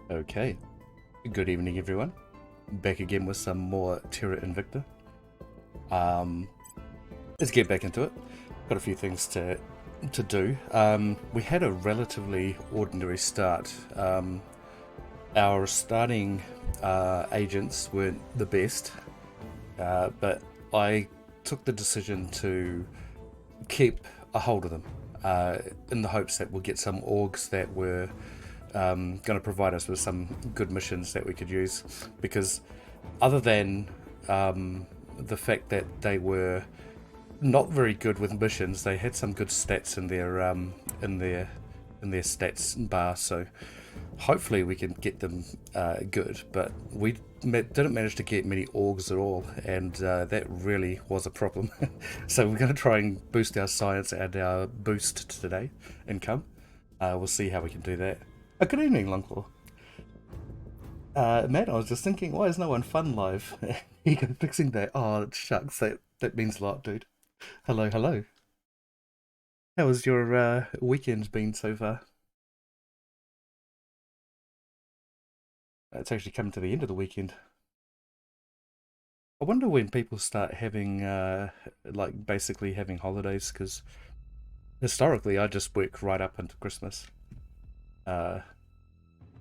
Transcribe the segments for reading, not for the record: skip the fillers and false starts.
Okay, good evening everyone. Back again with some more Terra Invicta. Um, let's get back into it. Got a few things to do. We had a relatively ordinary start. Our starting agents weren't the best, but I took the decision to keep a hold of them in the hopes that we'll get some orgs that were going to provide us with some good missions that we could use, because other than the fact that they were not very good with missions, they had some good stats in their stats bar. So hopefully we can get them good, but we didn't manage to get many orgs at all, and that really was a problem. So we're going to try and boost our science and our boost today income. We'll see how we can do that. Good evening, Longclaw. Matt, I was just thinking, why is no one fun live? You go fixing that. Oh, shucks, that means a lot, dude. Hello, hello. How has your weekend been so far? It's actually coming to the end of the weekend. I wonder when people start having, like, basically having holidays, because historically I just work right up into Christmas. Uh,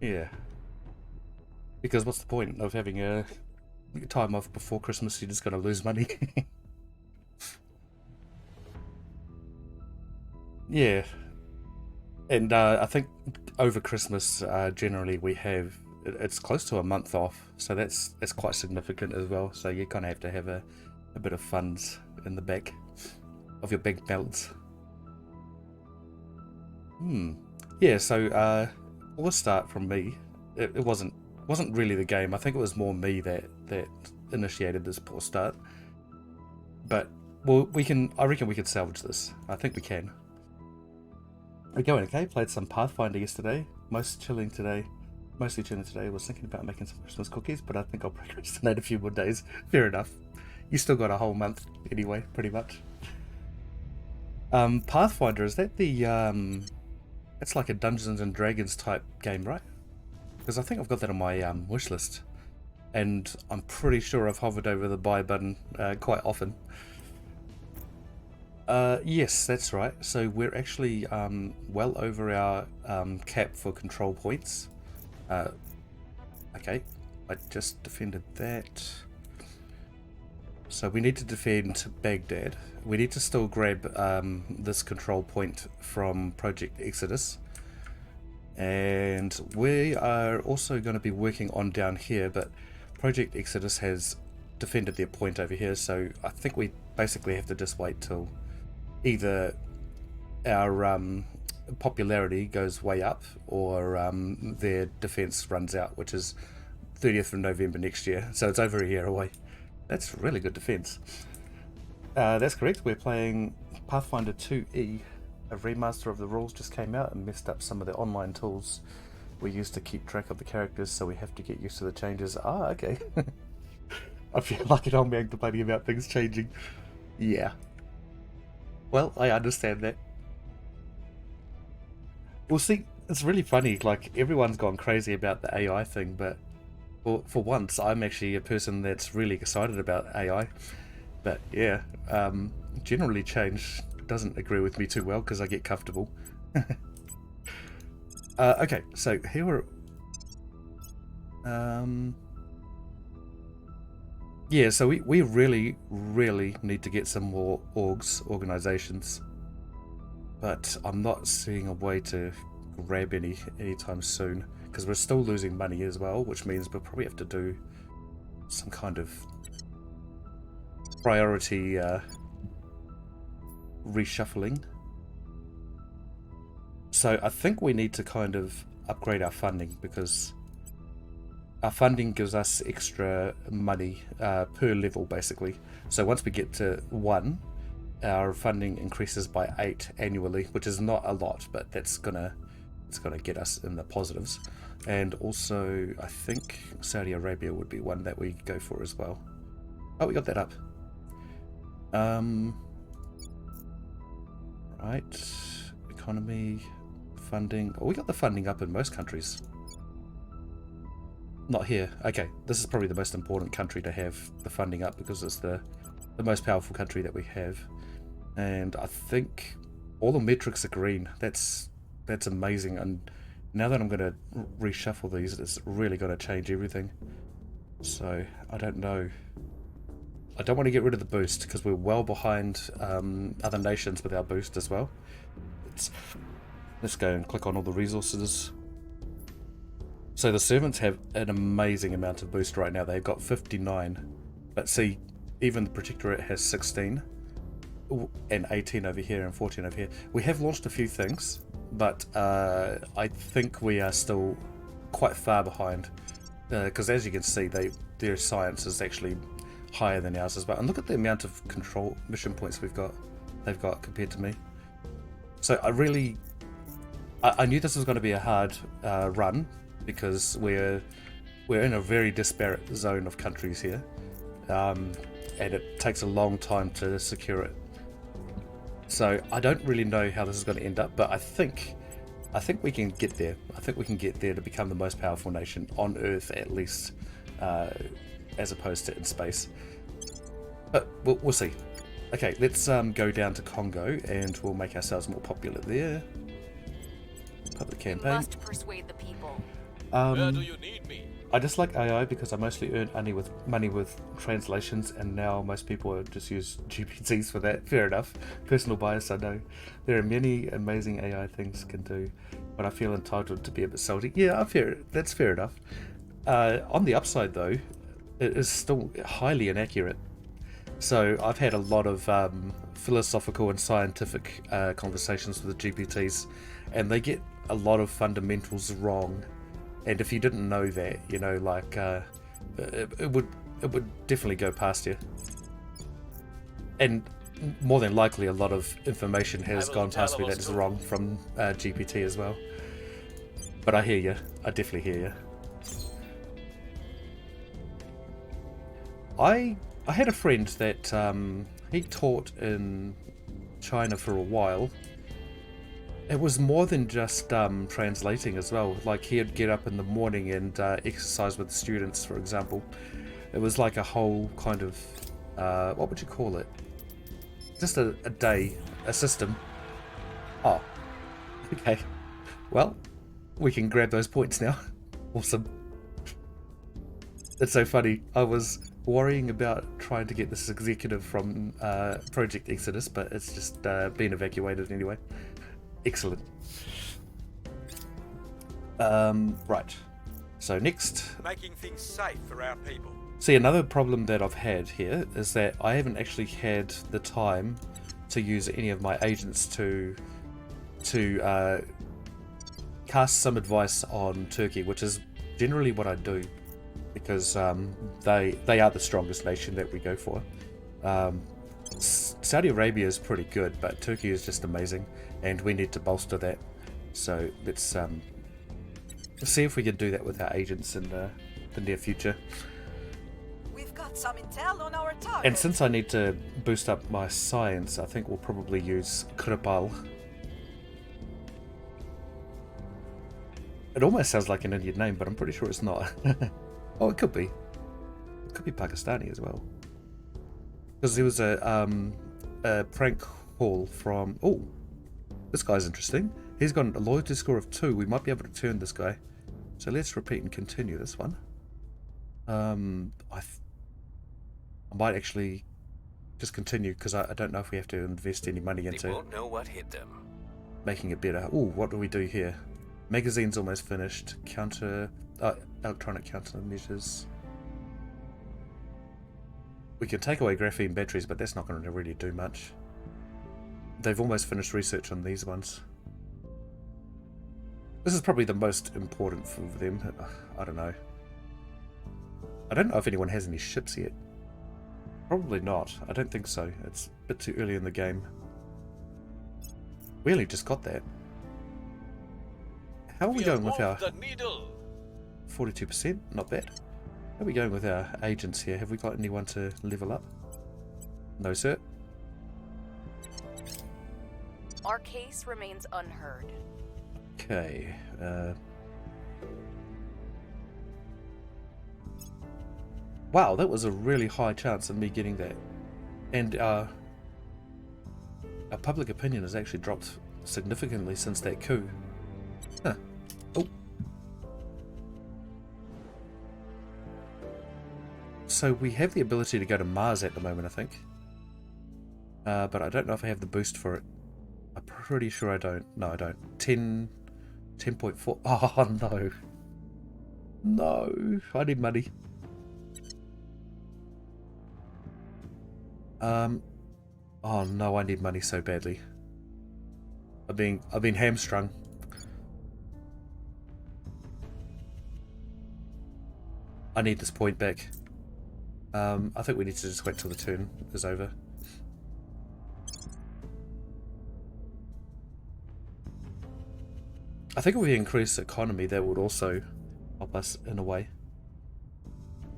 yeah. Because what's the point of having a time off before Christmas? You're just going to lose money. Yeah. And I think over Christmas, generally we have it's close to a month off, so that's quite significant as well. So you kind of have to have a bit of funds in the back of your bank balance. Yeah. So we'll start from me. It wasn't really the game. I think it was more me that initiated this poor start. But well, we can. I reckon we could salvage this. I think we can. We're going okay. Played some Pathfinder yesterday. Mostly chilling today. Was thinking about making some Christmas cookies, but I think I'll procrastinate a few more days. Fair enough. You still got a whole month anyway, pretty much. Pathfinder, is that the it's like a Dungeons and Dragons type game, right? Because I think I've got that on my wish list, and I'm pretty sure I've hovered over the buy button quite often. Yes, that's right. So we're actually well over our cap for control points. Uh, okay, I just defended that. So we need to defend Baghdad. We need to still grab this control point from Project Exodus. And we are also going to be working on down here, but Project Exodus has defended their point over here, so I think we basically have to just wait till either our popularity goes way up or their defense runs out, which is 30th of November next year. So it's over a year away. That's really good defense. That's correct. We're playing Pathfinder 2E. A remaster of the rules just came out and messed up some of the online tools we used to keep track of the characters, so we have to get used to the changes. Ah, okay. I feel like an old man complaining about things changing. Yeah. Well, I understand that. We'll see. It's really funny. Like, everyone's gone crazy about the AI thing, but for once, I'm actually a person that's really excited about AI. But yeah, generally change doesn't agree with me too well because I get comfortable. Okay, so here we're. Yeah, so we really, really need to get some more organizations. But I'm not seeing a way to grab any anytime soon, because we're still losing money as well, which means we'll probably have to do some kind of priority reshuffling. So I think we need to kind of upgrade our funding, because our funding gives us extra money per level, basically. So once we get to 1, our funding increases by 8 annually, which is not a lot, but it's gonna get us in the positives. And also, I think Saudi Arabia would be one that we go for as well. Oh, we got that up. Right, economy, funding. Oh, we got the funding up in most countries. Not here. Okay, this is probably the most important country to have the funding up because it's the most powerful country that we have. And I think all the metrics are green. That's amazing. And now that I'm going to reshuffle these, it's really going to change everything. So I don't know. I don't want to get rid of the boost because we're well behind other nations with our boost as well. Let's go and click on all the resources. So the servants have an amazing amount of boost right now. They've got 59. But see, even the Protectorate has 16. And 18 over here and 14 over here. We have launched a few things, but I think we are still quite far behind. Because as you can see, their science is actually higher than ours as well. And look at the amount of control mission points they've got compared to me. So I knew this was going to be a hard run because we're in a very disparate zone of countries here, and it takes a long time to secure it. So I don't really know how this is going to end up, but I think we can get there. I think we can get there to become the most powerful nation on Earth, at least, as opposed to in space. But we'll see. Okay, let's go down to Congo and we'll make ourselves more popular there. Public campaign. You must persuade the people. Where do you need me? I dislike AI because I mostly earn money with translations, and now most people just use GPTs for that. Fair enough. Personal bias, I know. There are many amazing AI things can do, but I feel entitled to be a bit salty. Yeah, that's fair enough. On the upside, though, it is still highly inaccurate. So I've had a lot of philosophical and scientific conversations with the GPTs, and they get a lot of fundamentals wrong. And if you didn't know that, you know, like it would definitely go past you. And more than likely, a lot of information has gone past me that is wrong from GPT as well. But I hear you. I definitely hear you. I had a friend that he taught in China for a while. It was more than just translating as well. Like he'd get up in the morning and exercise with the students, for example. It was like a whole kind of, what would you call it? Just a day, a system. Oh, okay. Well, we can grab those points now. Awesome. It's so funny. I was worrying about trying to get this executive from Project Exodus, but it's just been evacuated anyway. Excellent. Right. So next. Making things safe for our people. See, another problem that I've had here is that I haven't actually had the time to use any of my agents to cast some advice on Turkey, which is generally what I do, because they are the strongest nation that we go for. Saudi Arabia is pretty good, but Turkey is just amazing, and we need to bolster that. So let's see if we can do that with our agents in the near future. We've got some intel on our target. And since I need to boost up my science, I think we'll probably use Kripal. It almost sounds like an Indian name, but I'm pretty sure it's not. Oh, it could be. It could be Pakistani as well. Because there was a prank call from... Oh, this guy's interesting. He's got a loyalty score of 2. We might be able to turn this guy. So let's repeat and continue this one. I might actually just continue because I don't know if we have to invest any money into They won't know what hit them. making it better. Oh, what do we do here? Magazine's almost finished. Electronic countermeasures. We can take away graphene batteries, but that's not going to really do much. They've almost finished research on these ones. This is probably the most important for them. I don't know. I don't know if anyone has any ships yet. Probably not. I don't think so. It's a bit too early in the game. We only just got that. How are we going with our... 42%? Not bad. How are we going with our agents here? Have we got anyone to level up? No, sir. Our case remains unheard. Wow, that was a really high chance of me getting that. And our public opinion has actually dropped significantly since that coup. Huh. Oh. So we have the ability to go to Mars at the moment, I think. But I don't know if I have the boost for it. I'm pretty sure I don't. No, I don't. 10.4. Oh, no. No. I need money. Oh no, I need money so badly. I've been hamstrung. I need this point back. I think we need to just wait till the turn is over. I think if we increase economy, that would also help us in a way,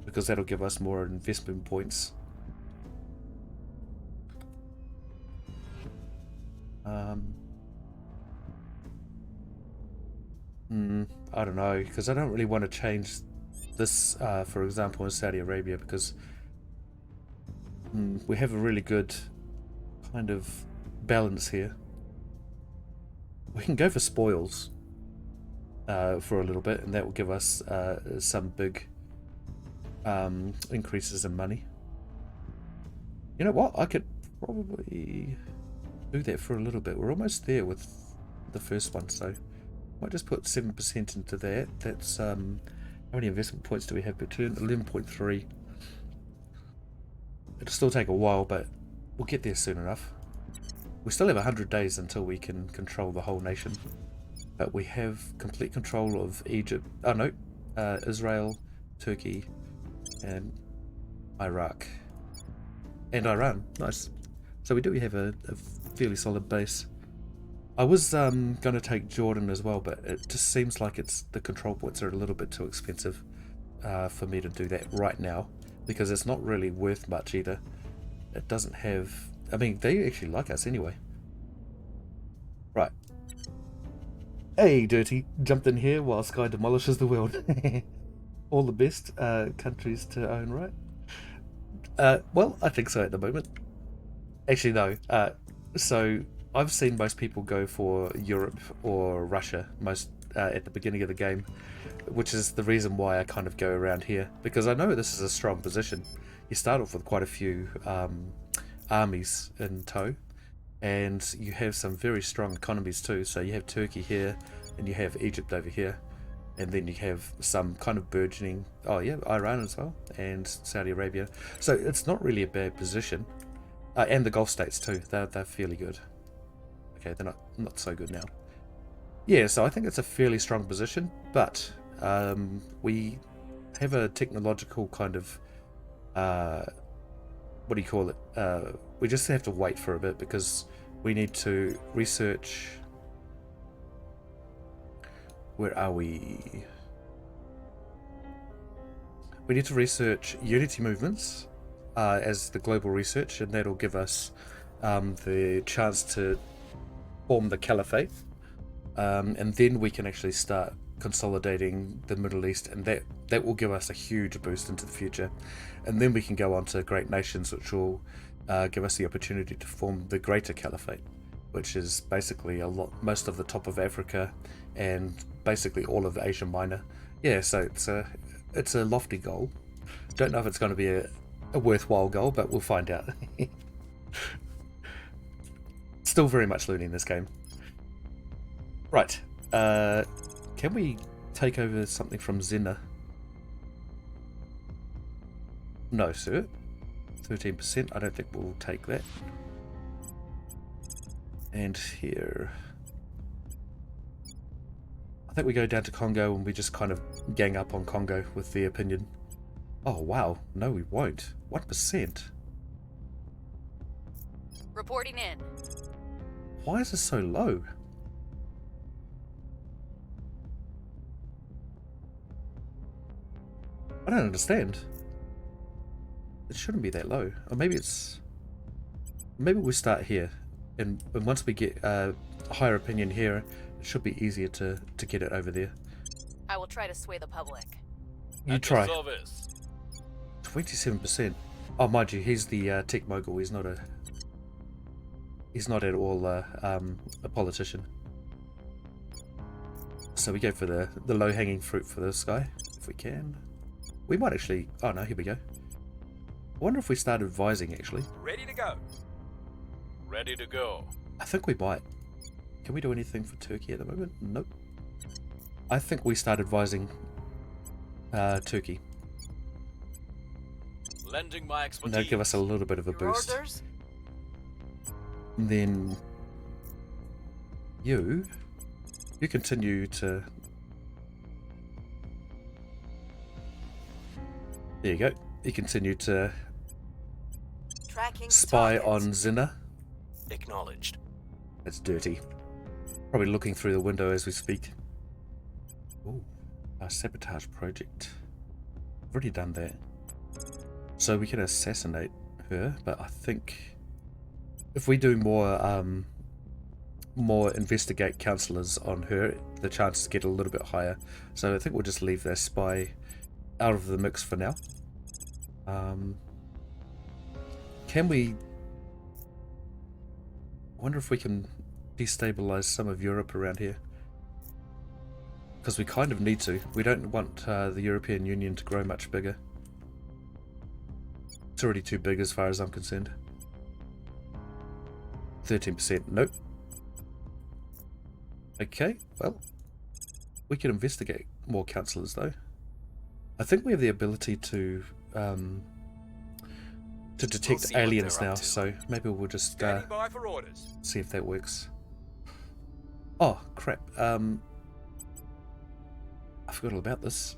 because that'll give us more investment points. I don't know, because I don't really want to change this, for example, in Saudi Arabia, because we have a really good kind of balance here. We can go for spoils for a little bit, and that will give us some big increases in money. You know what? I could probably do that for a little bit. We're almost there with the first one, so I might just put 7% into that. That's how many investment points do we have per turn? 11.3. It'll still take a while, but we'll get there soon enough. We still have 100 days until we can control the whole nation, but we have complete control of Egypt. Oh no, Israel, Turkey, and Iraq, and Iran. Nice. So we do have a fairly solid base. I was going to take Jordan as well, but it just seems like the control points are a little bit too expensive for me to do that right now, because it's not really worth much either. It doesn't have... I mean, they actually like us anyway. Right. Hey, Dirty, jumped in here while Sky demolishes the world. All the best countries to own, right? Well, I think so at the moment. Actually, no. So I've seen most people go for Europe or Russia most at the beginning of the game, which is the reason why I kind of go around here, because I know this is a strong position. You start off with quite a few armies in tow, and you have some very strong economies too. So you have Turkey here, and you have Egypt over here, and then you have some kind of burgeoning, oh yeah, Iran as well, and Saudi Arabia. So it's not really a bad position. And the Gulf states too, they're fairly good. Okay, they're not so good now. Yeah, so I think it's a fairly strong position, but we have a technological kind of, what do you call it? We just have to wait for a bit, because we need to research... Where are we? We need to research unity movements as the global research, and that'll give us the chance to form the caliphate, and then we can actually start consolidating the Middle East, and that will give us a huge boost into the future. And then we can go on to great nations, which will give us the opportunity to form the greater caliphate, which is basically most of the top of Africa and basically all of Asia Minor. Yeah, so it's a lofty goal. Don't know if it's going to be a worthwhile goal, but we'll find out. Still very much learning this game. Right. Can we take over something from Zena? No, sir. 13%. I don't think we'll take that. And here... I think we go down to Congo and we just kind of gang up on Congo with the opinion. Oh, wow. No, we won't. 1%. Reporting in. Why is this so low? I don't understand. It shouldn't be that low. Or maybe it's... Maybe we start here. And once we get a higher opinion here, it should be easier to get it over there. I will try to sway the public. You try. 27%. Oh, mind you, he's the tech mogul. He's not at all a politician. So we go for the low-hanging fruit for this guy, if we can. We might actually... Oh no, here we go. I wonder if we start advising, actually. Ready to go. Ready to go. I think we might. Can we do anything for Turkey at the moment? Nope. I think we start advising Turkey. Lending my expertise. And they'll give us a little bit of a Your boost. orders? And then you continue to... There you go. You continue to Tracking spy targets. on Zinna. Acknowledged. That's dirty. Probably looking through the window as we speak. Ooh, our sabotage project. I've already done that. So we can assassinate her, but I think if we do more investigate counselors on her, the chances get a little bit higher. So I think we'll just leave that spy out of the mix for now. Can we... I wonder if we can destabilize some of Europe around here. Because we kind of need to. We don't want the European Union to grow much bigger. It's already too big as far as I'm concerned. 13%. Nope. Okay, well, we can investigate more councillors though. I think we have the ability to detect see what aliens they're now, up to. so maybe we'll just Standing by for orders. see if that works. Oh crap! I forgot all about this.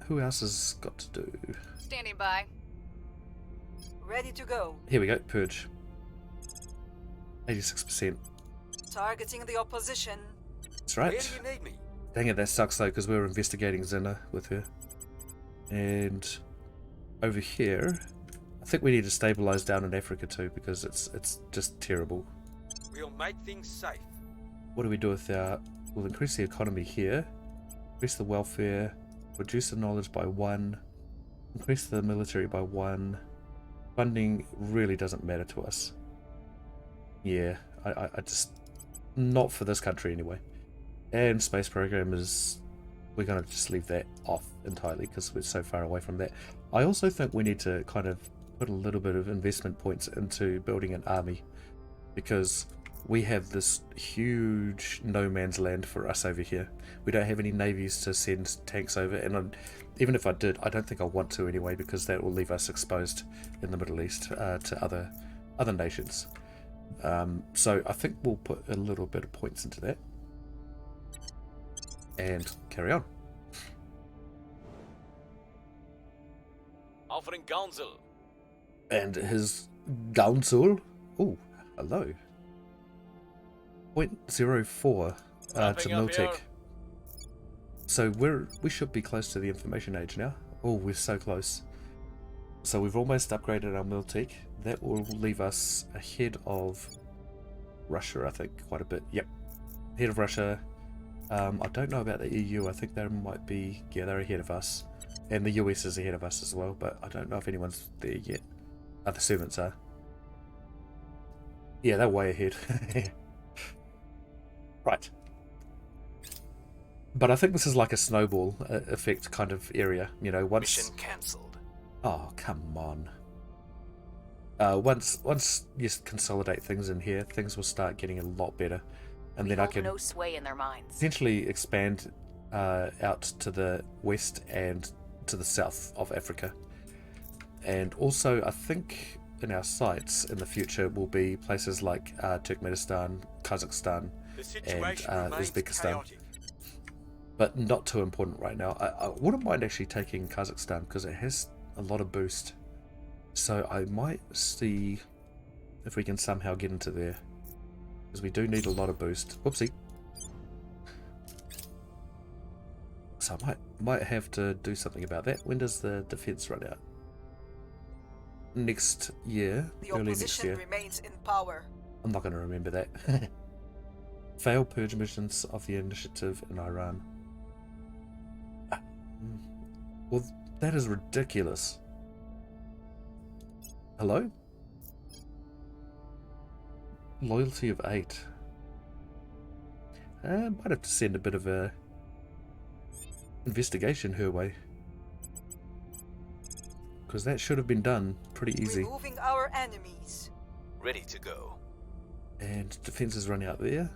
Who else has got to do? Standing by. Ready to go. Here we go. Purge. 86%. Targeting the opposition. That's Where right. do you need me? Dang it, that sucks though, because we were investigating Zinna with her. And over here, I think we need to stabilize down in Africa too, because it's just terrible. We'll make things safe. What do we do with our... We'll increase the economy here, increase the welfare, reduce the knowledge by 1, increase the military by 1. Funding really doesn't matter to us. Yeah, I just... Not for this country anyway. And space program is... We're going to just leave that off entirely because we're so far away from that. I also think we need to kind of put a little bit of investment points into building an army, because we have this huge no man's land for us over here. We don't have any navies to send tanks over, and even if I did, I don't think I want to anyway, because that will leave us exposed in the Middle East to other nations. So I think we'll put a little bit of points into that and carry on. Offering counsel. And his council, oh, hello, 0.04 to Wrapping up Miltech. here. So we should be close to the information age now. Oh, we're so close. So we've almost upgraded our Miltech. That will leave us ahead of Russia, I think, quite a bit. Yep, ahead of Russia. I don't know about the EU. I think they might be, yeah, they're ahead of us. And the US is ahead of us as well, but I don't know if anyone's there yet. The servants are. Yeah, they're way ahead. Right. But I think this is like a snowball effect kind of area. You know, once... Mission cancelled. Oh, come on. Once you consolidate things in here, things will start getting a lot better. And We then I hold can no sway in their minds. essentially expand out to the west and to the south of Africa. And also, I think in our sights in the future will be places like Turkmenistan, Kazakhstan, The situation and remains Uzbekistan. chaotic. But not too important right now. I wouldn't mind actually taking Kazakhstan because it has a lot of boost. So I might see if we can somehow get into there, because we do need a lot of boost. Whoopsie. So I might have to do something about that. When does the defense run out? Next year, The early next opposition year. remains in power. I'm not going to remember that. Failed purge missions of the initiative in Iran. Well, That is ridiculous. Hello? Loyalty of 8. Might have to send a bit of a investigation her way. Because that should have been done pretty easy. Removing our enemies. Ready to go. And defenses run out there.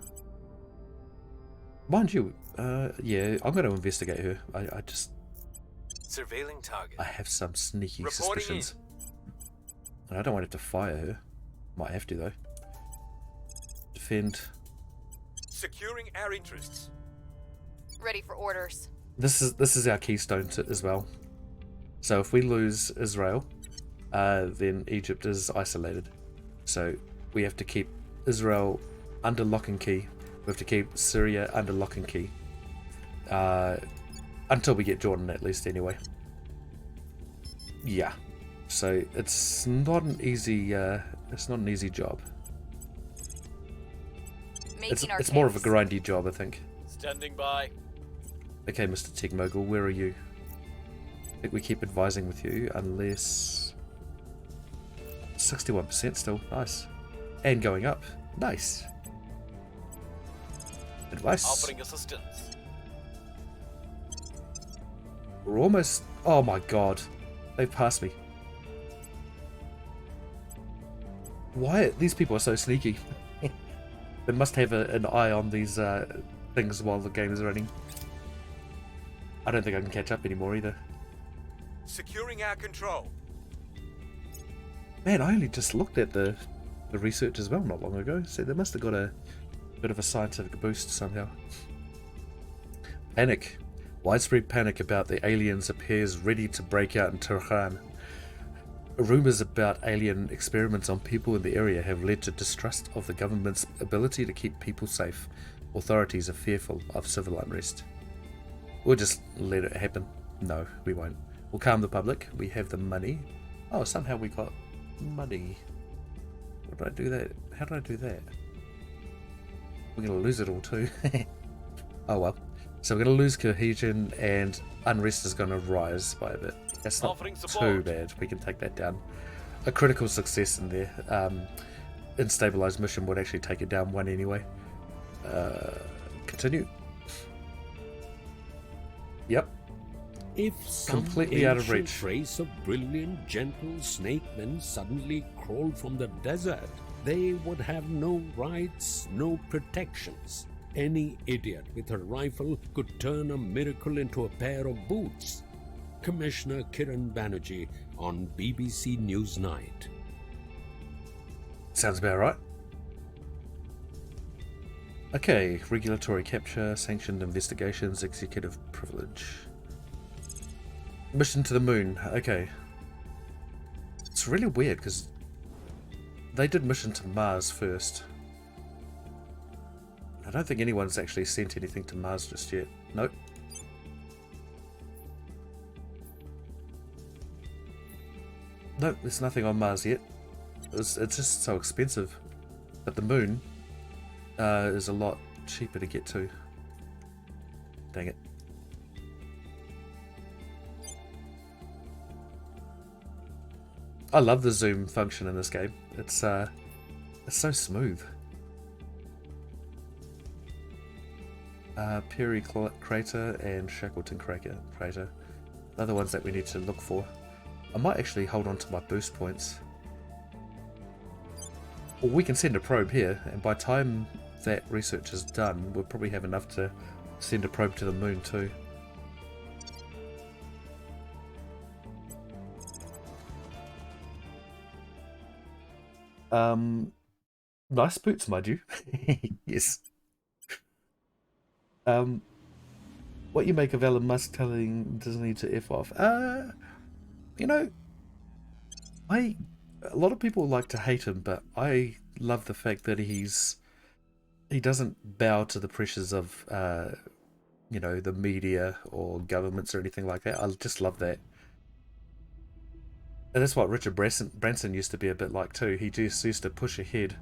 Mind you, yeah, I'm going to investigate her. I just... Surveilling target. I have some sneaky Reporting suspicions. And I don't want to fire her. Might have to, though. Defend. Securing our interests. Ready for orders. This is our keystone as well. So if we lose Israel, then Egypt is isolated. So we have to keep Israel under lock and key. We have to keep Syria under lock and key. Until we get Jordan, at least, anyway. Yeah. So it's not an easy job. It's more of a grindy job, I think. Standing by. Okay, Mr. Tech Mogul, where are you? I think we keep advising with you, unless... 61% still, nice. And going up, nice. Advice. Offering assistance. We're almost... Oh my god. They've passed me. Why? These people are so sneaky. They must have an eye on these things while the game is running. I don't think I can catch up anymore either. Securing our control. Man, I only just looked at the research as well not long ago, so they must have got a bit of a scientific boost somehow. Panic. Widespread panic about the aliens appears ready to break out in Tehran. Rumours about alien experiments on people in the area have led to distrust of the government's ability to keep people safe. Authorities are fearful of civil unrest. We'll just let it happen. No, we won't. We'll calm the public. We have the money. Oh, somehow we got money. What did I do that? How did I do that? We're going to lose it all too. Oh well. So we're going to lose cohesion and unrest is going to rise by a bit. That's not too bad. We can take that down. A critical success in there. Instabilized mission would actually take it down 1 anyway. Continue. Yep. If Completely some out of reach. race of brilliant, gentle snake men suddenly crawled from the desert, they would have no rights, no protections. Any idiot with a rifle could turn a miracle into a pair of boots. Commissioner Kiran Banerjee on BBC News Night. Sounds about right. Okay, regulatory capture, sanctioned investigations, executive privilege. Mission to the moon, okay. It's really weird because they did mission to Mars first. I don't think anyone's actually sent anything to Mars just yet. Nope. Nope, there's nothing on Mars yet. It's just so expensive. But the moon is a lot cheaper to get to. Dang it. I love the zoom function in this game. It's so smooth. Perry Crater and Shackleton Crater. They're the ones that we need to look for. I might actually hold on to my boost points. Well, we can send a probe here, and by the time that research is done, we'll probably have enough to send a probe to the moon too. Nice boots, mind you. Yes. What you make of Elon Musk telling Disney to F off? You know, a lot of people like to hate him, but I love the fact that he doesn't bow to the pressures of, you know, the media or governments or anything like that. I just love that. And that's what Richard Branson used to be a bit like too. He just used to push ahead.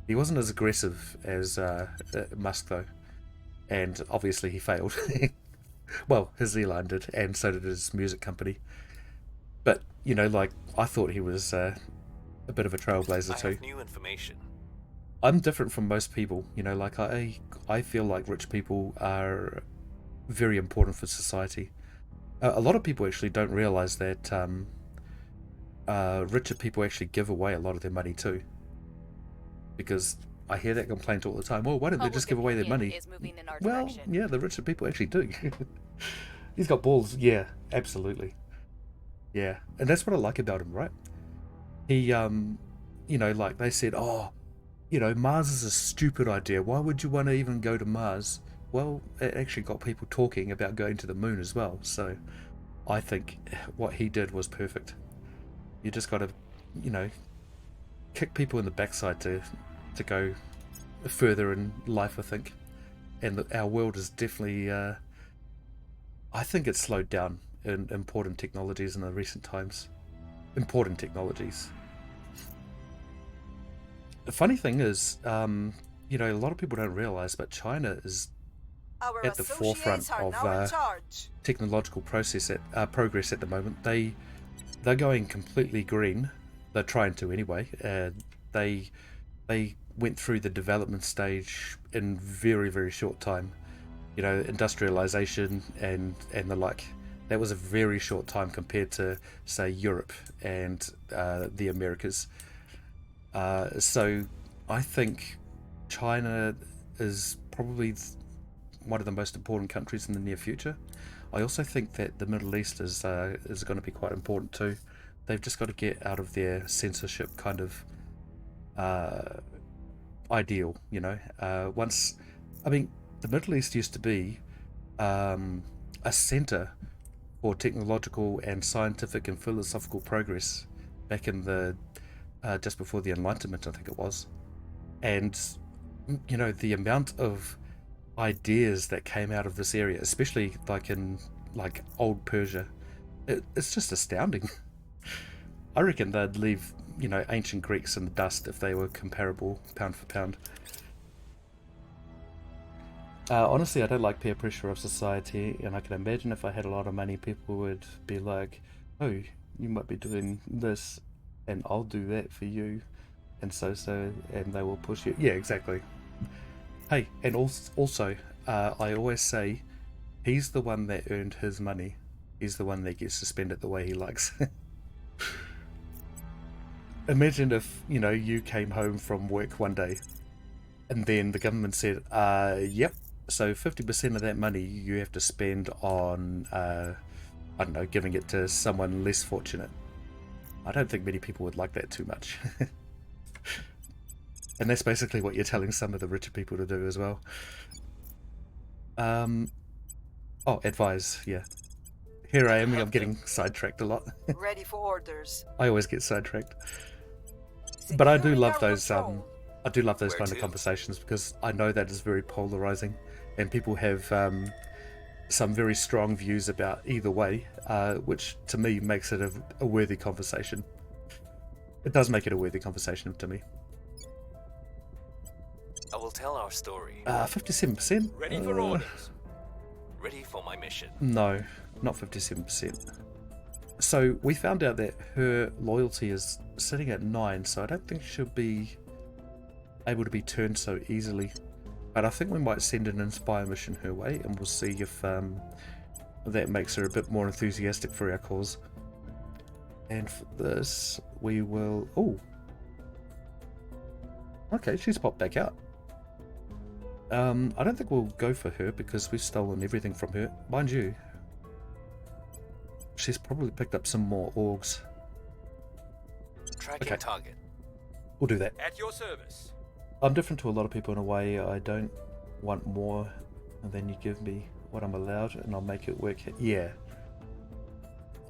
He wasn't as aggressive as Musk though. And obviously he failed. Well, his airline did, and so did his music company. But, you know, like, I thought he was a bit of a trailblazer I too. have new information. I'm different from most people, you know, like, I feel like rich people are very important for society. A lot of people actually don't realize that richer people actually give away a lot of their money too. Because I hear that complaint all the time. Well, why don't they just give away their money? Is moving in our Well, direction. yeah, the richer people actually do. He's got balls. Yeah, absolutely. Yeah, and that's what I like about him, right? He, you know, like they said, oh, you know, Mars is a stupid idea. Why would you want to even go to Mars? Well, it actually got people talking about going to the moon as well. So I think what he did was perfect. You just got to, you know, kick people in the backside to go further in life, I think. And our world is definitely, I think it's slowed down in important technologies in the recent times. Important technologies. The funny thing is, you know, a lot of people don't realize, but China is Our at the forefront associates are of now in charge. technological progress at the moment. They're going completely green. They're trying to anyway. They went through the development stage in very, very short time. You know, industrialization and the like. That was a very short time compared to, say, Europe and the Americas. So I think China is probably one of the most important countries in the near future. I also think that the Middle East is going to be quite important too. They've just got to get out of their censorship kind of ideal, you know. I mean, the Middle East used to be a center for technological and scientific and philosophical progress back in the just before the Enlightenment, I think it was. And you know, the amount of ideas that came out of this area, especially like in like old Persia, it's just astounding. I reckon they'd leave, you know, ancient Greeks in the dust if they were comparable pound for pound. Honestly, I don't like peer pressure of society, and I can imagine if I had a lot of money, people would be like, oh, you might be doing this, and I'll do that for you, and so, and they will push you. Yeah, exactly. Hey, and also, I always say, he's the one that earned his money. He's the one that gets to spend it the way he likes. Imagine if, you know, you came home from work one day, and then the government said, yep, so 50% of that money you have to spend on, I don't know, giving it to someone less fortunate. I don't think many people would like that too much. And that's basically what you're telling some of the richer people to do as well. Oh, advise, yeah. Here I am getting sidetracked a lot. Ready for orders. I always get sidetracked. But I do Securing love our those control. I do love those Where kind of to? conversations because I know that is very polarizing and people have some very strong views about either way, which to me makes it a worthy conversation. It does make it a worthy conversation to me. I will tell our story. 57%? Ready for orders. Ready for my mission. No, not 57%. So we found out that her loyalty is sitting at 9, so I don't think she'll be able to be turned so easily. But I think we might send an Inspire mission her way, and we'll see if that makes her a bit more enthusiastic for our cause. And for this, we will... Oh! Okay, she's popped back out. I don't think we'll go for her because we've stolen everything from her. Mind you, she's probably picked up some more orgs. Tracking Okay. target. We'll do that. At your service. I'm different to a lot of people in a way. I don't want more than you give me what I'm allowed, and I'll make it work. Yeah.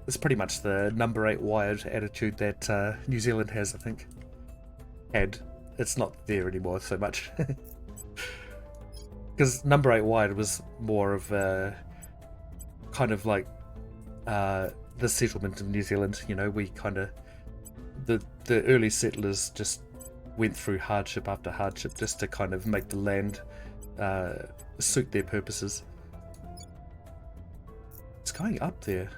It's pretty much the number 8 wired attitude that New Zealand has, I think. Had. It's not there anymore so much. Because number 8 wired was more of a kind of like the settlement of New Zealand. You know, we kind of the early settlers just went through hardship after hardship just to kind of make the land suit their purposes. It's going up there.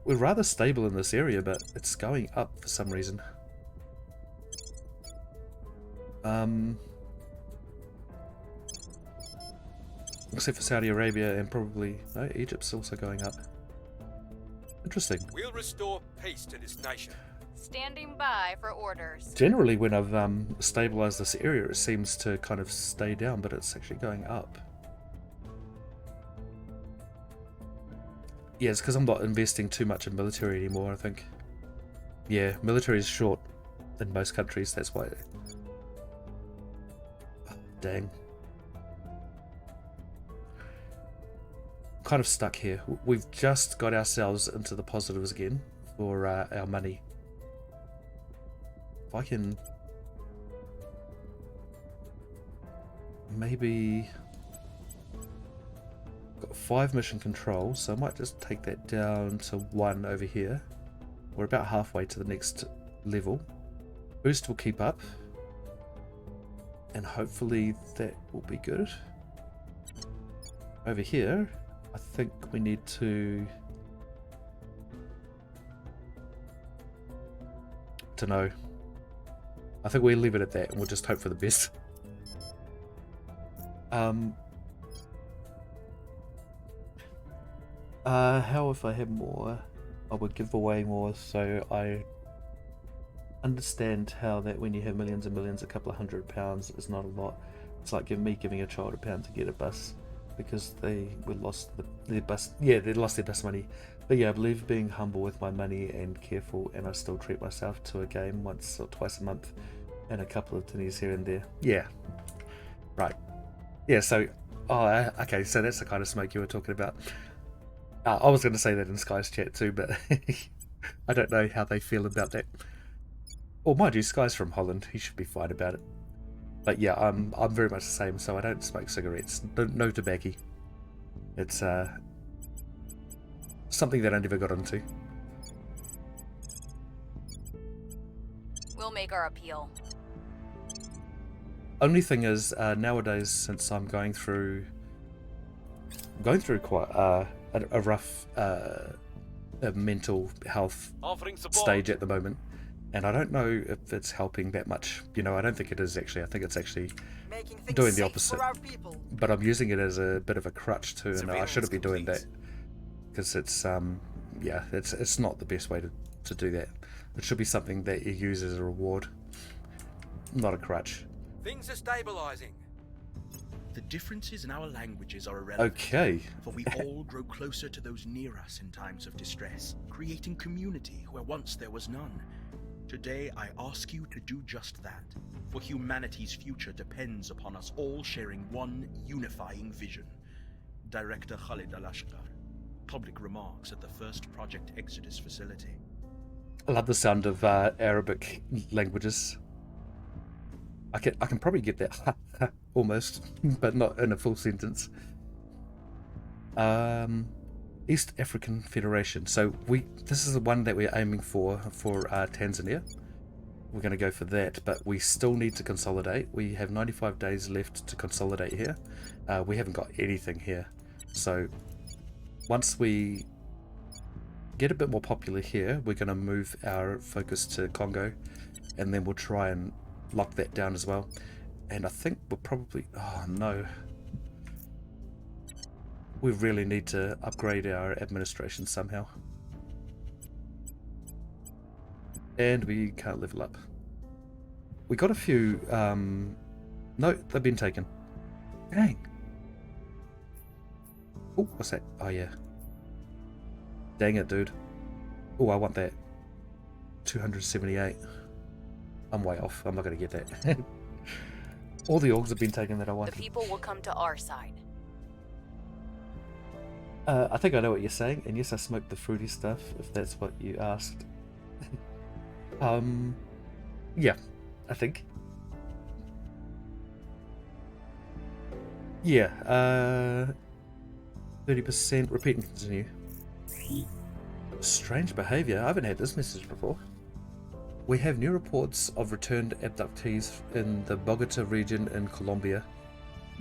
We're rather stable in this area, but it's going up for some reason. Except for Saudi Arabia and probably... No, Egypt's also going up. Interesting. We'll restore peace to this nation. Standing by for orders. Generally, when I've stabilized this area, it seems to kind of stay down, but it's actually going up. Yeah, it's because I'm not investing too much in military anymore, I think. Yeah, military is short in most countries, that's why... Oh, dang. Kind of stuck here. We've just got ourselves into the positives again for our money. If I can maybe got 5 mission control, so I might just take that down to 1 over here. We're about halfway to the next level. Boost will keep up, and hopefully that will be good. Over here, I think we need to know. I think we'll leave it at that and we'll just hope for the best. How if I had more? I would give away more, so I understand how that when you have millions and millions, a couple of £100 is not a lot. It's like me giving a child £1 to get a bus because they lost their bus. Yeah, they lost their bus money. But yeah, I believe being humble with my money and careful, and I still treat myself to a game once or twice a month and a couple of tinnies here and there. Yeah, right. Yeah, so okay, so that's the kind of smoke you were talking about. I was going to say that in Sky's chat too, but I don't know how they feel about that. Or mind you, Sky's from Holland, he should be fine about it. But yeah, I'm very much the same, so I don't smoke cigarettes, no tobacco. It's something that I never got into. We'll make our appeal. Only thing is, nowadays, since I'm going through quite a rough mental health stage at the moment, and I don't know if it's helping that much. You know, I don't think it is actually. I think it's actually doing the opposite. But I'm using it as a bit of a crutch too, and I shouldn't be doing that because it's yeah, it's not the best way to do that. It should be something that you use as a reward, not a crutch. Things are stabilizing. The differences in our languages are irrelevant. Okay. For we all grow closer to those near us in times of distress, creating community where once there was none. Today, I ask you to do just that, for humanity's future depends upon us all sharing one unifying vision. Director Khalid Al-Ashqar. Public remarks at the first Project Exodus facility. I love the sound of Arabic languages. I can probably get that almost, but not in a full sentence. East African Federation. So this is the one that we're aiming for Tanzania. We're going to go for that, but we still need to consolidate. We have 95 days left to consolidate here. We haven't got anything here. So once we get a bit more popular here, we're going to move our focus to Congo, and then we'll try and lock that down as well. And I think we'll probably... Oh no. We really need to upgrade our administration somehow. And we can't level up. We got a few... No, they've been taken. Dang. Oh, what's that? Oh yeah. Dang it, dude. Oh, I want that. 278. I'm way off. I'm not going to get that. All the orgs have been taken that I wanted. The people will come to our side. I think I know what you're saying, and yes, I smoked the fruity stuff, if that's what you asked. Yeah, I think. Yeah, 30%, repeat and continue. Strange behaviour, I haven't had this message before. We have new reports of returned abductees in the Bogota region in Colombia.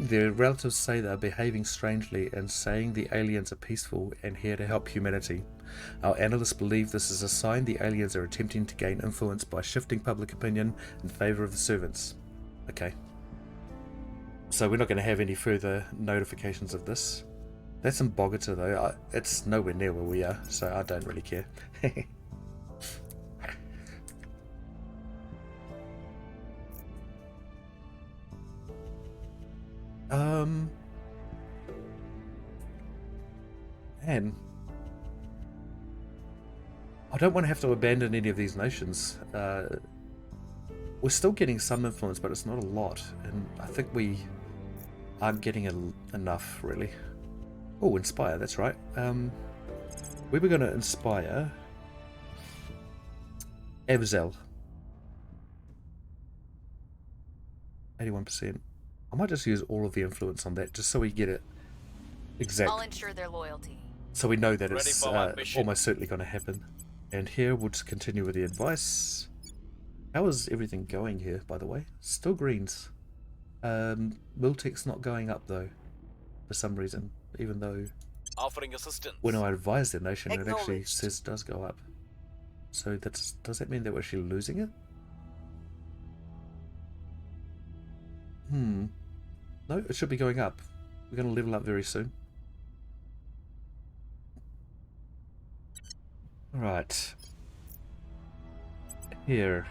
Their relatives say they are behaving strangely and saying the aliens are peaceful and here to help humanity. Our analysts believe this is a sign the aliens are attempting to gain influence by shifting public opinion in favour of the servants. Okay. So we're not going to have any further notifications of this. That's in Bogota though. It's nowhere near where we are, so I don't really care. Man, I don't want to have to abandon any of these nations. We're still getting some influence, but it's not a lot, and I think we aren't getting enough, really. Oh, inspire, that's right. We were going to inspire Evzel. 81%. I might just use all of the influence on that, just so we get it exact. I'll ensure their loyalty. So we know that Ready it's for my mission. almost certainly going to happen. And here we'll just continue with the advice. How is everything going here, by the way? Still greens. Miltech's not going up though, for some reason, even though Offering assistance. when I advise the nation it actually Acknowledged. says it does go up. So does that mean that we're actually losing it? No, it should be going up. We're going to level up very soon. Right. Here.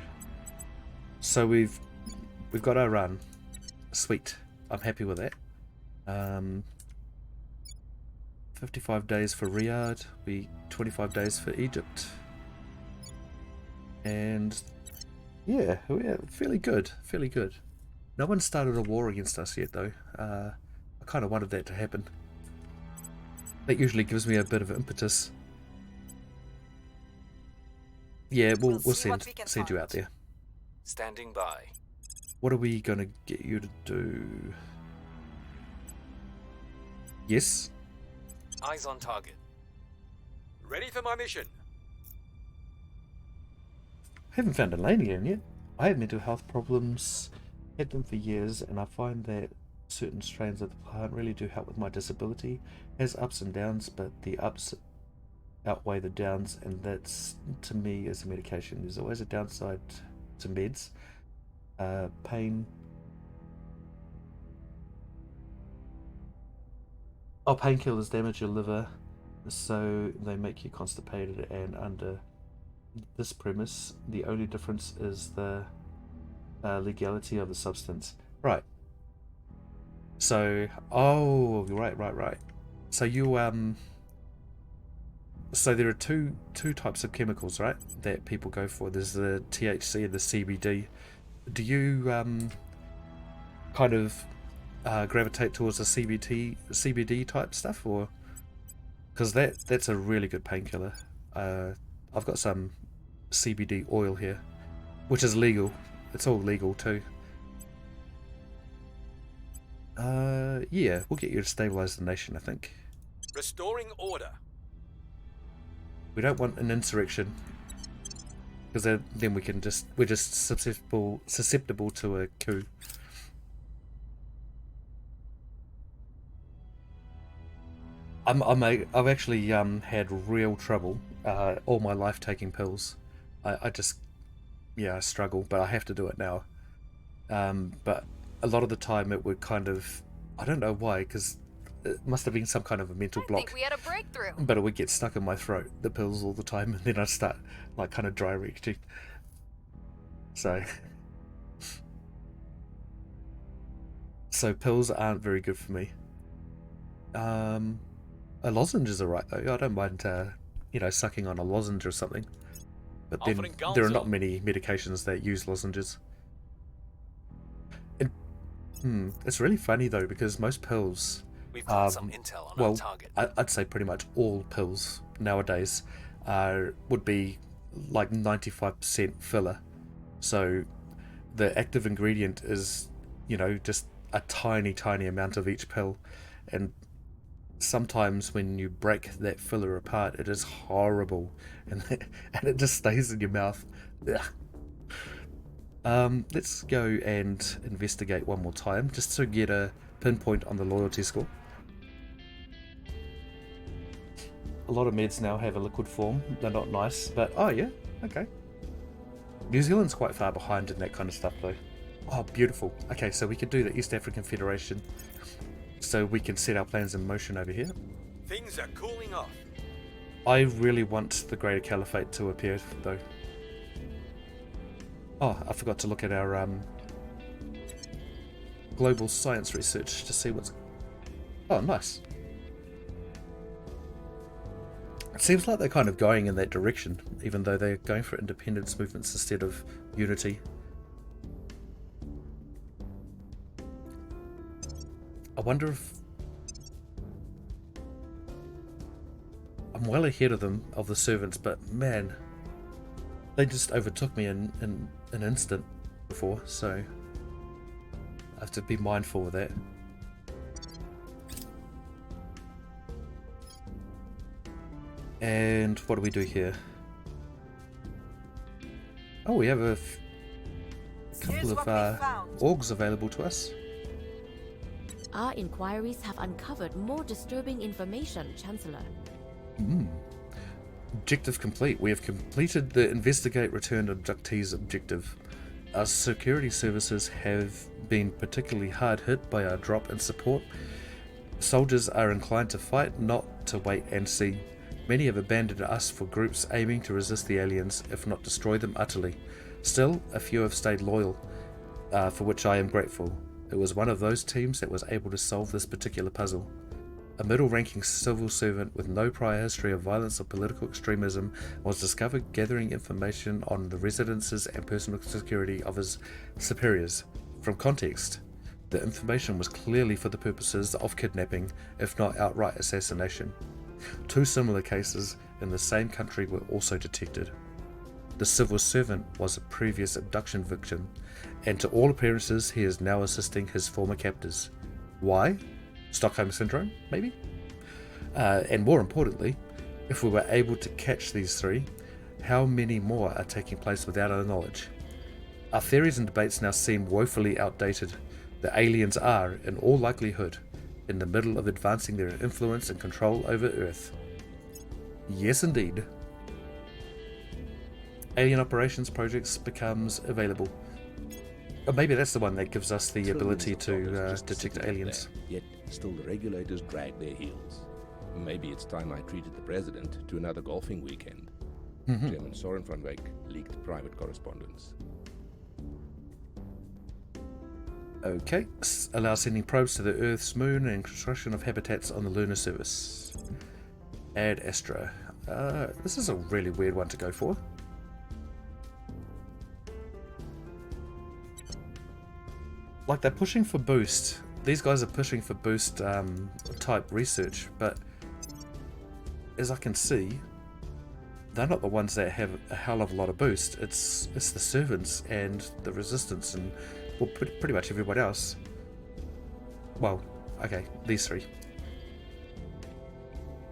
So we've got our run. Sweet. I'm happy with that. 55 days for Riyadh. 25 days for Egypt. And yeah, we're fairly good. Fairly good. No one started a war against us yet though. I kind of wanted that to happen. That usually gives me a bit of impetus. Yeah, we'll see what send we can you find. out there. Standing by. What are we gonna get you to do? Yes. Eyes on target. Ready for my mission. I haven't found a lane again yet. I have mental health problems, had them for years, and I find that certain strains of the plant really do help with my disability. It has ups and downs, but the ups outweigh the downs, and that's to me is a medication. There's always a downside to meds. Pain. Oh, painkillers damage your liver, so they make you constipated, and under this premise, the only difference is the legality of the substance. Right. So, oh, right. So you so there are two types of chemicals, right, that people go for. There's the THC and the CBD. Do you kind of gravitate towards the CBD type stuff, or because that's a really good painkiller? I've got some CBD oil here, which is legal. It's all legal too. Yeah, we'll get you to stabilize the nation, I think. Restoring order. We don't want an insurrection, because then we're just susceptible to a coup. I've actually had real trouble all my life taking pills. I struggle, but I have to do it now. But a lot of the time it would kind of, I don't know why, because it must have been some kind of a mental I block. think we had a breakthrough. But it would get stuck in my throat, the pills, all the time, and then I'd start like kind of dry retching. So pills aren't very good for me. A lozenge is alright though. I don't mind sucking on a lozenge or something. But then Offering there are counsel. not many medications that use lozenges. It's really funny though, because most pills, We've got some intel on our target. I'd say pretty much all pills nowadays would be like 95% filler. So the active ingredient is, just a tiny amount of each pill, and sometimes when you break that filler apart, it is horrible, and it just stays in your mouth. Ugh. Let's go and investigate one more time, just to get a pinpoint on the loyalty score. A lot of meds now have a liquid form. They're not nice, but oh yeah, okay. New Zealand's quite far behind in that kind of stuff though. Oh, beautiful. Okay, so we could do the East African Federation, so we can set our plans in motion over here. Things are cooling off. I really want the Greater Caliphate to appear though. Oh, I forgot to look at our global science research to see what's... Oh, nice. It seems like they're kind of going in that direction, even though they're going for independence movements instead of unity. I wonder if... I'm well ahead of them, of the servants, but man, they just overtook me in an instant before, so I have to be mindful of that. And what do we do here? Oh, we have a couple of orgs available to us. Our inquiries have uncovered more disturbing information, Chancellor. Objective complete. We have completed the investigate return abductees objective. Our security services have been particularly hard hit by our drop in support. Soldiers are inclined to fight, not to wait and see. Many have abandoned us for groups aiming to resist the aliens, if not destroy them utterly. Still, a few have stayed loyal, for which I am grateful. It was one of those teams that was able to solve this particular puzzle. A middle-ranking civil servant with no prior history of violence or political extremism was discovered gathering information on the residences and personal security of his superiors. From context, the information was clearly for the purposes of kidnapping, if not outright assassination. 2 similar cases in the same country were also detected. The civil servant was a previous abduction victim, and to all appearances he is now assisting his former captors. Why? Stockholm Syndrome, maybe? And more importantly, if we were able to catch these 3, how many more are taking place without our knowledge? Our theories and debates now seem woefully outdated. The aliens are, in all likelihood, in the middle of advancing their influence and control over Earth. Yes, indeed. Alien Operations Projects becomes available. Or maybe that's the one that gives us the ability to detect aliens. Yet still the regulators drag their heels. Maybe it's time I treated the president to another golfing weekend. Chairman Soren van Wyk leaked private correspondence. Okay, allow sending probes to the Earth's moon and construction of habitats on the lunar surface. Ad Astra. This is a really weird one to go for. Like, they're pushing for boost. These guys are pushing for boost type research, but as I can see, they're not the ones that have a hell of a lot of boost. It's the servants and the resistance and, well, pretty much everybody else. Well, okay, these 3.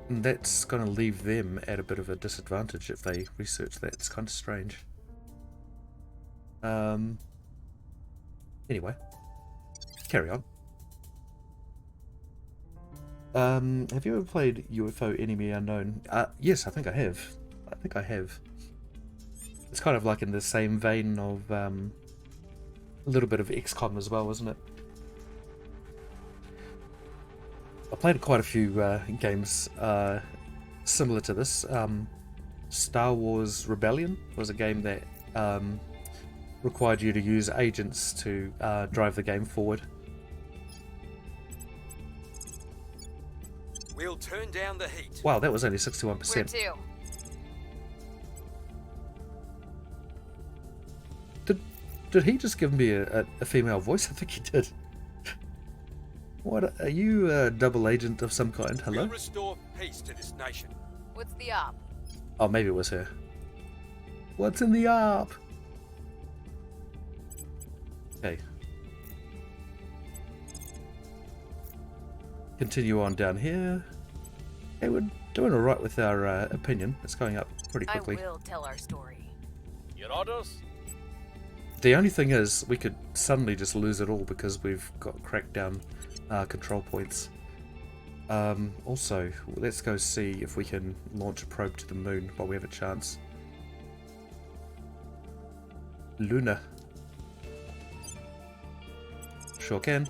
And that's going to leave them at a bit of a disadvantage if they research that. It's kind of strange. Anyway, carry on. Have you ever played UFO Enemy Unknown? Yes, I think I have. It's kind of like in the same vein of a little bit of XCOM as well, isn't it? I played quite a few games similar to this. Star Wars Rebellion was a game that required you to use agents to drive the game forward. We'll turn down the heat. Wow, that was only 61%. Where to? Did he just give me a female voice? I think he did. What, are you a double agent of some kind? Hello? We'll restore peace to this nation. What's the op? Oh, maybe it was her. What's in the op? Okay. Continue on down here. Hey, we're doing alright with our opinion. It's going up pretty quickly. I will tell our story. Your orders? The only thing is, we could suddenly just lose it all because we've got cracked down control points. Also, let's go see if we can launch a probe to the moon while we have a chance. Luna. Sure can.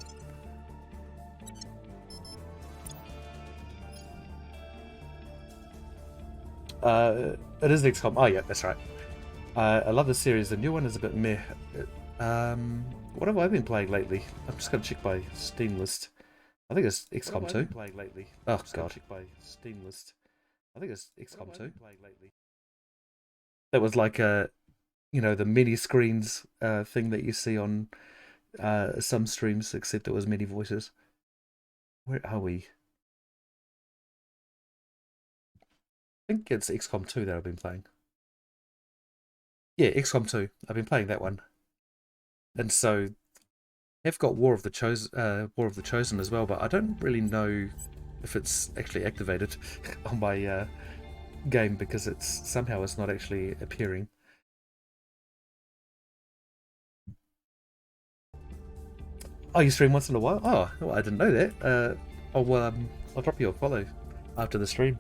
It is XCOM. Oh yeah, that's right. I love the series. The new one is a bit meh. What have I been playing lately? I'm just gonna check my Steam list. I think it's XCOM 2. Oh god. Check my Steam list. I think it's XCOM 2. That was like a, you know, the mini screens thing that you see on some streams, except it was many voices. Where are we? I think it's XCOM 2 that I've been playing. Yeah, XCOM 2. I've been playing that one. And so I've got War of the Chosen as well, but I don't really know if it's actually activated on my game because somehow it's not actually appearing. Oh, you stream once in a while? Oh, well, I didn't know that. I'll drop you a follow after the stream.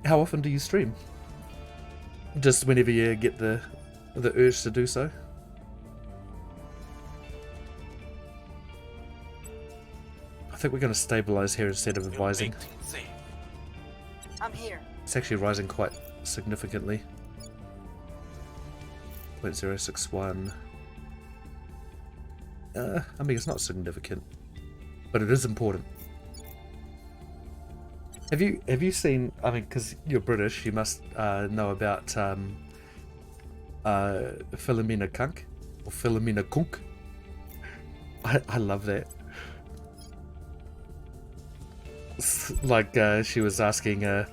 How often do you stream? Just whenever you get the urge to do so? I think we're going to stabilize here instead of advising. I'm here. It's actually rising quite significantly. 0.061. I mean, it's not significant, but it is important. Have you seen? I mean, because you're British, you must know about Philomena Kunk or Philomena Kunk. I love that. Like she was asking a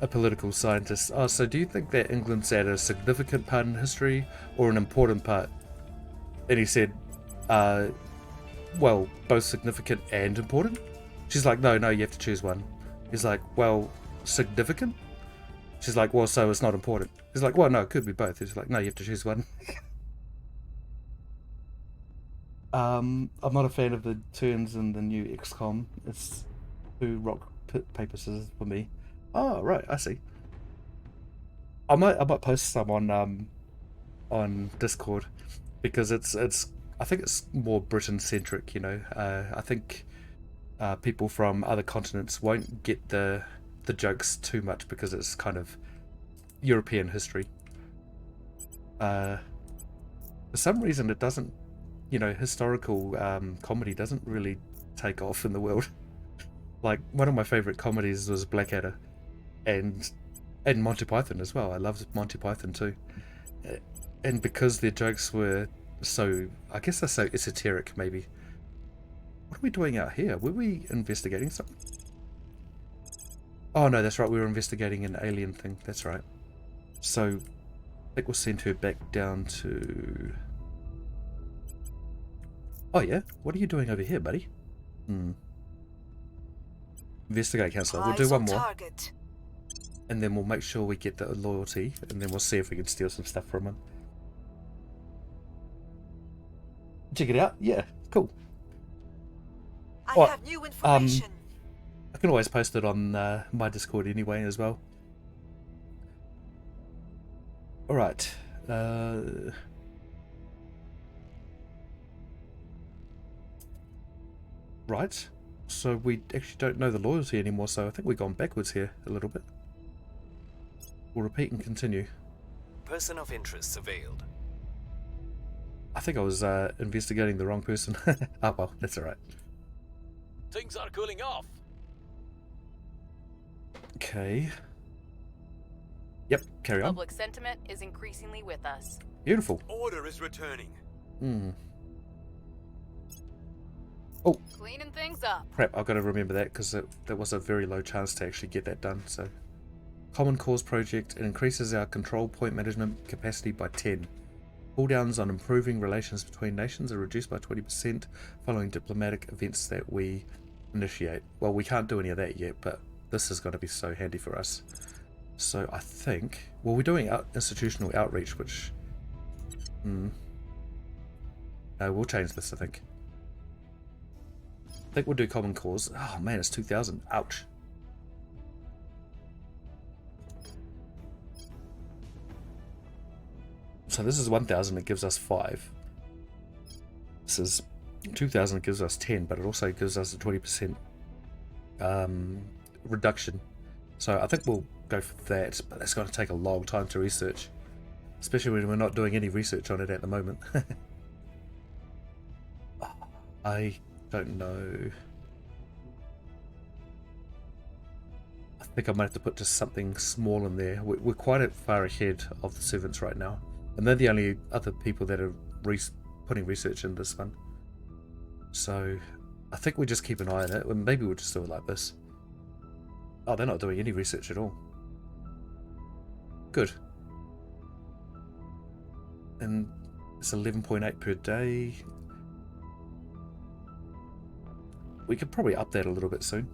political scientist, "Oh, so do you think that England's at a significant part in history or an important part?" And he said, "Well, both significant and important." She's like, "No, you have to choose one." He's like, "Well, significant?" She's like, "Well, so it's not important." He's like, "Well, no, it could be both." He's like, "No, you have to choose one." I'm not a fan of the turns in the new XCOM. It's too rock, paper, scissors for me. Oh, right, I see. I might post some on Discord because it's I think it's more Britain centric, you know. I think people from other continents won't get the jokes too much because it's kind of European history. For some reason it doesn't, you know, historical comedy doesn't really take off in the world. Like, one of my favorite comedies was Blackadder and Monty Python as well. I loved Monty Python too. And because their jokes were so, I guess they're so esoteric maybe. What are we doing out here? Were we investigating something? Oh no, that's right, we were investigating an alien thing, that's right. So, I think we'll send her back down to... Oh yeah? What are you doing over here, buddy? Investigate, Counselor. We'll do one more. Target. And then we'll make sure we get the loyalty, and then we'll see if we can steal some stuff from him. Check it out. Yeah, cool. I have new information. I can always post it on my Discord anyway as well. Alright. Right. So we actually don't know the loyalty anymore, so I think we've gone backwards here a little bit. We'll repeat and continue. Person of interest surveilled. I think I was investigating the wrong person. Oh well, that's alright. Things are cooling off. Okay. Yep, carry on. Public sentiment is increasingly with us. Beautiful. Order is returning. Oh, Cleaning things up. crap, I've got to remember that because there was a very low chance to actually get that done. So, Common Cause project, it increases our control point management capacity by 10. Cooldowns on improving relations between nations are reduced by 20% following diplomatic events that we initiate. Well, we can't do any of that yet, but this is going to be so handy for us. So I think, well, we're doing institutional outreach, which, no, we'll change this, I think. I think we'll do common cause. Oh man, it's 2,000. Ouch. So this is 1,000, it gives us 5. This is 2,000, it gives us 10, but it also gives us a 20% reduction. So I think we'll go for that, but that's going to take a long time to research, especially when we're not doing any research on it at the moment. I don't know. I think I might have to put just something small in there. We're quite far ahead of the servants right now, and they're the only other people that are putting research in this one. So I think we just keep an eye on it, and maybe we'll just do it like this. Oh, they're not doing any research at all. Good. And it's 11.8 per day. We could probably up that a little bit soon.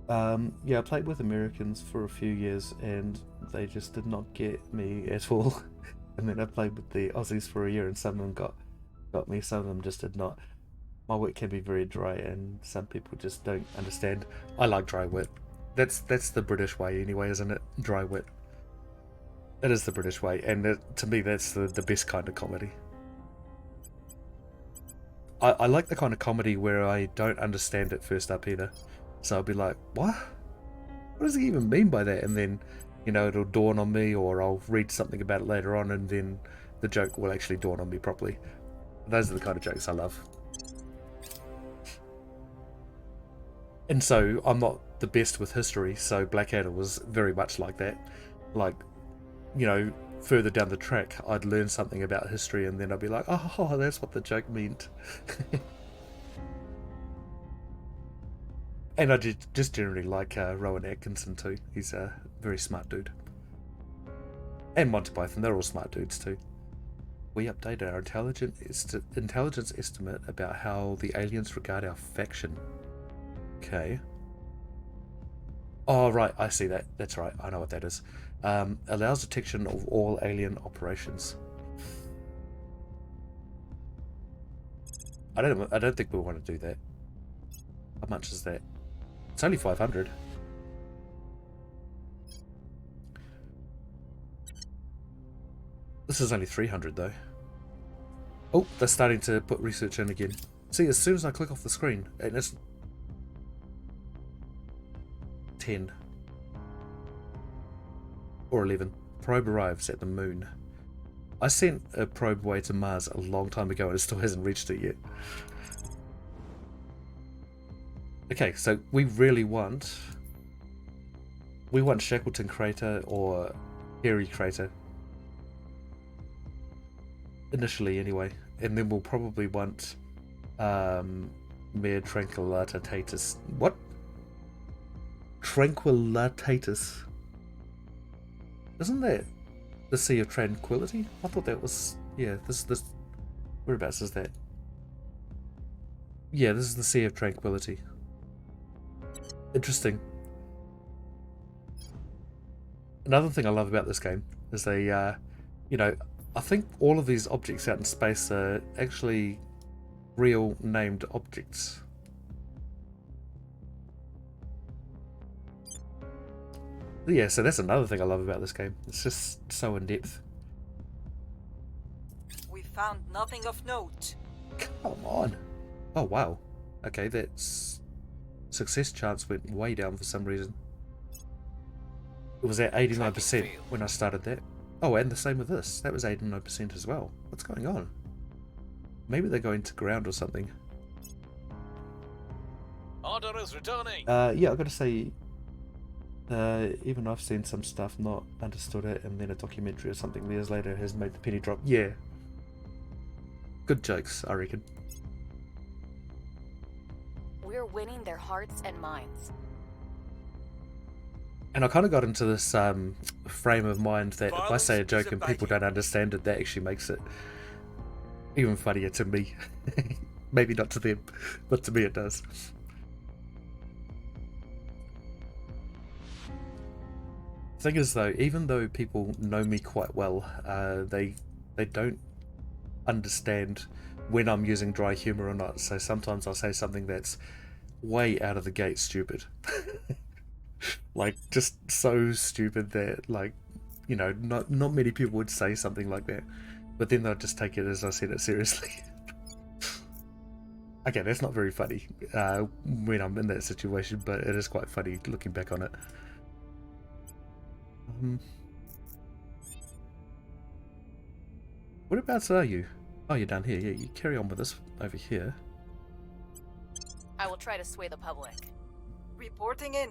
Yeah, I played with Americans for a few years and they just did not get me at all. And then I played with the Aussies for a year and some of them got me, some of them just did not. My wit can be very dry and some people just don't understand. I like dry wit. That's the British way anyway, isn't it? Dry wit. It is the British way, and to me that's the best kind of comedy. I like the kind of comedy where I don't understand it first up either. So I'll be like, what? What does he even mean by that? And then, you know, it'll dawn on me, or I'll read something about it later on and then the joke will actually dawn on me properly. Those are the kind of jokes I love. And so I'm not the best with history, so Blackadder was very much like that. Like, you know, further down the track, I'd learn something about history and then I'd be like, oh, that's what the joke meant. And I just generally like Rowan Atkinson too. He's a very smart dude. And Monty Python, they're all smart dudes too. We updated our intelligence estimate about how the aliens regard our faction. Okay. Oh, right, I see that. That's right, I know what that is. Allows detection of all alien operations. I don't think we want to do that. How much is that? It's only 500. This is only 300 though. Oh, they're starting to put research in again. See, as soon as I click off the screen, and it's 10 or 11. Probe arrives at the moon. I sent a probe away to Mars a long time ago and it still hasn't reached it yet. Okay, so we really want Shackleton Crater or Perry Crater initially anyway, and then we'll probably want Mare Tranquillitatis. What? Tranquillitatis. Isn't that the Sea of Tranquility? I thought that was, yeah, this whereabouts is that? Yeah, this is the Sea of Tranquility. Interesting. Another thing I love about this game is they, you know, I think all of these objects out in space are actually real named objects. Yeah, so that's another thing I love about this game. It's just so in depth. We found nothing of note. Come on. Oh wow. Okay, that's success chance went way down for some reason. It was at 89% when I started that. Oh, and the same with this. That was 89% as well. What's going on? Maybe they're going to ground or something. Order is returning. Yeah, I've got to say, even I've seen some stuff, not understood it, and then a documentary or something years later has made the penny drop. Yeah. Good jokes, I reckon. We're winning their hearts and minds. And I kind of got into this frame of mind that if I say a joke and people don't understand it, that actually makes it even funnier to me. Maybe not to them, but to me it does. Thing is though, even though people know me quite well, they don't understand when I'm using dry humor or not. So sometimes I'll say something that's way out of the gate stupid. Like just so stupid that, like, you know, not many people would say something like that. But then they'll just take it as I said it seriously. Okay, that's not very funny when I'm in that situation, but it is quite funny looking back on it. Whereabouts are you? Oh, you're down here. Yeah, you carry on with us over here. I will try to sway the public. Reporting in.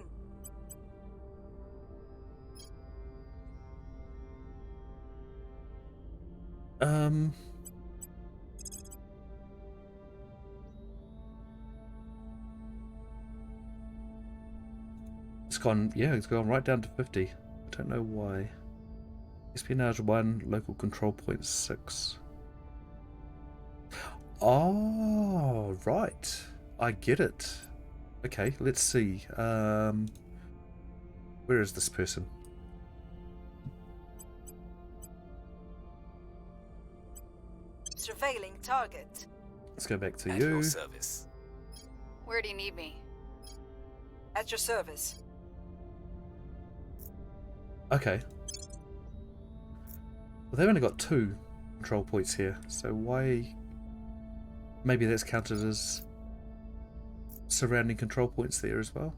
It's gone, yeah, it's gone right down to 50. I don't know why. Espionage 1, local control point 6. Oh, right. I get it. Okay, let's see. Where is this person? Surveilling target. Let's go back to At you. your service. Where do you need me? At your service. Okay. Well, they've only got 2 control points here, so why... Maybe that's counted as surrounding control points there as well.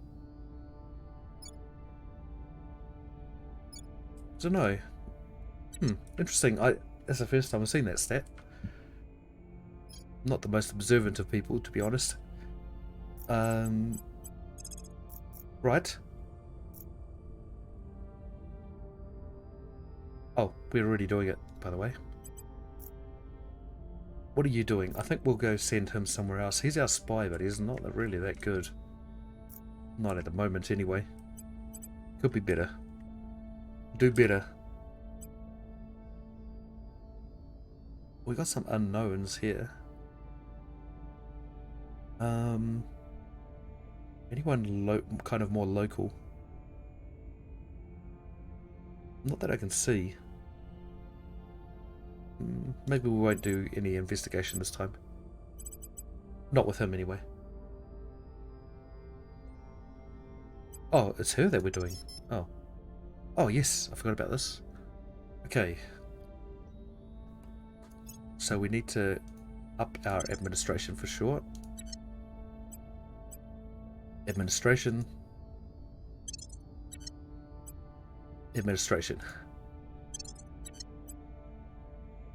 I don't know. Interesting. That's the first time I've seen that stat. Not the most observant of people, to be honest. Right. Oh, we're already doing it, by the way. What are you doing? I think we'll go send him somewhere else. He's our spy, but he's not really that good. Not at the moment, anyway. Could be better. Do better. We got some unknowns here. Anyone kind of more local? Not that I can see. Maybe we won't do any investigation this time. Not with him, anyway. Oh, it's her that we're doing. Oh. Oh, yes, I forgot about this. Okay. So we need to up our administration for sure. Administration. Administration.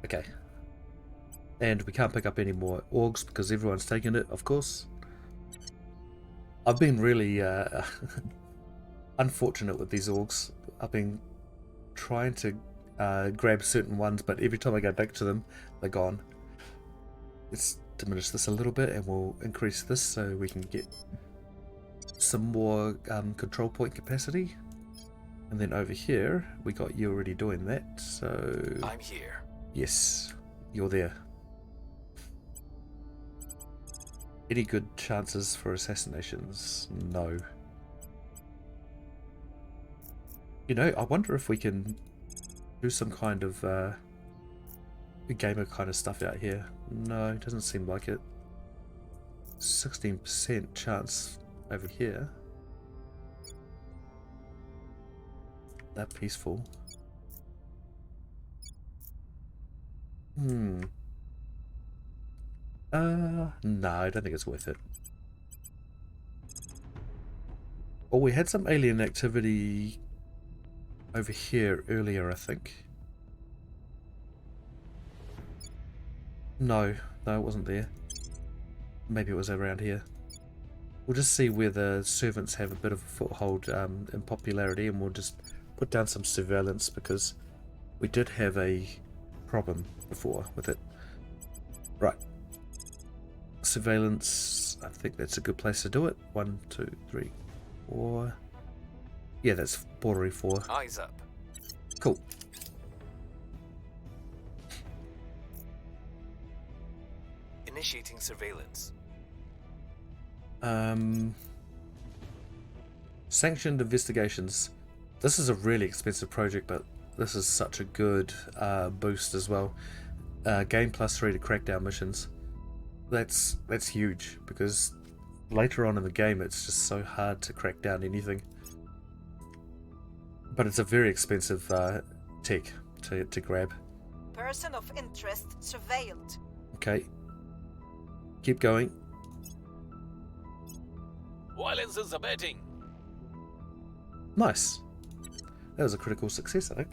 Okay. And we can't pick up any more orgs because everyone's taken it, of course. I've been really unfortunate with these orgs. I've been trying to grab certain ones, but every time I go back to them, they're gone. Let's diminish this a little bit and we'll increase this so we can get some more control point capacity. And then over here, we got you already doing that, so... I'm here. Yes, you're there. Any good chances for assassinations? No. You know, I wonder if we can do some kind of gamer kind of stuff out here. No, it doesn't seem like it. 16% chance over here. That peaceful. No, I don't think it's worth it. Well, we had some alien activity over here earlier, I think. No, it wasn't there. Maybe it was around here. We'll just see where the servants have a bit of a foothold in popularity, and we'll just put down some surveillance because we did have a problem before with it. Right. Surveillance, I think that's a good place to do it. 1, 2, 3, 4. Yeah, that's bordery 4. Eyes up. Cool. Initiating surveillance. Sanctioned investigations. this is a really expensive project, but this is such a good boost as well. Gain +3 to crackdown missions. That's huge, because later on in the game it's just so hard to crack down anything. But it's a very expensive tech to grab. Person of interest surveilled. Okay. Keep going. Violence is abating. Nice. That was a critical success, I think.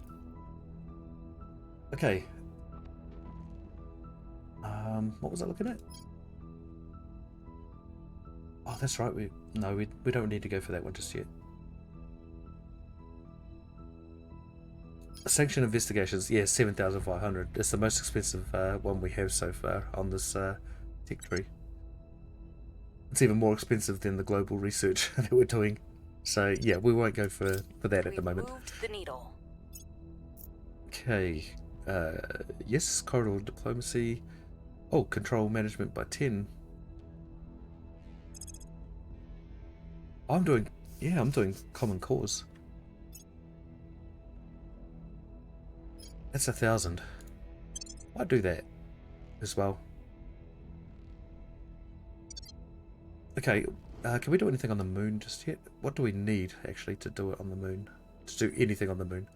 Okay. What was I looking at? Oh, that's right. We don't need to go for that one just yet. Sanction investigations. Yeah, 7,500. It's the most expensive one we have so far on this tech tree. It's even more expensive than the global research that we're doing. So yeah, we won't go for that at the moment. Moved the needle. Okay. Yes, corridor diplomacy. Oh, control management by 10. I'm doing common cause. That's 1,000. I'd do that as well. Okay, can we do anything on the moon just yet? What do we need actually to do it on the moon? To do anything on the moon?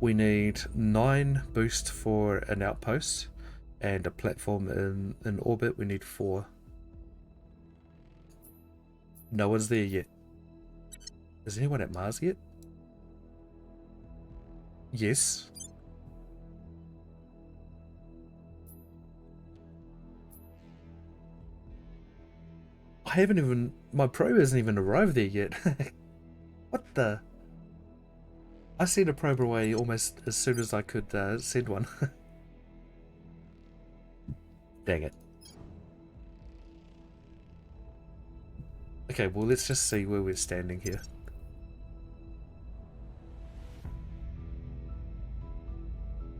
We need 9 boost for an outpost and a platform in orbit. We need 4. No one's there yet. Is anyone at Mars yet? Yes. I haven't even... My probe hasn't even arrived there yet. What the... I sent a probe away almost as soon as I could send one. Dang it. Okay, well let's just see where we're standing here.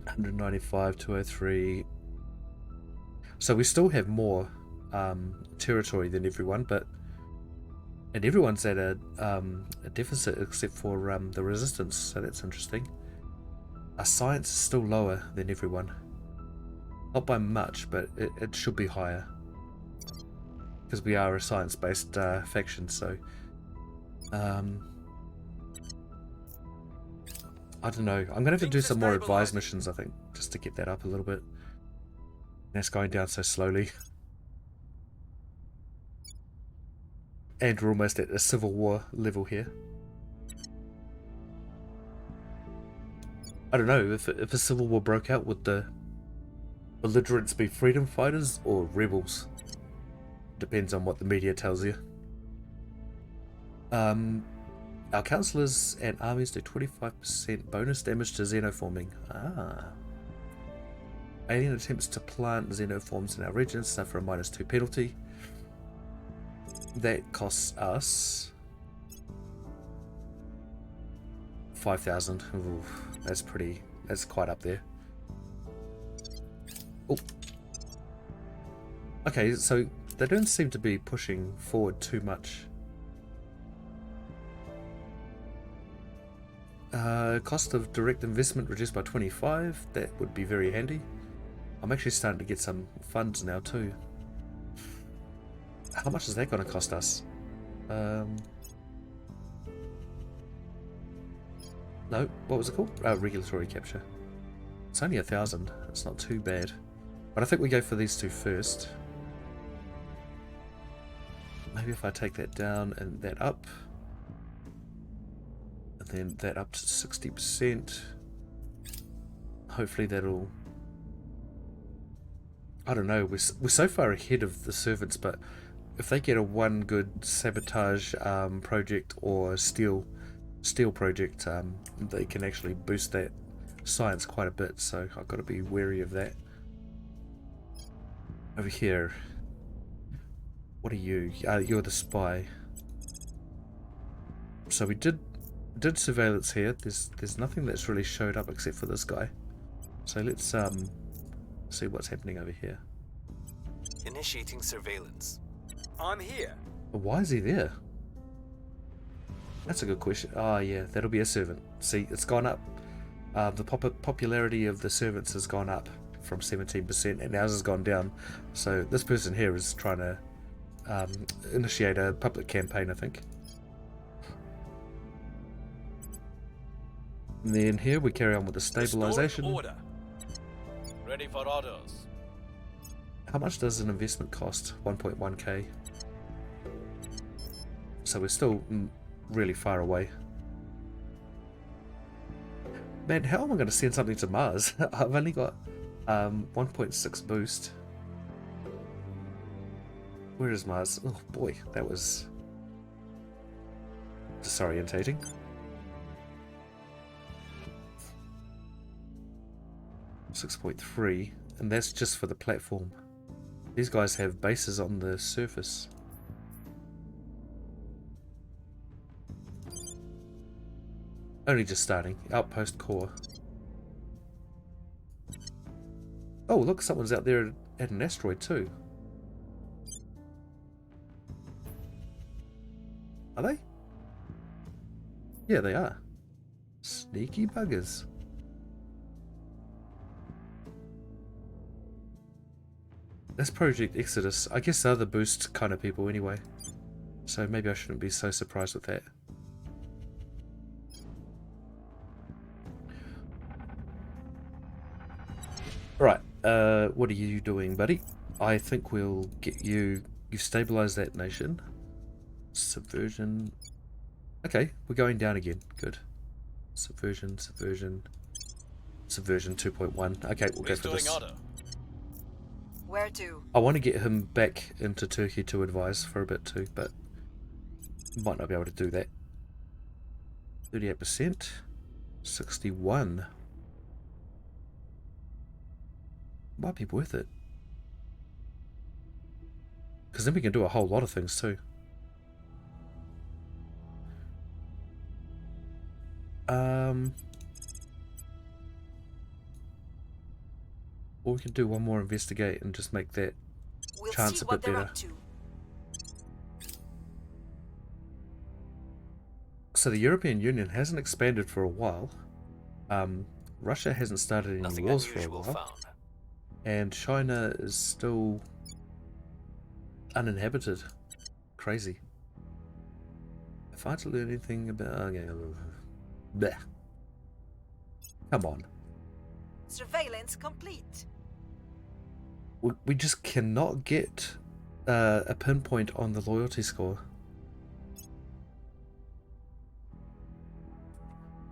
$195, 203. So we still have more territory than everyone, and everyone's at a deficit except for the resistance, so that's interesting. Our science is still lower than everyone. Not by much, but it should be higher. Because we are a science-based faction, so... I don't know. I'm going to have to do some more advised missions, I think, just to get that up a little bit. That's going down so slowly. And we're almost at a civil war level here. I don't know, if a civil war broke out, would the belligerents be freedom fighters or rebels? Depends on what the media tells you. Our councillors and armies do 25% bonus damage to xenoforming. Ah. Alien attempts to plant xenoforms in our region suffer a -2 penalty. That costs us 5,000. That's quite up there. Oh. Okay, so they don't seem to be pushing forward too much. Cost of direct investment reduced by 25. That would be very handy. I'm actually starting to get some funds now too. How much is that going to cost us? No, what was it called? Regulatory capture. It's only 1,000. It's not too bad. But I think we go for these two first. Maybe if I take that down and that up. And then that up to 60%. Hopefully that'll... I don't know, we're so far ahead of the servants, but if they get a one good sabotage project or steel project, they can actually boost that science quite a bit, so I've got to be wary of that. Over here, what are you? You're the spy. So we did surveillance here. There's nothing that's really showed up except for this guy. So let's see what's happening over here. Initiating surveillance. I'm here. Why is he there? That's a good question. Oh yeah, that'll be a servant. See, it's gone up. The popularity of the servants has gone up from 17%, and ours has gone down. So this person here is trying to initiate a public campaign, I think. And then here we carry on with the stabilization. Order. Ready for orders. How much does an investment cost? 1.1k. So we're still really far away. Man, how am I going to send something to Mars? I've only got 1.6 boost. Where is Mars? Oh boy, that was disorientating. .3, and that's just for the platform. These guys have bases on the surface. Only just starting. Outpost core. Oh, look, someone's out there at an asteroid too. Are they? Yeah, they are. Sneaky buggers. That's Project Exodus. I guess they're the boost kind of people anyway. So maybe I shouldn't be so surprised with that. Right, what are you doing, buddy? I think we'll get you... You stabilize that nation. Subversion. Okay, we're going down again. Good. Subversion 2.1. Okay, we'll go for this. Order. Where to? I want to get him back into Turkey to advise for a bit too, but might not be able to do that. 38%. 61. Might be worth it. Because then we can do a whole lot of things too. Or we can do one more investigate and just make that chance a bit better. So the European Union hasn't expanded for a while. Russia hasn't started any wars for a while. Found. And China is still uninhabited. Crazy. If I had to learn anything about... Okay. Bleh. Come on. Surveillance complete. We just cannot get a pinpoint on the loyalty score.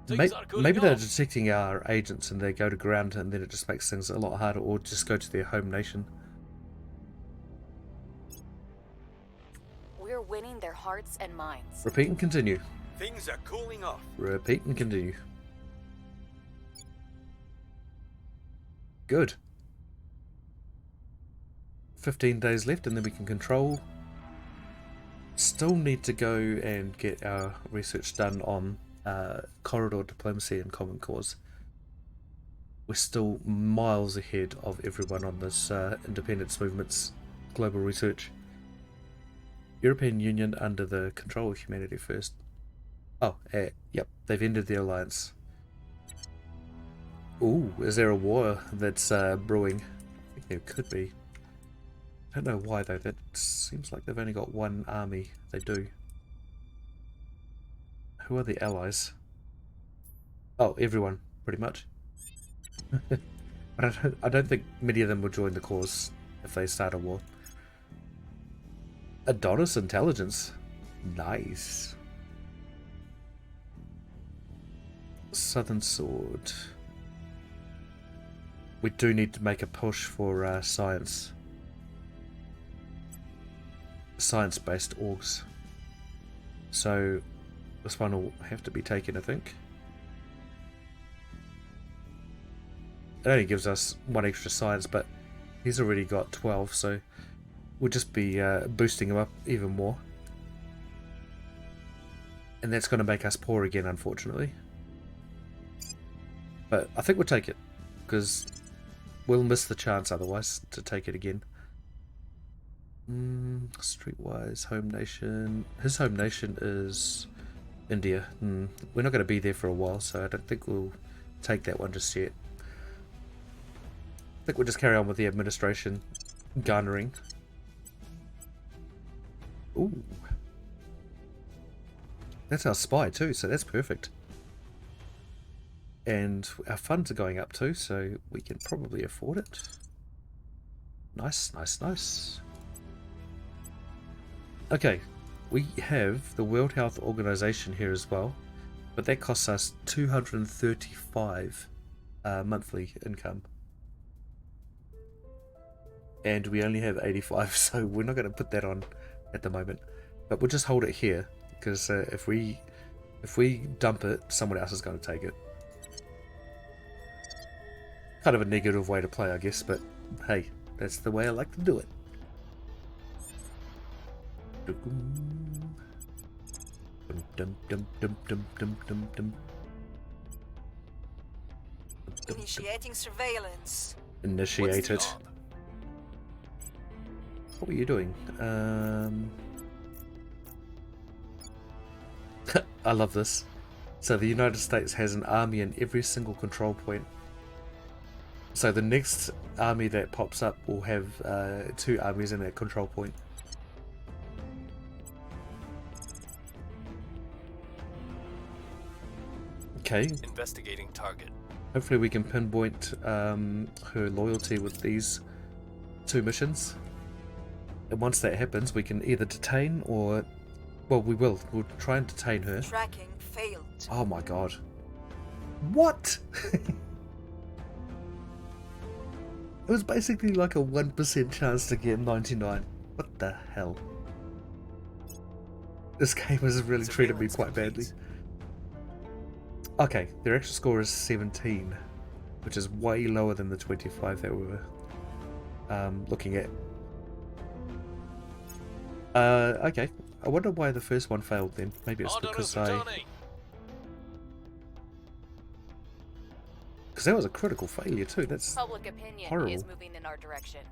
Maybe they're detecting our agents and they go to ground and then it just makes things a lot harder, or just go to their home nation. We're winning their hearts and minds. Repeat and continue. Things are cooling off. Repeat and continue. Good. 15 days left and then we can control. Still need to go and get our research done on corridor diplomacy and common cause. We're still miles ahead of everyone on this independence movement's global research. European Union under the control of humanity first. Oh, yep, they've ended the alliance. Ooh, is there a war that's brewing? I think there could be. I don't know why though, that seems like they've only got one army. They do. Who are the allies? Oh, everyone, pretty much. But I don't think many of them will join the cause if they start a war. Adonis intelligence. Nice. Southern Sword. We do need to make a push for science. Science-based orgs. So this one will have to be taken, I think. It only gives us one extra science, but he's already got 12, so we'll just be boosting him up even more. And that's going to make us poor again, unfortunately. But I think we'll take it, because we'll miss the chance otherwise to take it again. Streetwise, home nation. His home nation is India. We're not going to be there for a while, so I don't think we'll take that one just yet. I think we'll just carry on with the administration garnering. Ooh. That's our spy too, so that's perfect. And our funds are going up too, so we can probably afford it. Nice, nice, nice. Okay, we have the World Health Organization here as well, but that costs us 235 monthly income. And we only have 85, so we're not going to put that on at the moment. But we'll just hold it here, because if we dump it, someone else is going to take it. Kind of a negative way to play, I guess, but hey, that's the way I like to do it. Initiating surveillance. Initiated. What were you doing? I love this. So the United States has an army in every single control point. So the next army that pops up will have 2 armies in that control point. Okay. Investigating target. Hopefully we can pinpoint her loyalty with these 2 missions. And once that happens, we can either detain or... Well, we will. We'll try and detain her. Tracking failed. Oh my god. What? It was basically like a 1% chance to get 99. What the hell? This game has really treated me quite badly. Okay, their actual score is 17, which is way lower than the 25 that we were looking at. Okay. I wonder why the first one failed then. Maybe it's because Because that was a critical failure too. That's Public opinion horrible. is moving in our direction.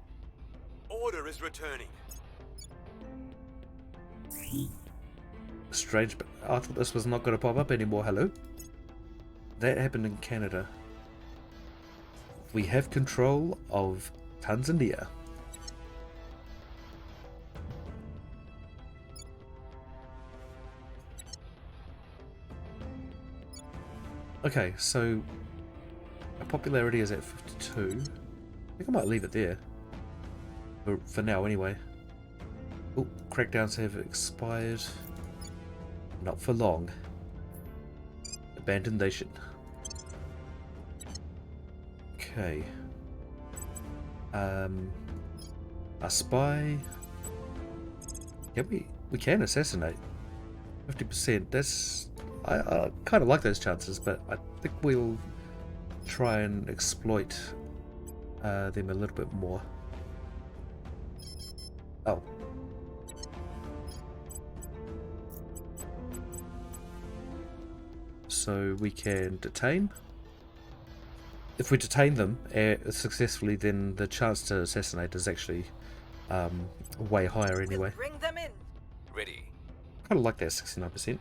Order is returning. Strange, but I thought this was not going to pop up anymore. Hello? That happened in Canada. We have control of Tanzania. Okay, so our popularity is at 52. I think I might leave it there. For now, anyway. Oh, crackdowns have expired. Not for long. Abandoned nation. Okay. A spy. Yeah, we can assassinate. 50%. That's... I kind of like those chances, but I think we'll try and exploit them a little bit more. Oh. So we can detain. If we detain them successfully, then the chance to assassinate is actually way higher anyway. We'll bring them in. Ready. Kind of like that 69%.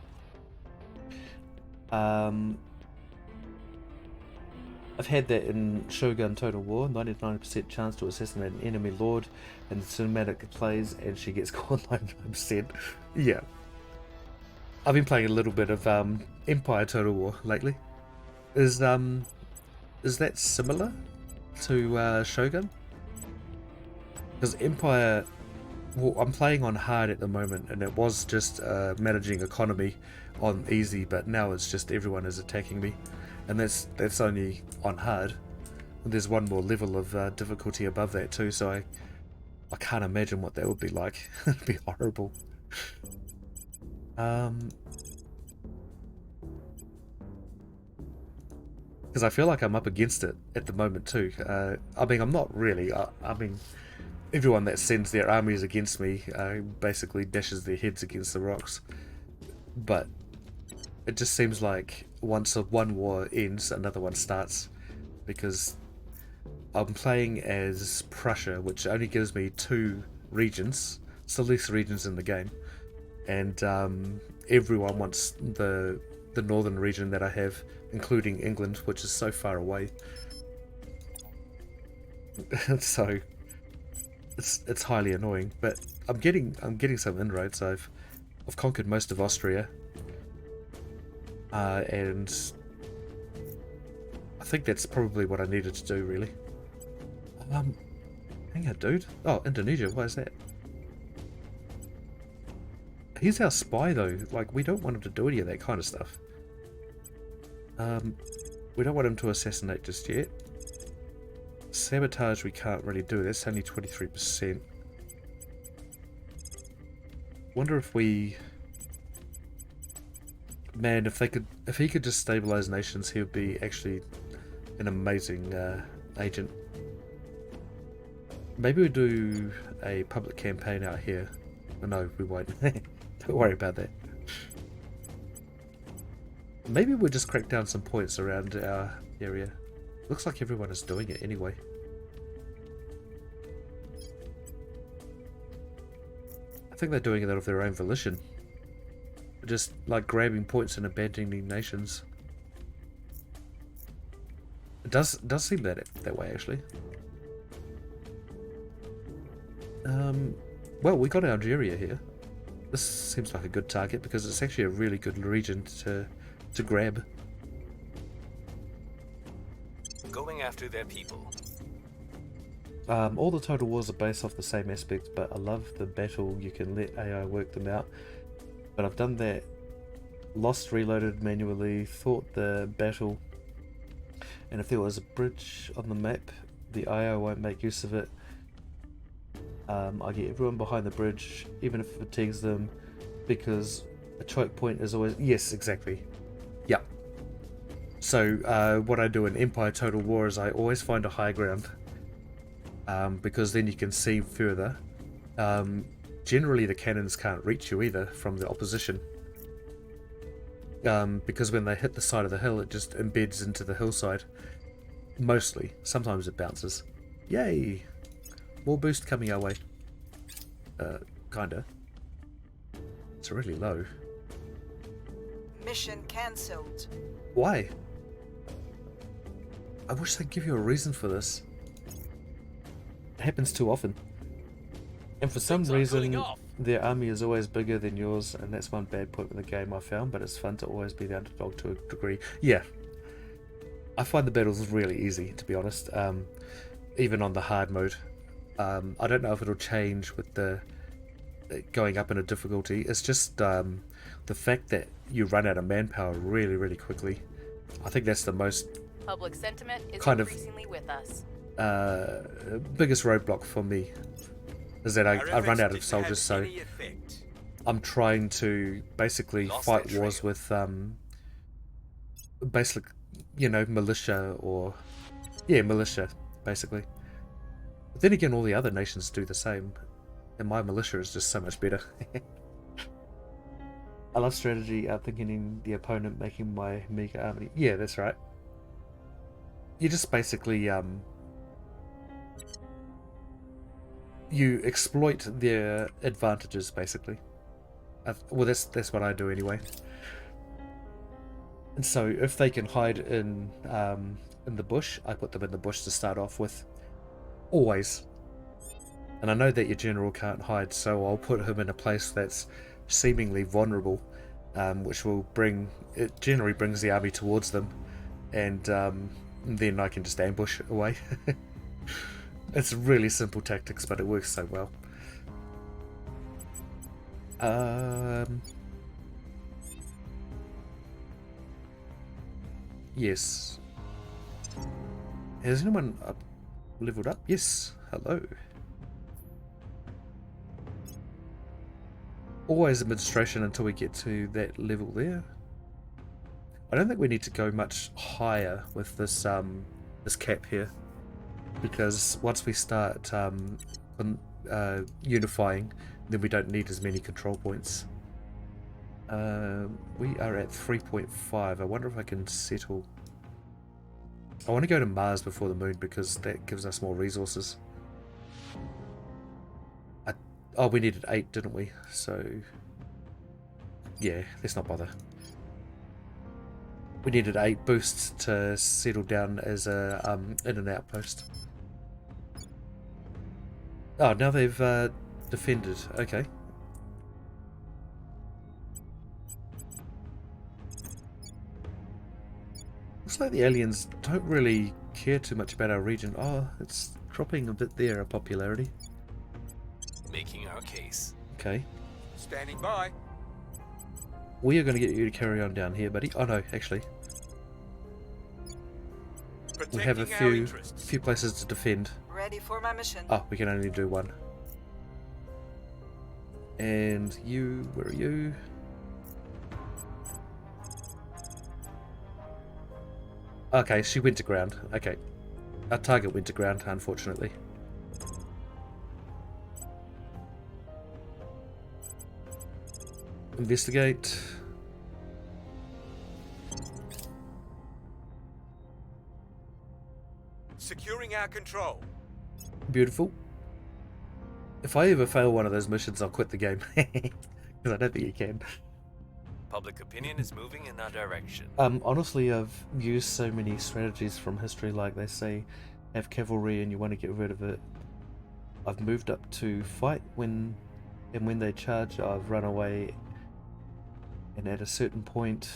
I've had that in Shogun Total War, 99% chance to assassinate an enemy lord, and the cinematic plays and she gets caught 99%. Yeah. I've been playing a little bit of Empire Total War lately. Is that similar to Shogun? Because Empire, well, I'm playing on hard at the moment, and it was just managing economy on easy, but now it's just everyone is attacking me, and that's only on hard. And there's one more level of difficulty above that too, so I can't imagine what that would be like. It'd be horrible. Because I feel like I'm up against it at the moment too. I mean, I'm not really. I mean, everyone that sends their armies against me basically dashes their heads against the rocks. But it just seems like once one war ends, another one starts. Because I'm playing as Prussia, which only gives me 2 regions. It's the least regions in the game. And everyone wants the northern region that I have, including England, which is so far away. So it's highly annoying, but I'm getting some inroads. I've conquered most of Austria, and I think that's probably what I needed to do, really. Hang on, dude. Oh, Indonesia. Why is that? He's our spy, though. Like, we don't want him to do any of that kind of stuff. We don't want him to assassinate just yet. Sabotage we can't really do. That's only 23%. Wonder if we... Man, if he could just stabilize nations, he would be actually an amazing agent. Maybe we do a public campaign out here. Oh, no, we won't. Don't worry about that. Maybe we'll just crack down some points around our area. Looks like everyone is doing it anyway. I think they're doing that of their own volition. They're just like grabbing points and abandoning nations. It does seem that way, actually. Well, we got Algeria here. This seems like a good target because it's actually a really good region to grab. Going after their people. All the total wars are based off the same aspects, but I love the battle. You can let AI work them out. But I've done that. Lost, reloaded manually, thought the battle. And if there was a bridge on the map, the AI won't make use of it. I get everyone behind the bridge, even if it fatigues them, because a choke point is always... Yes, exactly. Yeah. So what I do in Empire Total War is I always find a high ground, because then you can see further. Generally the cannons can't reach you either from the opposition, because when they hit the side of the hill it just embeds into the hillside. Mostly. Sometimes it bounces. Yay! More boost coming our way. Kinda. It's really low. Mission cancelled. Why? I wish they'd give you a reason for this. It happens too often. And for some reason, their army is always bigger than yours, and that's one bad point in the game I found, but it's fun to always be the underdog to a degree. Yeah. I find the battles really easy, to be honest. Even on the hard mode. I don't know if it'll change with the going up in a difficulty. It's just the fact that you run out of manpower really, really quickly. I think that's the most Public sentiment is kind of increasingly with us. biggest roadblock for me is that I run out of soldiers, so I'm trying to basically fight wars with basic, you know, militia or militia basically. But then again, all the other nations do the same, and my militia is just so much better. I love strategy, outthinking the opponent, making my meager army. Yeah, that's right. You just basically you exploit their advantages, basically. Well, that's what I do anyway. And so, if they can hide in the bush, I put them in the bush to start off with. Always. And I know that your general can't hide, so I'll put him in a place that's seemingly vulnerable, which will generally brings the army towards them, and then I can just ambush away. It's really simple tactics, but it works so well. Yes. Has anyone leveled up? Yes. Hello. Always administration until we get to that level there. I don't think we need to go much higher with this this cap here, because once we start unifying, then we don't need as many control points. We are at 3.5. I wonder if I can settle. I want to go to Mars before the moon because that gives us more resources. Oh, we needed 8, didn't we? So yeah, let's not bother. We needed 8 boosts to settle down as a in and outpost. Oh, now they've defended. Okay. Looks like the aliens don't really care too much about our region. Oh, it's dropping a bit there, our popularity. Making our case. Okay. Standing by. We are going to get you to carry on down here, buddy. Oh no, actually. We have a Protecting our few interests. places to defend. Ready for my mission. Oh, we can only do one. And you, where are you? Okay, she went to ground. Okay. Our target went to ground, unfortunately. Investigate. Securing our control. Beautiful. If I ever fail one of those missions, I'll quit the game. Because I don't think you can. Public opinion is moving in our direction. Honestly, I've used so many strategies from history, like they say, have cavalry and you want to get rid of it. I've moved up to fight when they charge, I've run away, and at a certain point,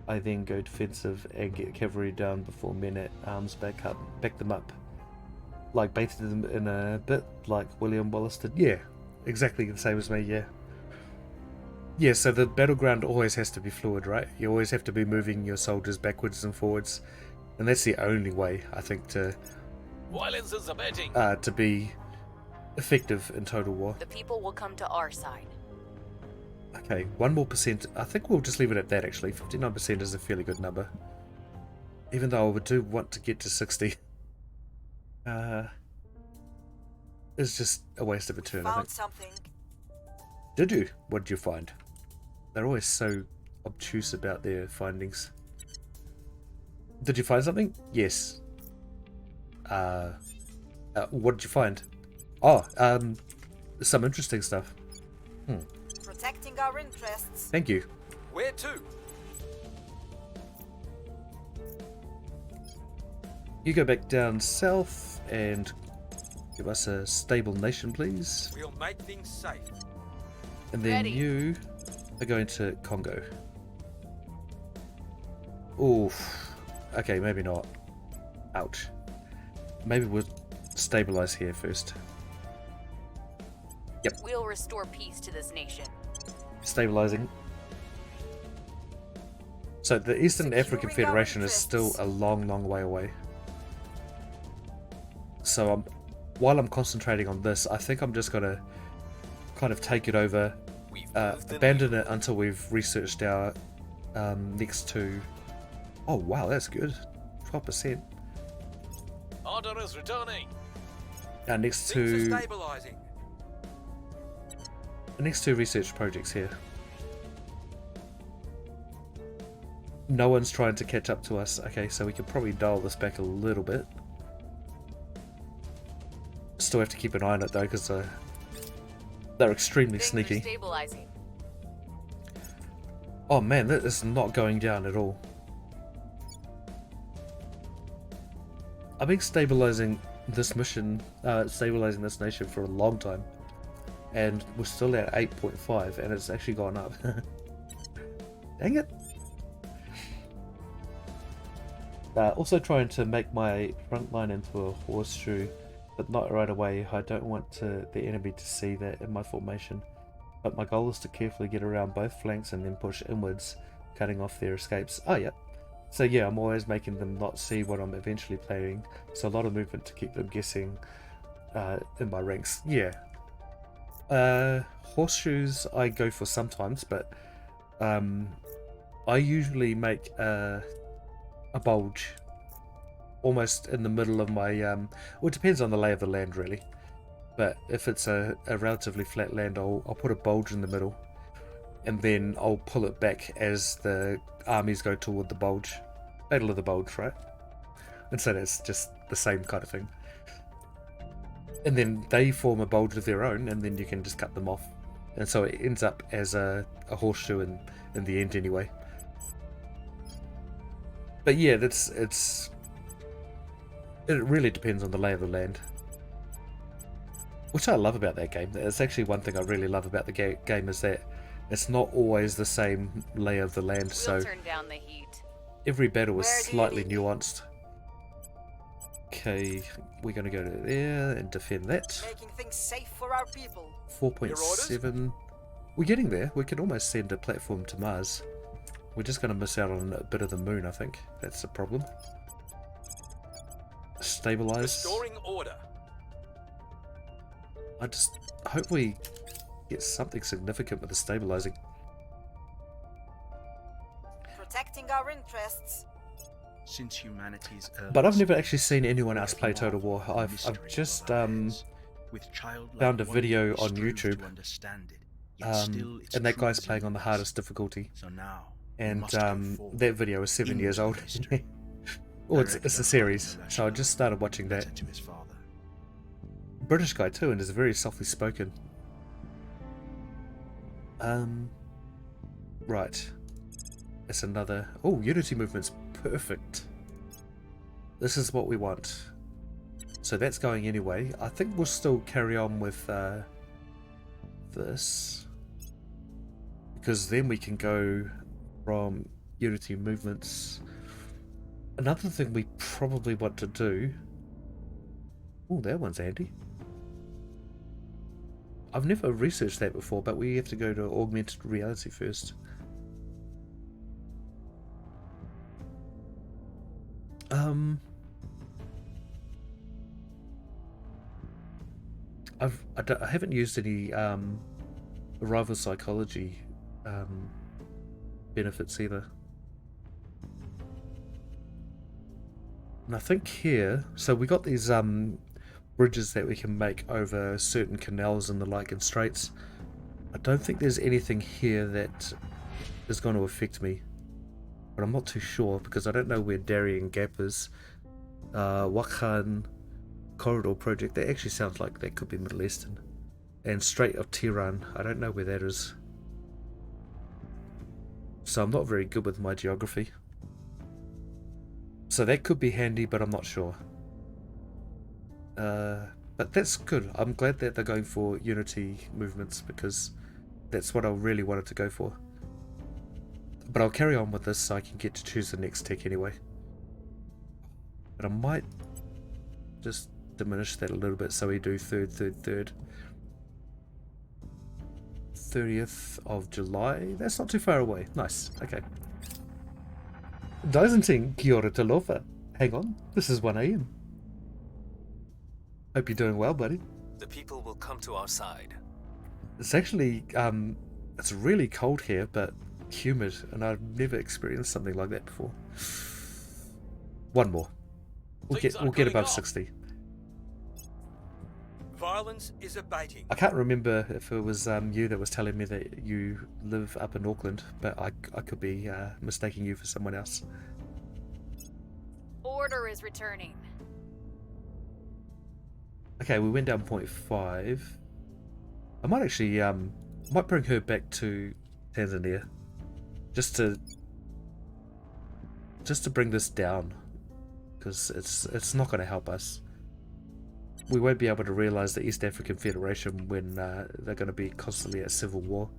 I then go defensive and get cavalry down before men at arms back them up. Like baited them in a bit, like William Wallace did. Yeah, exactly the same as me, yeah. Yeah, so the battleground always has to be fluid, right? You always have to be moving your soldiers backwards and forwards. And that's the only way, I think, to Violence is abating. to be effective in total war. The people will come to our side. Okay, 1 more percent. I think we'll just leave it at that, actually. 59% is a fairly good number. Even though I do want to get to 60. It's just a waste of a turn, I Found think. something. Did you? What did you find? They're always so obtuse about their findings. Did you find something? Yes. What did you find? Oh, some interesting stuff. Protecting our interests. Thank you. Where to? You go back down south and give us a stable nation, please. We'll make things safe. And then Ready. you are going to Congo. Oof. Okay, maybe not. Ouch. Maybe we'll stabilize here first. We'll restore peace to this nation. Stabilizing. So the Eastern African Securing our Federation is still interests. a long way away. So while I'm concentrating on this, I think I'm just gonna kind of take it over, We've moved the abandon it until we've researched our next two. Oh wow, that's good. 12%. Order is returning. Our next Things two, are stabilizing. the next two research projects here. No one's trying to catch up to us. Okay, so we can probably dial this back a little bit. Still have to keep an eye on it though, because they're extremely Things sneaky. are stabilizing. Oh man, that is not going down at all. I've been stabilizing this mission, stabilizing this nation for a long time, and we're still at 8.5, and it's actually gone up. Dang it! Also trying to make my front line into a horseshoe, but not right away. I don't want the enemy to see that in my formation. But my goal is to carefully get around both flanks and then push inwards, cutting off their escapes. Oh, yeah. So yeah, I'm always making them not see what I'm eventually playing. So a lot of movement to keep them guessing in my ranks. Yeah. Horseshoes I go for sometimes, but I usually make a bulge almost in the middle of my well, it depends on the lay of the land really, but if it's a relatively flat land, I'll put a bulge in the middle and then I'll pull it back as the armies go toward the bulge. Battle of the bulge, right? And so that's just the same kind of thing, and then they form a bulge of their own and then you can just cut them off and so it ends up as a horseshoe in the end anyway. But yeah, it really depends on the lay of the land, which I love about that game. It's actually one thing I really love about the game is that it's not always the same lay of the land, so We'll turn down the heat. every battle is Where do you slightly need me? nuanced. Okay, we're going to go to there and defend that. Making things safe for our people. 4.7. We're getting there. We can almost send a platform to Mars. We're just going to miss out on a bit of the moon, I think. That's the problem. Stabilize. Restoring order. I just hope we get something significant with the stabilizing. Protecting our interests. Since humanity's But I've never earliest actually seen anyone else days, play Total War. I've mystery just of our lands, with childlike found a wonder video we on strove YouTube, to understand it, yet still its and that truth guy's is playing on the in us. hardest difficulty. So now we And must go forward that video is 7 years into old. history. Well, it's a Director series, Michael so I just started watching that. letter to his father. British guy too, and is very softly spoken. Right. It's another... Oh, Unity movement's perfect. This is what we want. So that's going anyway. I think we'll still carry on with this. Because then we can go from Unity movements. Another thing we probably want to do... Oh, that one's handy. I've never researched that before, but we have to go to augmented reality first. I haven't used any arrival psychology benefits either. And I think here, so we got these bridges that we can make over certain canals and the like and straits. I don't think there's anything here that is going to affect me, but I'm not too sure because I don't know where Darien Gap is. Wakhan Corridor Project, that actually sounds like that could be Middle Eastern. And Strait of Tehran, I don't know where that is. So I'm not very good with my geography. So that could be handy, but I'm not sure. But that's good. I'm glad that they're going for Unity movements because that's what I really wanted to go for. But I'll carry on with this so I can get to choose the next tech anyway. But I might just diminish that a little bit so we do third. 30th of July. That's not too far away. Nice. Okay. Dysenting, kia ora talofa. Hang on. This is 1 AM. Hope you're doing well, buddy. The people will come to our side. It's actually, it's really cold here, but humid, and I've never experienced something like that before. One more. We'll get above 60. Violence is abating. I can't remember if it was you that was telling me that you live up in Auckland, but I could be mistaking you for someone else. Order is returning. Okay, we went down 0.5. I might actually might bring her back to Tanzania just to bring this down because it's not going to help us. We won't be able to realise the East African Federation when they're going to be constantly at civil war.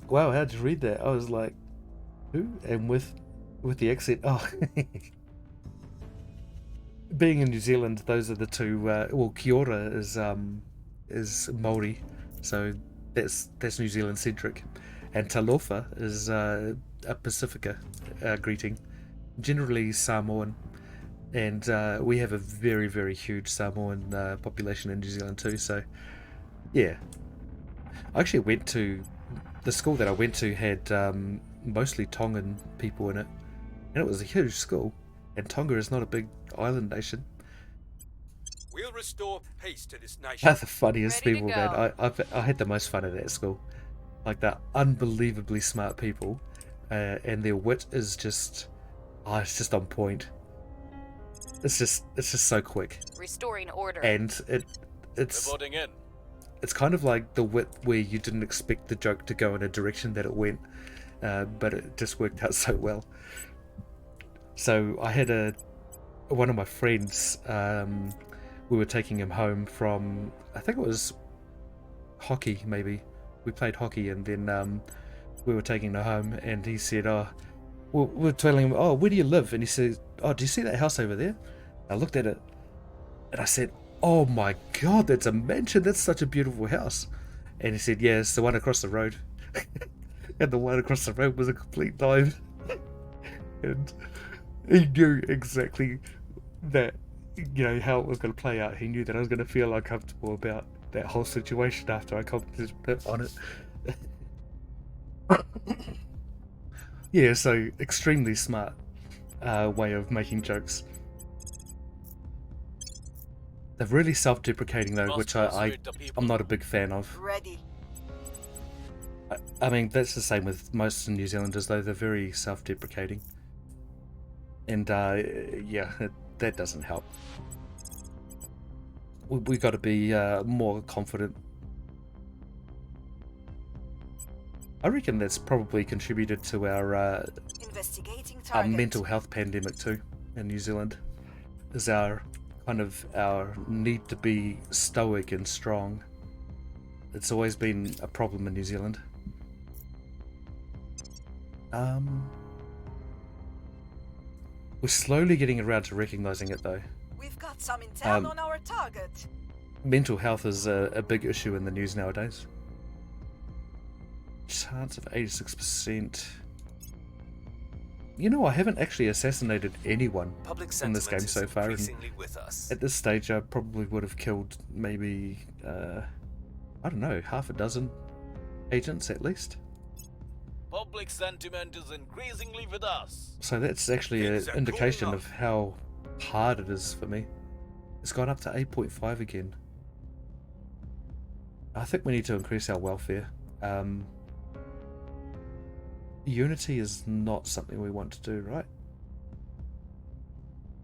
Wow, how'd you read that? I was like, who? And with the accent, oh. Being in New Zealand, those are the two. Well, kia ora is Māori, so that's New Zealand centric, and talofa is a Pacifica greeting, generally Samoan, and we have a very, very huge Samoan population in New Zealand too. So, yeah, I actually went to the school that I went to had mostly Tongan people in it, and it was a huge school. And Tonga is not a big island nation. We'll restore peace to this nation. They're the funniest Ready to people, man. go. I had the most fun at that school. Like, they're unbelievably smart people, and their wit is just, it's just on point. It's just so quick, Restoring order. and it's Reporting in. it's kind of like the wit where you didn't expect the joke to go in a direction that it went, but it just worked out so well. So I had one of my friends, we were taking him home from, I think it was hockey, maybe. We played hockey, and then we were taking him home, and he said, we were telling him, where do you live? And he said, do you see that house over there? I looked at it, and I said, oh my god, that's a mansion, that's such a beautiful house. And he said, yeah, it's the one across the road. And the one across the road was a complete dive. And he knew exactly that, how it was going to play out. He knew that I was going to feel uncomfortable about that whole situation after I commented on it. Yeah, so extremely smart way of making jokes. They're really self-deprecating though, which I'm not a big fan of. Ready. I mean, that's the same with most New Zealanders though, they're very self-deprecating. And yeah, that doesn't help. We got to be more confident. I reckon that's probably contributed to our Investigating target. mental health pandemic too in New Zealand. Is our need to be stoic and strong. It's always been a problem in New Zealand. We're slowly getting around to recognizing it though. We've got some intel on our target. Mental health is a big issue in the news nowadays. Chance of 86%. I haven't actually assassinated anyone in this game so far. And With us. at this stage, I probably would have killed maybe, I don't know, half a dozen agents at least. Public sentiment is increasingly with us. So that's actually an Things are indication cooling of how hard it is for me. It's gone up to 8.5 again. I think we need to increase our welfare. Unity is not something we want to do, right?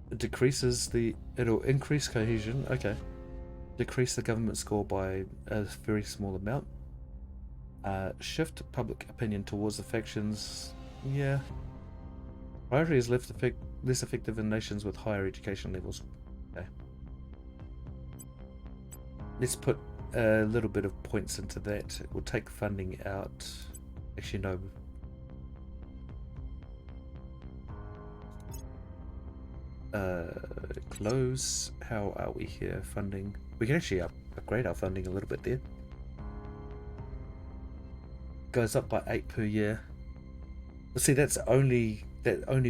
It decreases it'll increase cohesion, okay. Decrease the government score by a very small amount. Shift public opinion towards the factions, yeah. Priority is less effective in nations with higher education levels. Okay. Let's put a little bit of points into that. We'll take funding out. Actually, no. Close. How are we here? Funding. We can actually upgrade our funding a little bit there. Goes up by 8 per year. But see, that only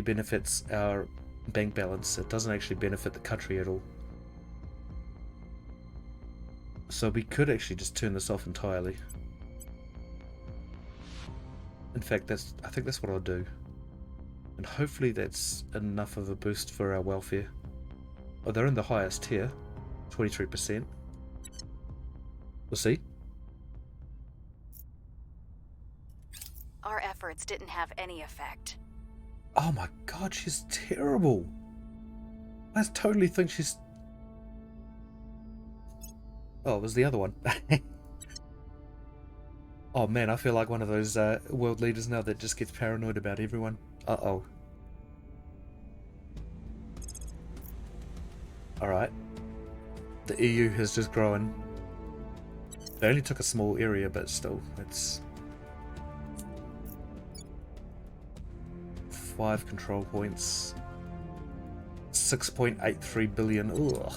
benefits our bank balance. It doesn't actually benefit the country at all. So we could actually just turn this off entirely. In fact, I think that's what I'll do. And hopefully that's enough of a boost for our welfare. Oh, they're in the highest tier. 23%. We'll see. Our efforts didn't have any effect. Oh my god, she's terrible. I totally think she's... Oh, it was the other one. Oh man, I feel like one of those world leaders now that just gets paranoid about everyone. Uh-oh. Alright. The EU has just grown. They only took a small area, but still, it's... 5 control points. 6.83 billion. Ugh.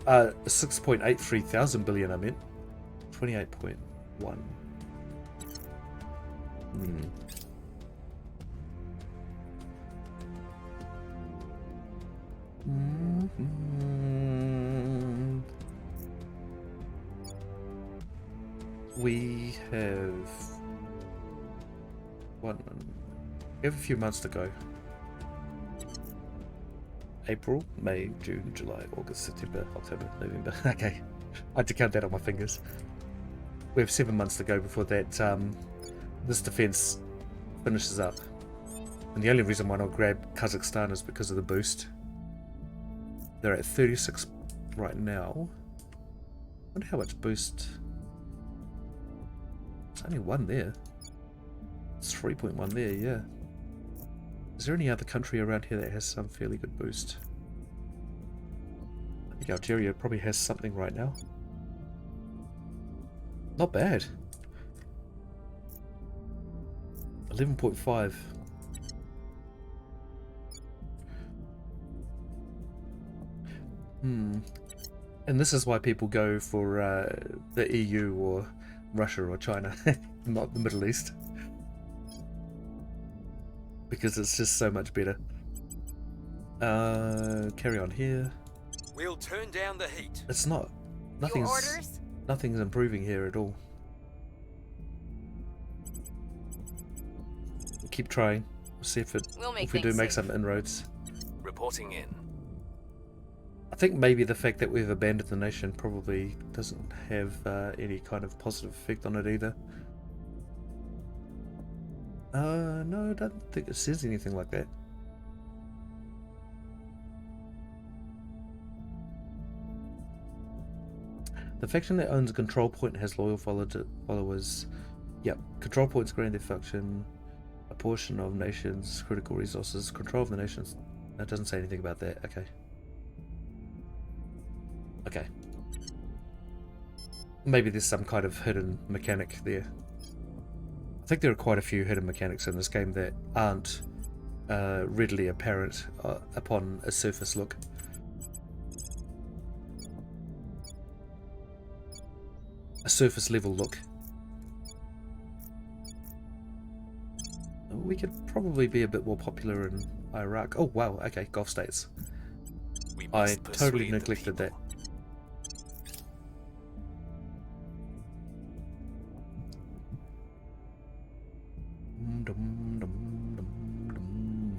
Uh, 6.83 thousand billion, I meant. 28.1. We have we have a few months to go. April, May, June, July, August, September, October, November. Okay, I had to count that on my fingers. we have 7 months to go before that this defense finishes up. And the only reason why not grab Kazakhstan is because of the boost. They're at 36 right now. I wonder how much boost. There's only one there. It's 3.1 there, yeah. Is there any other country around here that has some fairly good boost? I think Algeria probably has something right now. Not bad. 11.5. And this is why people go for the EU or Russia or China, not the Middle East. Because it's just so much better. Carry on here. We'll turn down the heat. It's not. Your orders? Nothing's improving here at all. Keep trying. We'll see if we do make some inroads. Reporting in. I think maybe the fact that we've abandoned the nation probably doesn't have any kind of positive effect on it either. No, I don't think it says anything like that. The faction that owns a control point has loyal followers. Yep, control points grant their faction a portion of nations' critical resources. Control of the nations. That doesn't say anything about that. Okay. Okay. Maybe there's some kind of hidden mechanic there. I think there are quite a few hidden mechanics in this game that aren't readily apparent upon a surface look. A surface level look. We could probably be a bit more popular in Iraq. Oh wow, okay, Gulf states. I totally neglected that.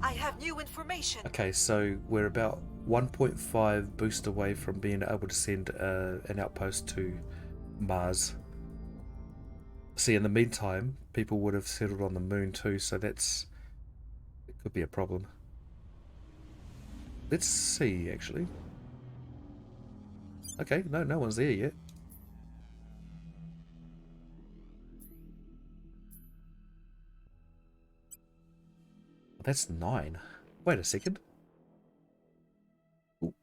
I have new information. Okay, so we're about 1.5 boost away from being able to send an outpost to Mars. See, in the meantime, people would have settled on the moon too, so it could be a problem. Let's see, actually. Okay, no one's there yet. That's 9. Wait a second. Ooh.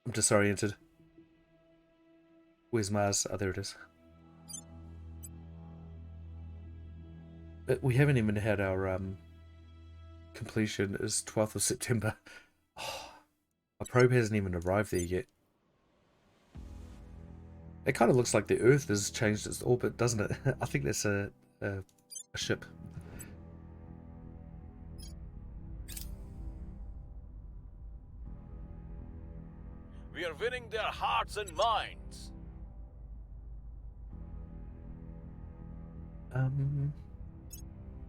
I'm disoriented. Where's Mars? Oh, there it is. But we haven't even had our completion is 12th of September. Oh, our probe hasn't even arrived there yet. It kind of looks like the Earth has changed its orbit, doesn't it? I think that's a ship. We are winning their hearts and minds.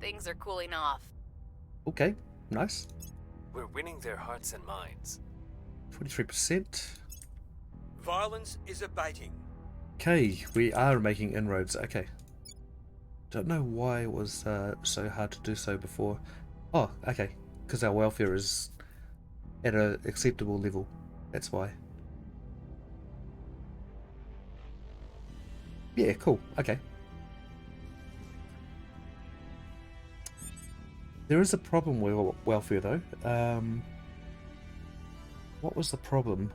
Things are cooling off. Okay, nice. We're winning their hearts and minds. 23%. Violence is abating. Okay, we are making inroads. Okay. Don't know why it was so hard to do so before. Oh, okay. Because our welfare is at an acceptable level. That's why. Yeah, cool. Okay. There is a problem with welfare though. What was the problem?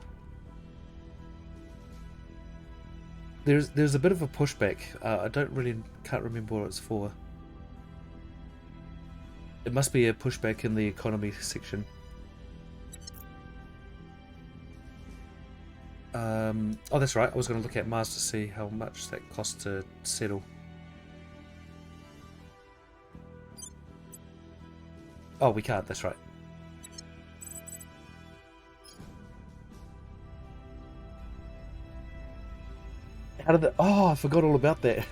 There's a bit of a pushback. I can't remember what it's for. It must be a pushback in the economy section. Oh, that's right. I was going to look at Mars to see how much that costs to settle. Oh, we can't. That's right. How did that? Oh, I forgot all about that.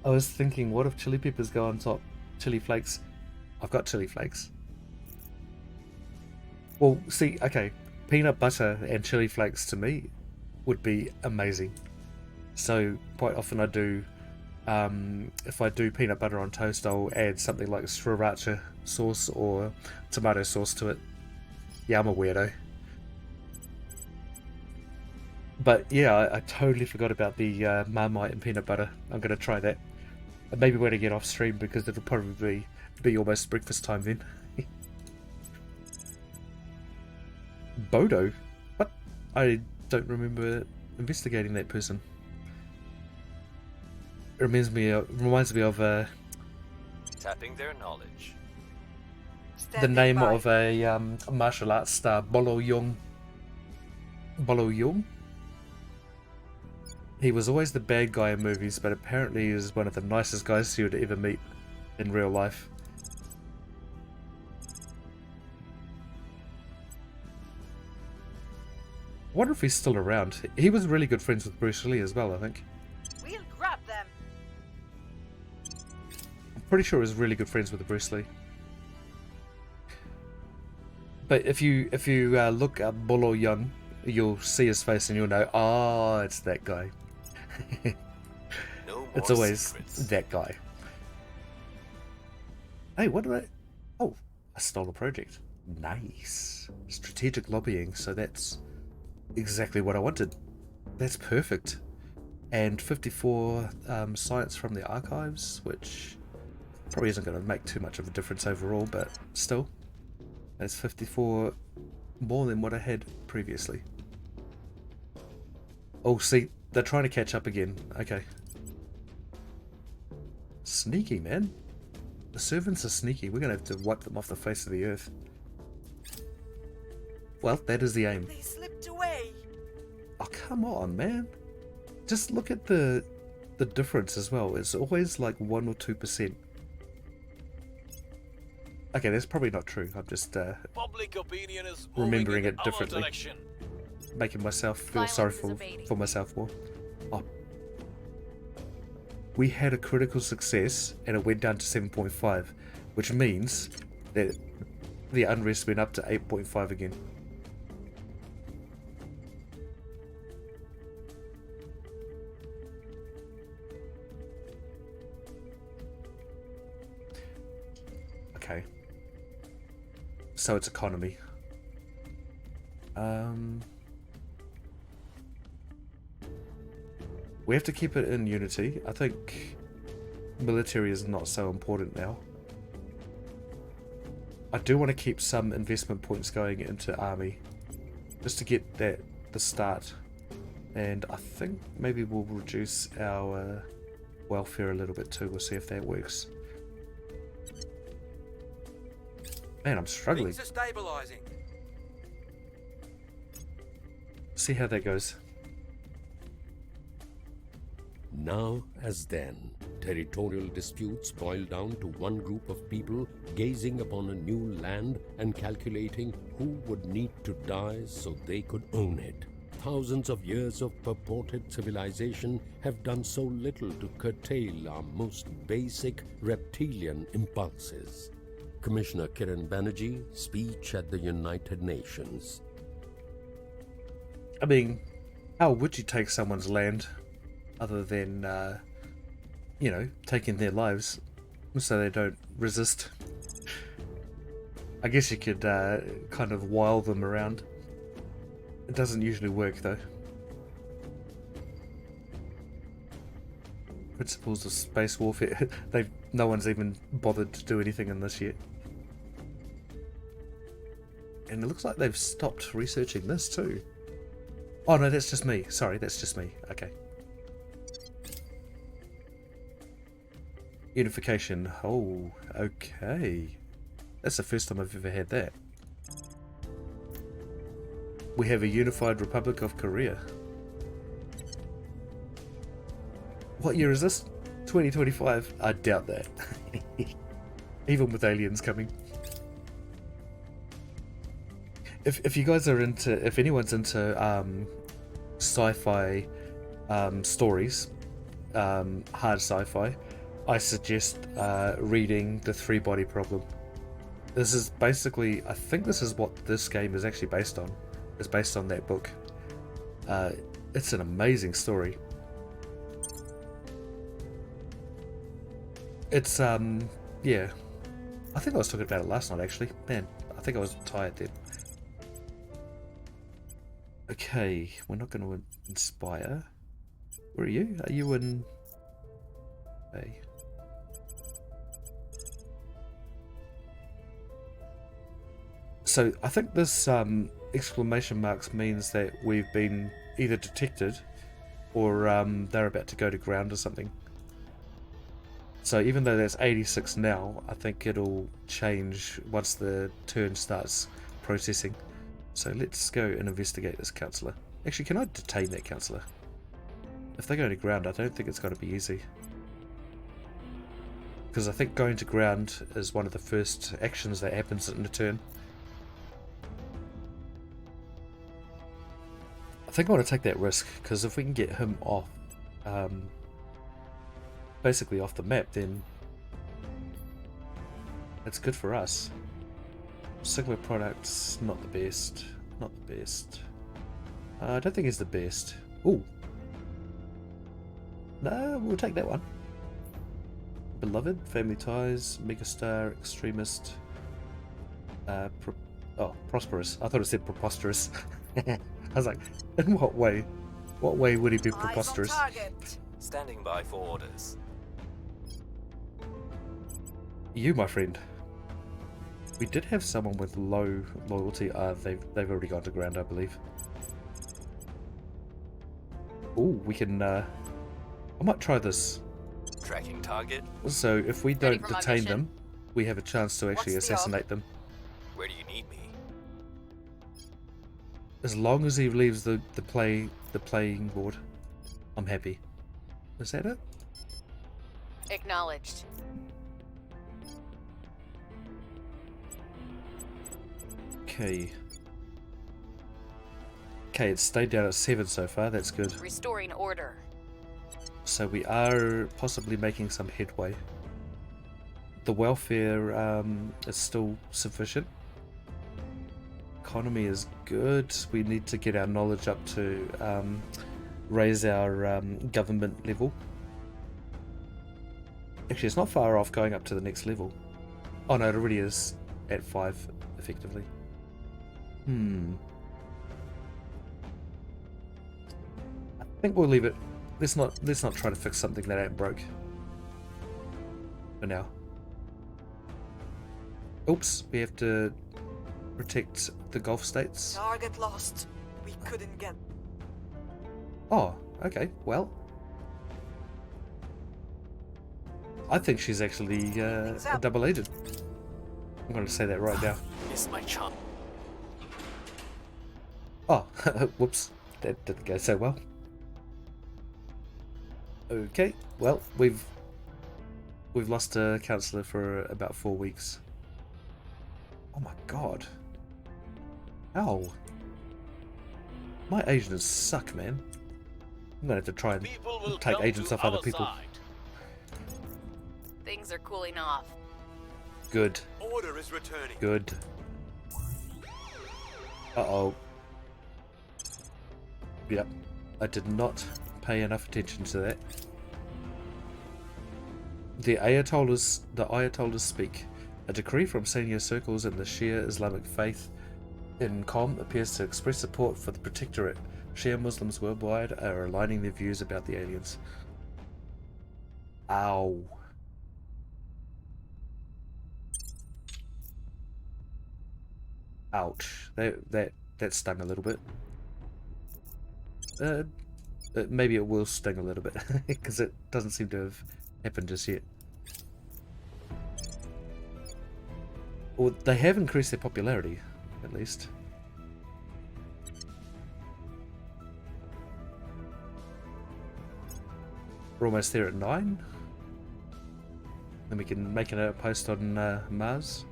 I was thinking, what if chili peppers go on top? Chili flakes. I've got chili flakes. Well, see, okay. Peanut butter and chili flakes to me would be amazing. So quite often I do, if I do peanut butter on toast, I'll add something like sriracha sauce or tomato sauce to it. Yeah, I'm a weirdo. But yeah, I totally forgot about the Marmite and peanut butter. I'm going to try that. Maybe when I get off stream, because it'll probably be almost breakfast time then. Bodo? What? I don't remember investigating that person. It reminds me of Tapping their knowledge. the name of a martial arts star, Bolo Young. Bolo Young? He was always the bad guy in movies, but apparently he was one of the nicest guys you would ever meet in real life. I wonder if he's still around. He was really good friends with Bruce Lee as well, I think. We'll grab them. I'm pretty sure he was really good friends with Bruce Lee. But if you look up Bolo Yun, you'll see his face and you'll know, oh, it's that guy. No more It's always secrets. that guy. Hey, what did I... Oh, I stole a project. Nice. Strategic lobbying, so that's exactly what I wanted. That's perfect. And 54 science from the archives, which probably isn't going to make too much of a difference overall, but still. That's 54 more than what I had previously. Oh, see, they're trying to catch up again. Okay. Sneaky, man. The servants are sneaky. We're going to have to wipe them off the face of the earth. Well, that is the aim. They slipped away. Oh, come on, man. Just look at the difference as well. It's always like 1 or 2%. Okay, that's probably not true. I'm just Public opinion is remembering moving in it differently. our direction. Making myself feel Violence sorry is for abating. myself more. Oh. We had a critical success and it went down to 7.5, which means that the unrest went up to 8.5 again. Okay. So it's economy. We have to keep it in unity. I think military is not so important now. I do want to keep some investment points going into army, just to get the start. And I think maybe we'll reduce our welfare a little bit too. We'll see if that works. Man, I'm struggling. Things are stabilizing. See how that goes. Now, as then, territorial disputes boil down to one group of people gazing upon a new land and calculating who would need to die so they could own it. Thousands of years of purported civilization have done so little to curtail our most basic reptilian impulses. Commissioner Kiran Banerjee, speech at the United Nations. I mean, how would you take someone's land other than, you know, taking their lives so they don't resist? I guess you could kind of wile them around. It doesn't usually work though. Principles of space warfare. No one's even bothered to do anything in this yet. And it looks like they've stopped researching this too. Oh no, that's just me. Sorry, that's just me. Okay. Unification. Oh, okay. That's the first time I've ever had that. We have a unified Republic of Korea. What year is this? 2025? I doubt that. Even with aliens coming. If you guys are into, if anyone's into sci-fi stories, hard sci-fi, I suggest reading The Three-Body Problem. This is basically, I think this is what this game is actually based on. It's based on that book. It's an amazing story. It's yeah. I think I was talking about it last night actually. Man, I think I was tired then. Okay, we're not going to inspire. Where are you? Are you in? Hey. So I think this exclamation marks means that we've been either detected or they're about to go to ground or something. So even though that's 86 now, I think it'll change once the turn starts processing. So let's go and investigate this councillor. Actually, can I detain that councillor? If they go to ground, I don't think it's going to be easy. Because I think going to ground is one of the first actions that happens in a turn. I think I want to take that risk, because if we can get him off, basically off the map, then it's good for us. Singular products, not the best. Not the best. I don't think he's the best. Ooh. No, we'll take that one. Beloved, family ties, megastar, extremist. Prosperous. I thought it said preposterous. I was like, in what way? What way would he be preposterous? Standing by for orders. You, my friend. We did have someone with low loyalty. They've already gone to ground, I believe. Oh, we can. I might try this. Tracking target. So if we don't detain them, we have a chance to actually assassinate them. Where do you need me? As long as he leaves the playing board, I'm happy. Is that it? Acknowledged. Okay. Okay, it's stayed down at 7 so far. That's good. Restoring order. So we are possibly making some headway. The welfare is still sufficient. Economy is good. We need to get our knowledge up to raise our government level. Actually, it's not far off going up to the next level. Oh no, it already is at 5 effectively. I think we'll leave it. Let's not try to fix something that ain't broke. For now. Oops, we have to protect the Gulf states. Target lost. We couldn't get. Oh, okay. Well, I think she's actually double-aided. I'm going to say that right now. Miss my chum. Oh, whoops. That didn't go so well. Okay, well, we've lost a councillor for about 4 weeks. Oh my god. Ow. My agents suck, man. I'm gonna have to try and take agents off other people. Things are cooling off. Good. Order is returning. Good. Uh-oh. Yep. I did not pay enough attention to that. The Ayatollahs speak. A decree from senior circles in the Shia Islamic faith in Qom appears to express support for the protectorate. Shia Muslims worldwide are aligning their views about the aliens. Ow. Ouch. That stung a little bit. Maybe it will sting a little bit, because it doesn't seem to have happened just yet. Well, they have increased their popularity, at least. We're almost there at 9. Then we can make an outpost on Mars.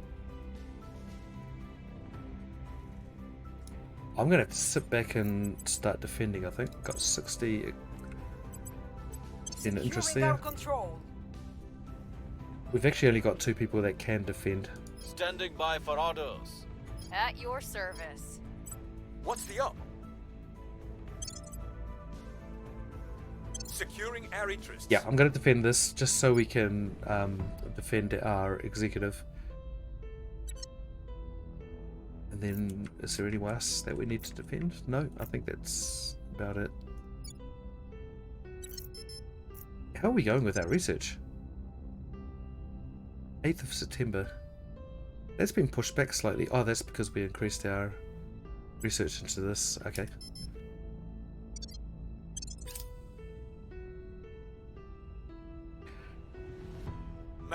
I'm going to have to sit back and start defending, I think. Got 60 in interest there. We've actually only got 2 people that can defend. Standing by for orders. At your service. What's the up? Securing our interests. Yeah, I'm going to defend this just so we can defend our executive. And then, is there anyone else that we need to defend? No, I think that's about it. How are we going with our research? 8th of September. That's been pushed back slightly. Oh, that's because we increased our research into this. Okay.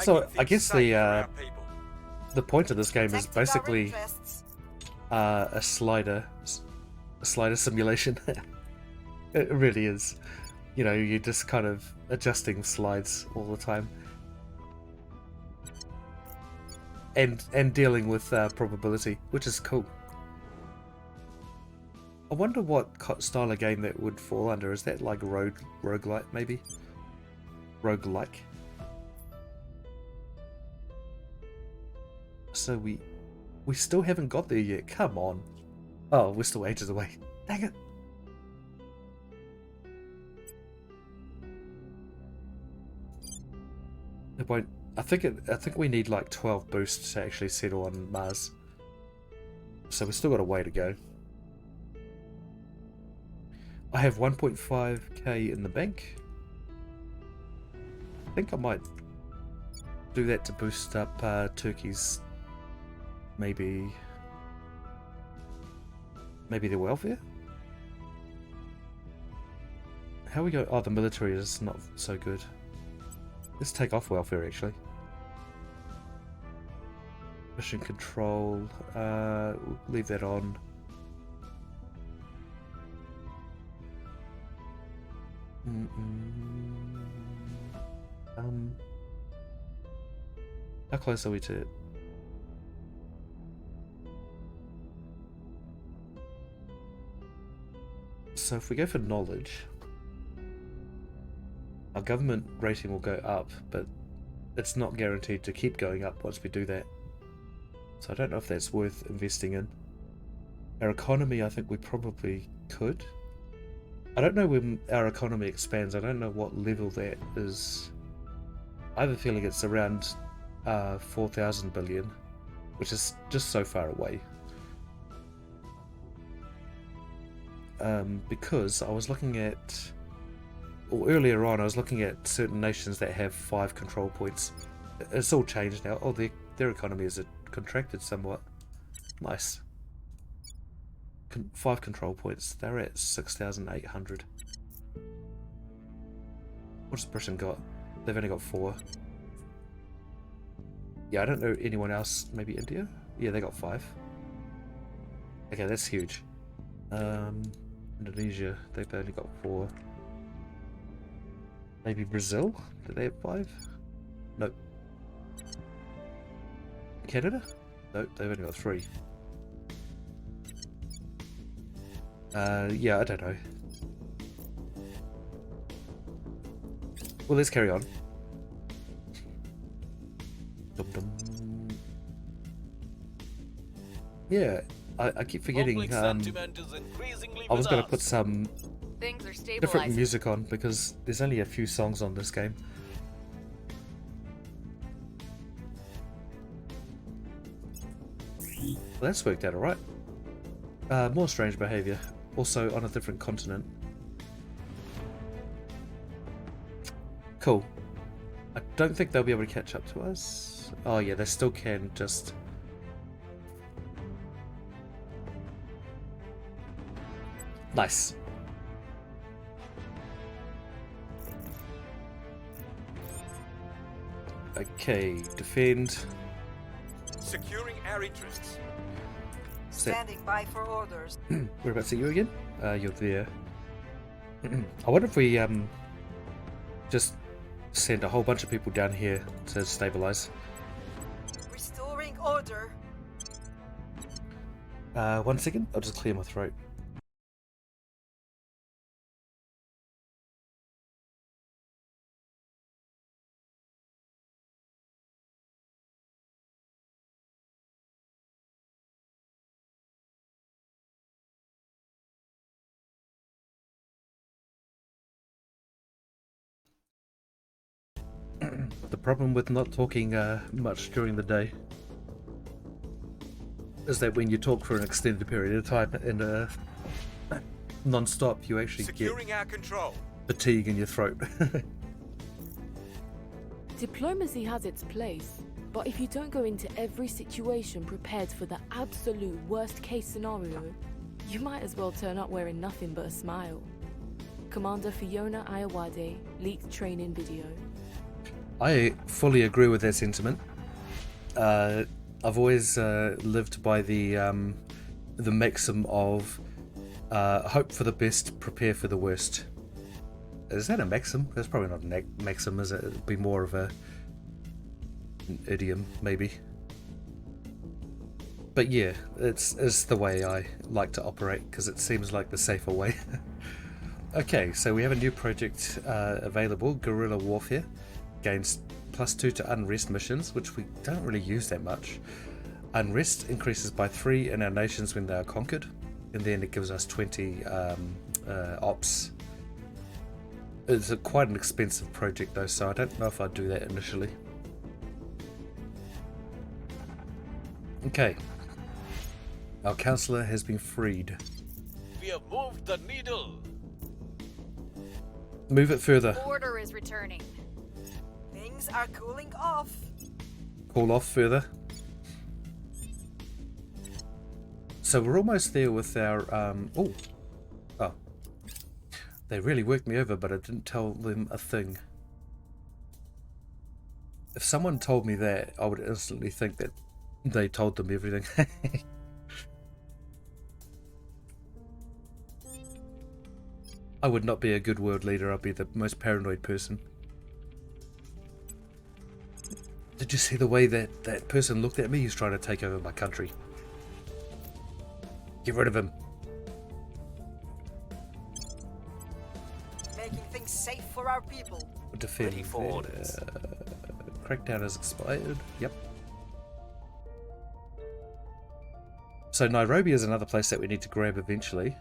So I guess the point of this game is basically a slider simulation. It really is. You know, you're just kind of adjusting slides all the time, and dealing with probability, which is cool. I wonder what style of game that would fall under. Is that like roguelite maybe? Roguelike. So we still haven't got there yet. Come on. Oh, we're still ages away. Dang it. It won't. I think we need like 12 boosts to actually settle on Mars. So we've still got a way to go. I have 1.5k in the bank. I think I might do that to boost up Turkey's maybe their welfare. How we go? Oh, the military is not so good. Let's take off welfare actually. Mission control. We'll leave that on. How close are we to it? So if we go for knowledge, our government rating will go up, but it's not guaranteed to keep going up once we do that. So I don't know if that's worth investing in. Our economy, I think we probably could. I don't know when our economy expands. I don't know what level that is. I have a feeling it's around 4,000 billion, which is just so far away. Because I was looking at, or earlier on, I was looking at certain nations that have 5 control points. It's all changed now. Oh, their economy is contracted somewhat. Nice. 5 control points. They're at 6,800. What has Britain got? They've only got 4. Yeah, I don't know anyone else. Maybe India? Yeah, they got 5. Okay, that's huge. Indonesia, they've only got 4. Maybe Brazil? Do they have 5? Nope. Canada? Nope, they've only got 3. Yeah, I don't know. Well, let's carry on. Dum -dum. Yeah, I keep forgetting. I was going to put some different music on because there's only a few songs on this game. Well, that's worked out alright. More strange behaviour. Also on a different continent. Cool. I don't think they'll be able to catch up to us. Oh yeah, they still can, just... Nice. Okay, defend. Securing our interests. Standing by for orders. Whereabouts are you again? You're there. I wonder if we just send a whole bunch of people down here to stabilize. Restoring order. 1 second, I'll just clear my throat. problem with not talking much during the day is that when you talk for an extended period of time and non-stop, you actually Securing get our control. fatigue in your throat. Diplomacy has its place, but if you don't go into every situation prepared for the absolute worst case scenario, you might as well turn up wearing nothing but a smile. Commander Fiona Ayawade, leaked training video. I fully agree with that sentiment. I've always lived by the maxim of hope for the best, prepare for the worst. Is that a maxim? That's probably not a maxim, is it? It'd be more of an idiom, maybe. But yeah, it's the way I like to operate, because it seems like the safer way. Okay, so we have a new project available, Guerrilla Warfare. Gains +2 to Unrest missions, which we don't really use that much. Unrest increases by 3 in our nations when they are conquered, and then it gives us 20 ops. It's quite an expensive project though, so I don't know if I'd do that initially. Okay. Our councillor has been freed. We have moved the needle. Move it further. Order is returning. Things are cooling off. Call off further. So we're almost there with our oh. They really worked me over, but I didn't tell them a thing. If someone told me that, I would instantly think that they told them everything. I would not be a good world leader. I'd be the most paranoid person. Did you see the way that person looked at me? He's trying to take over my country. Get rid of him. Making things safe for our people. Defend. Ready for orders. Crackdown has expired. Yep. So Nairobi is another place that we need to grab eventually.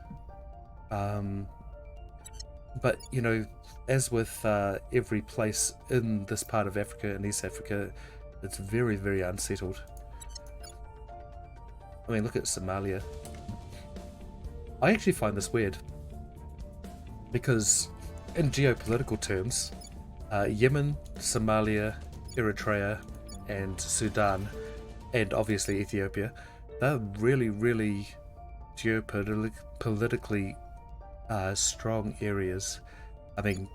But, you know, as with every place in this part of Africa and East Africa, it's very, very unsettled. I mean, look at Somalia. I actually find this weird, because in geopolitical terms, Yemen, Somalia, Eritrea, and Sudan, and obviously Ethiopia, they're really, really geopolitically strong areas. I mean,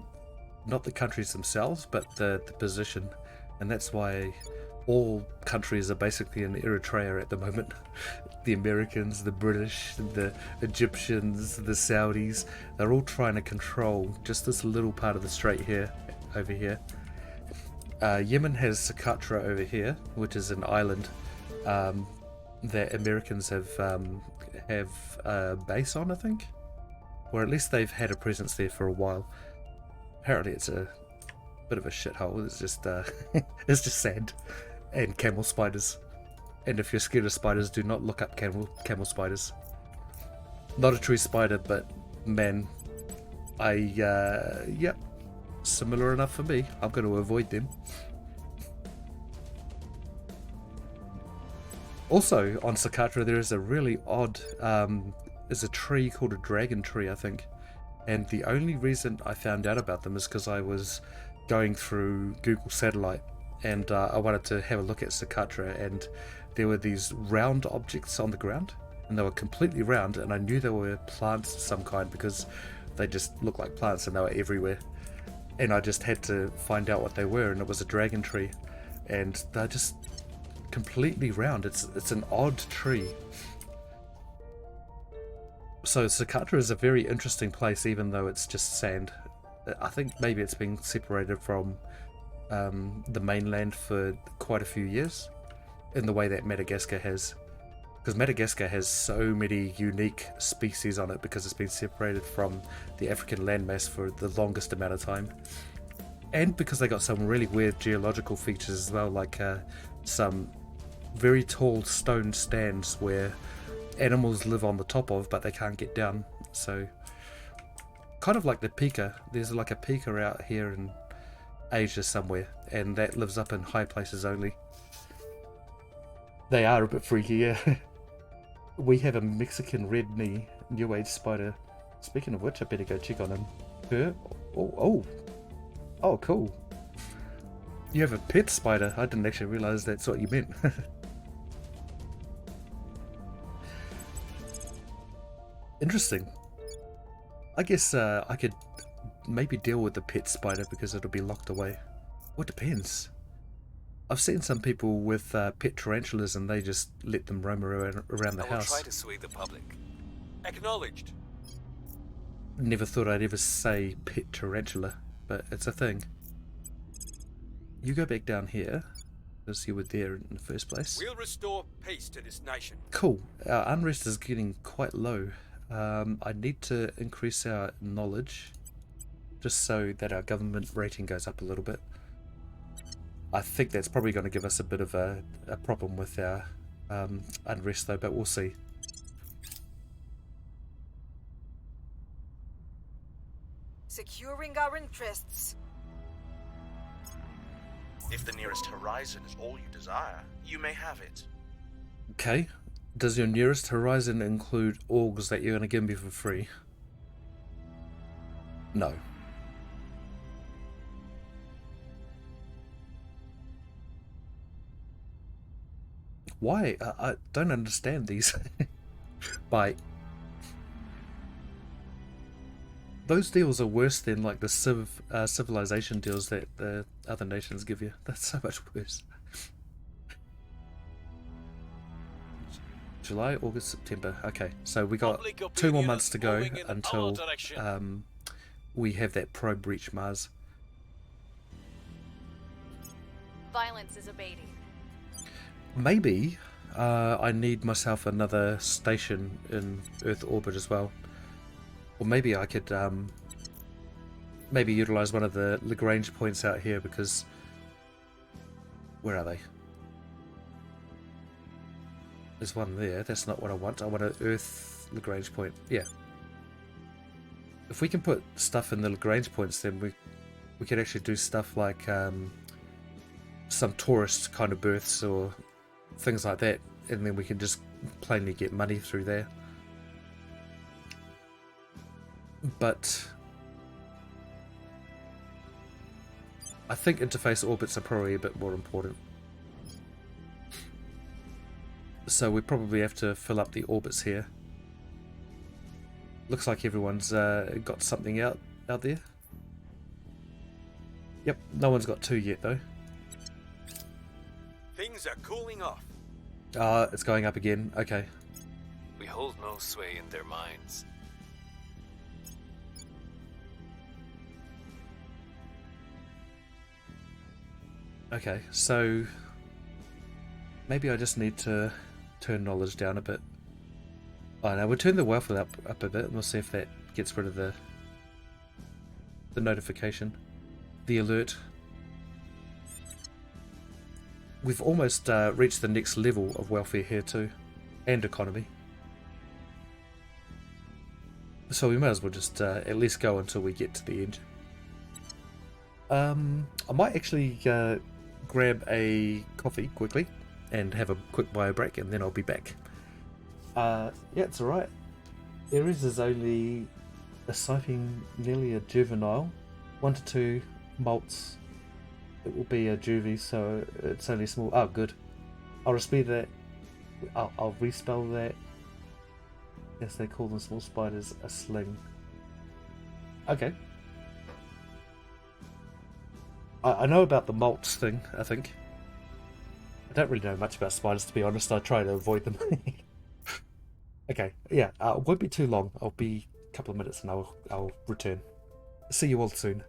not the countries themselves, but the position, and that's why all countries are basically in Eritrea at the moment. The Americans, the British, the Egyptians, the Saudis, they're all trying to control just this little part of the strait here, over here. Yemen has Socotra over here, which is an island that Americans have a base on, I think, or at least they've had a presence there for a while. Apparently, it's a bit of a shithole. It's just it's just sand and camel spiders. And if you're scared of spiders, do not look up camel spiders. Not a true spider, but man, yep, similar enough for me. I'm going to avoid them. Also, on Socotra, there is a really odd, there's a tree called a dragon tree, I think. And the only reason I found out about them is because I was going through Google Satellite, and I wanted to have a look at Socotra, and there were these round objects on the ground, and they were completely round, and I knew they were plants of some kind because they just looked like plants and they were everywhere. And I just had to find out what they were, and it was a dragon tree, and they're just completely round. It's an odd tree. So Socotra is a very interesting place, even though it's just sand. I think maybe it's been separated from the mainland for quite a few years, in the way that Madagascar has, because Madagascar has so many unique species on it because it's been separated from the African landmass for the longest amount of time, and because they got some really weird geological features as well, like some very tall stone stands where animals live on the top of, but they can't get down. So kind of like the pika. There's like a pika out here in Asia somewhere, and that lives up in high places only. They are a bit freaky, yeah. We have a Mexican red knee, new age spider. Speaking of which, I better go check on him. Her? Oh, cool. You have a pet spider. I didn't actually realize that's what you meant. Interesting. I guess I could maybe deal with the pet spider because it'll be locked away. Well, it depends. I've seen some people with pet tarantulas and they just let them roam around the I will house. try to sway the public. Acknowledged. Never thought I'd ever say pet tarantula, but it's a thing. You go back down here, because you were there in the first place. We'll restore peace to this nation. Cool. Our unrest is getting quite low. I need to increase our knowledge, just so that our government rating goes up a little bit. I think that's probably going to give us a bit of a problem with our unrest though, but we'll see. Securing our interests. If the nearest horizon is all you desire, you may have it. Okay. Does your nearest horizon include orgs that you're going to give me for free? No. Why? I don't understand these. Bye. Those deals are worse than like the civilization deals that the other nations give you. That's so much worse. July, August, September. Okay, so we got 2 more months to go until we have that probe reach Mars. Violence is abating. Maybe I need myself another station in Earth orbit as well. Or maybe I could maybe utilize one of the Lagrange points out here because... Where are they? There's one there. That's not what I want. I want an Earth Lagrange point. Yeah. If we can put stuff in the Lagrange points, then we could actually do stuff like some tourist kind of berths or things like that, and then we can just plainly get money through there. But I think interface orbits are probably a bit more important. So we probably have to fill up the orbits here. Looks like everyone's got something out there. Yep, no one's got 2 yet though. Things are cooling off. It's going up again. Okay. We hold no sway in their minds. Okay, so maybe I just need to turn knowledge down a bit. Oh no, we'll turn the wealth up a bit and we'll see if that gets rid of the notification, the alert. We've almost reached the next level of welfare here too, and economy. So we might as well just at least go until we get to the end. I might actually grab a coffee quickly and have a quick bio break and then I'll be back. Yeah, it's alright. Ares is only a sighting, nearly a juvenile. 1 to 2 molts. It will be a juvie, so it's only small. Oh, good. I'll respect that. I'll respell that. Yes, they call them small spiders a sling. Okay. I know about the molts thing, I think. I don't really know much about spiders, to be honest. I try to avoid them. Okay, yeah, it won't be too long. I'll be a couple of minutes and I'll return. See you all soon.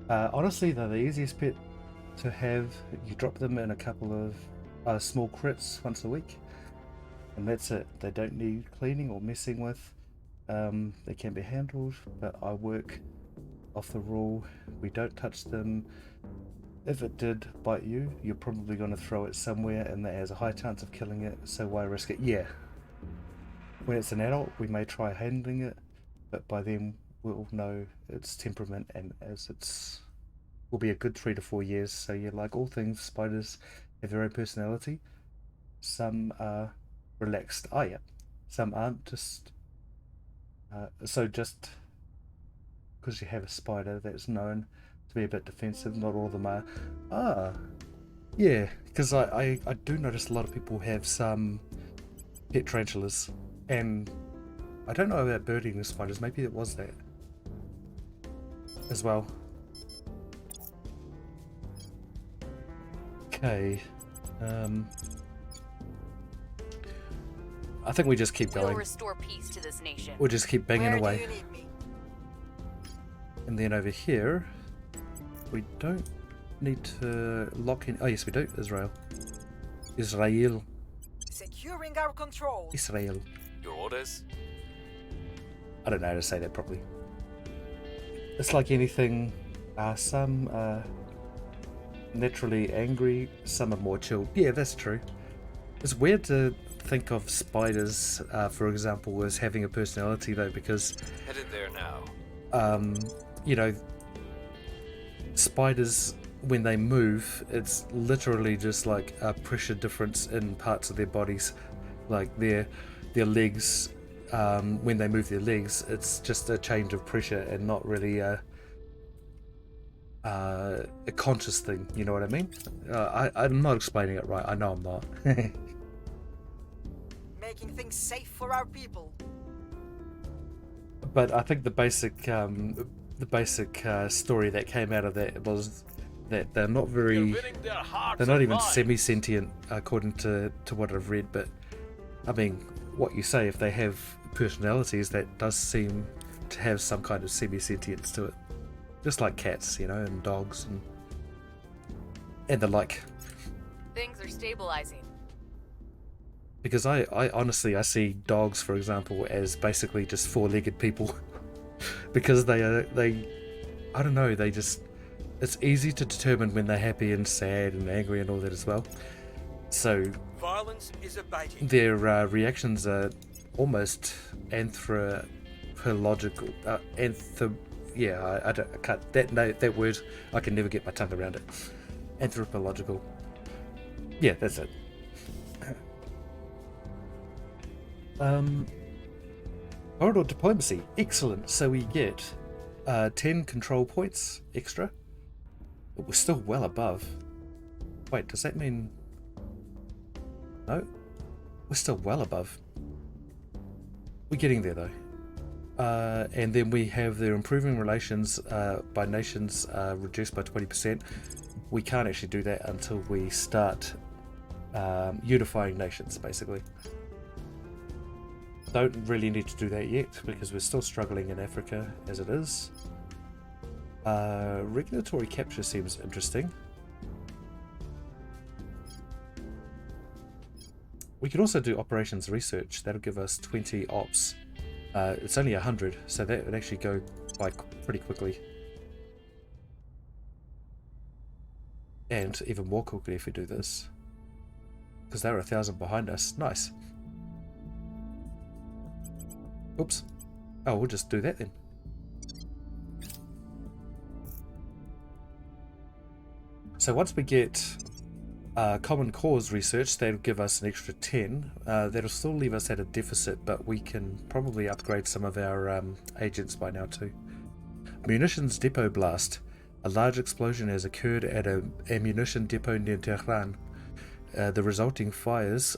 Honestly, they're the easiest pet to have. You drop them in a couple of small crits once a week, and that's it. They don't need cleaning or messing with. They can be handled, but I work off the rule. We don't touch them. If it did bite you, you're probably going to throw it somewhere, and that has a high chance of killing it, so why risk it? Yeah. When it's an adult, we may try handling it, but by then we'll know its temperament, and as it's will be a good 3 to 4 years. So yeah, like all things, spiders have their own personality. Some are relaxed. Oh yeah. Some aren't. Just so just because you have a spider that's known to be a bit defensive, not all of them are. Yeah, because I do notice a lot of people have some pet tarantulas, and I don't know about bird eating spiders. Maybe it was that as well. Okay. I think we just keep going. We'll restore peace to this nation. We'll just keep banging Where away. do you need me? And then over here, we don't need to lock in. Oh yes, we do. Israel. Securing our control. Israel. Your orders? I don't know how to say that properly. It's like anything. Some are naturally angry, some are more chilled. Yeah, that's true. It's weird to think of spiders, for example, as having a personality though, because Headed there now. you know, spiders, when they move, it's literally just like a pressure difference in parts of their bodies, like their legs. When they move their legs, it's just a change of pressure and not really a conscious thing. You know what I mean? I'm not explaining it right. I know I'm not. Making things safe for our people. But I think the basic story that came out of that was that they're not very, they're not even semi-sentient according to what I've read. But I mean, what you say, if they have personalities, that does seem to have some kind of semi-sentience to it, just like cats, you know, and dogs and the like. Things are stabilizing. Because I honestly, I see dogs, for example, as basically just four-legged people. Because they I don't know, they just, it's easy to determine when they're happy and sad and angry and all that as well. So Violence is abating. their reactions are almost anthropological. I can't, that word, I can never get my tongue around it. Anthropological. Yeah, that's it. Corridor diplomacy, excellent. So we get 10 control points extra, but we're still well above. Wait, does that mean no? We're still well above. We're getting there though. And then we have their improving relations by nations reduced by 20%. We can't actually do that until we start unifying nations, basically. Don't really need to do that yet because we're still struggling in Africa as it is. Regulatory capture seems interesting. We could also do operations research. That'll give us 20 ops. It's only 100, so that would actually go by pretty quickly. And even more quickly if we do this, because they're 1,000 behind us. Nice. Oops. Oh, we'll just do that then. So once we get common cause research, that'll give us an extra 10. That'll still leave us at a deficit, but we can probably upgrade some of our agents by now too. Munitions depot blast. A large explosion has occurred at a ammunition depot near Tehran. The resulting fires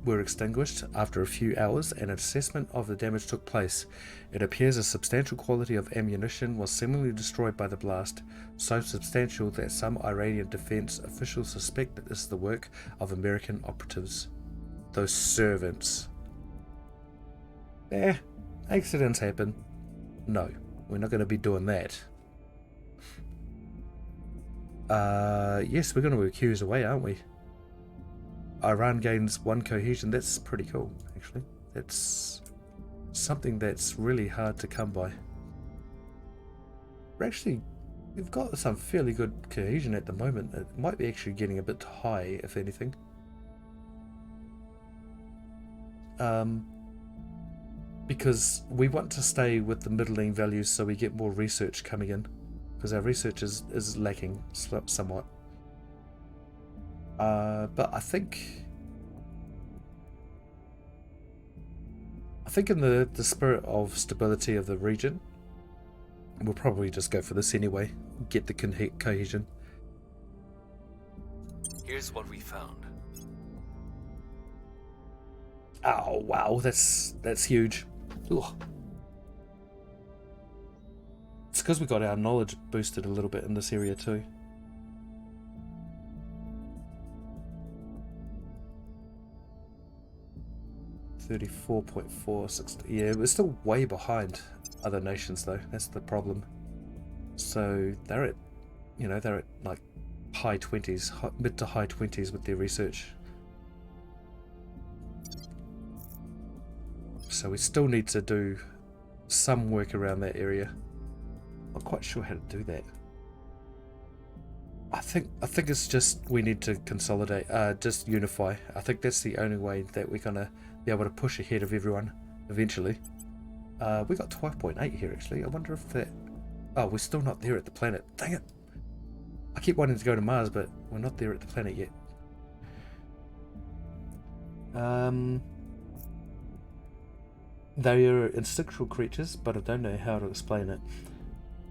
were extinguished after a few hours, and an assessment of the damage took place. It appears a substantial quantity of ammunition was similarly destroyed by the blast, so substantial that some Iranian defense officials suspect that this is the work of American operatives. Those servants. Accidents happen. No. We're not going to be doing that. Yes, we're going to accuse away, aren't we? Iran gains 1 cohesion. That's pretty cool, actually. That's something that's really hard to come by. We've got some fairly good cohesion at the moment. It might be actually getting a bit high, if anything. Because we want to stay with the middling values so we get more research coming in. Because our research is lacking somewhat. But I think in the spirit of stability of the region, we'll probably just go for this anyway. Get the cohesion. Here's what we found. Oh wow, that's huge. Ugh. It's because we got our knowledge boosted a little bit in this area too. $34.460. Yeah, we're still way behind other nations though. That's the problem. So they're at, they're at like high 20s, mid to high 20s with their research. So we still need to do some work around that area. Not quite sure how to do that. I think it's just we need to consolidate, just unify. I think that's the only way that we're gonna be able to push ahead of everyone eventually. We got 12.8 here actually. I wonder if that. Oh, we're still not there at the planet. Dang it! I keep wanting to go to Mars, but we're not there at the planet yet. They are instinctual creatures, but I don't know how to explain it.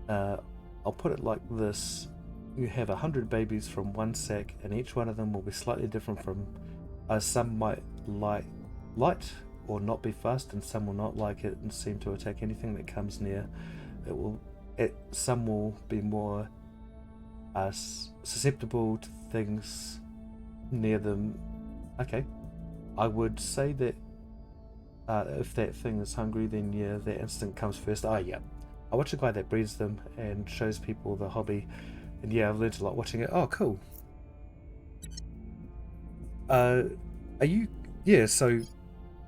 I'll put it like this. You have 100 babies from one sack, and each one of them will be slightly different from... some might like light or not be fast, and some will not like it and seem to attack anything that comes near. Some will be more susceptible to things near them. Okay. I would say that if that thing is hungry, then yeah, that instinct comes first. Oh yeah. I watch a guy that breeds them and shows people the hobby, and yeah, I've learned a lot watching it. Oh, cool. Are you... Yeah, so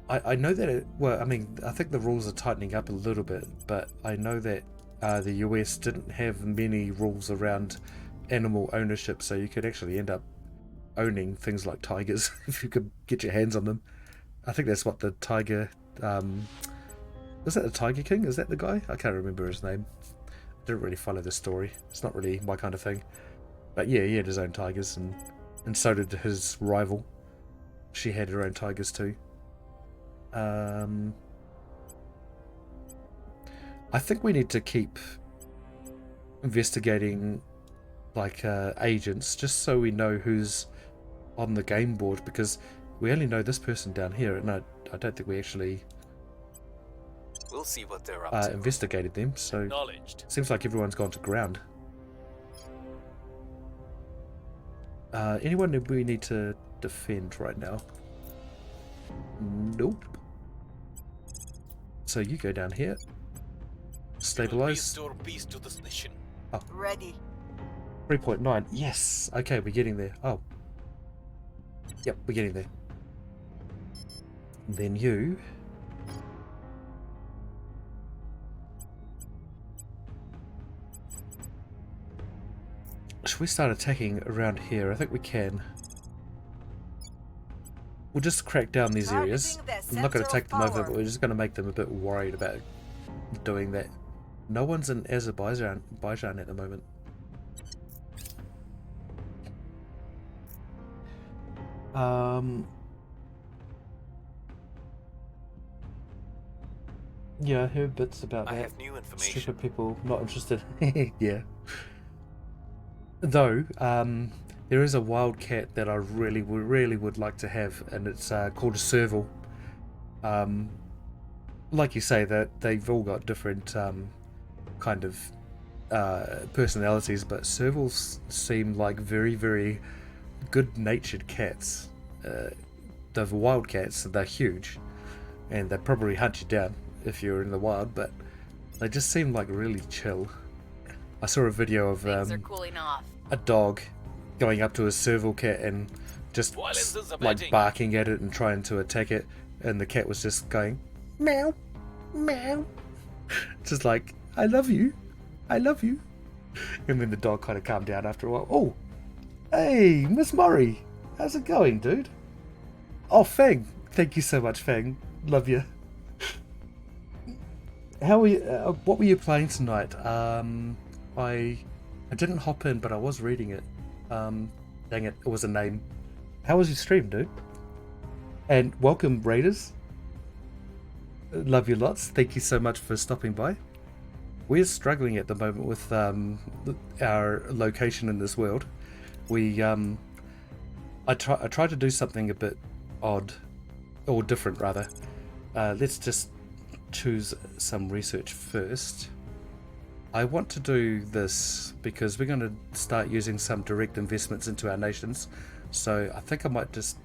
I know that well, I mean, I think the rules are tightening up a little bit, but I know that the US didn't have many rules around animal ownership, so you could actually end up owning things like tigers if you could get your hands on them. I think that's what the tiger... was that the Tiger King? Is that the guy? I can't remember his name. I didn't really follow the story. It's not really my kind of thing. But yeah, he had his own tigers, and so did his rival. She had her own tigers too. I think we need to keep investigating like agents, just so we know who's on the game board, because we only know this person down here, and I don't think we actually... We'll see what they're up to. Investigated them, so seems like everyone's gone to ground. Anyone that we need to defend right now? Nope. So you go down here. Stabilize. Restore peace to this nation. Oh. Ready. 3.9. Yes. Okay, we're getting there. Oh. Yep, we're getting there. And then you... Should we start attacking around here? I think we can. We'll just crack down these areas. I'm not going to take them over, but we're just going to make them a bit worried about doing that. No one's in Azerbaijan at the moment. Yeah, I heard bits about that. I have new information. Stupid people not interested. Yeah. Though, there is a wildcat that I really would like to have, and it's called a serval. Like you say, that they've all got different kind of personalities, but servals seem like very good-natured cats. The wildcats, they're huge, and they probably hunt you down if you're in the wild, but They just seem like really chill. I saw a video of Things are cooling off. a dog going up to a serval cat and just like barking at it and trying to attack it, and the cat was just going meow, meow, just like I love you, and then the dog kind of calmed down after a while. Oh, hey, Miss Murray, how's it going, dude? Oh, Fang, thank you so much, Fang, love you. How were you? What were you playing tonight? I didn't hop in, but I was reading it. Dang it was a name. How was your stream, dude? And welcome, Raiders. Love you lots. Thank you so much for stopping by. We're struggling at the moment with our location in this world. I tried to do something a bit odd, or different rather. Let's just choose some research first. I want to do this because we're going to start using some direct investments into our nations, so I think I might just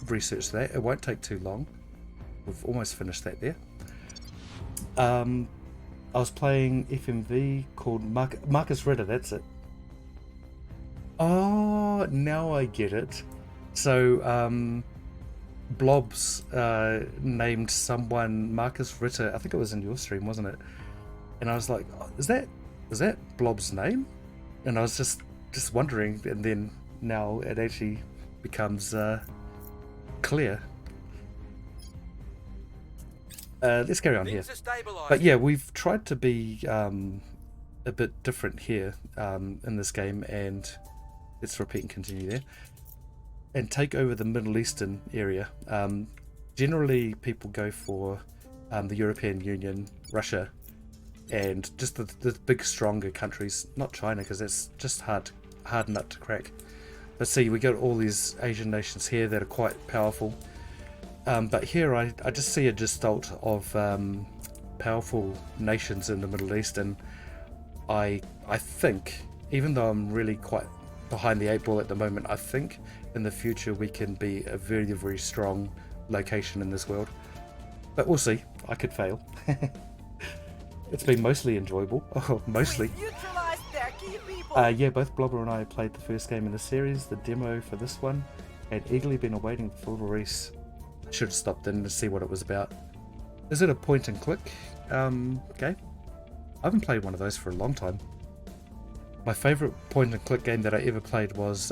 research that. It won't take too long. We've almost finished that there. I was playing FMV called Marcus Ritter, that's it. Oh, now I get it. So Blobs named someone Marcus Ritter. I think it was in your stream, wasn't it? And I was like, oh, is that Blob's name? And I was just wondering, and then now it actually becomes clear. Let's carry on here. But yeah, we've tried to be a bit different here in this game, and let's repeat and continue there. And take over the Middle Eastern area. Generally, people go for the European Union, Russia, and just the big, stronger countries. Not China, because that's just hard nut to crack. But see, we got all these Asian nations here that are quite powerful. But here, I just see a gestalt of powerful nations in the Middle East, and I think, even though I'm really quite behind the 8 ball at the moment, I think in the future we can be a very, very strong location in this world. But we'll see. I could fail. It's been mostly enjoyable. Oh, mostly. Yeah, both Blobber and I played the first game in the series, the demo for this one, and eagerly been awaiting the full release. Should have stopped in to see what it was about. Is it a point and click game? I haven't played one of those for a long time. My favourite point and click game that I ever played was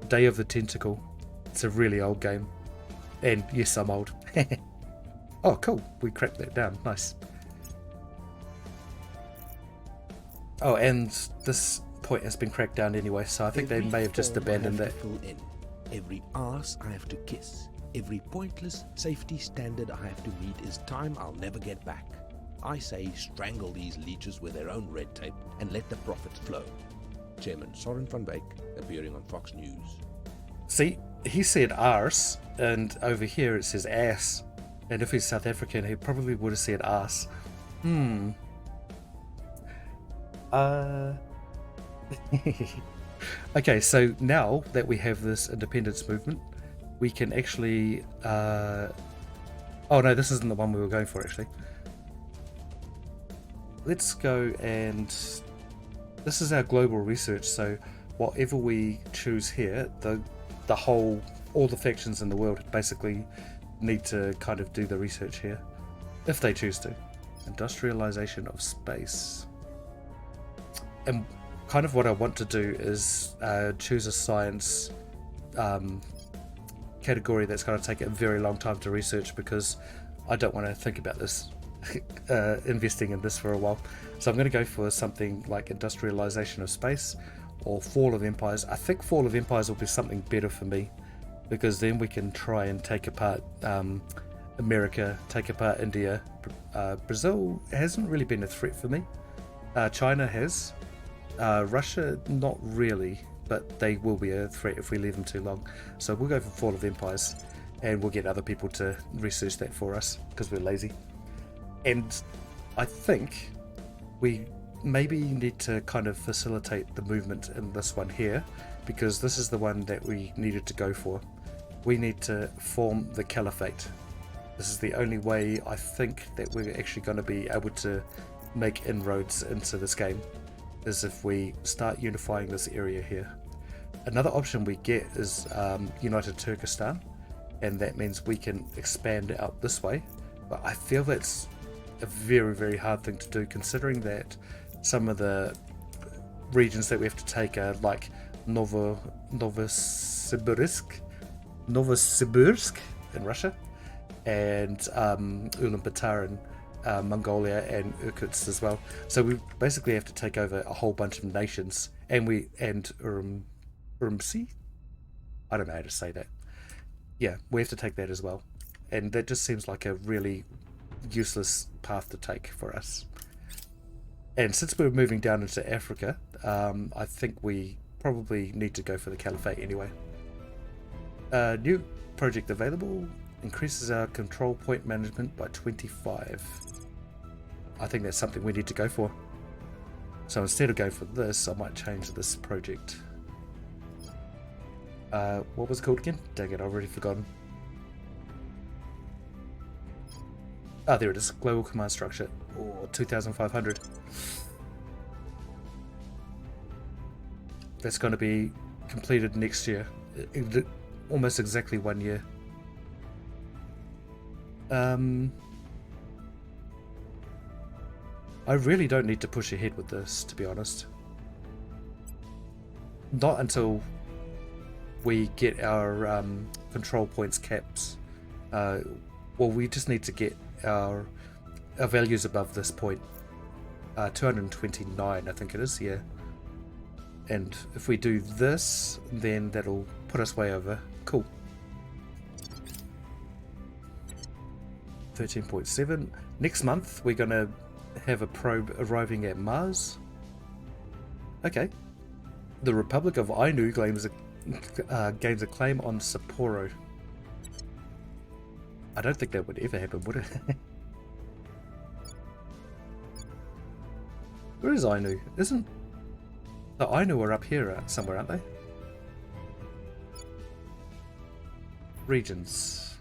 Day of the Tentacle. It's a really old game. And yes, I'm old. Oh, cool. We cracked that down. Nice. Oh, and this point has been cracked down anyway, so I think they may have just abandoned that. Every arse I have to kiss. Every pointless safety standard I have to meet is time I'll never get back. I say strangle these leeches with their own red tape and let the profits flow. Chairman Soren van Wyk, appearing on Fox News. See, he said arse, and over here it says ass. And if he's South African, he probably would have said arse. Okay, so now that we have this independence movement, we can actually... Oh no, this isn't the one we were going for actually. Let's go and... This is our global research, so whatever we choose here, all the factions in the world basically need to kind of do the research here, if they choose to. Industrialization of space. And kind of what I want to do is choose a science category that's going to take a very long time to research, because I don't want to think about this investing in this for a while. So I'm going to go for something like industrialization of space or fall of empires. I think fall of empires will be something better for me, because then we can try and take apart America, take apart India. Brazil hasn't really been a threat for me. China has. Russia, not really, but they will be a threat if we leave them too long. So we'll go for fall of empires, and we'll get other people to research that for us, because we're lazy. And I think we maybe need to kind of facilitate the movement in this one here, because this is the one that we needed to go for. We need to form the caliphate. This is the only way I think that we're actually going to be able to make inroads into this game is if we start unifying this area here. Another option we get is United Turkestan, and that means we can expand out this way, but I feel that's a very, very hard thing to do, considering that some of the regions that we have to take are like Novosibirsk in Russia, and Ulaanbaatar in Mongolia, and Irkutsk as well. So we basically have to take over a whole bunch of nations, and Urumqi? I don't know how to say that. Yeah, we have to take that as well. And that just seems like a really useless path to take for us. And since we're moving down into Africa, I think we probably need to go for the Caliphate anyway. New project available. Increases our control point management by 25. I think that's something we need to go for. So instead of going for this, I might change this project. What was it called again? Dang it, I've already forgotten. Ah, there it is. Global command structure. Or 2,500. That's going to be completed next year. Almost exactly 1 year. I really don't need to push ahead with this, to be honest. Not until we get our control points caps. Well, we just need to get our values above this point. 229, I think it is, yeah. And if we do this, then that'll put us way over. Cool. 13.7. Next month, we're going to have a probe arriving at Mars. Okay. The Republic of Ainu gains a claim on Sapporo. I don't think that would ever happen, would it? Where is Ainu? Isn't... The Ainu are up here somewhere, aren't they? Regions.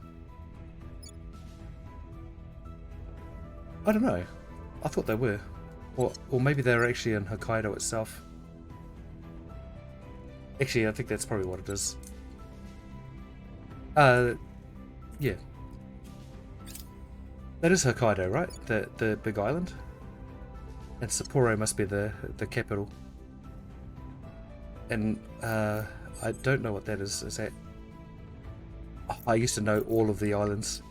I don't know. I thought they were. Or maybe they're actually in Hokkaido itself. Actually, I think that's probably what it is. Yeah. That is Hokkaido, right? The big island? And Sapporo must be the capital. And I don't know what that is. Is that... Oh, I used to know all of the islands.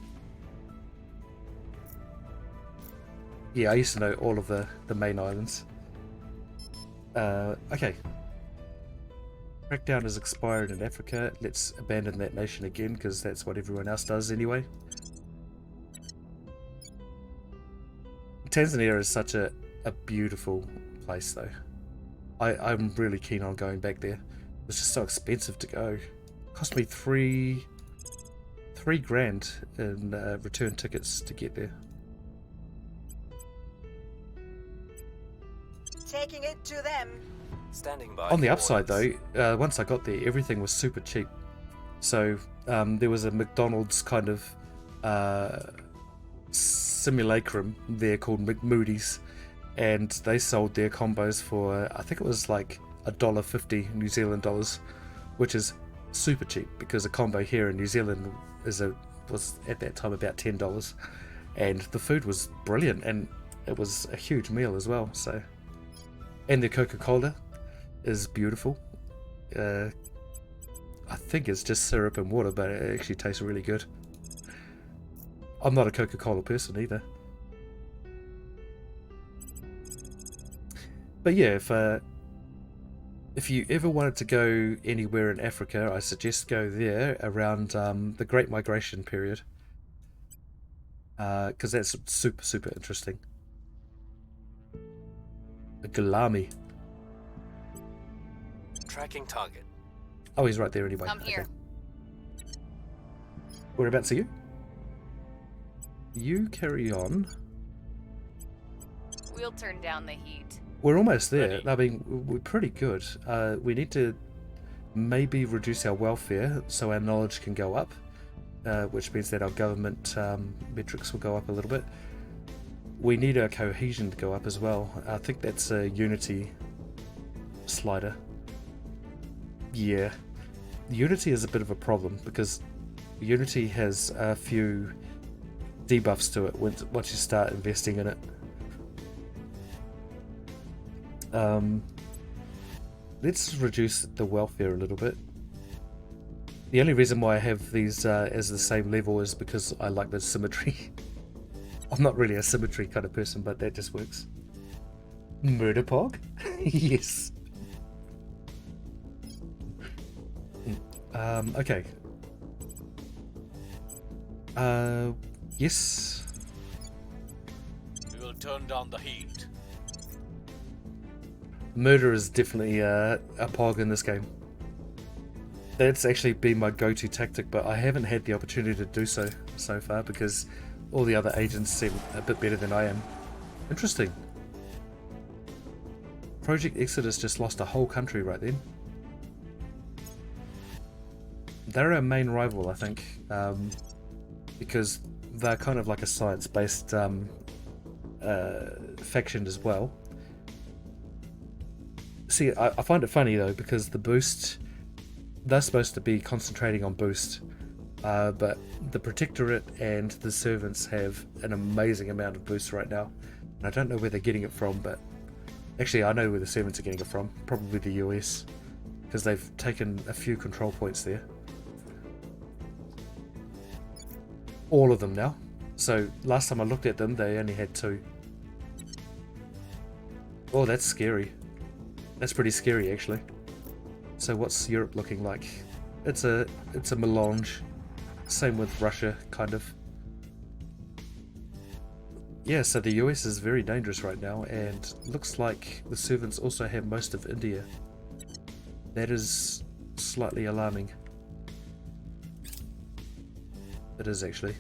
Yeah, I used to know all of the main islands. Okay. Crackdown has expired in Africa. Let's abandon that nation again, because that's what everyone else does anyway. Tanzania is such a beautiful place, though. I'm really keen on going back there. It's just so expensive to go. It cost me $3 grand in return tickets to get there. Taking it to them. Standing by. On the upside, though, once I got there, everything was super cheap. So there was a McDonald's kind of simulacrum there called McMoody's, and they sold their combos for, I think it was like $1.50 New Zealand dollars, which is super cheap because a combo here in New Zealand was at that time about $10, and the food was brilliant, and it was a huge meal as well. So, and the Coca-Cola is beautiful. I think it's just syrup and water, but it actually tastes really good. I'm not a Coca-Cola person either. But yeah, if you ever wanted to go anywhere in Africa, I suggest go there around the Great Migration period, because that's super interesting. The Galami. Tracking target. Oh, he's right there anyway. I'm here. Okay. Whereabouts are you? You carry on. We'll turn down the heat. We're almost there. Ready. I mean, we're pretty good. We need to maybe reduce our welfare so our knowledge can go up, which means that our government metrics will go up a little bit. we need our cohesion to go up as well. I think that's a unity slider. Yeah, unity is a bit of a problem because unity has a few debuffs to it once you start investing in it. Let's reduce the welfare a little bit. The only reason why I have these as the same level is because I like the symmetry. I'm not really a symmetry kind of person, but that just works. Murder Pog? Yes. Okay. Yes. We will turn down the heat. Murder is definitely a Pog in this game. That's actually been my go-to tactic, but I haven't had the opportunity to do so far because all the other agents seem a bit better than I am. Interesting. Project Exodus just lost a whole country right then. They're our main rival, I think, because they're kind of like a science-based faction as well. See, I find it funny though, because the boost, they're supposed to be concentrating on boost, but the Protectorate and the Servants have an amazing amount of boost right now. And I don't know where they're getting it from, but actually I know where the Servants are getting it from, probably the US, because they've taken a few control points there. All of them now. So last time I looked at them, they only had 2. Oh, that's scary. That's pretty scary, actually. So what's Europe looking like? It's a melange. Same with Russia, kind of. Yeah, so the US is very dangerous right now, and looks like the Servants also have most of India. That is slightly alarming. It is actually.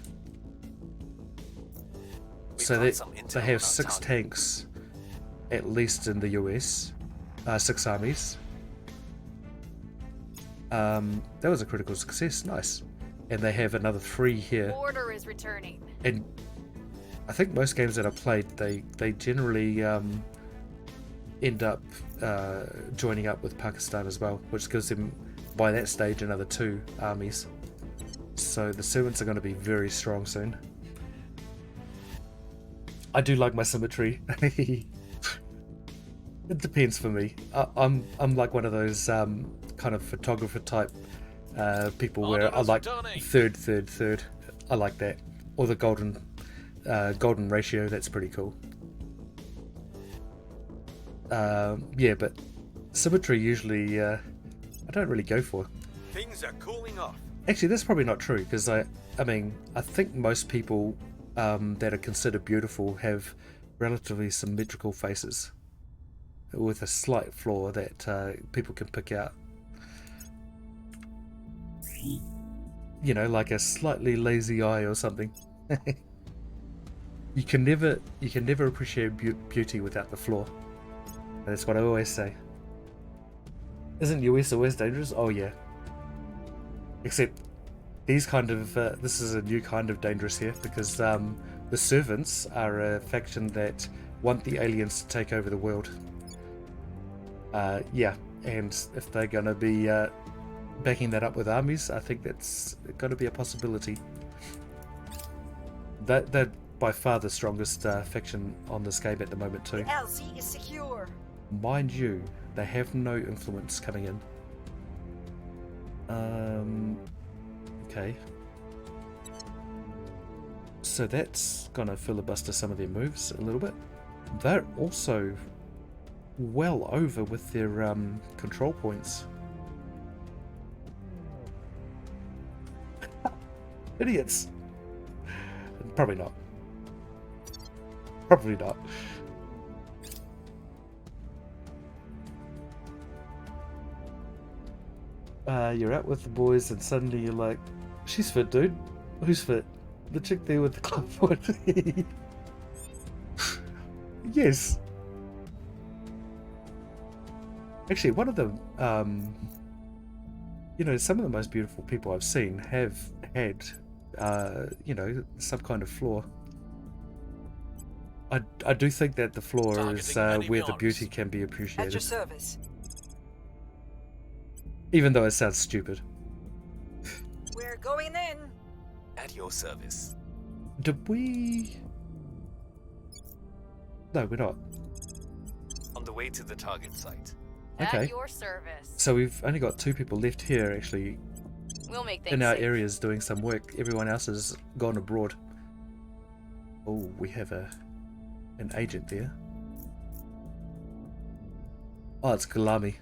So they have 6 tanks, at least in the US. 6 armies. That was a critical success. Nice. And they have another 3 here. Order is returning. And I think most games that I played, they generally end up joining up with Pakistan as well, which gives them, by that stage, another 2 armies. So the Servants are going to be very strong soon. I do like my symmetry. It depends for me. I'm like one of those kind of photographer type people where I like third. I like that, or the golden ratio. That's pretty cool. Yeah, but symmetry usually I don't really go for. Things are cooling off. Actually, that's probably not true because I mean I think most people that are considered beautiful have relatively symmetrical faces, with a slight flaw that people can pick out. You know, like a slightly lazy eye or something. You can never appreciate beauty without the flaw. That's what I always say. Isn't US always dangerous? Oh yeah. Except these kind of this is a new kind of dangerous here, because the Servants are a faction that want the aliens to take over the world. Yeah, and if they're going to be backing that up with armies, I think that's going to be a possibility. They're by far the strongest faction on this game at the moment too. The LZ is secure. Mind you, they have no influence coming in. Okay. So that's going to filibuster some of their moves a little bit. They're also well over with their control points. Idiots. Probably not. Probably not. You're out with the boys and suddenly you're like, she's fit, dude. Who's fit? The chick there with the clubfoot. Yes. Actually, one of the, you know, some of the most beautiful people I've seen have had, you know, some kind of flaw. I do think that the floor is Targeting where the enemy beauty arms. can be At your appreciated, service. even though it sounds stupid. We're going in. At your service. Did we? No, we're not. On the way to the target site. Okay. At your service. So we've only got 2 people left here actually We'll make things in our safe. areas doing some work. Everyone else has gone abroad. Oh, we have an agent there. Oh, it's Gulami.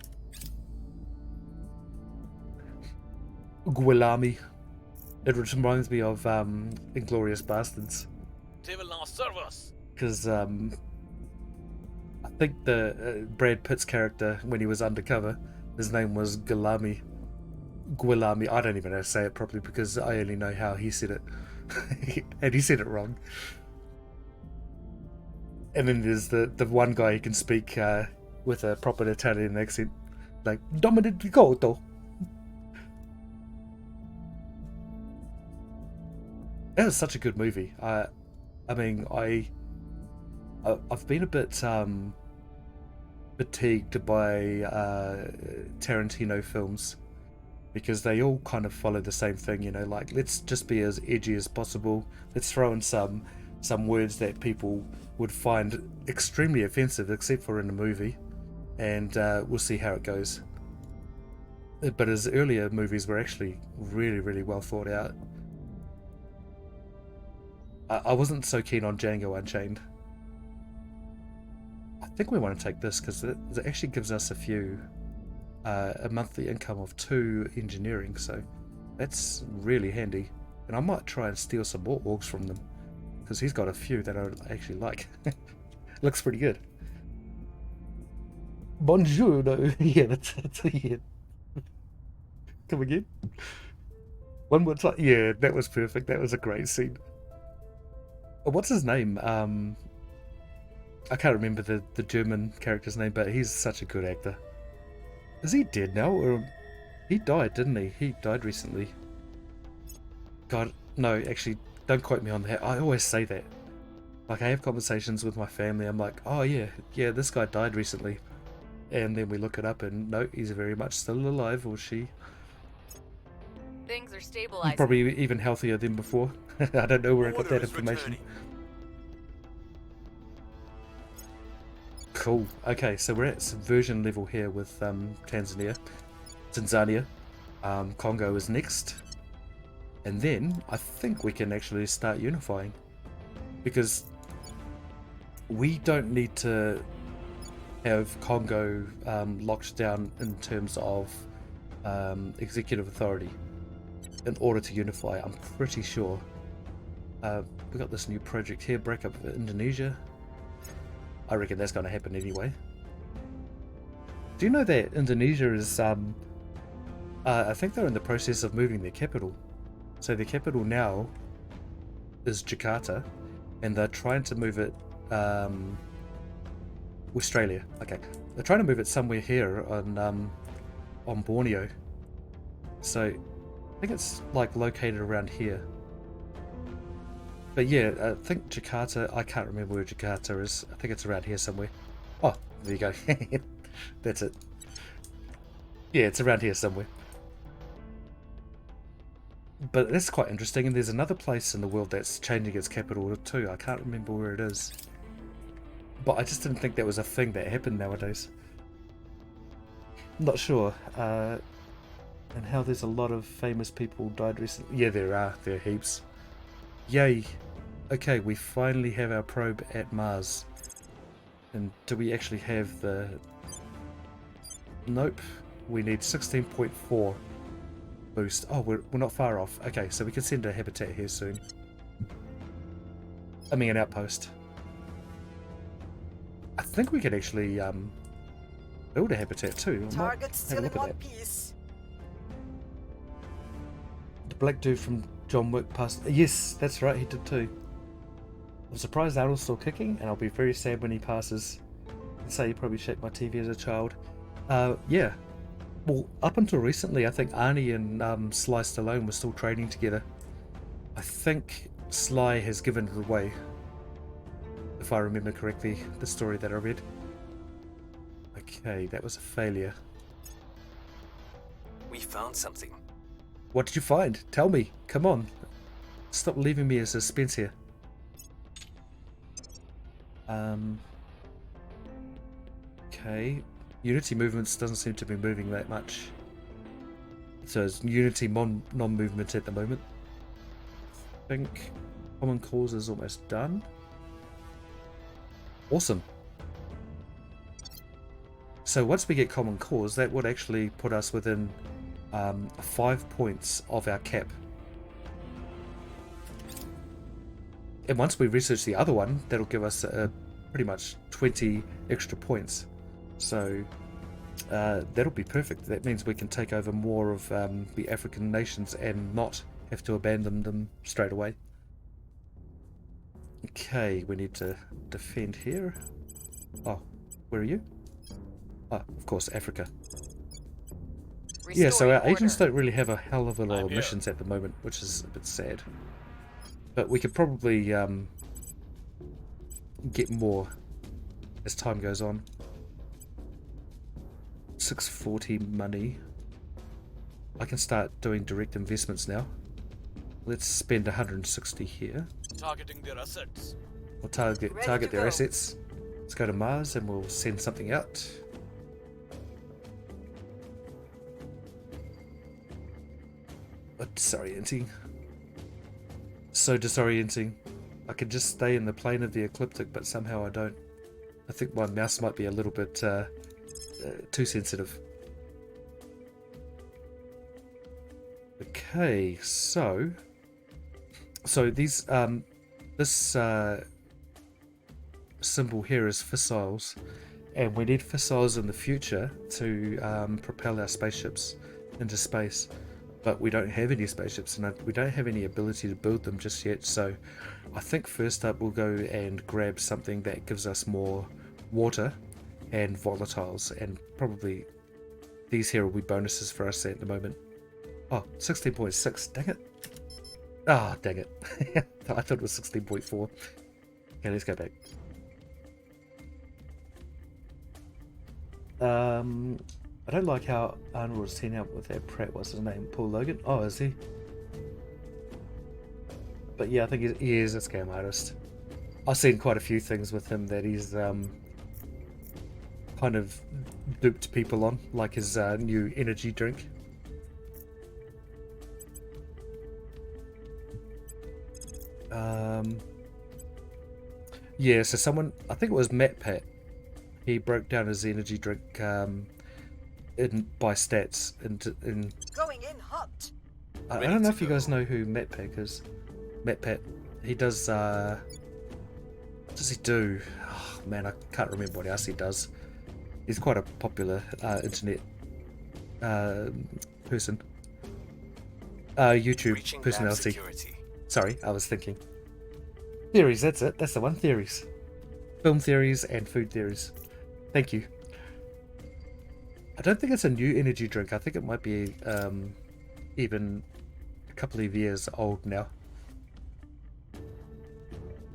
Guilami. It reminds me of Inglourious Bastards. They will now serve us. Because I think the Brad Pitt's character, when he was undercover, his name was Gulami. Guilami. I don't even know how to say it properly because I only know how he said it. And he said it wrong. And then there's the one guy who can speak with a proper Italian accent. Like, Domenico. That was such a good movie. I mean, I've been a bit fatigued by Tarantino films because they all kind of follow the same thing, you know, like let's just be as edgy as possible. Let's throw in some words that people would find extremely offensive, except for in a movie, and we'll see how it goes. But his earlier movies were actually really, really well thought out. I wasn't so keen on Django Unchained. I think we want to take this because it actually gives us a monthly income of 2 engineering, so that's really handy. And I might try and steal some more orgs from them because he's got a few that I actually like. Looks pretty good. Bonjour, no. Yeah, that's yeah. Come again? One more time. Yeah, that was perfect. That was a great scene. What's his name? I can't remember the German character's name, but he's such a good actor. Is he dead now? Or he died, didn't he? He died recently. God, no, actually, don't quote me on that. I always say that. Like, I have conversations with my family. I'm like, oh yeah, this guy died recently. And then we look it up and no, he's very much still alive, or she. Things are stabilizing. Probably even healthier than before. I don't know where I got that information. Cool. Okay, so we're at subversion level here with Tanzania. Congo is next. And then I think we can actually start unifying. Because we don't need to have Congo locked down in terms of executive authority in order to unify. I'm pretty sure. We got this new project here, breakup of Indonesia. I reckon that's going to happen anyway. Do you know that Indonesia is, I think they're in the process of moving their capital. So their capital now is Jakarta, and they're trying to move it, Australia. Okay, they're trying to move it somewhere here on Borneo. So I think it's like located around here. But yeah, I think Jakarta, I can't remember where Jakarta is. I think it's around here somewhere. Oh, there you go. That's it. Yeah, it's around here somewhere. But that's quite interesting, and there's another place in the world that's changing its capital too. I can't remember where it is. But I just didn't think that was a thing that happened nowadays. Not sure. And how there's a lot of famous people died recently. Yeah, there are heaps. Yay. Okay, we finally have our probe at Mars. And do we actually have the... Nope. We need 16.4 boost. Oh, we're not far off. Okay, so we can send a habitat here soon. I mean, an outpost. I think we could actually build a habitat too. Target still in one piece. The black dude from John Wick passed. Yes, that's right, he did too. I'm surprised Arnold's still kicking, and I'll be very sad when he passes. I'd say he probably shaped my TV as a child. Yeah. Well, up until recently, I think Arnie and Sly Stallone were still training together. I think Sly has given it away. if I remember correctly, the story that I read. Okay, that was a failure. We found something. What did you find? Tell me. Come on. Stop leaving me in suspense here. Okay. Unity movements doesn't seem to be moving that much. So it's Unity non-movement at the moment. I think Common Cause is almost done. Awesome. So once we get Common Cause, that would actually put us within 5 points of our cap. And once we research the other one, that'll give us pretty much 20 extra points. So that'll be perfect. That means we can take over more of the African nations and not have to abandon them straight away. Okay, we need to defend here. Oh, where are you? Oh, of course, Africa. Yeah, so our agents don't really have a hell of a lot of missions at the moment, which is a bit sad. But we could probably get more as time goes on. 640 money. I can start doing direct investments now. Let's spend 160 here. Targeting their assets. We'll target their assets. Let's go to Mars and we'll send something out. Disorienting. So disorienting. I can just stay in the plane of the ecliptic, but somehow I don't. I think my mouse might be a little bit too sensitive. Okay, so these this symbol here is fissiles, and we need fissiles in the future to propel our spaceships into space. But we don't have any spaceships, and we don't have any ability to build them just yet. So I think first up we'll go and grab something that gives us more water and volatiles, and probably these here will be bonuses for us at the moment. Oh, 16.6, dang it. Ah, dang it. I thought it was 16.4. Okay, let's go back. I don't like how Arnold was teaming up with that Pratt. What's his name? Paul Logan? Oh, is he? But yeah, I think he is a scam artist. I've seen quite a few things with him that he's kind of duped people on, like his new energy drink. Yeah, so someone, I think it was Matt Pat, he broke down his energy drink by stats in Going in hot. I don't know if you guys know who Matt Pat is. Matt Pat, he does what does he do? Oh, man, I can't remember what else he does. He's quite a popular internet person. YouTube Reaching personality. security. Sorry, I was thinking. Theories, that's it. That's the one. Theories. Film theories and food theories. Thank you. I don't think it's a new energy drink. I think it might be even a couple of years old now.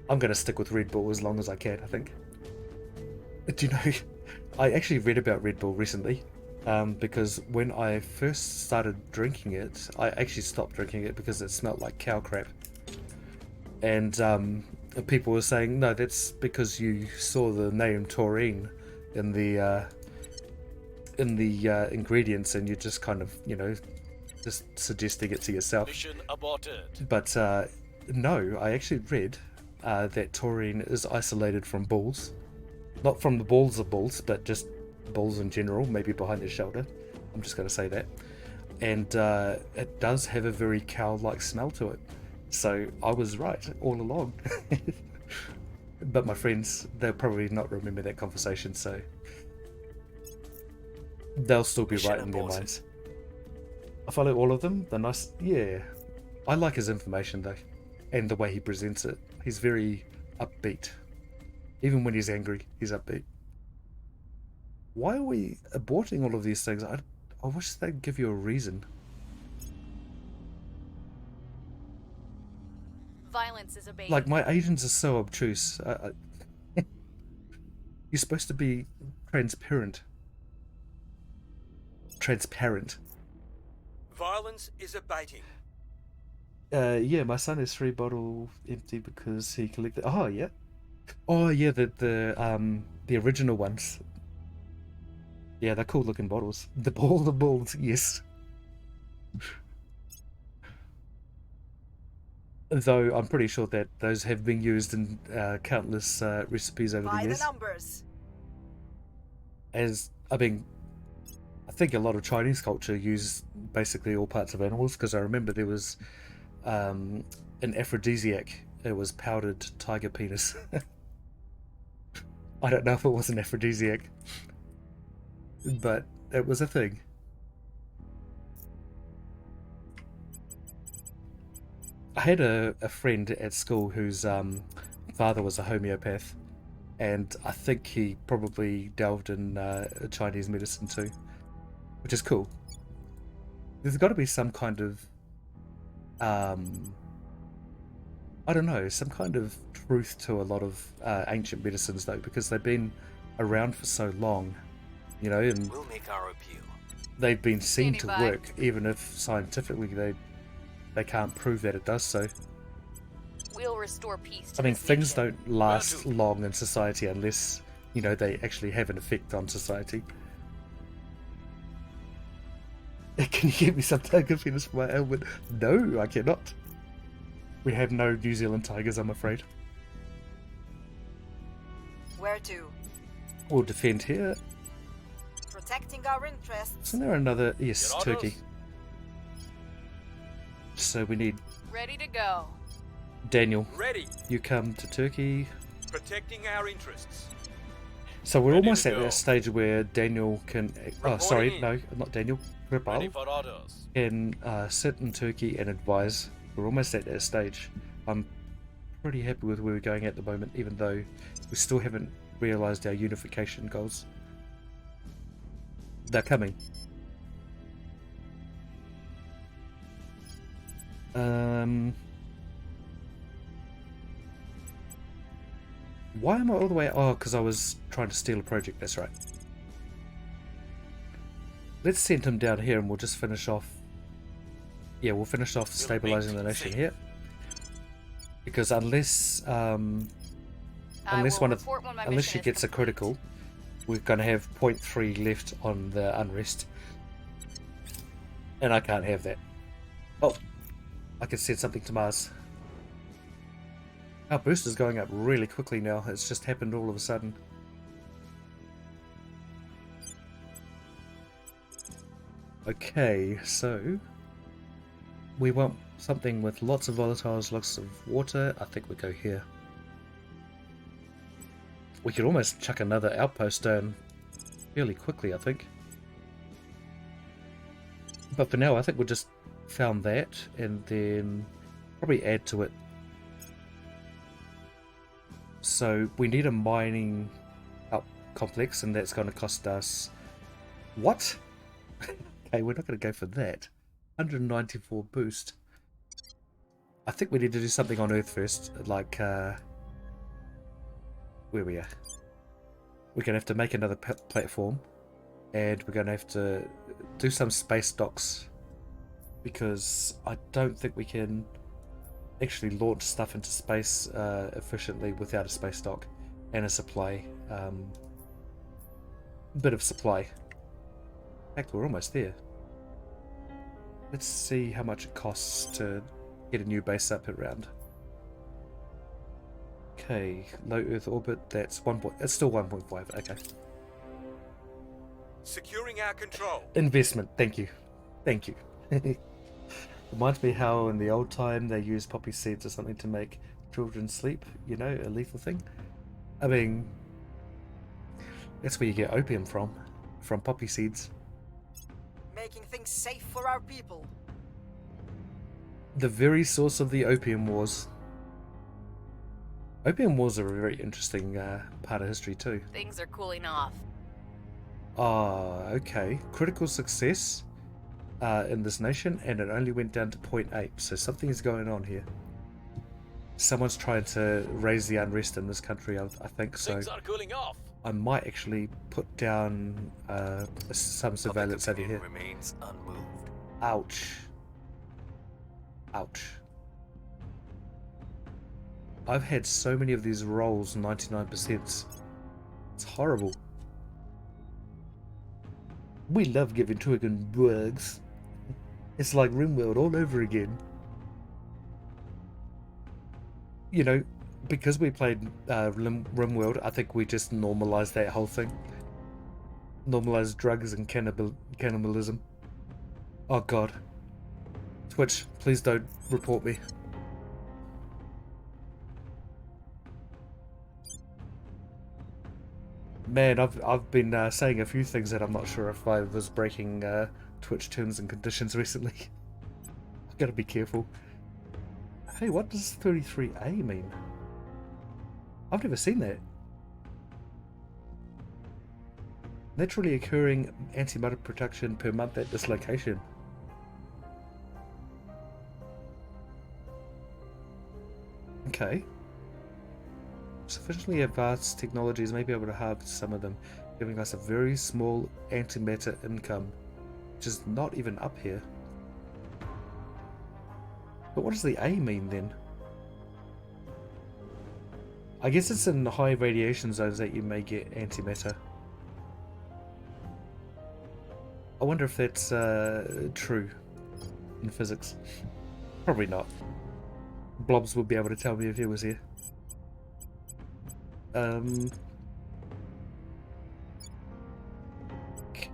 I'm going to stick with Red Bull as long as I can, I think. Do you know, I actually read about Red Bull recently because when I first started drinking it, I actually stopped drinking it because it smelled like cow crap. And people were saying, no, that's because you saw the name taurine in the ingredients and you're just kind of, you know, just suggesting it to yourself. Mission aborted. But no, I actually read that taurine is isolated from bulls. Not from the balls of bulls, but just bulls in general, maybe behind the shoulder. I'm just going to say that. And it does have a very cow-like smell to it. So I was right all along. But my friends, they'll probably not remember that conversation, so they'll still be right in their minds. I follow all of them. They're nice. Yeah. I like his information, though, and the way he presents it. He's very upbeat. Even when he's angry, he's upbeat. Why are we aborting all of these things? I wish they'd give you a reason. Violence is a bait. Like, my agents are so obtuse. You're supposed to be transparent. Transparent. Violence is abating. Yeah, my son is 3 bottle empty because he collected. Oh yeah. Oh yeah, the original ones. Yeah, they're cool looking bottles. The balls, yes. Though I'm pretty sure that those have been used in countless recipes over the By years. the numbers. As I mean, I think a lot of Chinese culture use basically all parts of animals, because I remember there was an aphrodisiac. It was powdered tiger penis. I don't know if it was an aphrodisiac, but it was a thing. I had a friend at school whose father was a homeopath, and I think he probably delved in Chinese medicine too, which is cool. There's got to be some kind of I don't know, some kind of truth to a lot of ancient medicines though, because they've been around for so long, you know, and We'll make our appeal. they've been seen to Standing by. work, even if scientifically they can't prove that it does so. We'll restore peace to I mean, this things nation. don't last long in society unless, you know, they actually have an effect on society. Can you give me some tiger penis for my ailment? No, I cannot. We have no New Zealand tigers, I'm afraid. Where to? We'll defend here. Protecting our interests. Isn't there another... Yes, Your Turkey. orders? So we need Ready to go. Daniel. Ready. You come to Turkey. Protecting our interests. So we're Ready almost to at go. that stage where Daniel can... Oh, sorry, in. no, not Daniel. Ready Kripal for orders. can sit in Turkey and advise. We're almost at that stage. I'm pretty happy with where we're going at the moment, even though we still haven't realised our unification goals. They're coming. Why am I all the way... Oh, because I was trying to steal a project, that's right. Let's send him down here and we'll just finish off... Yeah, we'll finish off stabilizing the nation here. Because unless... unless she gets a critical, we're going to have 0.3 left on the unrest. And I can't have that. Oh, I can send something to Mars. Our booster's going up really quickly now. It's just happened all of a sudden. Okay, so we want something with lots of volatiles, lots of water. I think we go here. We could almost chuck another outpost down fairly quickly, I think. But for now, I think we'll just found that and then probably add to it. So we need a mining complex, and that's going to cost us... What? Okay, we're not going to go for that. 194 boost. I think we need to do something on Earth first, like... where we are. We're going to have to make another platform, and we're going to have to do some space docks, because I don't think we can actually launch stuff into space efficiently without a space dock and a supply. Bit of supply. In fact, we're almost there. Let's see how much it costs to get a new base up around. Okay, low Earth orbit, that's it's still 1.5, okay. Securing our control. Investment, thank you. Thank you. Reminds me how in the old time they used poppy seeds or something to make children sleep, you know, a lethal thing. I mean, that's where you get opium from poppy seeds. Making things safe for our people. The very source of the opium wars. Opium wars are a very interesting part of history too. Things are cooling off. Ah, okay. Critical success in this nation, and it only went down to 0.8, so something is going on here. someone's trying to raise the unrest in this country, I think so. Things are cooling off. I might actually put down some surveillance over here. Remains unmoved. Ouch. Ouch. I've had so many of these rolls, 99%. It's horrible. We love giving Twigan bugs. It's like RimWorld all over again. You know, because we played RimWorld, I think we just normalized that whole thing. Normalized drugs and cannibalism. Oh god. Twitch, please don't report me. Man, I've been saying a few things that I'm not sure if I was breaking Twitch terms and conditions recently. I've got to be careful. Hey, what does 33A mean? I've never seen that. Naturally occurring antimatter production per month at this location. Okay. Sufficiently advanced technologies may be able to harvest some of them, giving us a very small antimatter income, which is not even up here. But what does the A mean then? I guess it's in the high radiation zones that you may get antimatter. I wonder if that's true in physics. Probably not. Blobs would be able to tell me if he was here.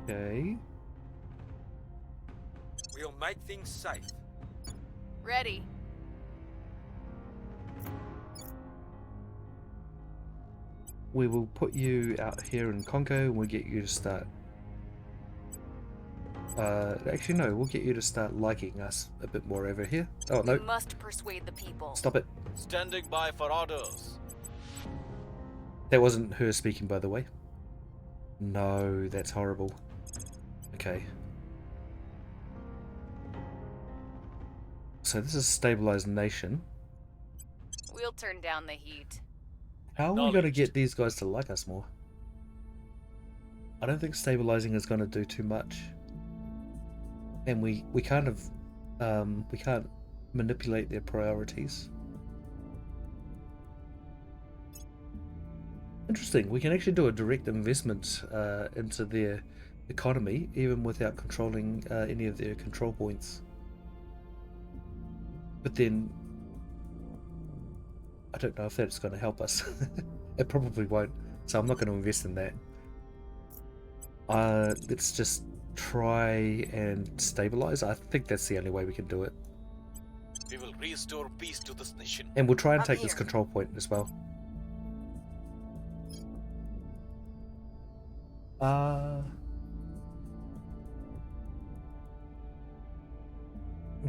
Okay. We'll make things safe. Ready. We will put you out here in Congo and we'll get you to start. Actually no, we'll get you to start liking us a bit more over here. Oh no. You must persuade the people. Stop it. Standing by for orders. That wasn't her speaking, by the way. No, that's horrible. Okay. So this is stabilized nation. We'll turn down the heat. How are we going to get these guys to like us more? I don't think stabilizing is going to do too much. And we kind of we can't manipulate their priorities. Interesting. We can actually do a direct investment into their economy, even without controlling any of their control points. But then, I don't know if that's going to help us. It probably won't. So I'm not going to invest in that. Let's just try and stabilize. I think that's the only way we can do it. We will restore peace to this nation. And we'll try and I'm take this here. control point as well.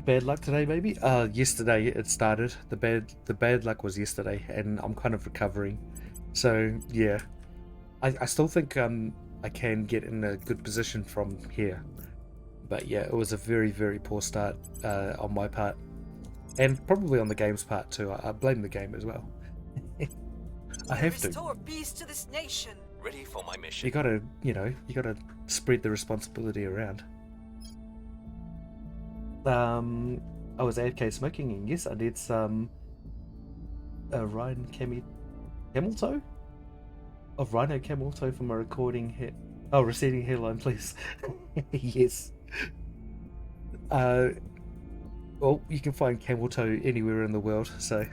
Bad luck today, maybe? Yesterday it started. The bad luck was yesterday, and I'm kind of recovering. So yeah, I still think I can get in a good position from here. But yeah, it was a very, very poor start on my part, and probably on the game's part too. I blame the game as well. I have to. Restore peace to this nation. Ready for my mission. You gotta, you gotta spread the responsibility around. I was AFK smoking, and yes, I did some Rhino camel toe? Of Rhino camel toe for my recording here. Oh, receding hairline, please. Yes. Well, you can find camel toe anywhere in the world, so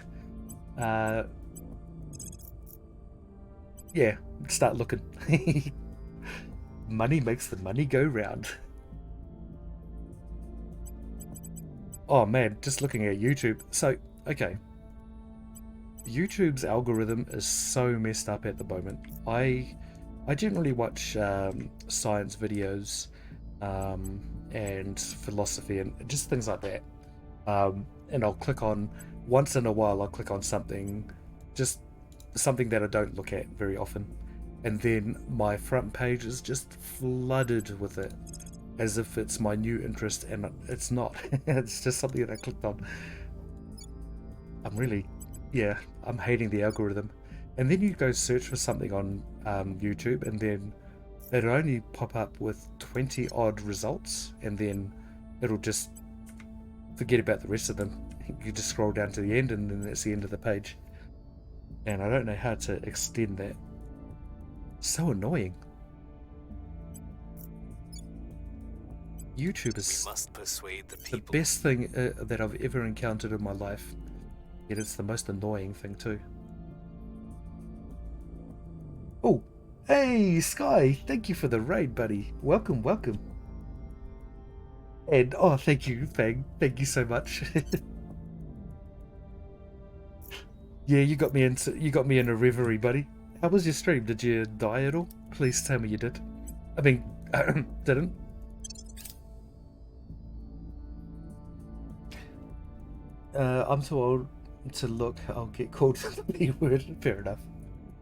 yeah, start looking. Money makes the money go round. Oh man, just looking at YouTube. So, okay. YouTube's algorithm is so messed up at the moment. I generally watch science videos and philosophy and just things like that. And I'll click on, once in a while I'll click on something, just something that I don't look at very often. And then my front page is just flooded with it, as if it's my new interest, and it's not. It's just something that I clicked on. I'm really, yeah, I'm hating the algorithm. And then you go search for something on YouTube, and then it'll only pop up with 20 odd results, and then it'll just forget about the rest of them. You just scroll down to the end, and then that's the end of the page. And I don't know how to extend that. So annoying. YouTube is We must persuade the the people. best thing that I've ever encountered in my life. Yet it's the most annoying thing too. Oh, hey Sky, thank you for the raid, buddy. Welcome, welcome. And oh, thank you, Fang. Thank you so much. Yeah, you got me in a reverie, buddy. How was your stream? Did you die at all? Please tell me you did. I mean, didn't. I'm too old to look. I'll get called the B word. Fair enough.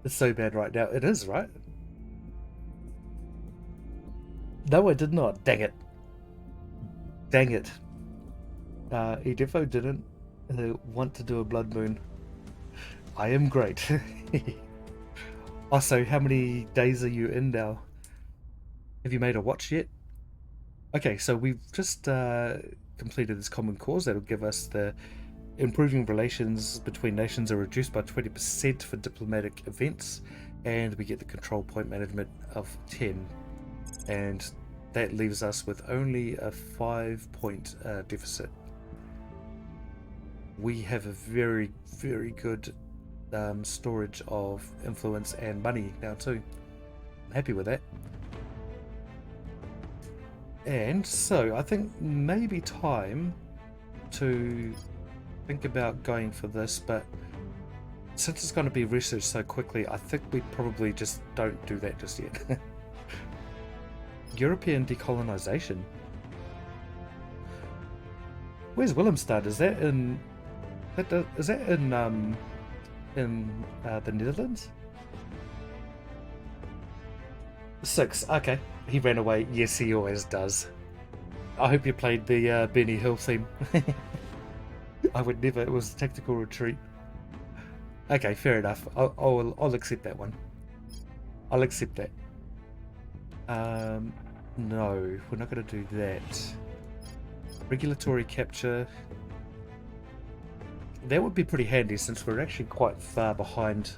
It's so bad right now. It is, right? No, I did not. Dang it. Dang it. He defo didn't want to do a blood moon. I am great. Also, how many days are you in now? Have you made a watch yet? Okay, so we've just completed this common cause that'll give us the improving relations between nations are reduced by 20% for diplomatic events, and we get the control point management of 10, and that leaves us with only a 5-point deficit. We have a very, very good storage of influence and money now too. I'm happy with that. And so I think maybe time to think about going for this, but since it's going to be researched so quickly, I think we probably just don't do that just yet. European decolonization. Where's Willemstad? Is that in the Netherlands? 6. Okay, he ran away. Yes, he always does. I hope you played the Benny Hill theme. I would never. It was a tactical retreat. Okay, fair enough. I'll accept that one. I'll accept that. No, we're not going to do that. Regulatory capture. That would be pretty handy since we're actually quite far behind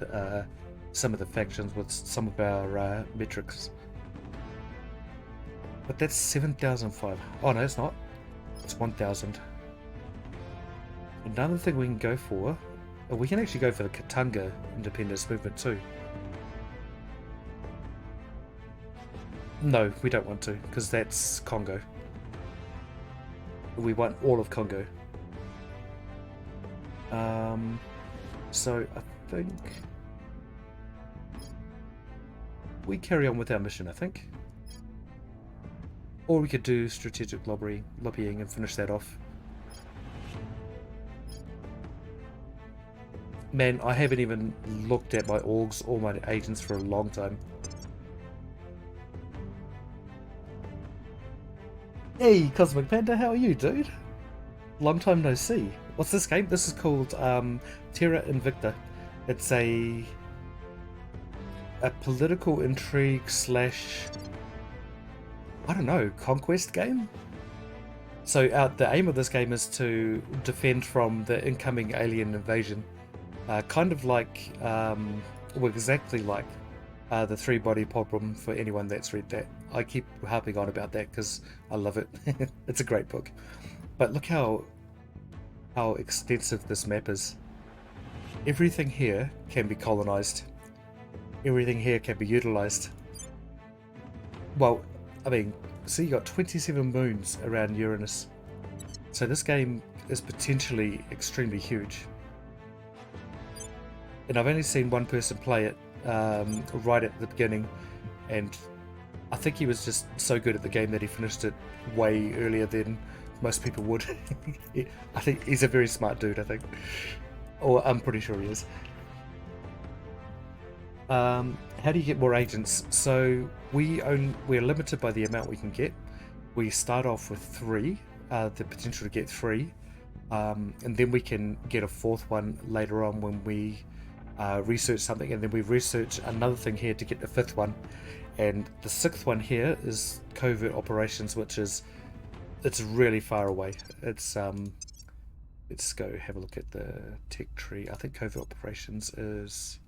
some of the factions with some of our metrics. But that's 7,500. Oh no, it's not. It's 1,000. Another thing we can go for, we can actually go for the Katanga independence movement too. No, we don't want to, because that's Congo. We want all of Congo. So I think we carry on with our mission, I think. Or we could do strategic lobbying and finish that off. Man, I haven't even looked at my orgs or my agents for a long time. Hey, Cosmic Panda, how are you, dude? Long time no see. What's this game? This is called TERRA INVICTA. It's a political intrigue / I don't know, conquest game? So the aim of this game is to defend from the incoming alien invasion. Kind of like, well, exactly like the 3-body problem for anyone that's read that. I keep harping on about that because I love it. It's a great book. But look how extensive this map is. Everything here can be colonized. Everything here can be utilized. Well, I mean, see, you got 27 moons around Uranus. So this game is potentially extremely huge. And I've only seen one person play it right at the beginning, and I think he was just so good at the game that he finished it way earlier than most people would. I think he's a very smart dude, I think. Or I'm pretty sure he is. How do you get more agents? So we're limited by the amount we can get. We start off with 3, the potential to get 3, and then we can get a fourth one later on when we research something, and then we research another thing here to get the fifth one, and the sixth one here is covert operations, which is, it's really far away. It's let's go have a look at the tech tree. I think covert operations is,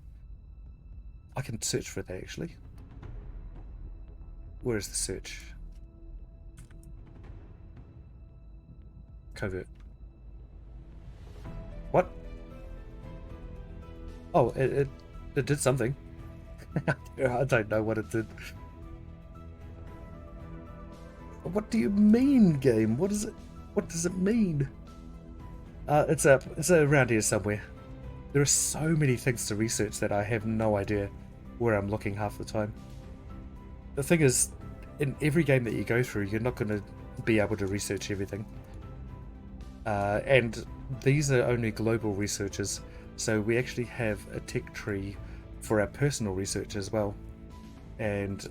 I can search for that actually. Where is the search? Covert. What? Oh, it did something. I don't know what it did. What do you mean, game? What is it? What does it mean? It's around here somewhere. There are so many things to research that I have no idea where I'm looking half the time. The thing is, in every game that you go through, you're not going to be able to research everything. And these are only global researchers, so we actually have a tech tree for our personal research as well. And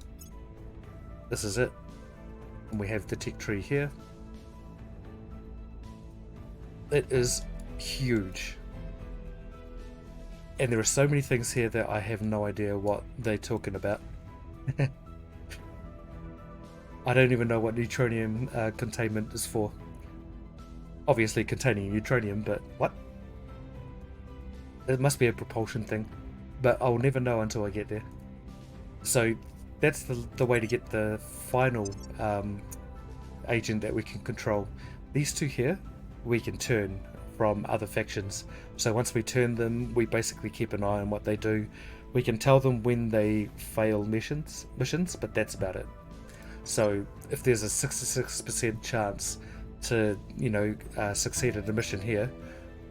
this is it. And we have the tech tree here. It is huge. And there are so many things here that I have no idea what they're talking about. I don't even know what neutronium containment is for. Obviously containing neutronium, but what? It must be a propulsion thing, but I'll never know until I get there. So that's the way to get the final agent that we can control. These two here, we can turn from other factions. So once we turn them, we basically keep an eye on what they do. We can tell them when they fail missions, but that's about it. So if there's a 66% chance to, succeed at a mission here,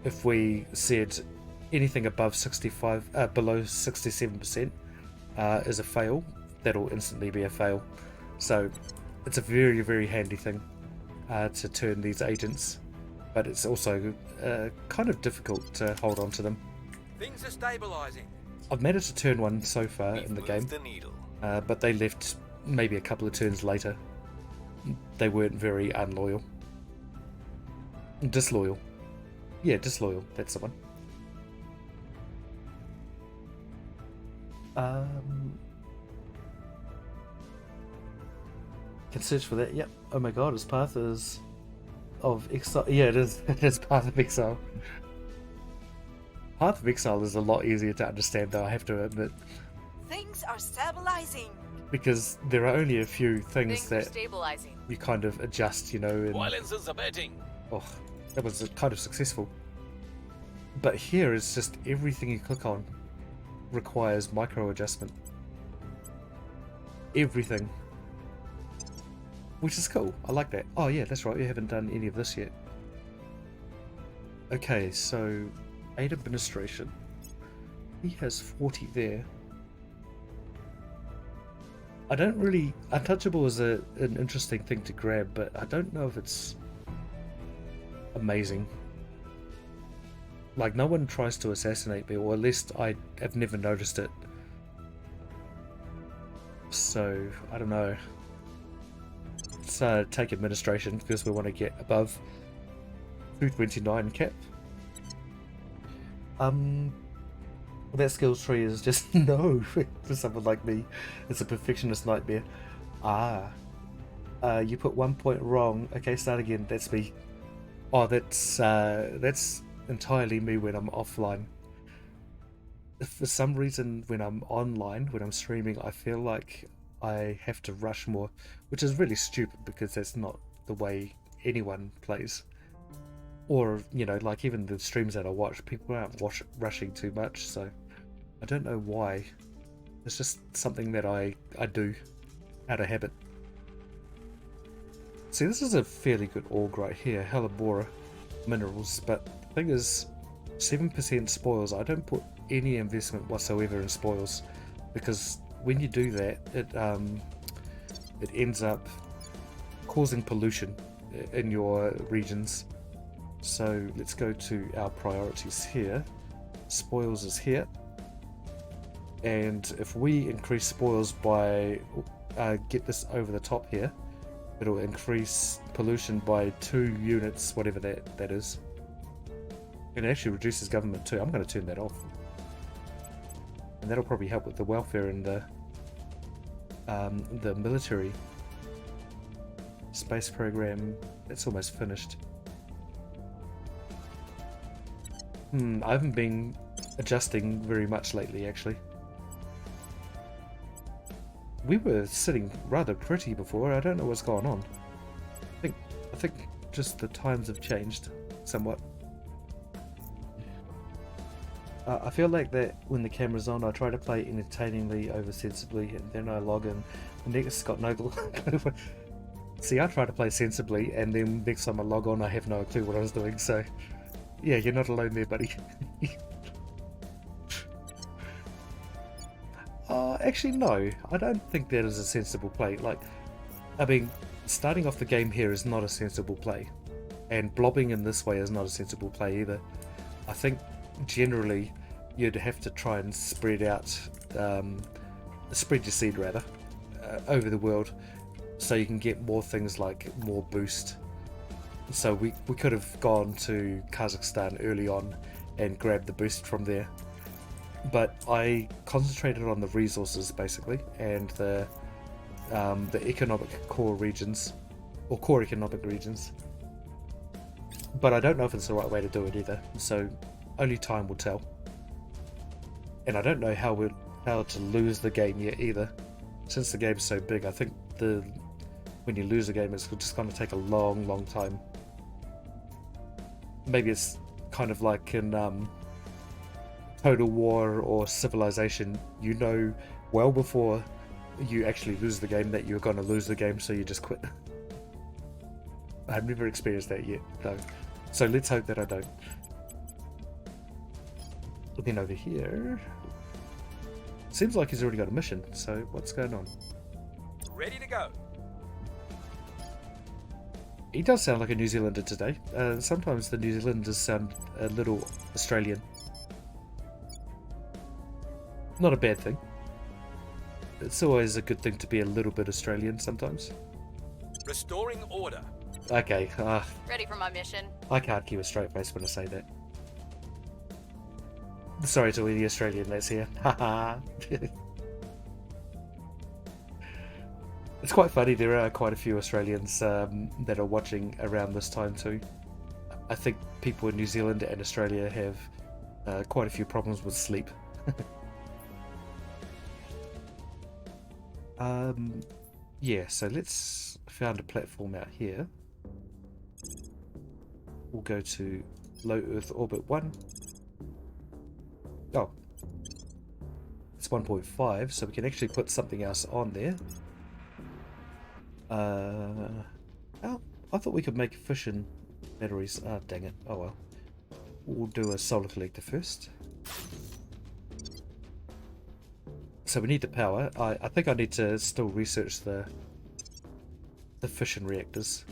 if we said anything above 65, below 67% is a fail, that'll instantly be a fail. So it's a very, very handy thing to turn these agents, but it's also kind of difficult to hold on to them. Things are stabilizing. I've managed to turn one so far in the game, but they left maybe a couple of turns later. They weren't very unloyal. Disloyal. Yeah, disloyal, that's the one. Can search for that, yep. Oh my god, his path is of exile. Yeah, it is. It is Path of Exile. Path of Exile is a lot easier to understand, though, I have to admit. Things are stabilizing. Because there are only a few things that stabilizing. you kind of adjust, and... Violence is abating. Oh, that was kind of successful. But here it's just everything you click on requires micro adjustment. Everything. Which is cool. I like that. Oh yeah, that's right. We haven't done any of this yet. Okay, so aid administration. He has 40 there. I don't really... Untouchable is an interesting thing to grab, but I don't know if it's amazing. Like, no one tries to assassinate me, or at least I have never noticed it. So, I don't know. Let's take administration, because we want to get above 229 cap. That skills tree is just no for someone like me. It's a perfectionist nightmare. You put 1 point wrong. Okay, start again. That's me. Oh, that's entirely me when I'm offline. If for some reason when I'm online, when I'm streaming, I feel like I have to rush more, which is really stupid because that's not the way anyone plays. Or, like even the streams that I watch, people aren't rushing too much, so I don't know why. It's just something that I do out of habit. See, this is a fairly good org right here, Hellebora minerals, but the thing is, 7% spoils. I don't put any investment whatsoever in spoils, because when you do that, it ends up causing pollution in your regions. So let's go to our priorities here. Spoils is here, and if we increase spoils by get this over the top here, it'll increase pollution by 2 units, whatever that is. It actually reduces government too. I'm going to turn that off. And that'll probably help with the welfare and the military. Space program, that's almost finished. I haven't been adjusting very much lately, actually. We were sitting rather pretty before. I don't know what's going on. I think just the times have changed somewhat. I feel like that when the camera's on, I try to play entertainingly over sensibly, and then I log in. And Nick's got no clue. See, I try to play sensibly, and then next time I log on, I have no clue what I was doing. So, yeah, you're not alone there, buddy. Actually, no. I don't think that is a sensible play. Like, I mean, starting off the game here is not a sensible play, and blobbing in this way is not a sensible play either. I think generally you'd have to try and spread out, spread your seed rather, over the world, so you can get more things like more boost. So we could have gone to Kazakhstan early on and grabbed the boost from there, but I concentrated on the resources basically and the economic core regions, or core economic regions. But I don't know if it's the right way to do it either, so only time will tell. And I don't know how to lose the game yet either. Since the game's so big, I think when you lose a game, it's just going to take a long time. Maybe it's kind of like in Total War or Civilization. You know well before you actually lose the game that you're going to lose the game, so you just quit. I've never experienced that yet, though. So let's hope that I don't. Then over here, seems like he's already got a mission. So what's going on? Ready to go. He does sound like a New Zealander today. Sometimes the New Zealanders sound a little Australian. Not a bad thing. It's always a good thing to be a little bit Australian sometimes. Restoring order. Okay. Ready for my mission. I can't keep a straight face when I say that. Sorry to any Australian lads here. Haha. It's quite funny, there are quite a few Australians that are watching around this time too. I think people in New Zealand and Australia have quite a few problems with sleep. Yeah, so let's found a platform out here. We'll go to low Earth orbit 1. Oh, it's 1.5, so we can actually put something else on there. Oh, I thought we could make fission batteries. Ah, dang it. Oh well. We'll do a solar collector first. So we need the power. I think I need to still research the fission reactors.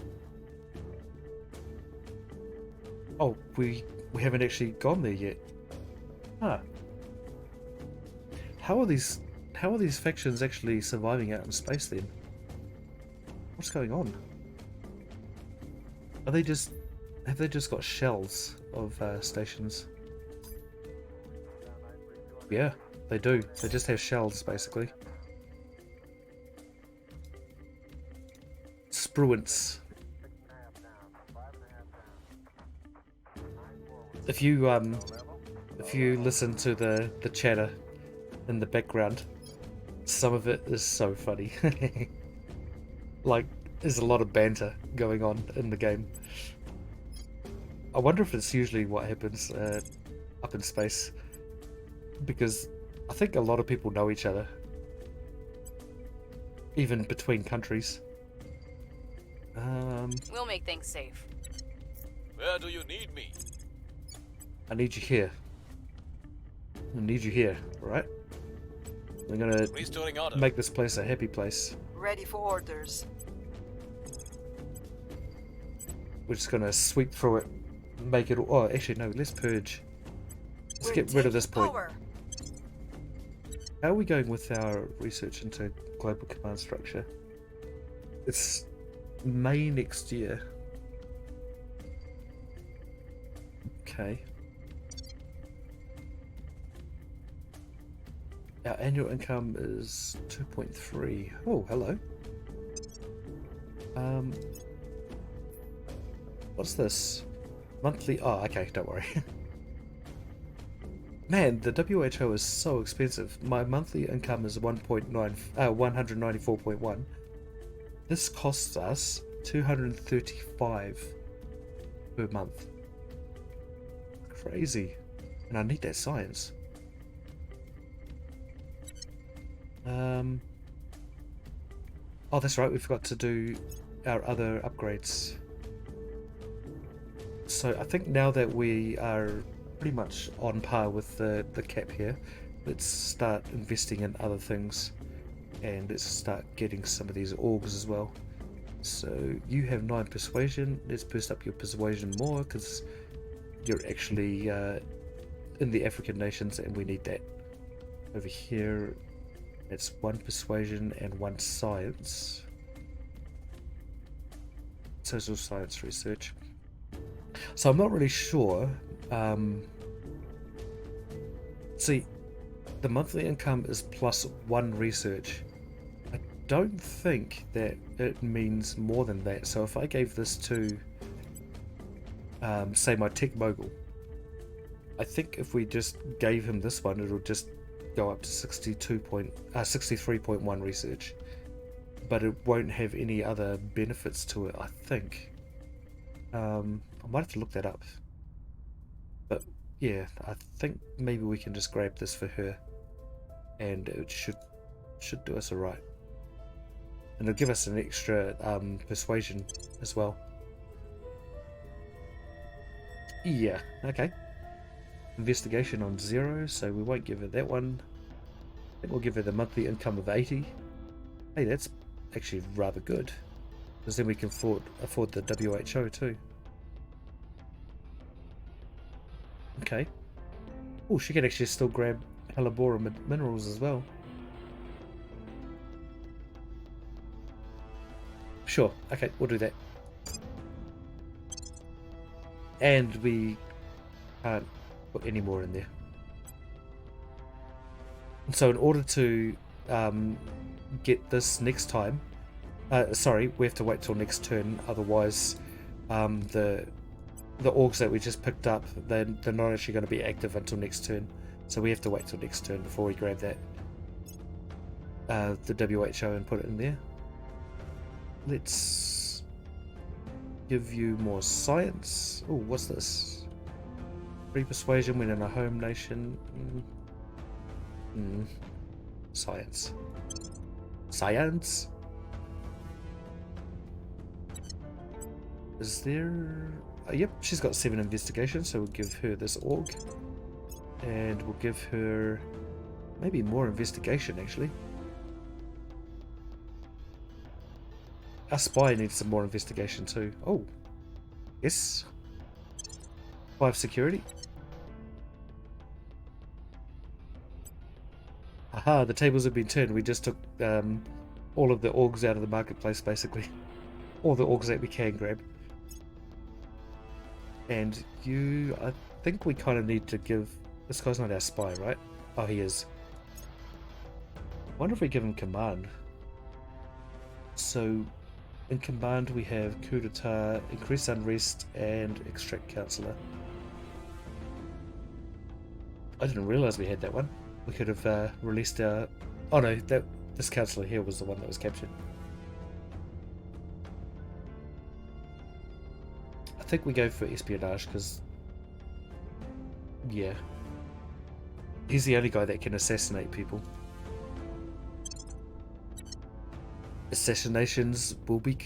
Oh, we haven't actually gone there yet. Huh. How are these factions actually surviving out in space then? What's going on? Have they just got shells of stations? Yeah, they do. They just have shells basically. Spruants. If you listen to the chatter in the background, some of it is so funny. Like, there's a lot of banter going on in the game. I wonder if it's usually what happens up in space, because I think a lot of people know each other, even between countries. We'll make things safe. Where do you need me? I need you here. I need you here, right? I'm gonna Restoring order. make this place a happy place. Ready for orders. We're just gonna sweep through it, make it. Oh, actually no. Let's purge. Let's get rid of this point. Power. How are we going with our research into global command structure? It's May next year. Okay. Our annual income is 2.3. Oh, hello. What's this? Monthly. Oh, okay, don't worry. Man, the WHO is so expensive. My monthly income is 194.1. This costs us 235 per month. Crazy. And I need that science. Oh, that's right, we forgot to do our other upgrades. So I think now that we are pretty much on par with the cap here, let's start investing in other things. And let's start getting some of these orgs as well. So you have 9 persuasion. Let's boost up your persuasion more because you're actually in the African nations and we need that. Over here, it's 1 persuasion and 1 science. Social science research. So I'm not really sure. See, the monthly income is plus 1 research. I don't think that it means more than that. So if I gave this to, say, my tech mogul, I think if we just gave him this one, it'll just go up to 63.1 research. But it won't have any other benefits to it, I think. I might have to look that up. But yeah, I think maybe we can just grab this for her. And it should do us alright. And it'll give us an extra persuasion as well. Yeah, okay. Investigation on 0, so we won't give her that one. I think we'll give her the monthly income of 80. Hey, that's actually rather good. Because then we can afford the WHO too. Okay. Oh, she can actually still grab Hellebora minerals as well. Sure, okay, we'll do that. And we can't put any more in there. So in order to get this next time, sorry, we have to wait till next turn, otherwise the orgs that we just picked up, they're not actually going to be active until next turn. So we have to wait till next turn before we grab that the WHO and put it in there. Let's give you more science. Oh, what's this? Free persuasion when in a home nation. Science. Science? Is there... yep, she's got 7 investigation, so we'll give her this org. And we'll give her maybe more investigation, actually. Our spy needs some more investigation too. Oh, yes. 5 security. Aha, the tables have been turned. We just took all of the orgs out of the marketplace, basically. All the orgs that we can grab. And you, I think we kind of need to give... This guy's not our spy, right? Oh, he is. I wonder if we give him command. So, in command we have coup d'etat, increase unrest, and extract councillor. I didn't realise we had that one. We could have released our... Oh no, this councillor here was the one that was captured. I think we go for espionage because... yeah. He's the only guy that can assassinate people. Assassinations will be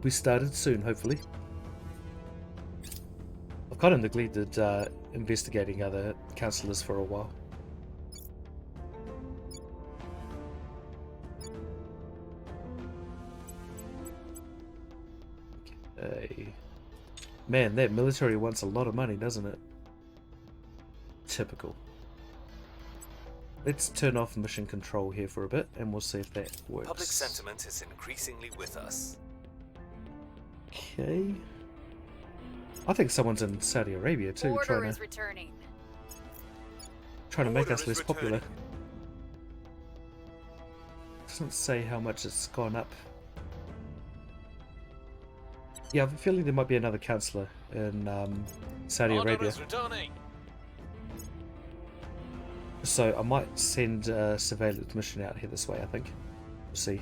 started soon, hopefully. I've kind of neglected investigating other councillors for a while. Okay. Man, that military wants a lot of money, doesn't it? Typical. Let's turn off mission control here for a bit and we'll see if that works. Public sentiment is increasingly with us. Okay. I think someone's in Saudi Arabia too, trying to make us less popular. doesn't say how much it's gone up. Yeah, I have a feeling there might be another councillor in Saudi Arabia. So I might send a surveillance mission out here this way, I think. We'll see.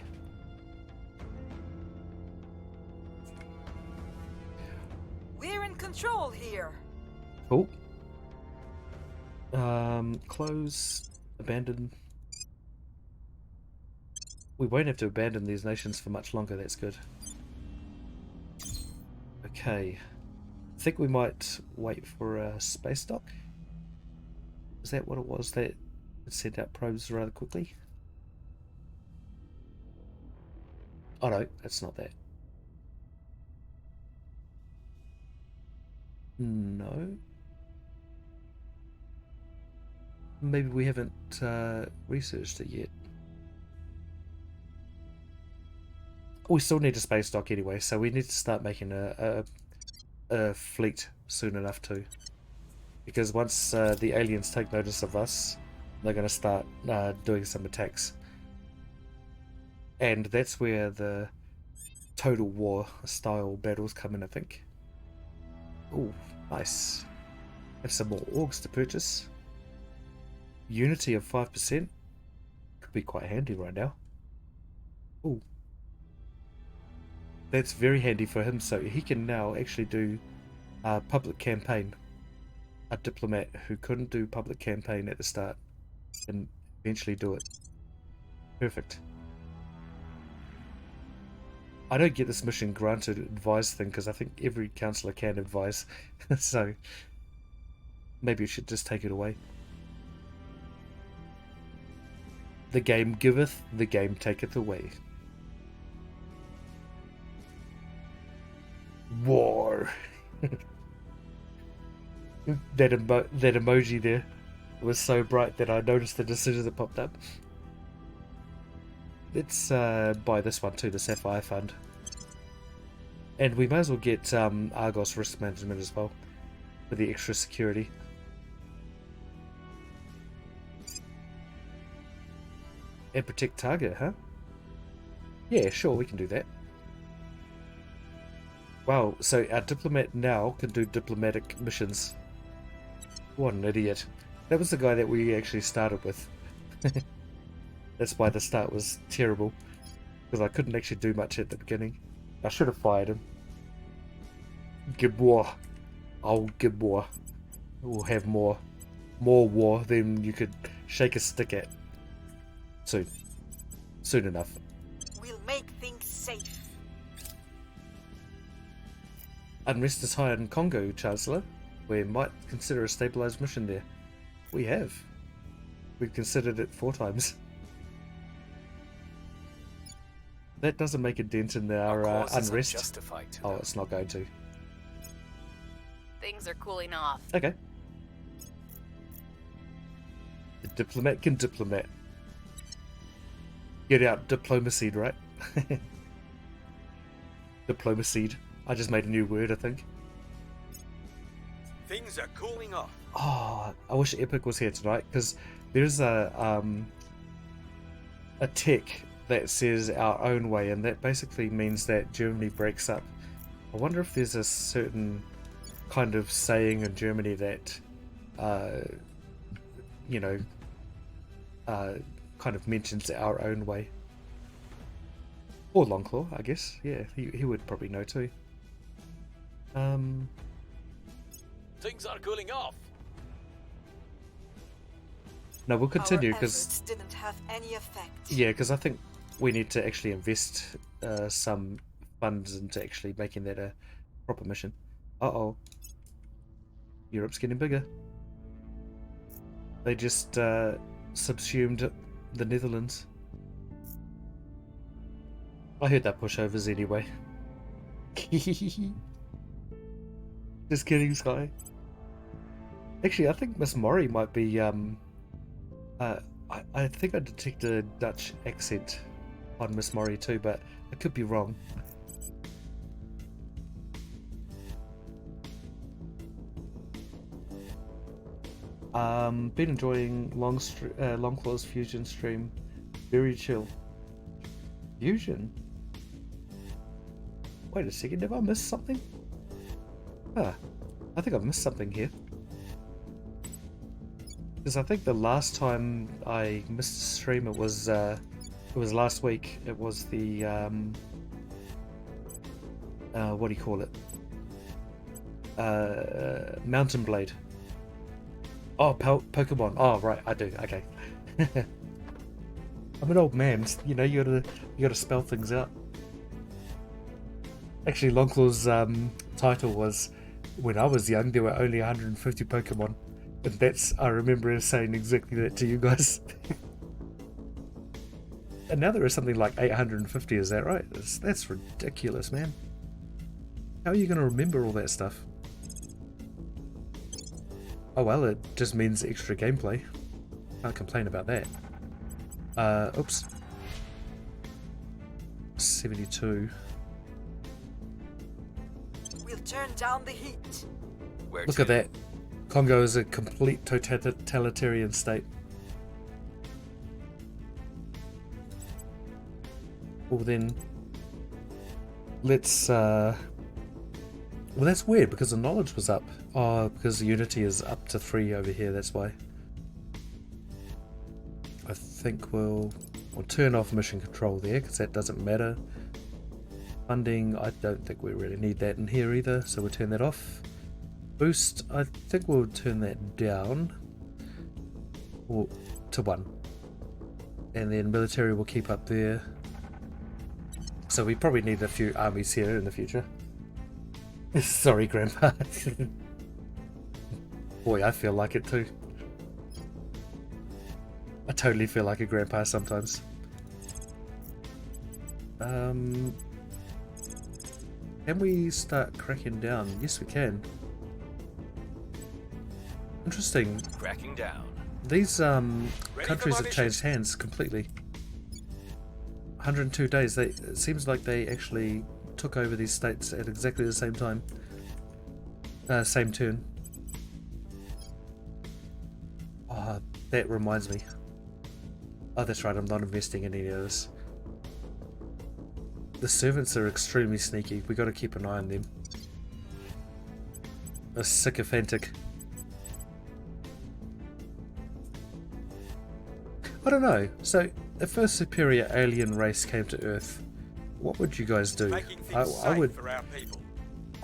We're in control here. Cool. Close, abandon. We won't have to abandon these nations for much longer, that's good. Okay. I think we might wait for a space dock. Is that what it was that sent out probes rather quickly? Oh no, that's not that. No. Maybe we haven't researched it yet. We still need a space dock anyway, so we need to start making a fleet soon enough too. Because once the aliens take notice of us, they're going to start doing some attacks. And that's where the total war style battles come in, I think. Ooh, nice. Have some more orgs to purchase. Unity of 5%. Could be quite handy right now. Ooh. That's very handy for him, so he can now actually do public campaign. A diplomat who couldn't do public campaign at the start can eventually do it. Perfect. I don't get this mission granted advise thing because I think every councillor can advise, so maybe you should just take it away. The game giveth, the game taketh away. War. that emoji there was so bright that I noticed it as soon as it popped up. Let's buy this one too, the Sapphire Fund. And we may as well get Argos Risk Management as well, for the extra security. And protect target, huh? Yeah, sure, we can do that. Wow, so our diplomat now can do diplomatic missions. What an idiot. That was the guy that we actually started with. That's why the start was terrible. Because I couldn't actually do much at the beginning. I should have fired him. Gibor. Oh, Gibor. We'll have more war than you could shake a stick at. Soon. Soon enough. We'll make things safe. Unrest is high in Congo, Chancellor. We might consider a stabilized mission there. We have. We've considered it 4 times. That doesn't make a dent in our unrest. Oh, it's not going to. Things are cooling off. Okay. The diplomat can diplomat. Get out diplomacy, right? Diplomacy. I just made a new word, I think. Things are cooling off. Oh, I wish Epic was here tonight, because there's a tech that says our own way, and that basically means that Germany breaks up. I wonder if there's a certain kind of saying in Germany that, kind of mentions our own way. Or Longclaw, I guess. Yeah, he would probably know too. Things are cooling off. No, we'll continue Our because efforts didn't have any effect. yeah, because I think we need to actually invest some funds into actually making that a proper mission. Uh-oh. Europe's getting bigger. They just subsumed the Netherlands. I heard that pushovers anyway. Just kidding, Sky. Actually, I think Miss Mori might be, I think I detect a Dutch accent on Miss Mori too, but I could be wrong. Been enjoying Longclaw's Fusion stream. Very chill. Fusion? Wait a second, have I missed something? Ah, I think I've missed something here. Because I think the last time I missed a stream, it was last week. It was the what do you call it? Mountain Blade. Oh, Pokemon. Oh, right, I do. Okay. I'm an old man. You know, you gotta spell things out. Actually, Longclaw's title was, when I was young, there were only 150 Pokemon. And that's, I remember saying exactly that to you guys. And now there is something like 850, is that right? That's ridiculous, man. How are you going to remember all that stuff? Oh well, it just means extra gameplay. Can't complain about that. Oops. 72. We'll turn down the heat. Look at that. Congo is a complete totalitarian state. Well then, let's well, that's weird because the knowledge was up. Oh, because the unity is up to 3 over here, that's why. I think we'll turn off mission control there because that doesn't matter. Funding, I don't think we really need that in here either, so we'll turn that off. Boost, I think we'll turn that down, or to 1. And then military will keep up there. So we probably need a few armies here in the future. Sorry, Grandpa. Boy, I feel like it too. I totally feel like a grandpa sometimes. Can we start cracking down? Yes, we can. Interesting. Cracking down. These countries have changed hands completely. 102 days. It seems like they actually took over these states at exactly the same time. Same turn. Oh, that reminds me. Oh, that's right. I'm not investing in any of this. The servants are extremely sneaky. We got to keep an eye on them. A sycophantic. I don't know. So, if a superior alien race came to Earth, what would you guys do? I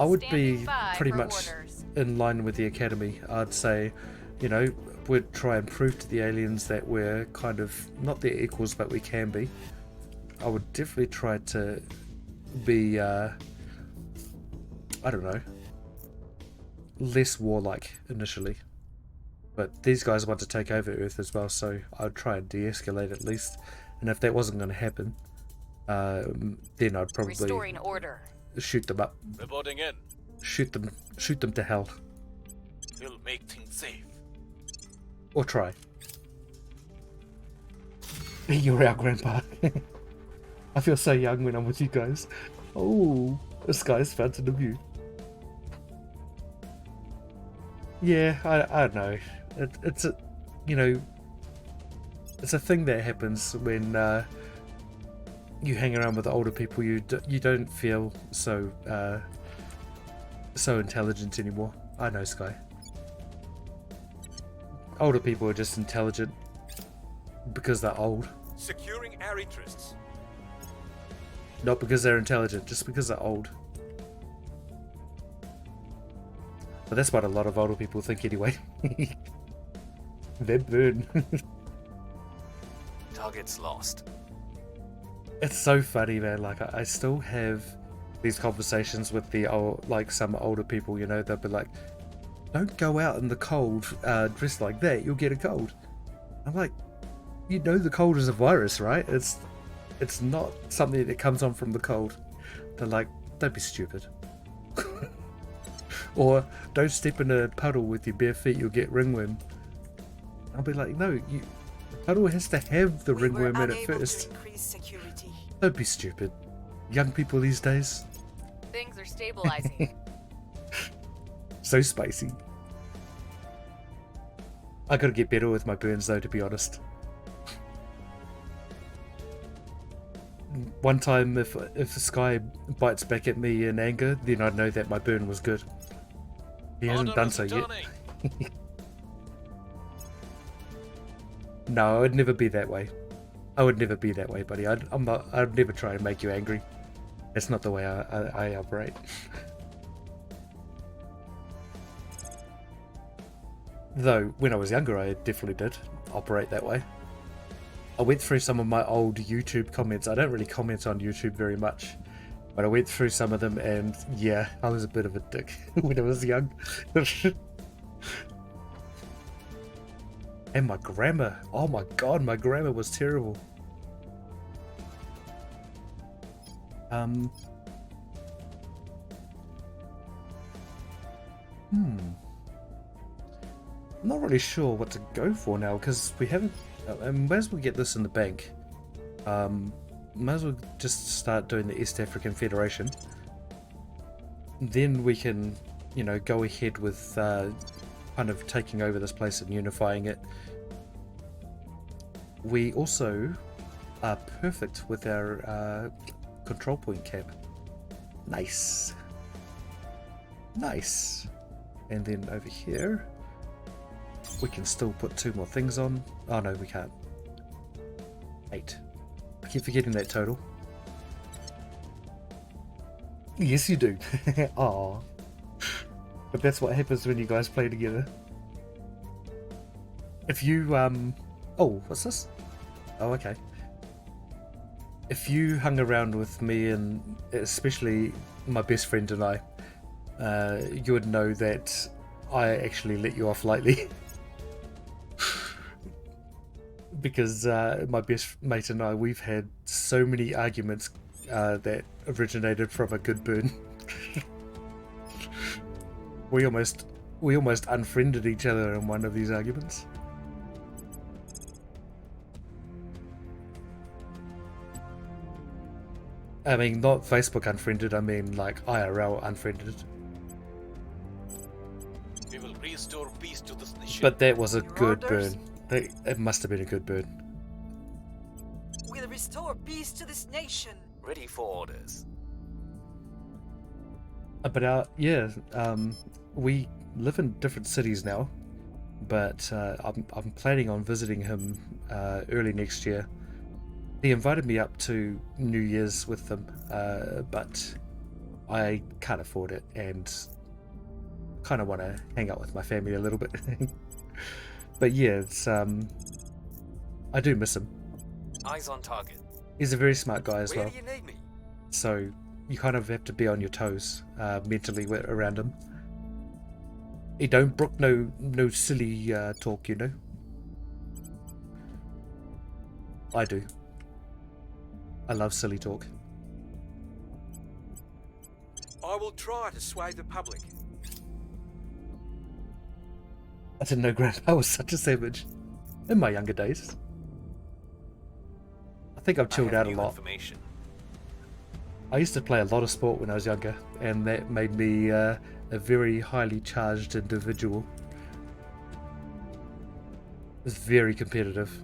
would be pretty much in line with the Academy. I'd say, you know, we'd try and prove to the aliens that we're kind of not their equals, but we can be. I would definitely try to be, I don't know, less warlike initially. But these guys want to take over Earth as well, so I'd try and de-escalate at least. And if that wasn't going to happen, then I'd probably restoring order. Shoot them up. Reporting in. Shoot them to hell. We'll make things safe. Or try. You're our grandpa. I feel so young when I'm with you guys. Oh, the sky's fountain of youth. Yeah, I don't know. It's a, you know, it's a thing that happens when you hang around with older people. You don't feel so so intelligent anymore. I know, Sky. Older people are just intelligent because they're old. Securing our interests. Not because they're intelligent, just because they're old. But that's what a lot of older people think anyway. They burn. Targets lost. It's so funny, man. Like, I still have these conversations with the old, like some older people, you know, they'll be like, don't go out in the cold dressed like that, you'll get a cold. I'm like, you know the cold is a virus, right? It's not something that comes on from the cold. They're like, don't be stupid. Or don't step in a puddle with your bare feet, you'll get ringworm. I'll be like, no, the puddle has to have the ringworm in it first. Don't be stupid. Young people these days. Things are stabilizing. So spicy. I gotta get better with my burns though, to be honest. one time if the sky bites back at me in anger, then I know that my burn was good. He hasn't done so yet. No, I'd never be that way. I would never be that way, buddy. I'd never try and make you angry. That's not the way I operate. Though, when I was younger, I definitely did operate that way. I went through some of my old YouTube comments. I don't really comment on YouTube very much, but I went through some of them, and yeah, I was a bit of a dick when I was young. And my grammar. Oh my god, my grammar was terrible. I'm not really sure what to go for now, because we haven't... might as well get this in the bank. Might as well just start doing the East African Federation. Then we can, you know, go ahead with kind of taking over this place and unifying it. We also are perfect with our control point cap. Nice. Nice. And then over here, we can still put 2 more things on. Oh no, we can't. 8. I keep forgetting that total. Yes, you do. Aww. But that's what happens when you guys play together. If you, oh, what's this? Oh, okay. If you hung around with me, and especially my best friend and I, you would know that I actually let you off lightly. Because my best mate and I, we've had so many arguments that originated from a good burn. We almost unfriended each other in one of these arguments. I mean, not Facebook unfriended, I mean like IRL unfriended. We will restore peace to this nation. But that was a good burn. It must have been a good burn. We'll restore peace to this nation. Ready for orders. But we live in different cities now. But I'm planning on visiting him early next year. He invited me up to New Year's with them, but I can't afford it, and kind of want to hang out with my family a little bit. But yeah, it's I do miss him. Eyes on target. He's a very smart guy as Where well. do you need me? So you kind of have to be on your toes mentally around him. He don't brook no silly talk, you know. I do. I love silly talk. I will try to sway the public. I didn't know Grandpa was such a savage in my younger days. I think I've chilled out a lot. I used to play a lot of sport when I was younger, and that made me a very highly charged individual. It was very competitive.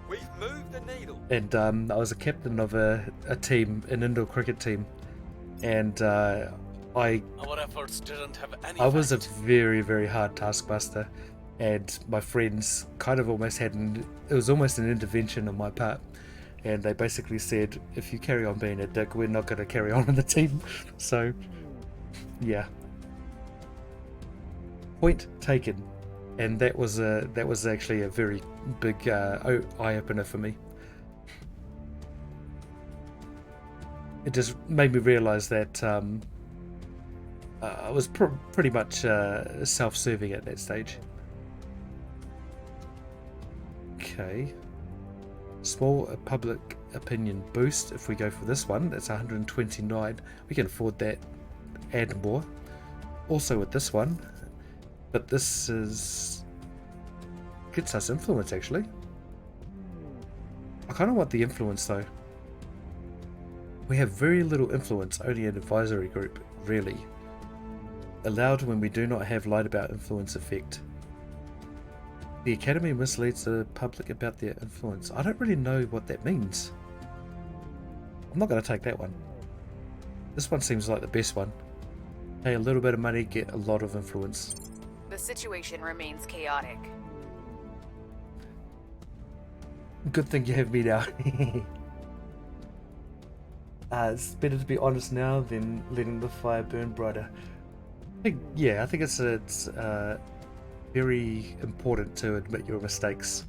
We've moved the needle. And I was a captain of a team, an indoor cricket team, and Our efforts didn't have any I was a effect. very, very hard taskmaster, and my friends kind of almost had it was almost an intervention on my part, and they basically said, if you carry on being a dick, we're not going to carry on in the team. So yeah, point taken. And that was actually a very big eye-opener for me. It just made me realize that I was pretty much self-serving at that stage. Okay. Small public opinion boost. If we go for this one, that's 129. We can afford that. Add more. Also with this one, but this gets us influence actually. I kind of want the influence though. We have very little influence, only an advisory group, really. Allowed when we do not have light about influence effect. The Academy misleads the public about their influence. I don't really know what that means. I'm not going to take that one. This one seems like the best one. Pay a little bit of money, get a lot of influence. The situation remains chaotic. Good thing you have me now. It's better to be honest now than letting the fire burn brighter. I think it's very important to admit your mistakes.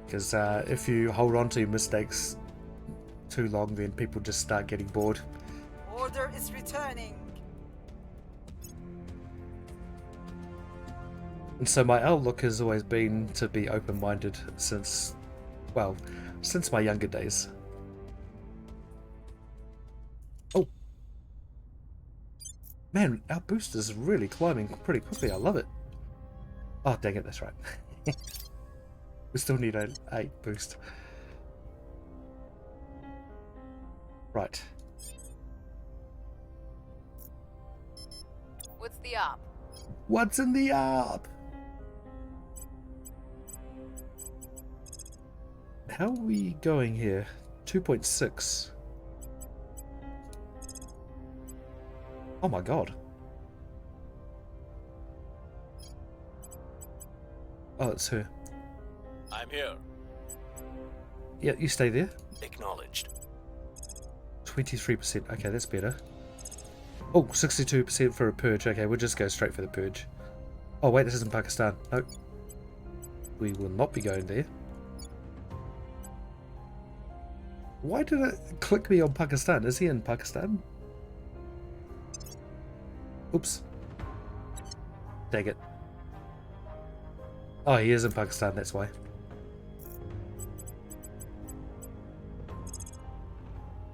Because if you hold on to your mistakes too long, then people just start getting bored. Order is returning. And so my outlook has always been to be open-minded since my younger days. Oh. Man, our boost is really climbing pretty quickly. I love it. Oh, dang it, that's right. We still need an 8 boost. Right. What's the op? What's in the op? How are we going here? 2.6. Oh my god. Oh, it's her. I'm here. Yeah, you stay there. Acknowledged. 23%. Okay, that's better. Oh, 62% for a purge. Okay, we'll just go straight for the purge. Oh, wait, this isn't Pakistan. Nope. We will not be going there. Why did it click me on Pakistan? Is he in Pakistan? Oops. Dang it. Oh, he is in Pakistan, that's why.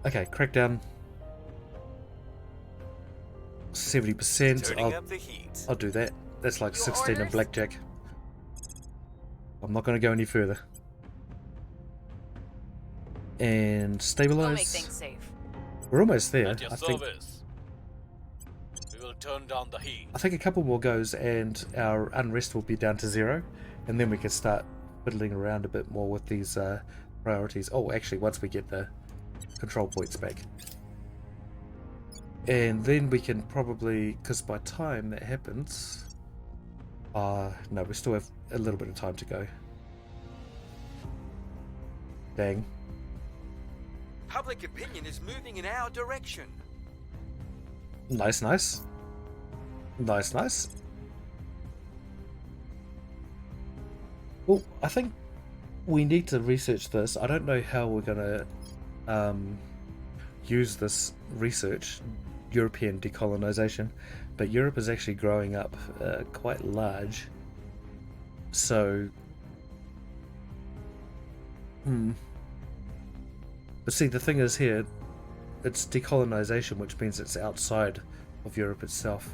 Okay, crackdown. 70%. Turning up the heat. I'll do that. That's like 16 in blackjack. I'm not going to go any further. And stabilize. We'll make things safe. We're almost there. At your service. We will turn down the heat. I think a couple more goes and our unrest will be down to 0, and then we can start fiddling around a bit more with these priorities. Oh, actually, once we get the control points back. And then we can probably, because by time that happens, no, we still have a little bit of time to go. Dang. Public opinion is moving in our direction. Nice, nice. Nice, nice. Well, I think we need to research this. I don't know how we're going to use this research, European decolonization, but Europe is actually growing up quite large. So, But see, the thing is here, it's decolonization, which means it's outside of Europe itself.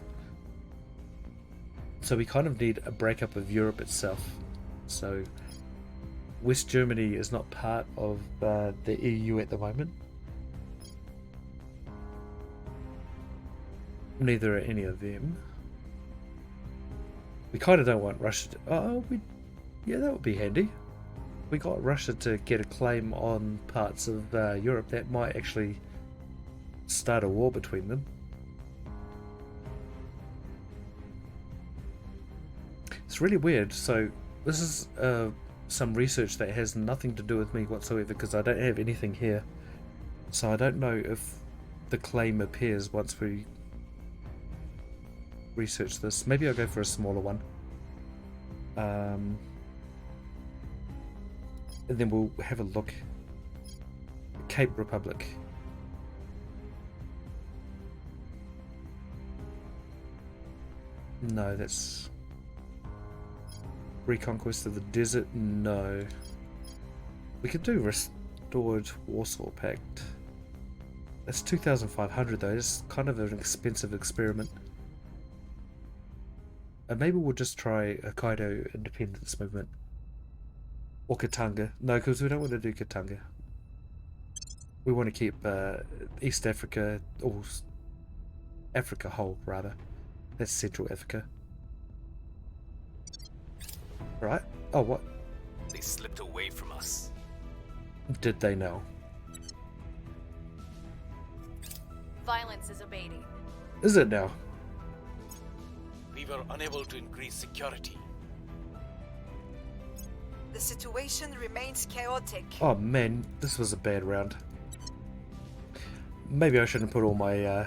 So we kind of need a breakup of Europe itself. So West Germany is not part of the EU at the moment. Neither are any of them. We kind of don't want Russia to... yeah, that would be handy. We got Russia to get a claim on parts of Europe. That might actually start a war between them. It's really weird. So this is some research that has nothing to do with me whatsoever, because I don't have anything here. So I don't know if the claim appears once we research this. Maybe I'll go for a smaller one. And then we'll have a look. Cape Republic. No, that's... Reconquest of the Desert? No. We could do Restored Warsaw Pact. That's 2,500 though. It's kind of an expensive experiment. And maybe we'll just try Hokkaido Independence Movement. Or Katanga. No, because we don't want to do Katanga. We want to keep East Africa, or Africa whole, rather. That's Central Africa. Right? Oh, what? They slipped away from us. Did they know? violence is abating. Is it now? We were unable to increase security. The situation remains chaotic. Oh man, this was a bad round. Maybe I shouldn't put all my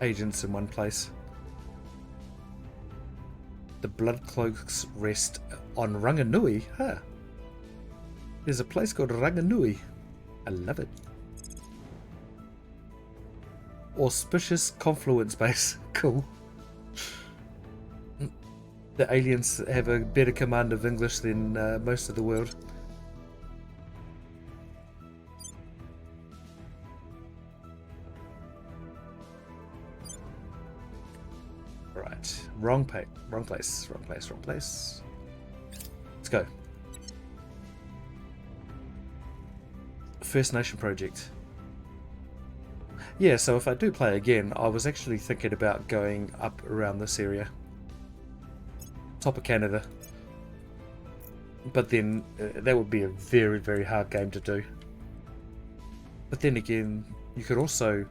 agents in one place. The blood cloaks rest on Ranganui, huh? There's a place called Ranganui. I love it. Auspicious confluence base. Cool. The aliens have a better command of English than most of the world. Right, wrong place, wrong place. Let's go. First Nation project. Yeah, so if I do play again, I was actually thinking about going up around this area. Top of Canada. But then that would be a very, very hard game to do. But then again, you could also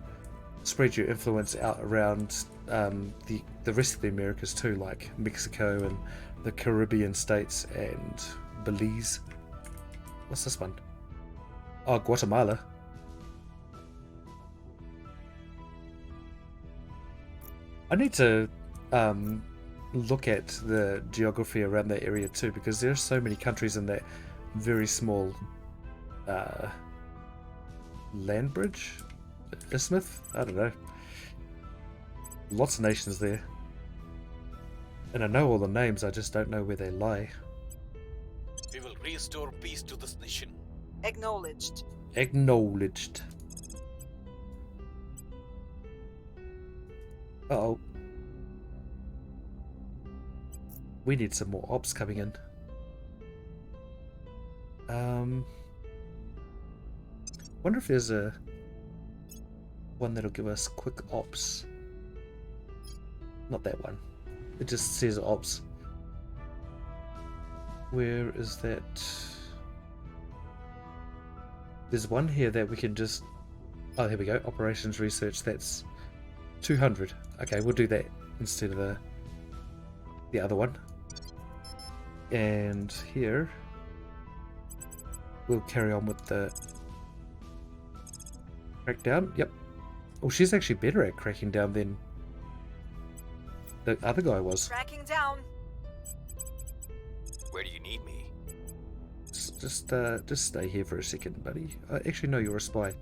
spread your influence out around the rest of the Americas too, like Mexico and the Caribbean states and Belize. What's this one? Oh, Guatemala. I need to look at the geography around that area too, because there are so many countries in that very small land bridge? Isthmus? I don't know. Lots of nations there. And I know all the names, I just don't know where they lie. We will restore peace to this nation. Acknowledged. Acknowledged. Uh-oh. We need some more ops coming in. Wonder if there's a one that'll give us quick ops. Not that one. It just says ops. Where is that? There's one here that we can just... Oh, here we go. Operations research. That's 200. Okay, we'll do that instead of the other one. And here we'll carry on with the crackdown. Yep. Oh, she's actually better at cracking down than the other guy was. Tracking down. Where do you need me? Just stay here for a second, buddy. Actually, no, you're a spy.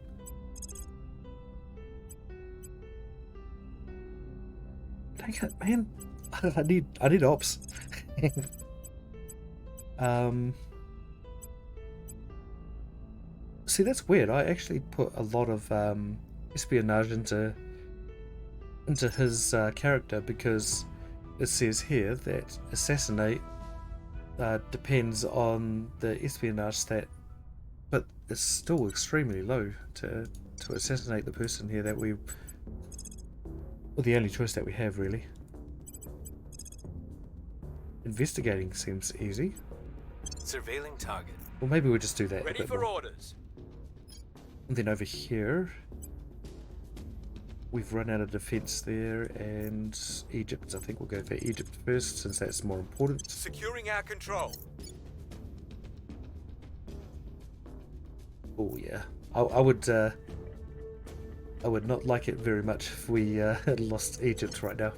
Dang it, man! I need ops. See, that's weird. I actually put a lot of espionage into his character, because it says here that assassinate depends on the espionage stat, but it's still extremely low to assassinate the person here that we... Well, the only choice that we have, really. Investigating seems easy. Surveilling target. Well, maybe we'll just do that. Ready for orders. And then over here, we've run out of defense there, and Egypt. I think we'll go for Egypt first, since that's more important. Securing our control. Oh yeah, I would not like it very much if we lost Egypt right now,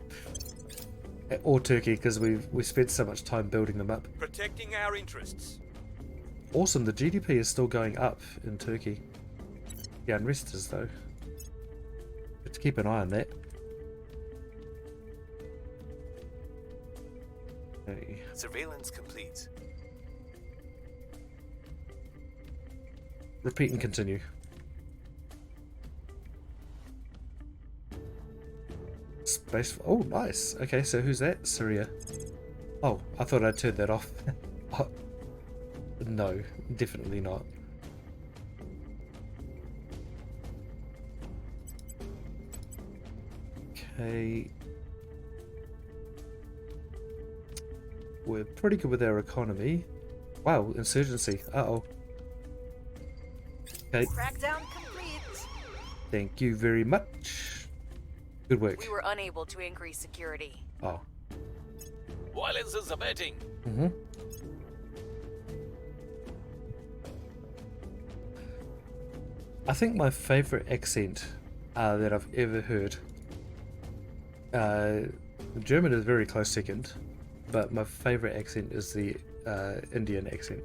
or Turkey, because we spent so much time building them up. Protecting our interests. Awesome, the GDP is still going up in Turkey. The unrest is, though. Have to keep an eye on that. Okay. Surveillance complete. Repeat and continue. Space. Oh, nice. Okay, so who's that? Syria. Oh, I thought I'd turned that off. Oh, no, definitely not. Okay. We're pretty good with our economy. Wow, insurgency. Uh-oh. Okay. Crackdown complete. Thank you very much. Good work. We were unable to increase security. Oh. Violence is abating. Mm-hmm. I think my favorite accent that I've ever heard. German is very close second, but my favorite accent is the Indian accent.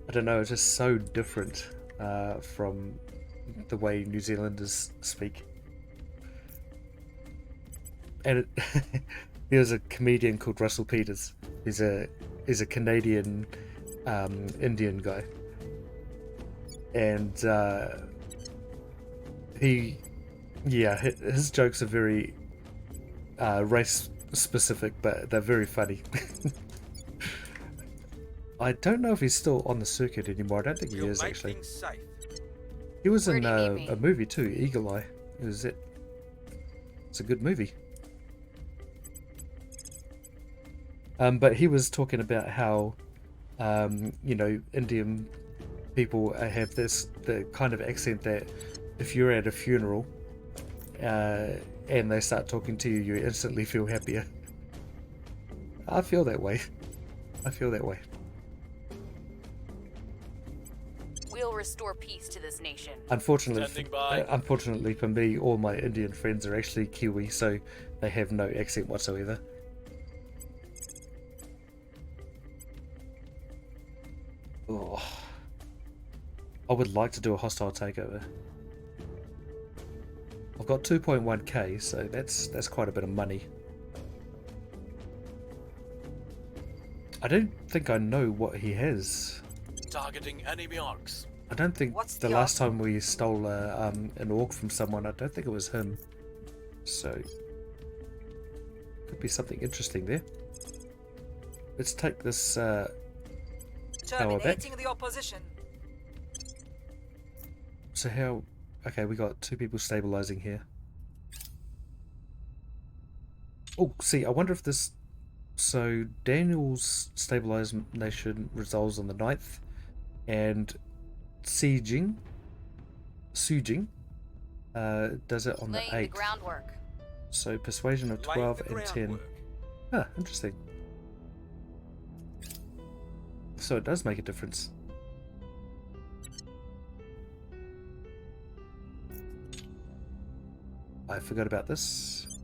I don't know, it's just so different from the way New Zealanders speak. And there's a comedian called Russell Peters. He's a Canadian Indian guy, and his jokes are very race specific, but they're very funny. I don't know if he's still on the circuit anymore. I don't think he is actually. He was in a movie too, Eagle Eye. It's a good movie. But he was talking about how, Indian people have the kind of accent that if you're at a funeral and they start talking to you, you instantly feel happier. I feel that way. We'll restore peace to this nation. Unfortunately for me, all my Indian friends are actually Kiwi, so they have no accent whatsoever. Oh, I would like to do a hostile takeover. I've got 2.1k, so that's quite a bit of money. I don't think I know what he has. Targeting enemy arcs. I don't think the last time we stole an orc from someone, I don't think it was him. So, could be something interesting there. Let's take this tower back. Terminating the opposition. So how... Okay, we got 2 people stabilizing here. Oh, see, I wonder if this... So, Daniel's stabilization resolves on the 9th, and Sujing does it on the 8th. Laying the groundwork. So, persuasion of 12 and 10. Ah, interesting. So it does make a difference. I forgot about this.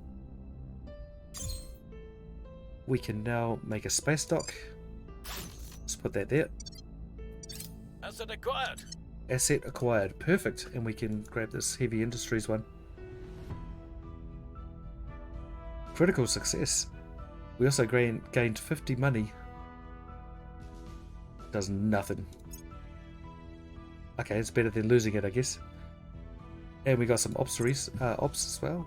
We can now make a space dock. Let's put that there. Asset acquired. Asset acquired. Perfect. And we can grab this heavy industries one. Critical success. We also gained 50 money. Does nothing. Okay, it's better than losing it, I guess. And we got some ops as well.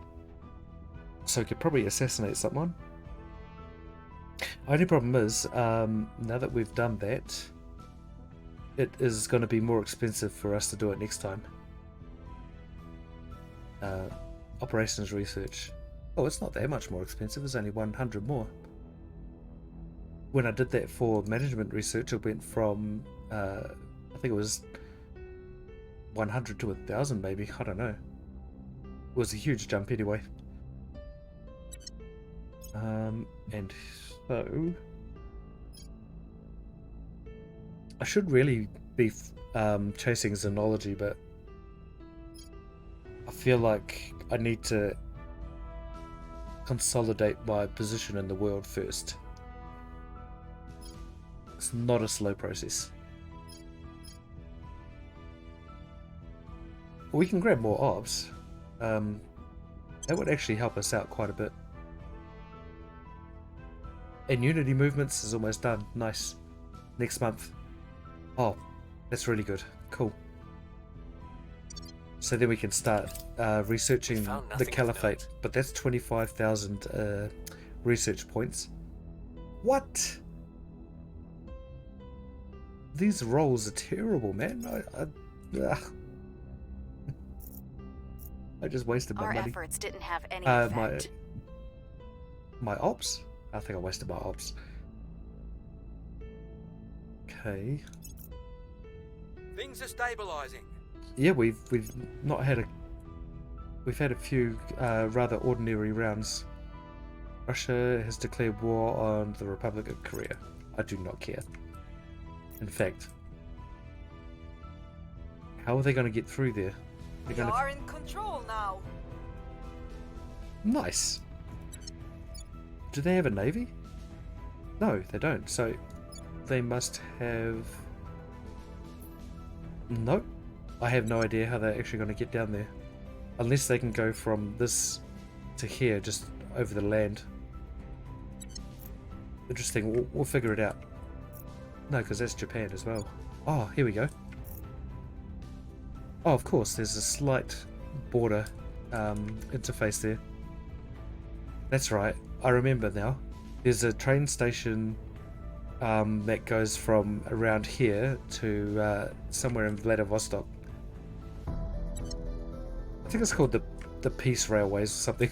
So we could probably assassinate someone. Only problem is, now that we've done that, it is going to be more expensive for us to do it next time. Operations research. Oh, it's not that much more expensive. It's only 100 more. When I did that for management research, it went from, I think it was 100 to 1,000 maybe. I don't know. It was a huge jump anyway. And so... I should really be chasing xenology, but I feel like I need to consolidate my position in the world first. It's not a slow process. We can grab more ops. That would actually help us out quite a bit. And Unity Movements is almost done. Nice. Next month. Oh, that's really good. Cool. So then we can start researching the Caliphate. But that's 25,000 research points. What? These rolls are terrible, man. I just wasted my money. Our efforts didn't have any effect. My ops? I think I wasted my ops. Okay. Things are stabilizing. Yeah, we've not had We've had a few rather ordinary rounds. Russia has declared war on the Republic of Korea. I do not care. In fact, how are they going to get through there? We are in control now. Nice. Do they have a navy? No, they don't. So they must have... Nope. I have no idea how they're actually going to get down there. Unless they can go from this to here, just over the land. Interesting. We'll figure it out. No, because that's Japan as well. Oh, here we go. Oh, of course, there's a slight border interface there. That's right. I remember now. There's a train station that goes from around here to somewhere in Vladivostok. I think it's called the Peace Railways or something.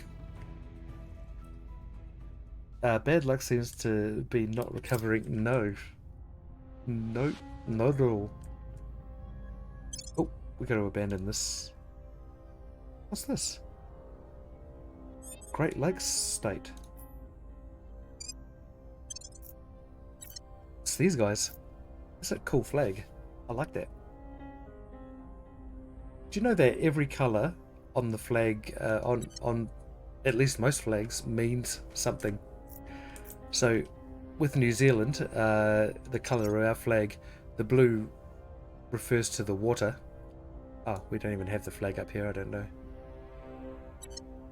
Bad luck seems to be not recovering. No. Nope. Not at all. Oh, we got to abandon this. What's this? Great Lakes State. It's these guys. That's a cool flag. I like that. Do you know that every colour on the flag, on at least most flags, means something? So, with New Zealand, the colour of our flag, the blue refers to the water. Oh, we don't even have the flag up here, I don't know.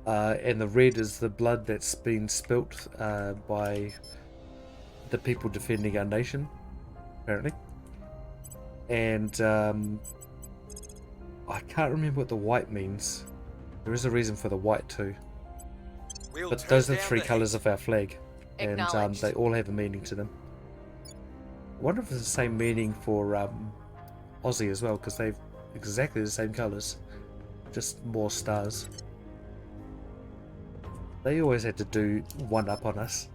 And the red is the blood that's been spilt by the people defending our nation, apparently. And I can't remember what the white means. There is a reason for the white too. But those are the three colours of our flag. And they all have a meaning to them. I wonder if it's the same meaning for Aussie as well, because they've exactly the same colours, just more stars. They always had to do one up on us.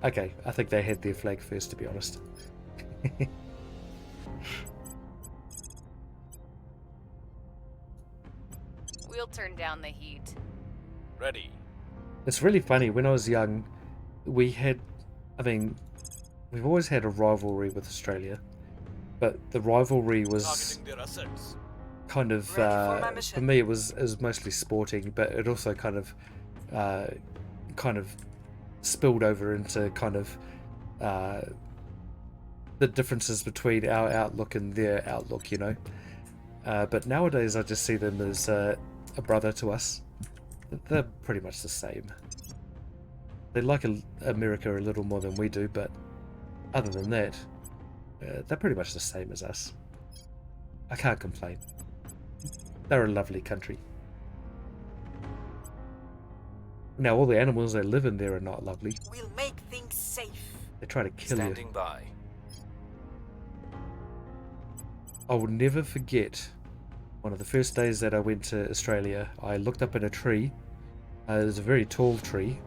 Okay, I think they had their flag first, to be honest. We'll turn down the heat. Ready. It's really funny, when I was young, we had, we've always had a rivalry with Australia, but the rivalry was kind of, for me it was mostly sporting, but it also kind of spilled over into kind of the differences between our outlook and their outlook, you know. But nowadays I just see them as a brother to us. They're pretty much the same. They like America a little more than we do, but other than that, they're pretty much the same as us. I can't complain. They're a lovely country. Now, all the animals that live in there are not lovely. We'll make things safe. They try to kill you. Standing by. I will never forget one of the first days that I went to Australia. I looked up in a tree. It was a very tall tree,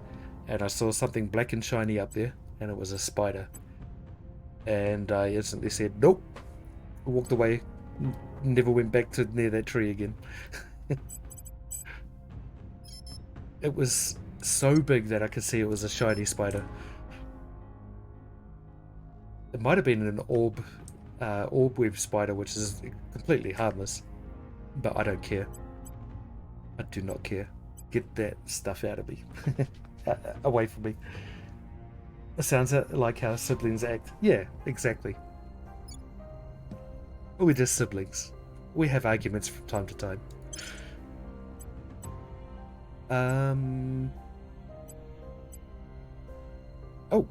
and I saw something black and shiny up there, and it was a spider. And I instantly said, nope. I walked away, never went back to near that tree again. It was so big that I could see it was a shiny spider. It might have been an orb web spider, which is completely harmless. But I don't care. I do not care. Get that stuff out of me. Away from me. It sounds like how siblings act. Yeah, exactly. We're just siblings. We have arguments from time to time. Oh.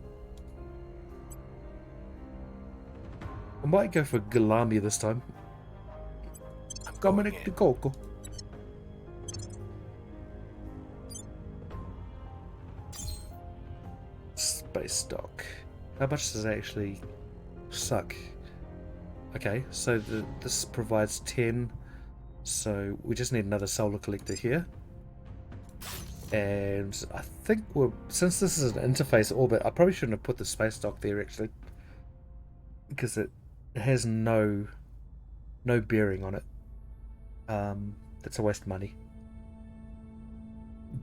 I might go for Galami this time. Dominic de Coco. Space stock. How much does it actually suck? Okay, so this provides 10. So we just need another solar collector here. And I think since this is an interface orbit, I probably shouldn't have put the space stock there actually, because it has no bearing on it. That's a waste of money.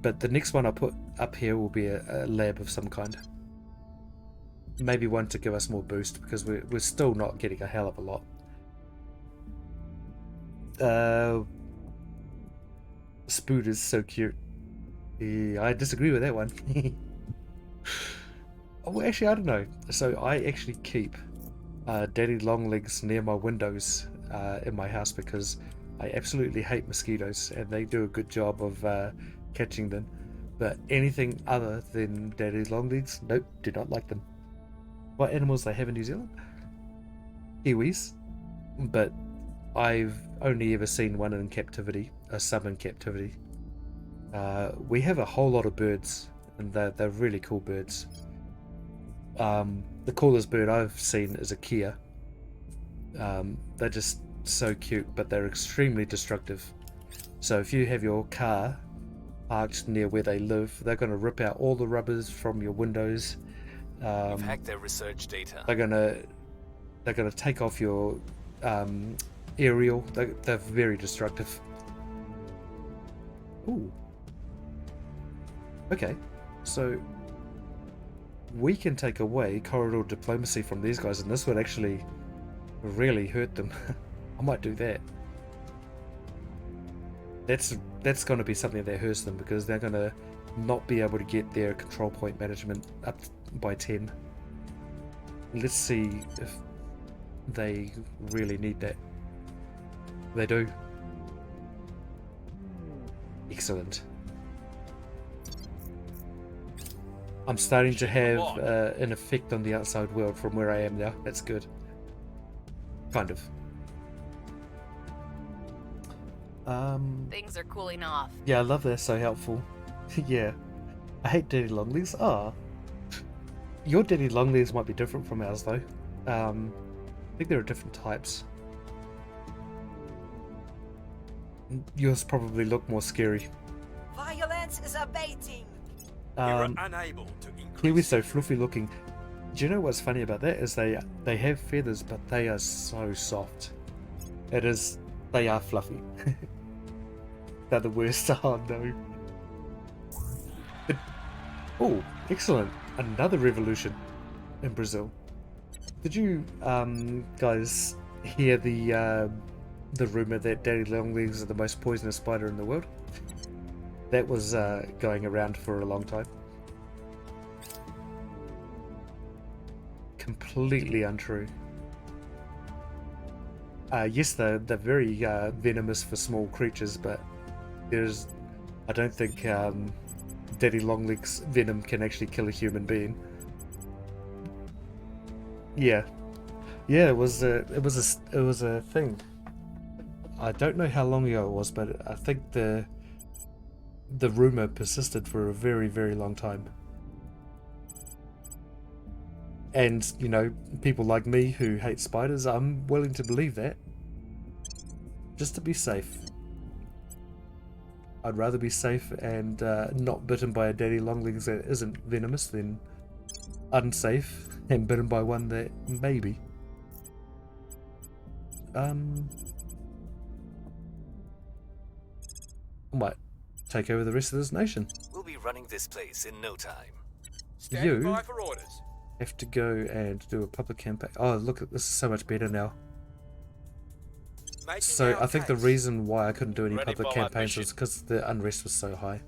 But the next one I put up here will be a lab of some kind. Maybe one to give us more boost, because we're still not getting a hell of a lot. Spood is so cute. Yeah, I disagree with that one. Oh, actually, I don't know. So I actually keep daddy longlegs near my windows in my house because I absolutely hate mosquitoes, and they do a good job of catching them. But anything other than daddy longlegs, nope, do not like them. What animals they have in New Zealand? Kiwis, but I've only ever seen one in captivity, some in captivity. We have a whole lot of birds, and they're really cool birds. The coolest bird I've seen is a kia. They're just so cute, but they're extremely destructive. So if you have your car parked near where they live, they're going to rip out all the rubbers from your windows. You've hacked their research data. They're gonna take off your aerial. They're very destructive. Ooh. Okay, so we can take away corridor diplomacy from these guys, and this would actually really hurt them. I might do that. That's going to be something that hurts them, because they're going to not be able to get their control point management up by 10. Let's see if they really need that. They do. Excellent. I'm starting to have an effect on the outside world from where I am now. That's good. Kind of. Things are cooling off. Yeah, I love that. So helpful. Yeah. I hate daddy longlegs. Your daddy longlegs might be different from ours though. I think there are different types. Yours probably look more scary. Violence is abating. We're unable to increase. Kiwi's so fluffy looking. Do you know what's funny about that? Is they have feathers, but they are so soft. They are fluffy. They're the worst. Oh no. Oh, excellent. Another revolution in Brazil. Did you guys hear the rumor that daddy longlegs are the most poisonous spider in the world? That was going around for a long time. Completely untrue. Yes, they're very venomous for small creatures, but I don't think daddy longlegs venom can actually kill a human being. Yeah, it was a thing. I don't know how long ago it was, but I think the rumor persisted for a very, very long time. And, you know, people like me who hate spiders, I'm willing to believe that. Just to be safe. I'd rather be safe and not bitten by a daddy longlegs that isn't venomous than unsafe and bitten by one that maybe. I might take over the rest of this nation. We'll be running this place in no time. Standing by for orders. Have to go and do a public campaign. Oh, look, this is so much better now. So I think the reason why I couldn't do any public campaigns was because the unrest was so high.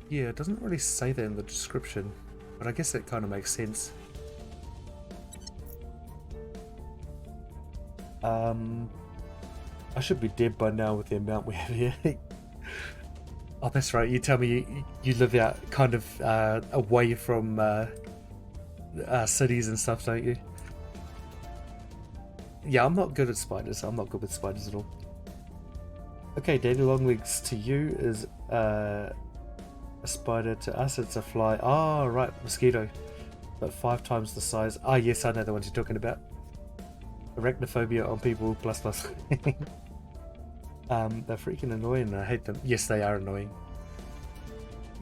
Yeah, it doesn't really say that in the description, but I guess that kind of makes sense. I should be dead by now with the amount we have here. Oh, that's right. You tell me you live out kind of away from cities and stuff, don't you? Yeah, I'm not good at spiders. I'm not good with spiders at all. Okay, daddy longlegs to you is a spider. To us, it's a fly. Oh, right, mosquito. But 5 times the size. Ah, yes, I know the ones you're talking about. Arachnophobia on people, plus. They're freaking annoying and I hate them. Yes, they are annoying.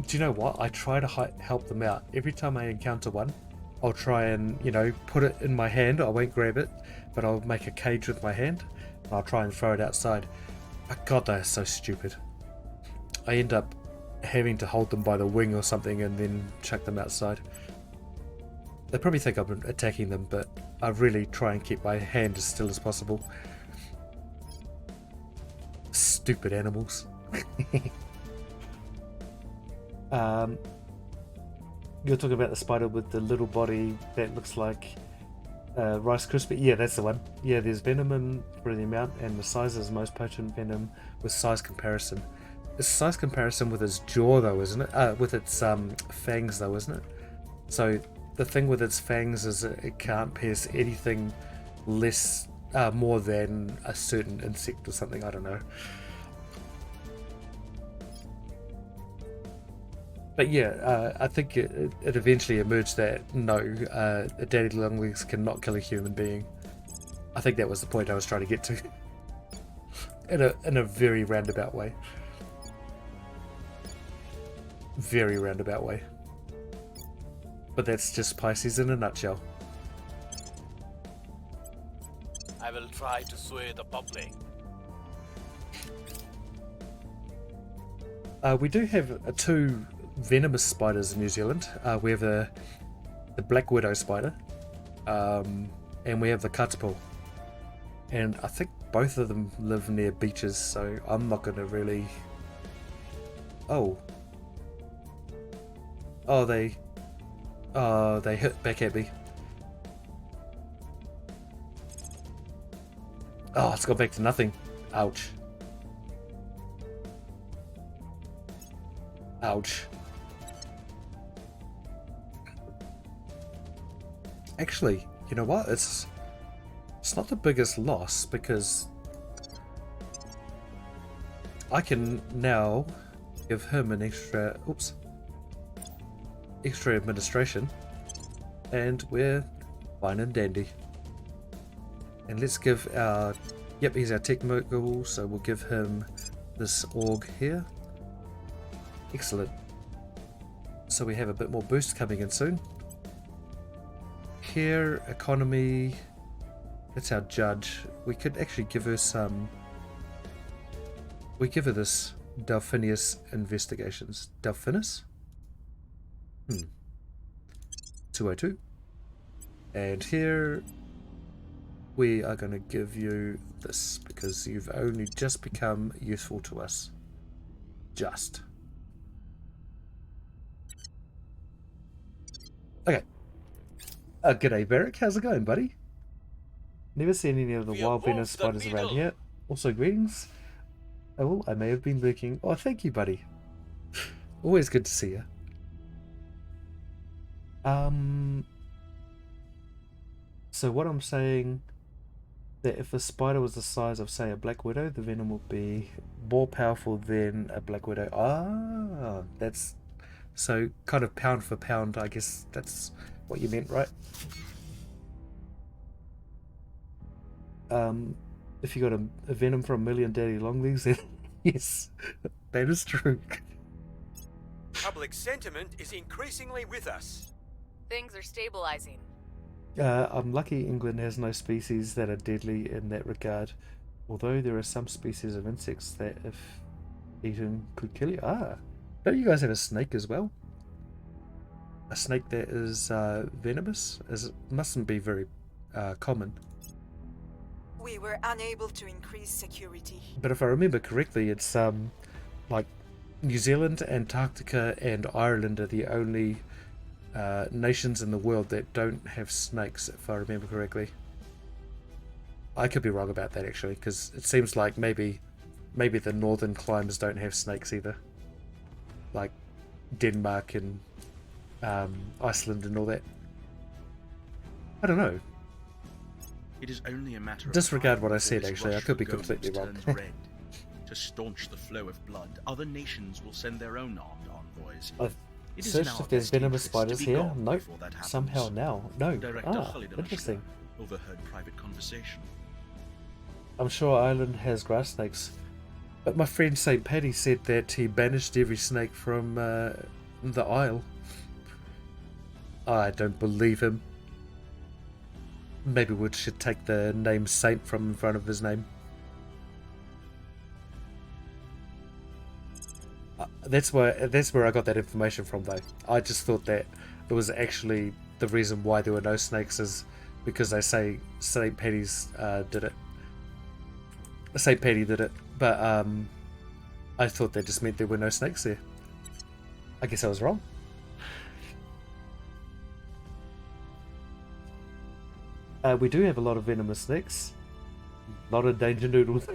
Do you know what? I try to help them out. Every time I encounter one, I'll try and, you know, put it in my hand. I won't grab it, but I'll make a cage with my hand and I'll try and throw it outside. But God, they're so stupid. I end up having to hold them by the wing or something and then chuck them outside. They probably think I'm attacking them, but I really try and keep my hand as still as possible. Stupid animals. You're talking about the spider with the little body that looks like Rice Krispie? Yeah, that's the one. Yeah, there's venom in for the amount, and the size is most potent venom with size comparison. It's size comparison with its jaw though, isn't it? With its fangs though, isn't it? So the thing with its fangs is it can't pierce anything less, more than a certain insect or something, I don't know. But yeah, I think it eventually emerged that no, daddy longlegs cannot kill a human being. I think that was the point I was trying to get to. in a very roundabout way. Very roundabout way. But that's just Pisces in a nutshell. I will try to sway the public. We do have two venomous spiders in New Zealand. We have the black widow spider, and we have the katapo. And I think both of them live near beaches, so I'm not going to really... Oh, they hit back at me. Oh, it's got back to nothing. Ouch. Ouch. Actually, you know what? It's not the biggest loss because I can now give him an extra administration, and we're fine and dandy. And let's give our, yep, he's our technical, so we'll give him this org here. Excellent. So we have a bit more boost coming in soon. Here, economy, that's our judge. We could actually give her some, we give her this Delphinius investigations. Delphinus? 202. And here we are going to give you this because you've only just become useful to us. Just. Okay. G'day, Barrick. How's it going, buddy? Never seen any of the wild venomous spiders around here. Also, greetings. Oh, well, I may have been lurking. Oh, thank you, buddy. Always good to see you. So what I'm saying, that if a spider was the size of, say, a black widow, the venom would be more powerful than a black widow. Ah, that's so kind of pound for pound. I guess that's what you meant, right? If you got a venom from a million daddy longlegs, then yes, that is true. Public sentiment is increasingly with us. Things are stabilizing. I'm lucky England has no species that are deadly in that regard, although there are some species of insects that, if eaten, could kill you. Ah, don't you guys have a snake as well? A snake that is venomous? It mustn't be very common. We were unable to increase security. But if I remember correctly, it's like New Zealand, Antarctica, and Ireland are the only nations in the world that don't have snakes, if I remember correctly. I could be wrong about that actually, because it seems like maybe the northern climes don't have snakes either, like Denmark and Iceland and all that. I don't know. It is only a matter of disregard time what I before said this actually. I rush could be for gold completely wrong. turns red. To staunch the flow of blood, other nations will send their own armed envoys. I've It is in searched our if there's best venomous interest to spiders be here. gone Nope. before that happens. Somehow now. No. Director Khalid Interesting. overheard private conversation. I'm sure Ireland has grass snakes. But my friend St. Paddy said that he banished every snake from the Isle. I don't believe him. Maybe we should take the name Saint from in front of his name. That's where I got that information from, though. I just thought that it was actually the reason why there were no snakes is because they say St. Paddy's did it. St. Paddy did it, but I thought that just meant there were no snakes there. I guess I was wrong. We do have a lot of venomous snakes. A lot of danger noodles.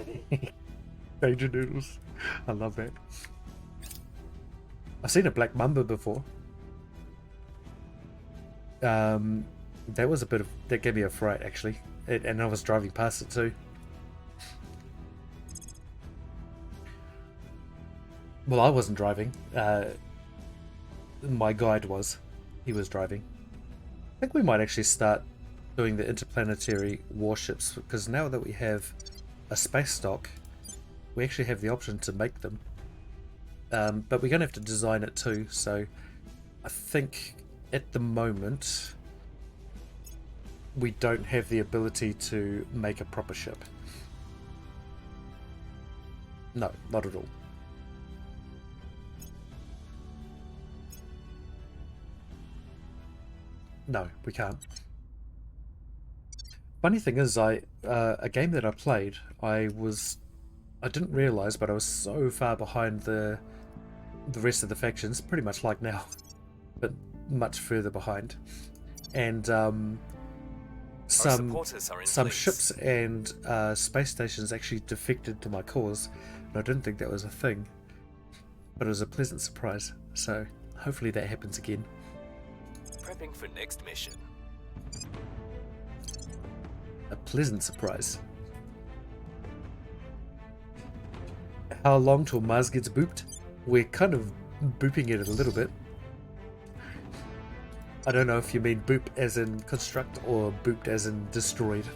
Danger noodles. I love that. I've seen a black mamba before. That was a bit of... That gave me a fright, actually. And I was driving past it too. Well, I wasn't driving. My guide was. He was driving. I think we might actually start doing the interplanetary warships, because now that we have a space stock, we actually have the option to make them. But we're going to have to design it too, so I think at the moment we don't have the ability to make a proper ship. No, not at all. No, we can't. Funny thing is, a game that I played, I didn't realize, but I was so far behind the rest of the factions, pretty much like now, but much further behind. And some ships and space stations actually defected to my cause, and I didn't think that was a thing, but it was a pleasant surprise. So hopefully that happens again. Prepping for next mission. A pleasant surprise. How long till Mars gets booped? We're kind of booping it a little bit. I don't know if you mean boop as in construct or booped as in destroyed.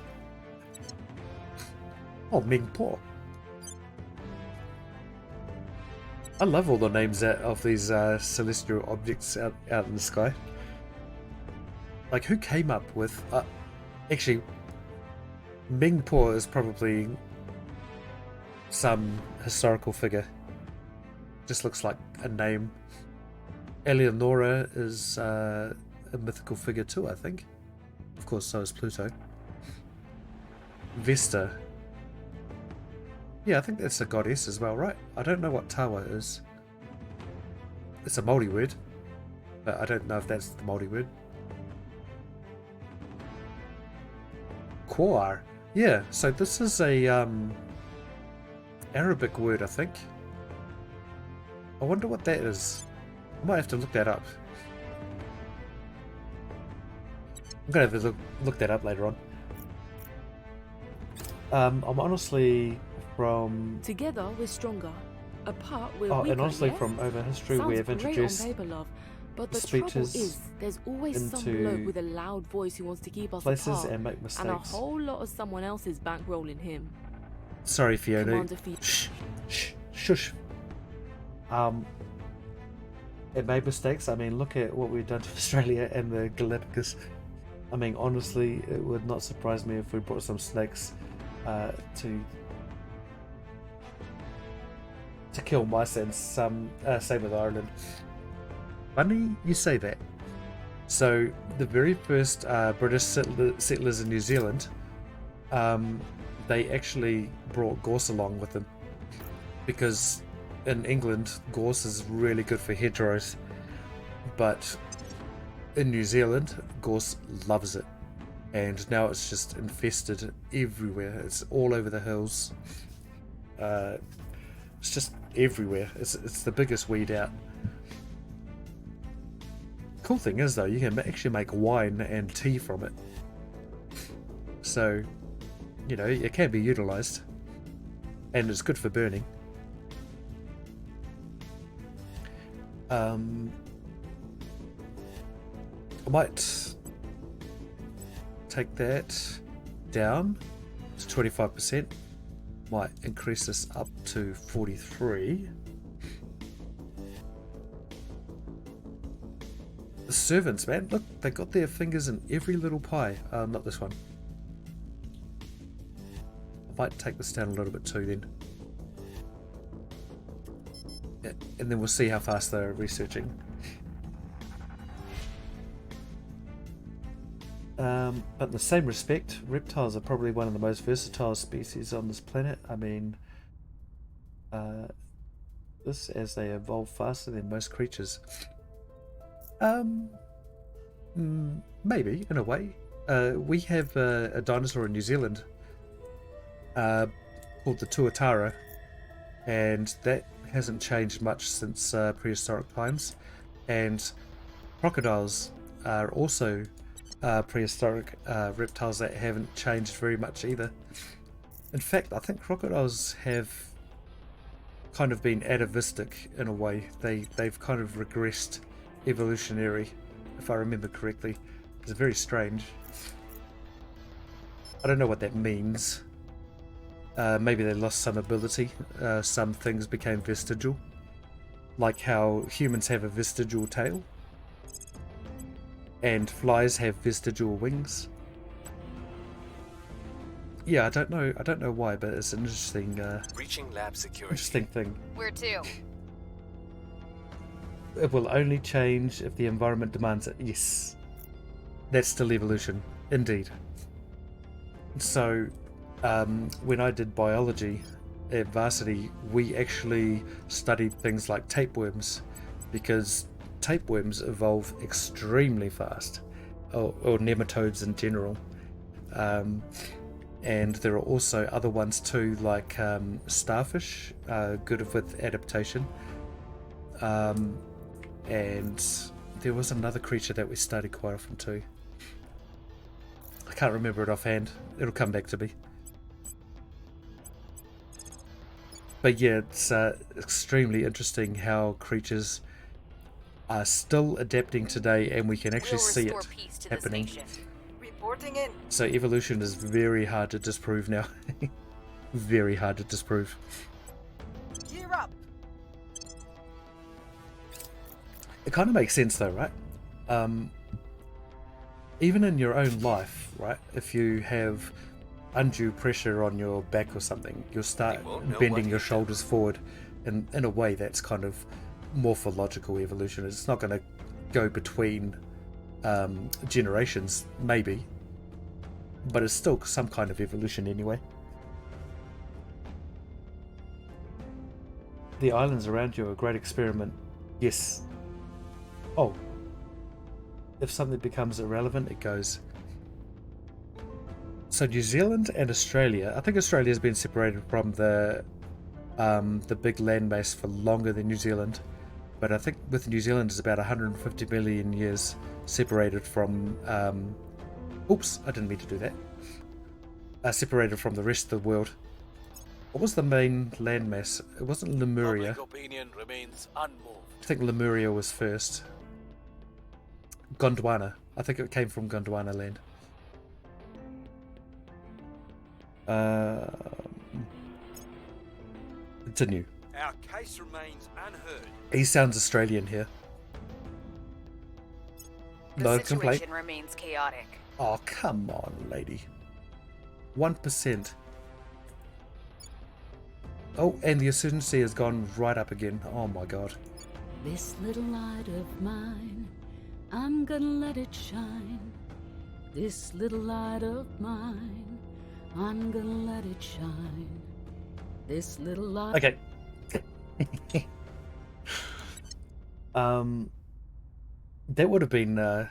Oh, Ming Po. I love all the names of these celestial objects out in the sky. Like, who came up with... actually, Ming Po is probably some historical figure. Just looks like a name. Eleonora is a mythical figure too, I think. Of course, so is Pluto. Vesta. Yeah, I think that's a goddess as well, right? I don't know what Tawa is. It's a Māori word, but I don't know if that's the Māori word. Quar. Yeah, so this is a Arabic word, I think. I wonder what that is. I might have to look that up. I'm gonna have to look that up later on. I'm honestly from... Together we're stronger. Apart we're weaker, weaker, and honestly yes? from over history Sounds we have great introduced on paper, love, but the speeches trouble is, there's always some into bloke with a loud voice who wants to keep us places apart, and make mistakes. and a whole lot of someone else's bankrolling him. Sorry, Fiona. Commander Shh, shh, shush. It made mistakes. I mean, look at what we've done to Australia and the Galapagos. I mean, honestly, it would not surprise me if we brought some snakes to kill mice, and same with Ireland. Funny you say that. So the very first British settlers in New Zealand, they actually brought gorse along with them, because in England gorse is really good for hedgerows, but in New Zealand gorse loves it, and now it's just infested everywhere. It's all over the hills. It's just everywhere. It's the biggest weed out. Cool thing is though, you can actually make wine and tea from it, so you know it can be utilized, and it's good for burning. I might take that down to 25%. Might increase this up to 43. servants, man. Look, they got their fingers in every little pie. Not this one. I might take this down a little bit too then. Yeah, and then we'll see how fast they're researching. But in the same respect, reptiles are probably one of the most versatile species on this planet. I mean, this as they evolve faster than most creatures. Maybe, in a way. We have a dinosaur in New Zealand called the tuatara, and that hasn't changed much since prehistoric times. And crocodiles are also prehistoric reptiles that haven't changed very much either. In fact, I think crocodiles have kind of been atavistic in a way. They've kind of regressed evolutionary, if I remember correctly. It's very strange. I don't know what that means. Maybe they lost some ability. Some things became vestigial, like how humans have a vestigial tail and flies have vestigial wings. Yeah, I don't know why, but it's an interesting Reaching lab security. interesting thing. Where to? It will only change if the environment demands it. Yes. That's still evolution, indeed. So, when I did biology at varsity, we actually studied things like tapeworms, because tapeworms evolve extremely fast, or nematodes in general. And there are also other ones too, like starfish, good with adaptation. And there was another creature that we studied quite often too. I can't remember it offhand. It'll come back to me. But yeah, it's extremely interesting how creatures are still adapting today, and we can actually see it happening. Reporting in. So evolution is very hard to disprove now. Very hard to disprove. Gear up. It kind of makes sense though, right? Even in your own life, right? If you have undue pressure on your back or something, you'll start bending your shoulders forward, and in a way that's kind of morphological evolution. It's not going to go between generations, maybe, but it's still some kind of evolution anyway. The islands around you are a great experiment. Yes. Oh. If something becomes irrelevant, it goes. So New Zealand and Australia, I think Australia has been separated from the big landmass for longer than New Zealand, but I think with New Zealand is about 150 million years separated from oops, I didn't mean to do that. Separated from the rest of the world. What was the main landmass? It wasn't Lemuria. Public opinion remains unmoved. I think Lemuria was first. Gondwana. I think it came from Gondwana land. Continue. Our case remains unheard. He sounds Australian here. No The complaint. situation remains chaotic. Oh, come on, lady. 1%. Oh, and the efficiency has gone right up again. Oh my god. This little light of mine, I'm gonna let it shine. This little light of mine, I'm gonna let it shine. This little light. Okay. That would have been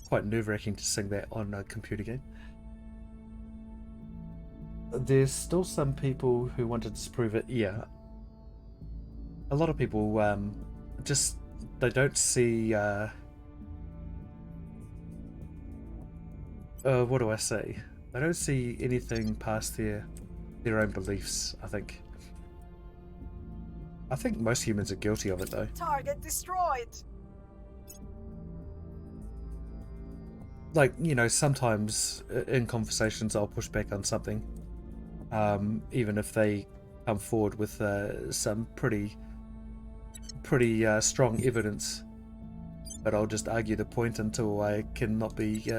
quite nerve-wracking to sing that on a computer game. There's still some people who want to disprove it. Yeah, a lot of people just they don't see. What do I say? They don't see anything past their own beliefs. I think most humans are guilty of it though. Target destroyed. Like, you know, sometimes in conversations I'll push back on something, even if they come forward with some pretty strong evidence. but I'll just argue the point until I cannot be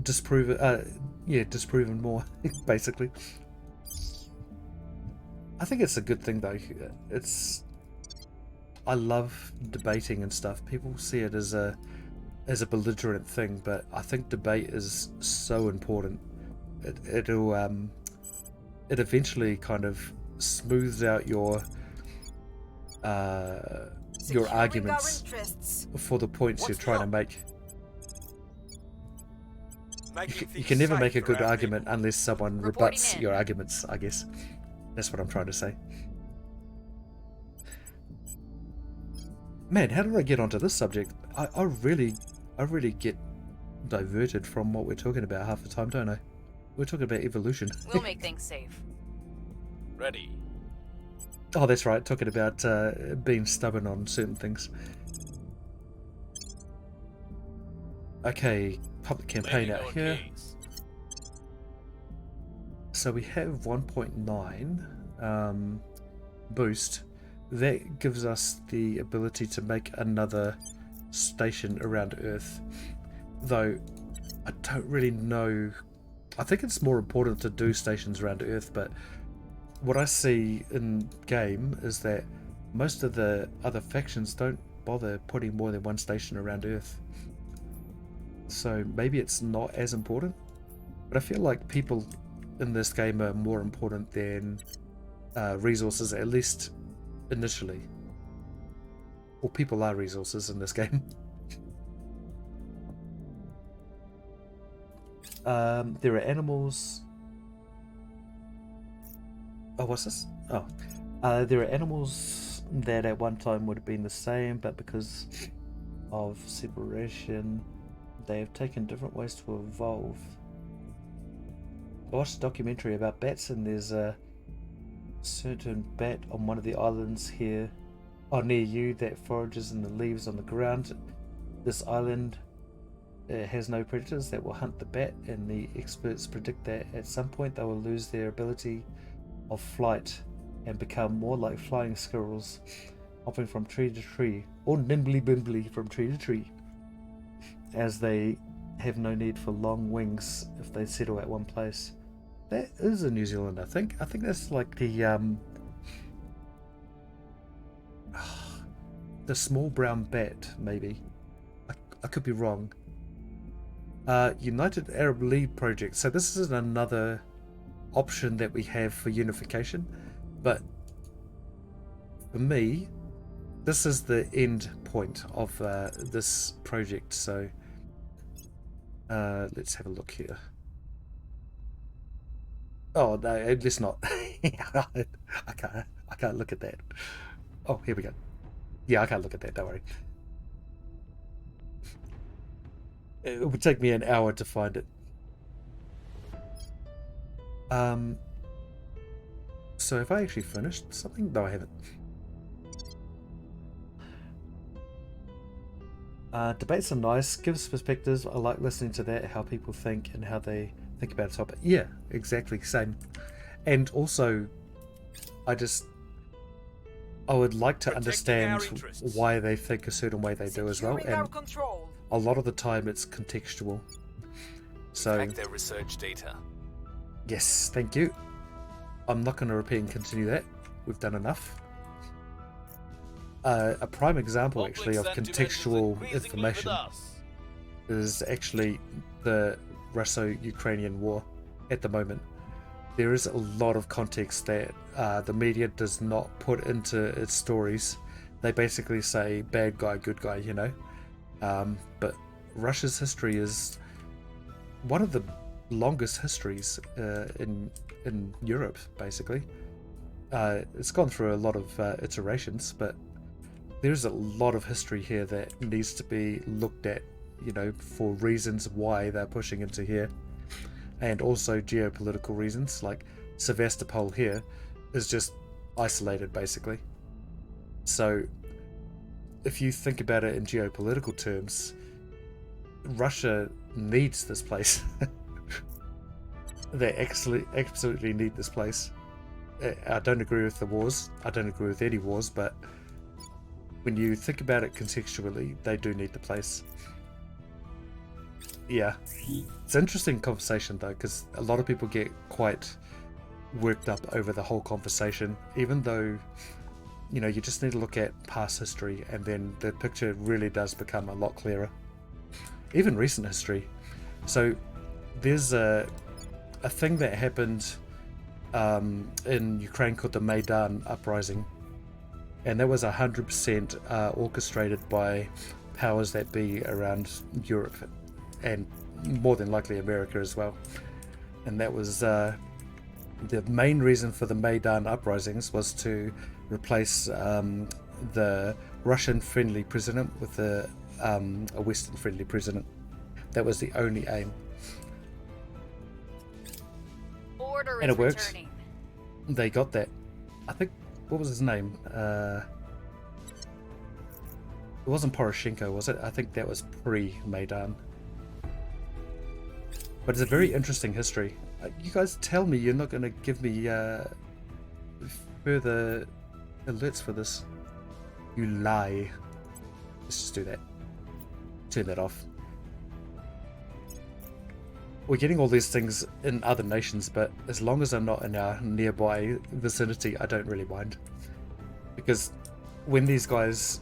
disproven more, basically. I think it's a good thing though. I love debating and stuff. People see it as a belligerent thing, but I think debate is so important. It eventually kind of smooths out your arguments for the points you're trying to make. You can never make a good argument unless someone rebuts your arguments, I guess. That's what I'm trying to say. Man, how did I get onto this subject? I really get diverted from what we're talking about half the time, don't I? We're talking about evolution. We'll make things safe. Ready. Oh, that's right. Talking about being stubborn on certain things. Okay, public campaign out here. So we have 1.9 boost. That gives us the ability to make another station around Earth. Though, I don't really know. I think it's more important to do stations around Earth, but what I see in game is that most of the other factions don't bother putting more than one station around Earth. So maybe it's not as important, but I feel like people in this game are more important than resources, at least initially. Or people are resources in this game. There are animals. Oh, what's this? Oh, there are animals that at one time would have been the same, but because of separation, they have taken different ways to evolve. I watched a documentary about bats, and there's a certain bat on one of the islands here, near you, that forages in the leaves on the ground. This island has no predators that will hunt the bat, and the experts predict that at some point they will lose their ability of flight and become more like flying squirrels, hopping from tree to tree, or nimbly bimbly from tree to tree, as they have no need for long wings if they settle at one place. That is in New Zealand, I think. I think that's like the small brown bat, maybe. I could be wrong. United Arab League project. So this is another option that we have for unification, but for me, this is the end point of this project. So let's have a look here. Oh no, let's not. I can't look at that. Oh, here we go. Yeah, I can't look at that, don't worry. It would take me an hour to find it. So have I actually finished something? No, I haven't. Debates are nice, gives perspectives. I like listening to that, how people think and how they think about a topic. Yeah, exactly, same. And also, I would like to understand why they think a certain way they do as well. And a lot of the time it's contextual. So, Check their research data. Yes, thank you. I'm not going to repeat and continue that. We've done enough. A prime example, actually, of contextual information is actually the Russo-Ukrainian war at the moment. There is a lot of context that the media does not put into its stories. They basically say bad guy, good guy, you know. But Russia's history is one of the longest histories in Europe, basically. It's gone through a lot of iterations, but there's a lot of history here that needs to be looked at, you know, for reasons why they're pushing into here, and also geopolitical reasons. Like Sevastopol here is just isolated, basically. So if you think about it in geopolitical terms, Russia needs this place. They absolutely need this place. I don't agree with the wars. I don't agree with any wars, but when you think about it contextually, they do need the place. Yeah, it's an interesting conversation though, because a lot of people get quite worked up over the whole conversation, even though, you know, you just need to look at past history and then the picture really does become a lot clearer. Even recent history. So there's a thing that happened in Ukraine called the Maidan Uprising, and that was 100% orchestrated by powers that be around Europe and more than likely America as well. And that was the main reason for the Maidan uprisings was to replace the Russian-friendly president with a Western-friendly president. That was the only aim. Order And is it worked. returning. They got that. I think, what was his name? It wasn't Poroshenko, was it? I think that was pre-Maidan. But it's a very interesting history. You guys tell me you're not going to give me further alerts for this. You lie. Let's just do that. Turn that off. We're getting all these things in other nations, but as long as I'm not in our nearby vicinity, I don't really mind. Because when these guys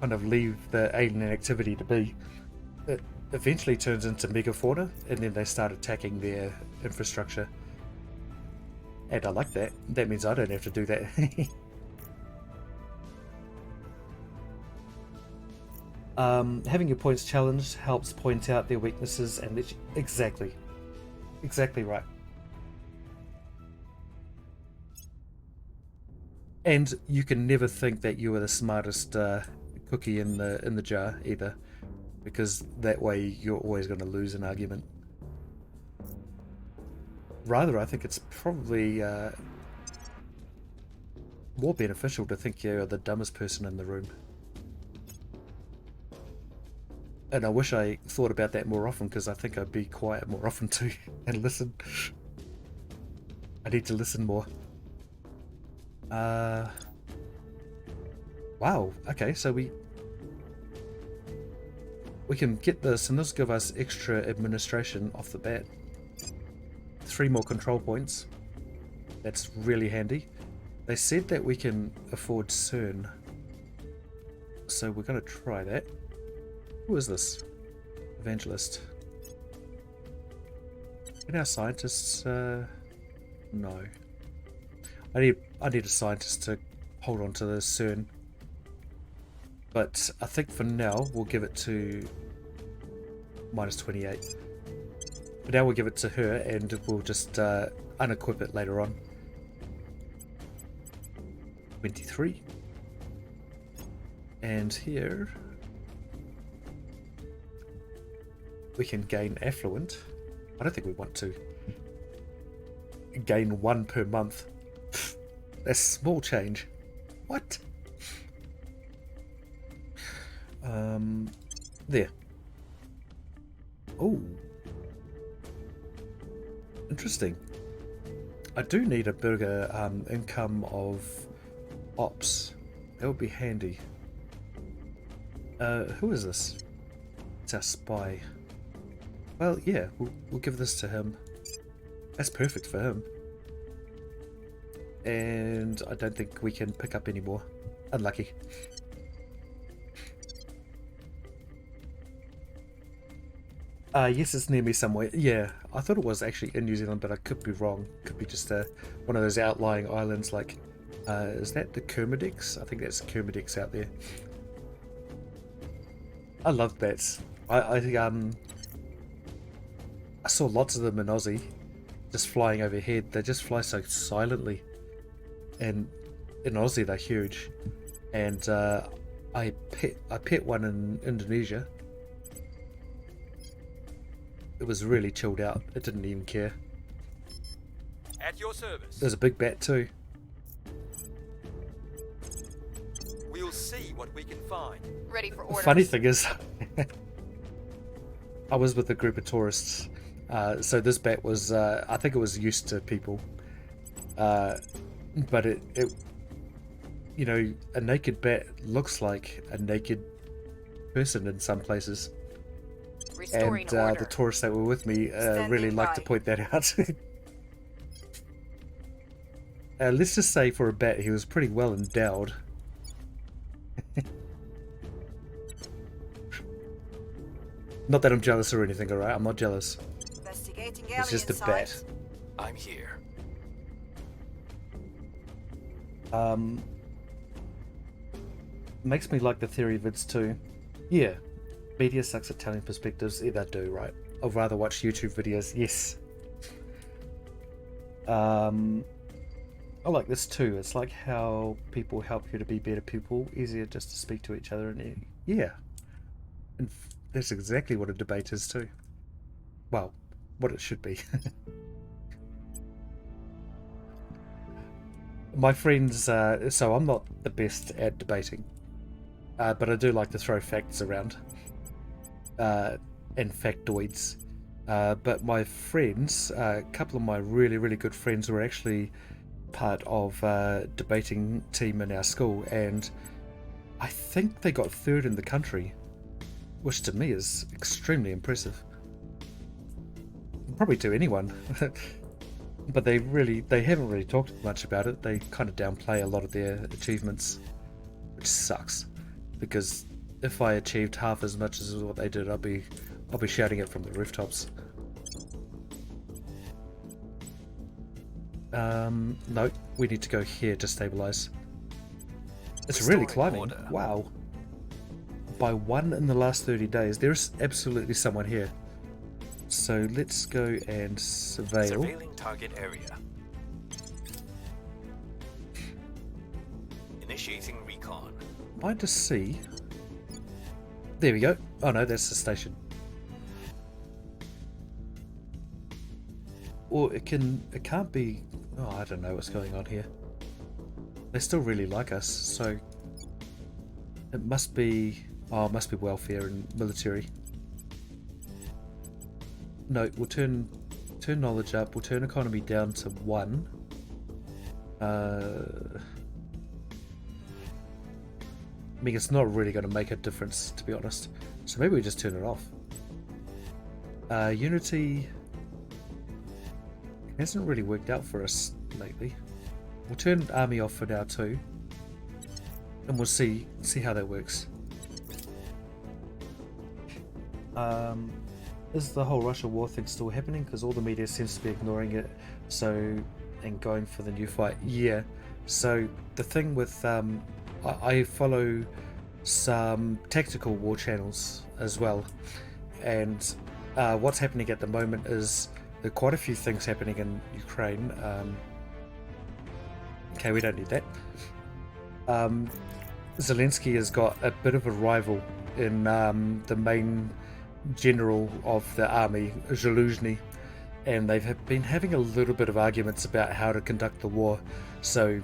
kind of leave the alien activity to be, it eventually turns into megafauna, and then they start attacking their infrastructure. And I like that. That means I don't have to do that. Having your points challenged helps point out their weaknesses and exactly right. And you can never think that you are the smartest cookie in the jar either, because that way you're always going to lose an argument. Rather, I think it's probably more beneficial to think you're the dumbest person in the room. And I wish I thought about that more often, because I think I'd be quiet more often too and listen. I need to listen more. Wow, okay, so we can get this, and this will give us extra administration off the bat. 3 more control points. That's really handy. They said that we can afford CERN, so we're going to try that. Who is this? Evangelist. Can our scientists... no. I need a scientist to hold on to the CERN. But I think for now we'll give it to -28. But now we'll give it to her and we'll just unequip it later on. 23. And here we can gain affluent. I don't think we want to. Gain 1 per month. That's small change. What? There. Oh. Interesting. I do need a bigger income of ops. That would be handy. Who is this? It's our spy. Well, yeah, we'll give this to him. That's perfect for him. And I don't think we can pick up any more. Unlucky. Yes, it's near me somewhere. Yeah, I thought it was actually in New Zealand, but I could be wrong. Could be just one of those outlying islands like... is that the Kermadec? I think that's Kermadec out there. I love bats. I saw lots of them in Aussie, just flying overhead. They just fly so silently. And in Aussie they're huge. And I pet one in Indonesia. It was really chilled out. It didn't even care. At your service. There's a big bat too. We'll see what we can find. Ready for The orders. funny thing is, I was with a group of tourists, so this bat was, I think it was used to people, but it you know, a naked bat looks like a naked person in some places. Restoring And order. the tourists that were with me really Standing like to by. point that out. Let's just say for a bat, he was pretty well endowed. Not that I'm jealous or anything, alright? I'm not jealous. Investigating It's just a alien bat. sites. I'm here. Makes me like the theory vids too. Yeah, media sucks at telling perspectives. Yeah, they do, right? I'd rather watch YouTube videos. Yes. I like this too. It's like how people help you to be better people. Easier just to speak to each other, and yeah, and that's exactly what a debate is too. Well, what it should be. My friends, so I'm not the best at debating, but I do like to throw facts around, and factoids. But my friends, a couple of my really good friends were actually part of a debating team in our school, and I think they got third in the country, which to me is extremely impressive. Probably to anyone. But they haven't really talked much about it. They kind of downplay a lot of their achievements, which sucks, because if I achieved half as much as what they did, I'll be shouting it from the rooftops. No, we need to go here to stabilize. It's really climbing. Order. Wow. By 1 in the last 30 days. There's absolutely someone here. So let's go and surveil. Surveilling target area. Initiating recon. Might just see. There we go. Oh no, that's the station. Or it can't be. Oh, I don't know what's going on here. They still really like us, so it must be. Oh, it must be welfare and military. No, we'll turn knowledge up. We'll turn economy down to 1. I mean, it's not really going to make a difference, to be honest. So maybe we just turn it off. Unity hasn't really worked out for us lately. We'll turn army off for now too, and we'll see how that works. Is the whole Russia war thing still happening? Because all the media seems to be ignoring it, and going for the new fight. Yeah. So the thing with I follow some tactical war channels as well, and what's happening at the moment is there are quite a few things happening in Ukraine. Okay, we don't need that. Zelensky has got a bit of a rival in the main general of the army, Zaluzhny, and they've been having a little bit of arguments about how to conduct the war. So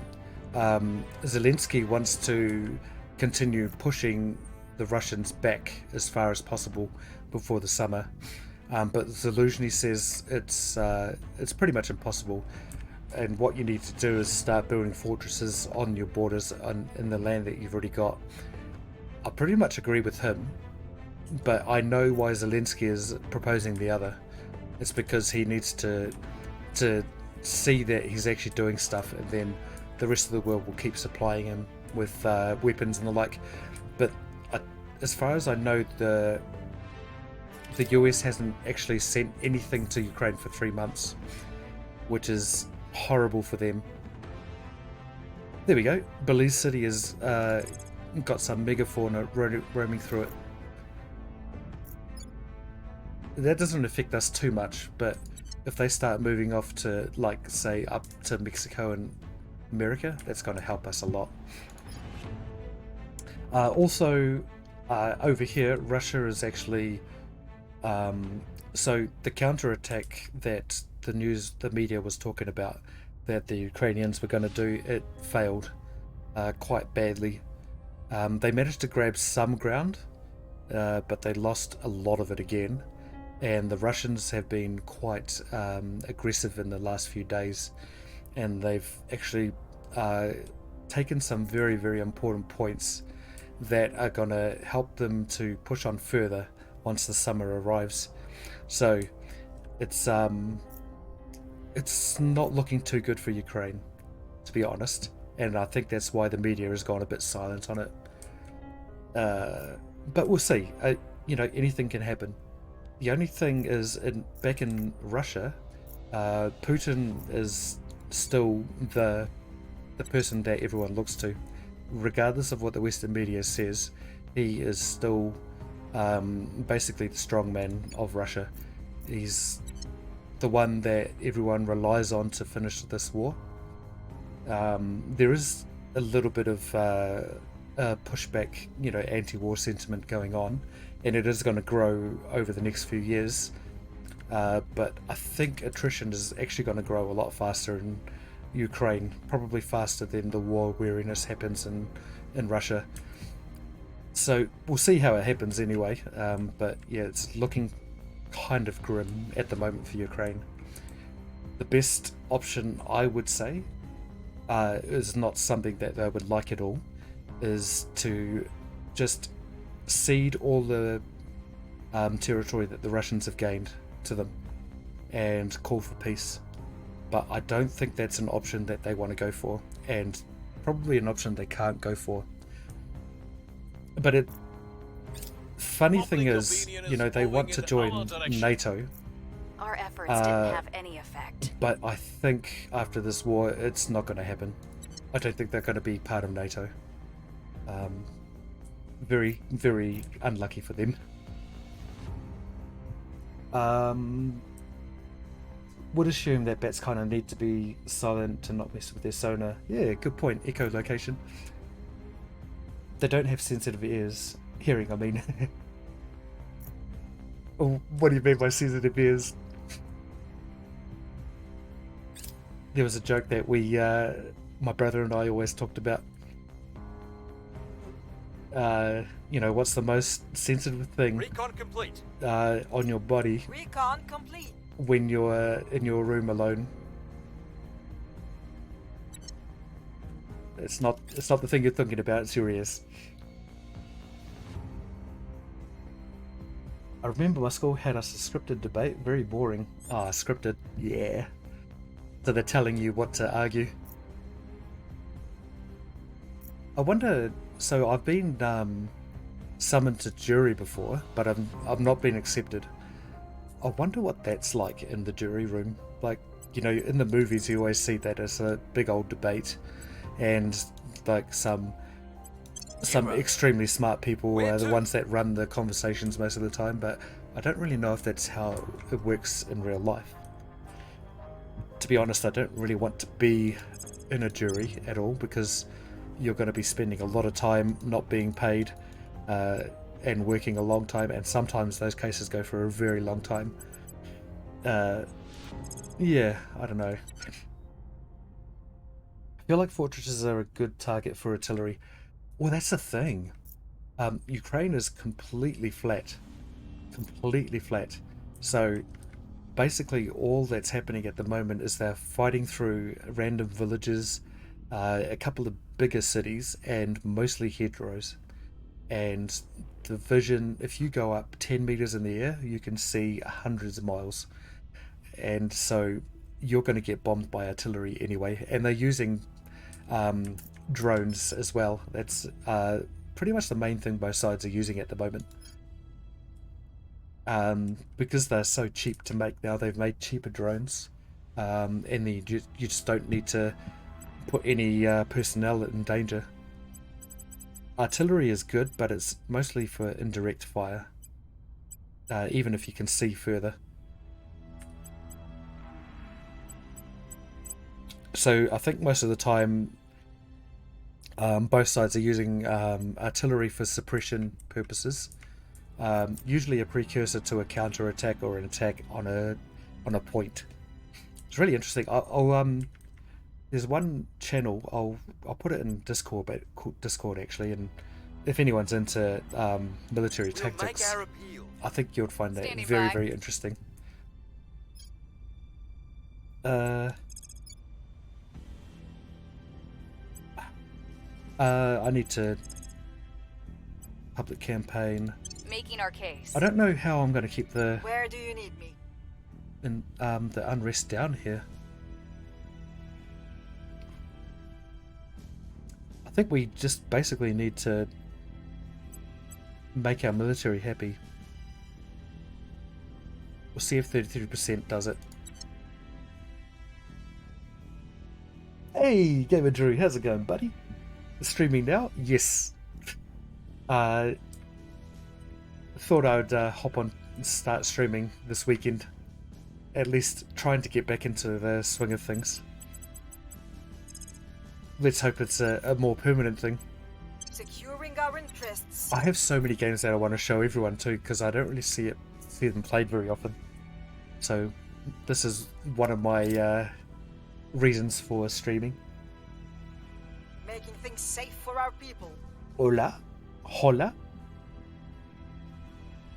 Zelensky wants to continue pushing the Russians back as far as possible before the summer, but Zaluzhny says it's pretty much impossible, and what you need to do is start building fortresses on your borders in the land that you've already got. I pretty much agree with him, but I know why Zelensky is proposing the other. It's because he needs to see that he's actually doing stuff, and then the rest of the world will keep supplying him with weapons and the like. But as far as I know, the US hasn't actually sent anything to Ukraine for 3 months, which is horrible for them. There we go. Belize City has got some megafauna roaming through it. That doesn't affect us too much, but if they start moving off to, like, say, up to Mexico and America, that's going to help us a lot. Also, over here, Russia is actually... so the counterattack that the media was talking about, that the Ukrainians were going to do, it failed quite badly. They managed to grab some ground, but they lost a lot of it again. And the Russians have been quite aggressive in the last few days, and they've actually taken some very, very important points that are going to help them to push on further once the summer arrives. So it's not looking too good for Ukraine, to be honest, and I think that's why the media has gone a bit silent on it. But we'll see. You know, anything can happen. The only thing is, back in Russia, Putin is still the person that everyone looks to, regardless of what the Western media says. He is still basically the strongman of Russia. He's the one that everyone relies on to finish this war. There is a little bit of pushback, you know, anti-war sentiment going on, and it is going to grow over the next few years. But I think attrition is actually going to grow a lot faster in Ukraine, probably faster than the war weariness happens in Russia. So we'll see how it happens anyway. But yeah, it's looking kind of grim at the moment for Ukraine. The best option, I would say, is not something that they would like at all, is to just cede all the territory that the Russians have gained to them and call for peace. But I don't think that's an option that they want to go for, and probably an option they can't go for. But funny thing is, you know, they want to join NATO. Our efforts didn't have any effect. But I think after this war, it's not going to happen. I don't think they're going to be part of NATO. Very, very unlucky for them. Would assume that bats kind of need to be silent to not mess with their sonar. Yeah, good point. Echolocation. They don't have sensitive ears. Hearing, I mean. Oh, what do you mean by sensitive ears? There was a joke that my brother and I always talked about. You know, what's the most sensitive thing Recon complete. On your body Recon complete. when you're in your room alone? It's not the thing you're thinking about, it's your ears. I remember my school had us a scripted debate, very boring. Ah, scripted, yeah. So they're telling you what to argue. I wonder, so I've been summoned to jury before, but I've not been accepted. I wonder what that's like in the jury room. Like, you know, in the movies you always see that as a big old debate, and like some extremely smart people are the ones that run the conversations most of the time, but I don't really know if that's how it works in real life. To be honest, I don't really want to be in a jury at all, because you're going to be spending a lot of time not being paid and working a long time, and sometimes those cases go for a very long time. Yeah, I don't know. I feel like fortresses are a good target for artillery. Well, that's the thing. Ukraine is completely flat. Completely flat. So basically all that's happening at the moment is they're fighting through random villages, a couple of bigger cities, and mostly hedgerows. And the vision, if you go up 10 meters in the air, you can see hundreds of miles. And so you're going to get bombed by artillery anyway. And they're using drones as well. That's pretty much the main thing both sides are using at the moment. Because they're so cheap to make now, they've made cheaper drones. And then you just don't need to put any personnel in danger. Artillery is good, but it's mostly for indirect fire, even if you can see further. So I think most of the time both sides are using artillery for suppression purposes, usually a precursor to a counter-attack or an attack on a point. It's really interesting. I'll there's one channel, I'll put it in Discord actually, and if anyone's into military tactics, I think you'll find that very, very interesting. I need to public campaign. Making our case. I don't know how I'm going to keep the Where do you need me? the unrest down here. I think we just basically need to make our military happy. We'll see if 33% does it. Hey, Gamer Drew, how's it going, buddy? Streaming now? Yes. Thought I'd hop on and start streaming this weekend. At least trying to get back into the swing of things. Let's hope it's a more permanent thing. Securing our interests. I have so many games that I want to show everyone too, because I don't really see them played very often. So this is one of my reasons for streaming. Making things safe for our people. Hola. Hola.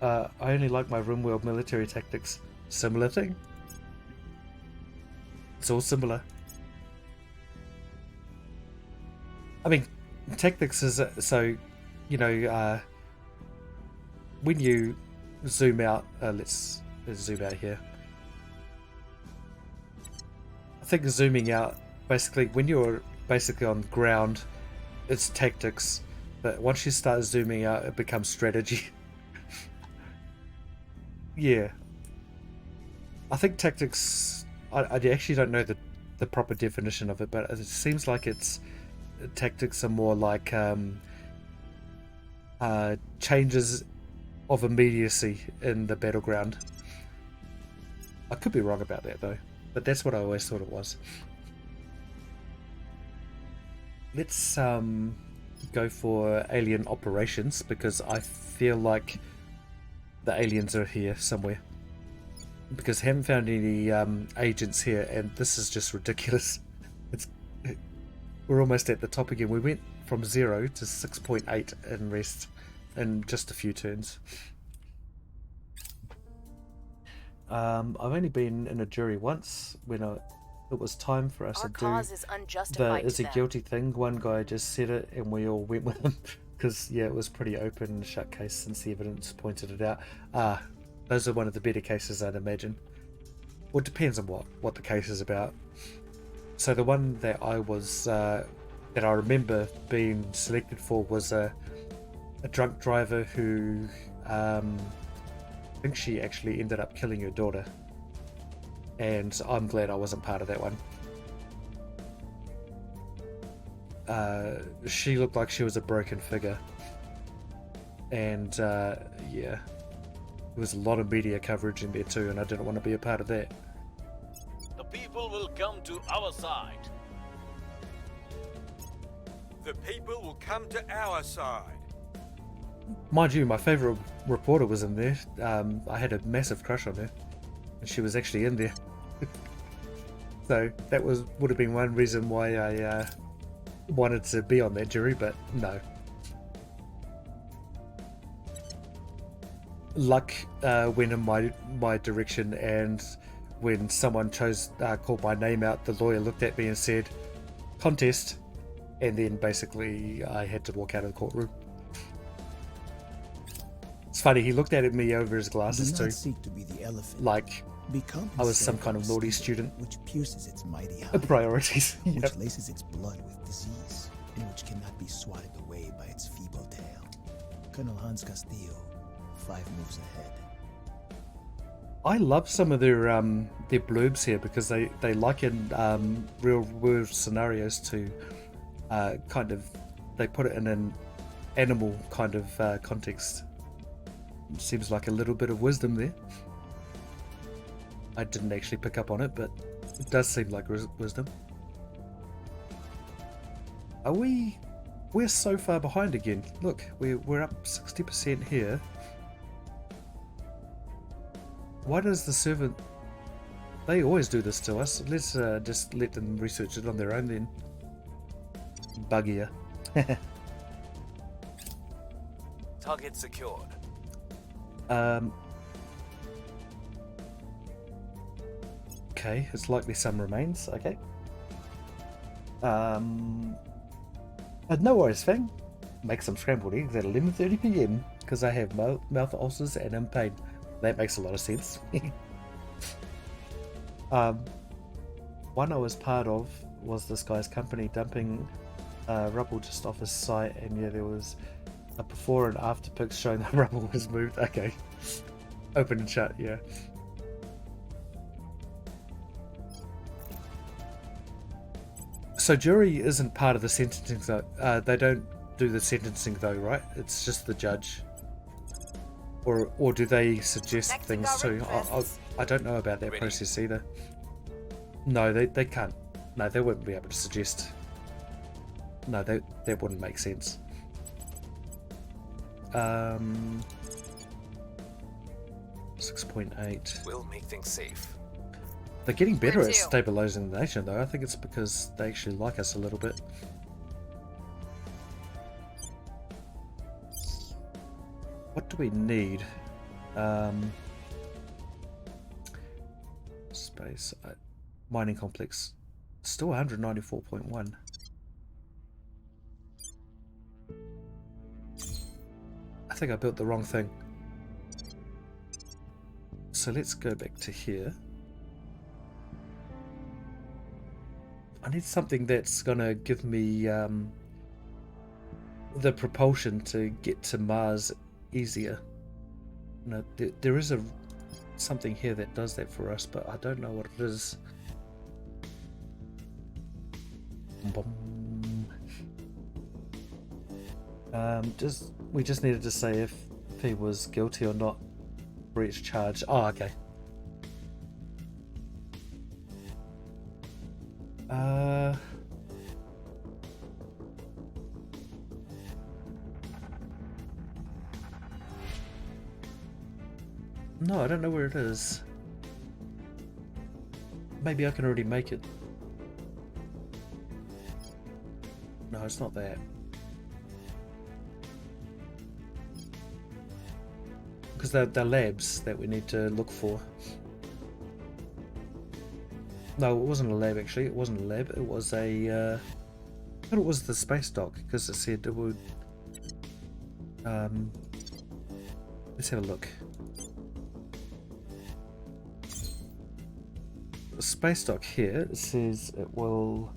I only like my RimWorld military tactics. Similar thing. It's all similar. I mean, tactics is so, you know, when you zoom out, let's zoom out here. I think zooming out, basically, when you're basically on ground, it's tactics, but once you start zooming out, it becomes strategy. Yeah. I think tactics, I actually don't know the proper definition of it, but it seems like tactics are more like changes of immediacy in the battleground. I could be wrong about that though, but that's what I always thought it was. Let's go for alien operations, because I feel like the aliens are here somewhere. Because I haven't found any agents here, and this is just ridiculous. We're almost at the top again. We went from 0 to 6.8 in rest in just a few turns. I've only been in a jury once when it was time for us Our to cause do is unjustified the is to a them. guilty thing. One guy just said it and we all went with him because yeah, it was pretty open and shut case since the evidence pointed it out. Those are one of the better cases, I'd imagine. Well, it depends on what the case is about. So the one that I was that I remember being selected for was a drunk driver who I think she actually ended up killing her daughter, and I'm glad I wasn't part of that one. She looked like she was a broken figure, and yeah, there was a lot of media coverage in there too, and I didn't want to be a part of that. The people will come to our side. The people will come to our side. Mind you, my favourite reporter was in there. I had a massive crush on her, and she was actually in there. So that would have been one reason why I wanted to be on that jury, but no. Luck went in my direction, and when someone called my name out, the lawyer looked at me and said, "Contest," and then basically I had to walk out of the courtroom. It's funny, he looked at me over his glasses Do not too, seek to be the elephant. like Become I was some instead kind of naughty student. Which pierces its mighty hide, Priorities. which Yep. laces its blood with disease, and which cannot be swatted away by its feeble tail. Colonel Hans Castillo, 5 moves ahead. I love some of their blurbs here because they liken real world scenarios to kind of, they put it in an animal kind of context. Seems like a little bit of wisdom there. I didn't actually pick up on it, but it does seem like wisdom. We're so far behind again. Look, we're up 60% here. Why does the servant... They always do this to us. Let's just let them research it on their own then. Buggier. Target secured. Okay, it's likely some remains. Okay. No worries, Fang. Make some scrambled eggs at 11:30 p.m. because I have mouth ulcers and I'm in pain. That makes a lot of sense. One I was part of was this guy's company dumping rubble just off his site, and yeah, there was a before and after pics showing the rubble was moved. Okay. Open and shut, yeah. So jury isn't part of the sentencing though. They don't do the sentencing though, right? It's just the judge. Or do they suggest things too? I don't know about that process either. No, they can't. No, they wouldn't be able to suggest. No, that wouldn't make sense. 6.8. We'll make things safe. They're getting better at stabilizing the nation, though. I think it's because they actually like us a little bit. What do we need? Space. Mining complex. Still 194.1. I think I built the wrong thing. So let's go back to here. I need something that's gonna give me the propulsion to get to Mars easier. No, there is something here that does that for us, but I don't know what it is. We just needed to say if he was guilty or not. Breach charge. Oh, okay. No, I don't know where it is. Maybe I can already make it. No, it's not that. Because they're labs that we need to look for. No, it wasn't a lab actually. It wasn't a lab. It was a. I thought it was the space dock because it said it would. Let's have a look. The space dock here says it will.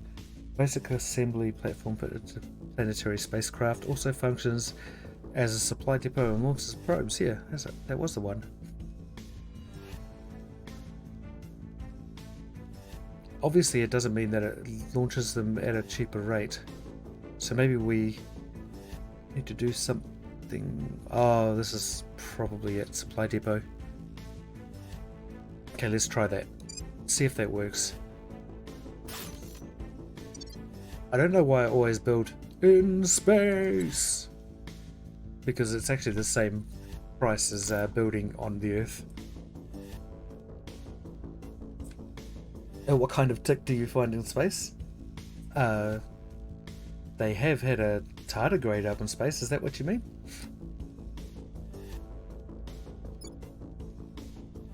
Basic assembly platform for planetary spacecraft also functions as a supply depot and launches probes. Yeah, that was the one. Obviously it doesn't mean that it launches them at a cheaper rate. So maybe we need to do something. Oh, this is probably it. Supply depot. Okay, let's try that. See if that works. I don't know why I always build in space. Because it's actually the same price as building on the Earth. What kind of tick do you find in space? They have had a tardigrade up in space, is that what you mean?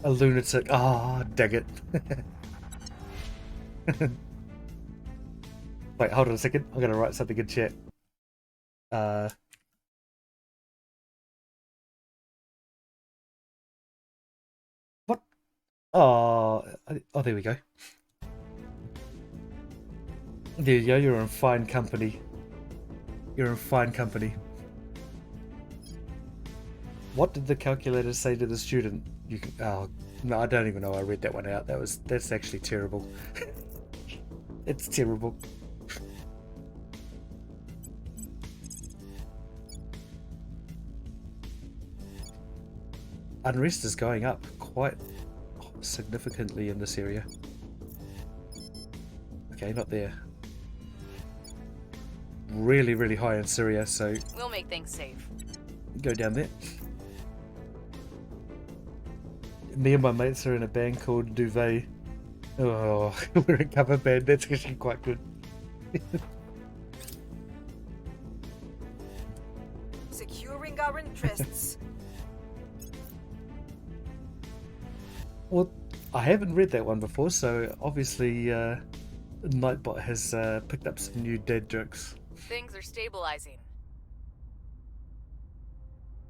A lunatic. Ah, oh, dang it. Wait, hold on a second. I'm gonna write something in chat. What? Oh, there we go. There you go. You're in fine company. You're in fine company. What did the calculator say to the student? You can. Oh no, I don't even know. I read that one out. That's actually terrible. It's terrible. Unrest is going up quite significantly in this area. Okay, not there. Really, really high in Syria, so we'll make things safe. Go down there. Me and my mates are in a band called Duvet. Oh, we're a cover band. That's actually quite good. Securing our interests. Well, I haven't read that one before, so obviously Nightbot has picked up some new dad jokes. Things are stabilizing.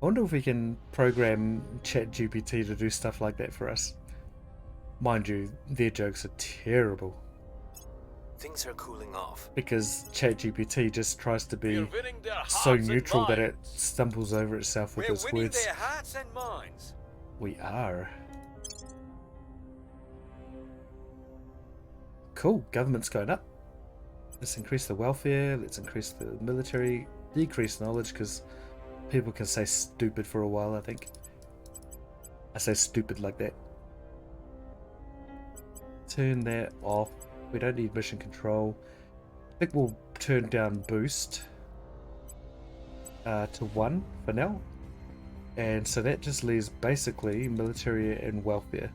I wonder if we can program ChatGPT to do stuff like that for us. Mind you, their jokes are terrible. Things are cooling off. Because ChatGPT just tries to be We're winning their so hearts and neutral that it minds. stumbles over itself with We're its winning words. their hearts and minds. We are. Cool, government's going up. Let's increase the welfare, let's increase the military, decrease knowledge, because people can say stupid for a while, I think. I say stupid like that. Turn that off. We don't need mission control. I think we'll turn down boost to 1 for now. And so that just leaves basically military and welfare.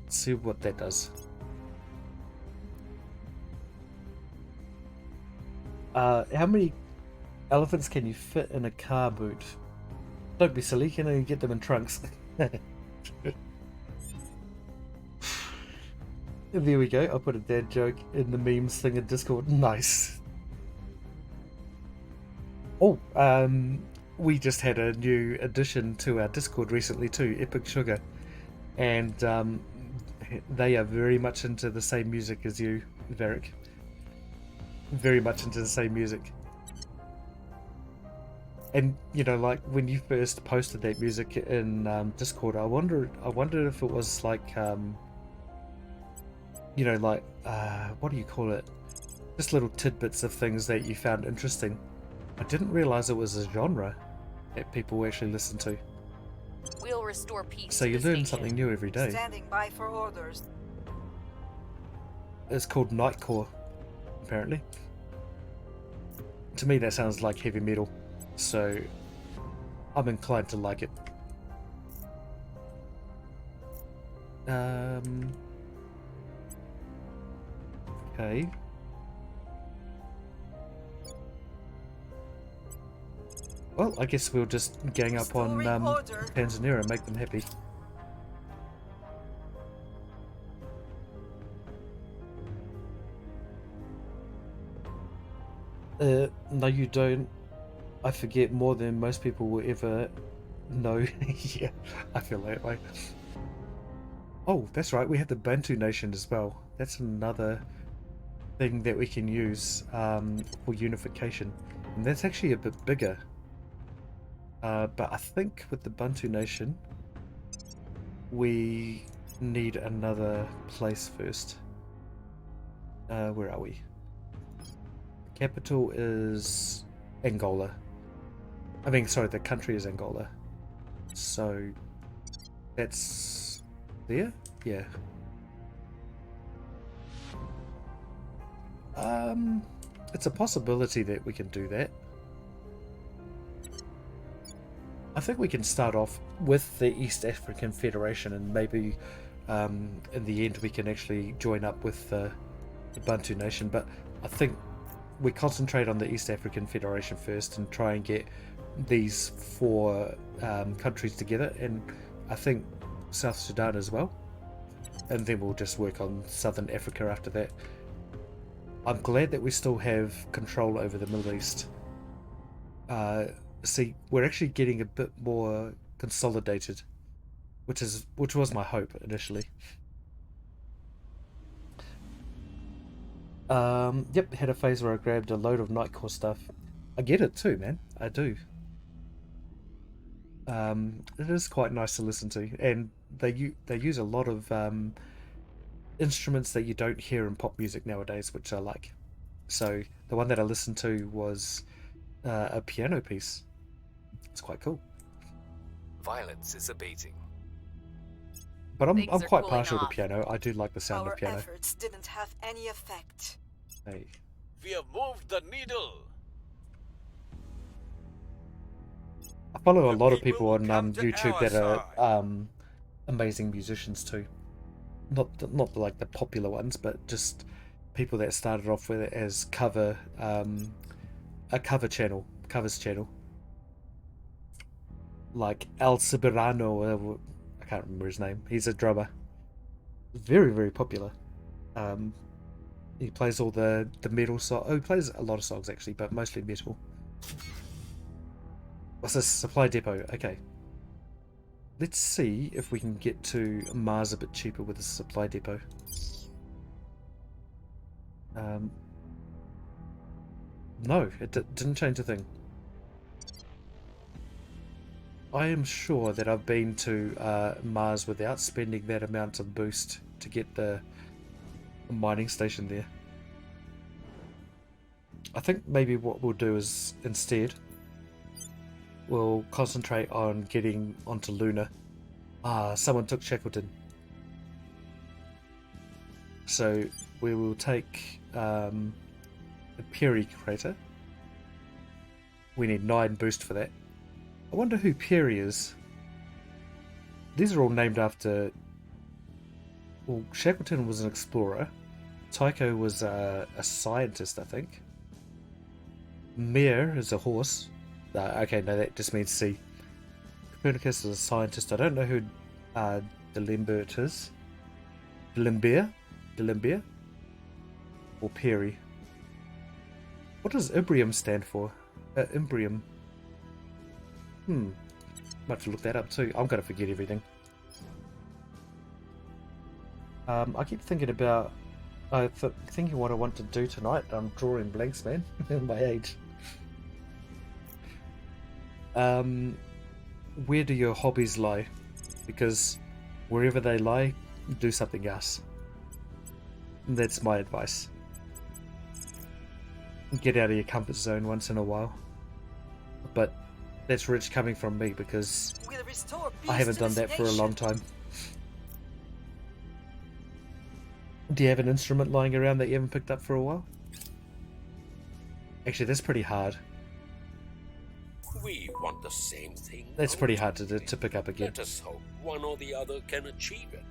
Let's see what that does. How many elephants can you fit in a car boot? Don't be silly, can you get them in trunks? There we go, I put a dad joke in the memes thing in Discord. Nice. Oh, we just had a new addition to our Discord recently too, Epic Sugar. And they are very much into the same music as you, Varric. Very much into the same music. And you know, like when you first posted that music in Discord, I wondered if it was like you know, like what do you call it? Just little tidbits of things that you found interesting. I didn't realize it was a genre that people actually listen to. We'll restore peace. So you learn something new every day. Standing by for orders. It's called Nightcore, apparently. To me that sounds like heavy metal, so I'm inclined to like it. Okay. Well, I guess we'll just gang up on Tanzania and make them happy. No you don't. I forget more than most people will ever know. Yeah, I feel that way. Oh, that's right, we have the Bantu Nation as well. That's another thing that we can use for unification. And that's actually a bit bigger. But I think with the Bantu Nation, we need another place first. Where are we? The capital is Angola. I mean, sorry, the country is Angola. So that's there? Yeah. It's a possibility that we can do that. I think we can start off with the East African Federation, and maybe in the end we can actually join up with the Bantu Nation, but I think we concentrate on the East African Federation first and try and get these 4 countries together, and I think South Sudan as well, and then we'll just work on Southern Africa after that. I'm glad that we still have control over the Middle East. See, we're actually getting a bit more consolidated, which was my hope initially. Yep, had a phase where I grabbed a load of Nightcore stuff. I get it too, man. I do. It is quite nice to listen to, and they use a lot of instruments that you don't hear in pop music nowadays, which I like. So the one that I listened to was a piano piece. It's quite cool. Violence is abating. But I'm quite partial to piano. I do like the sound of piano. Our efforts didn't have any effect. Hey. We have moved the needle. I follow a lot of people on YouTube that are amazing musicians too. Not like the popular ones, but just people that started off with it as a covers channel. Like El Sibirano, I can't remember his name. He's a drummer. Very, very popular. He plays all the metal songs. Oh, he plays a lot of songs actually, but mostly metal. What's this? Supply depot. Okay. Let's see if we can get to Mars a bit cheaper with the supply depot. No, it didn't change a thing. I am sure that I've been to Mars without spending that amount of boost to get the mining station there. I think maybe what we'll do is instead we'll concentrate on getting onto Luna. Someone took Shackleton. So we will take a Perry crater. We need 9 boost for that. I wonder who Perry is. These are all named after... Well, Shackleton was an explorer. Tycho was a scientist, I think. Mir is a horse. Okay, no, that just means sea. Copernicus is a scientist. I don't know who D'Alembert is. D'Alembert? Or Perry. What does Imbrium stand for? Imbrium. Might have to look that up too. I'm going to forget everything. I keep thinking about... thinking what I want to do tonight. I'm drawing blanks, man. In my age. Where do your hobbies lie? Because wherever they lie, do something else. That's my advice. Get out of your comfort zone once in a while. But that's rich coming from me because I haven't done that for a long time. Do you have an instrument lying around that you haven't picked up for a while? Actually, that's pretty hard. We want the same thing. That's pretty hard to pick up again. Let us hope one or the other can achieve it.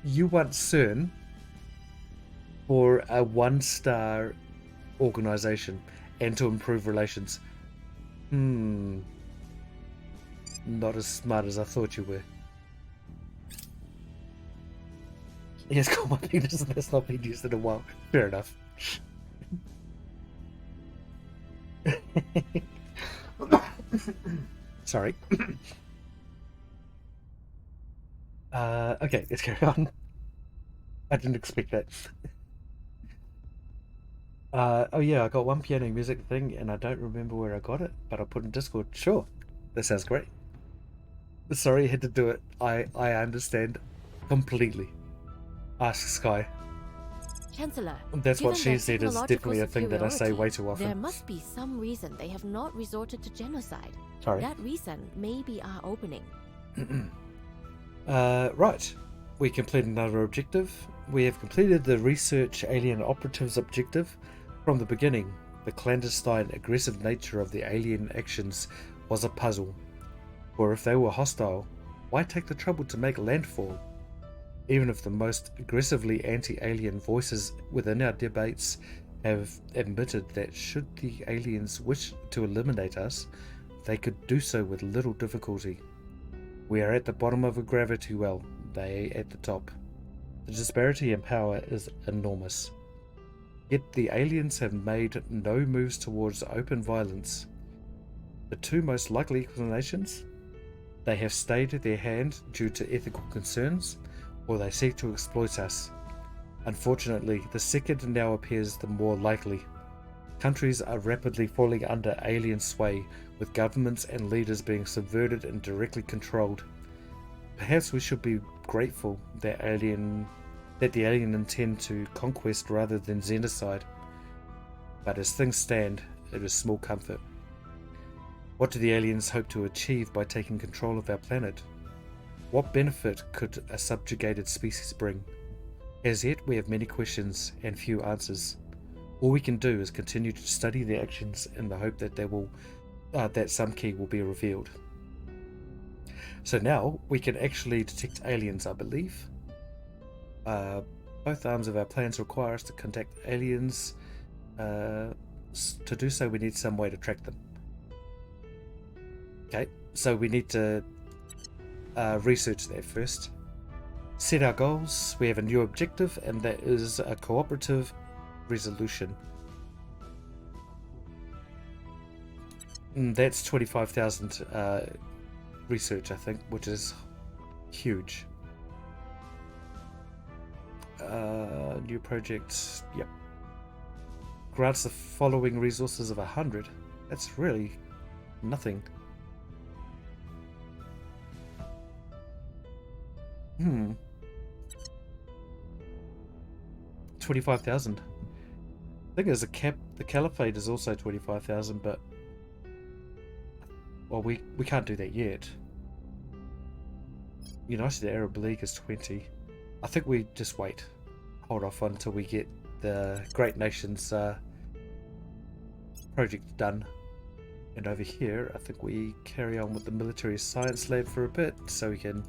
You want CERN for a 1-star organization and to improve relations. Not as smart as I thought you were. Yes, call my penis. That's not been used in a while. Fair enough. Sorry. Okay, let's carry on. I didn't expect that. Oh yeah, I got one piano music thing and I don't remember where I got it, but I'll put in Discord. Sure, that sounds great. Sorry, I had to do it. I understand completely. Ask Sky. Chancellor, that's what she given said their is definitely a thing that I say superiority, way too often. There must be some reason they have not resorted to genocide. Sorry. That reason may be our opening. Right. We completed another objective. We have completed the research alien operatives objective. From the beginning, the clandestine, aggressive nature of the alien actions was a puzzle. For if they were hostile, why take the trouble to make landfall? Even if the most aggressively anti-alien voices within our debates have admitted that should the aliens wish to eliminate us, they could do so with little difficulty. We are at the bottom of a gravity well, they at the top. The disparity in power is enormous. Yet the aliens have made no moves towards open violence. The two most likely explanations? They have stayed their hand due to ethical concerns, or they seek to exploit us. Unfortunately, the second now appears the more likely. Countries are rapidly falling under alien sway, with governments and leaders being subverted and directly controlled. Perhaps we should be grateful that the alien intend to conquest rather than genocide. But as things stand, it is small comfort. What do the aliens hope to achieve by taking control of our planet? What benefit could a subjugated species bring? As yet, we have many questions and few answers. All we can do is continue to study their actions in the hope that that some key will be revealed. So now we can actually detect aliens, I believe. Both arms of our plans require us to contact aliens. To do so, we need some way to track them. Okay, so we need to research that first. Set our goals. We have a new objective, and that is a cooperative resolution. That's 25,000 research, I think, which is huge. New project, yep. Grants the following resources of 100. That's really nothing. 25,000. I think there's a cap. The caliphate is also 25,000, but well, we can't do that yet. United Arab League is 20. I think we just wait, hold off until we get the Great Nations project done. And over here, I think we carry on with the military science lab for a bit, so we can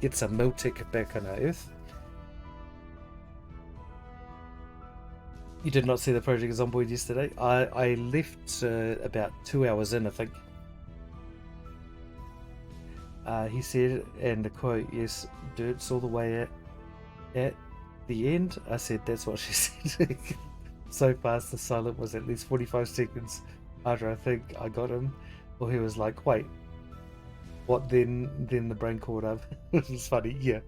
get some Miltech back on our Earth. You did not see the project is on board yesterday. I left about 2 hours in, I think. He said, and the quote, "Yes, dirt's all the way at the end." I said, "That's what she said." So fast, the silent was at least 45 seconds after I think I got him. Or he was like, "Wait, what?" Then the brain caught up. It was funny, yeah.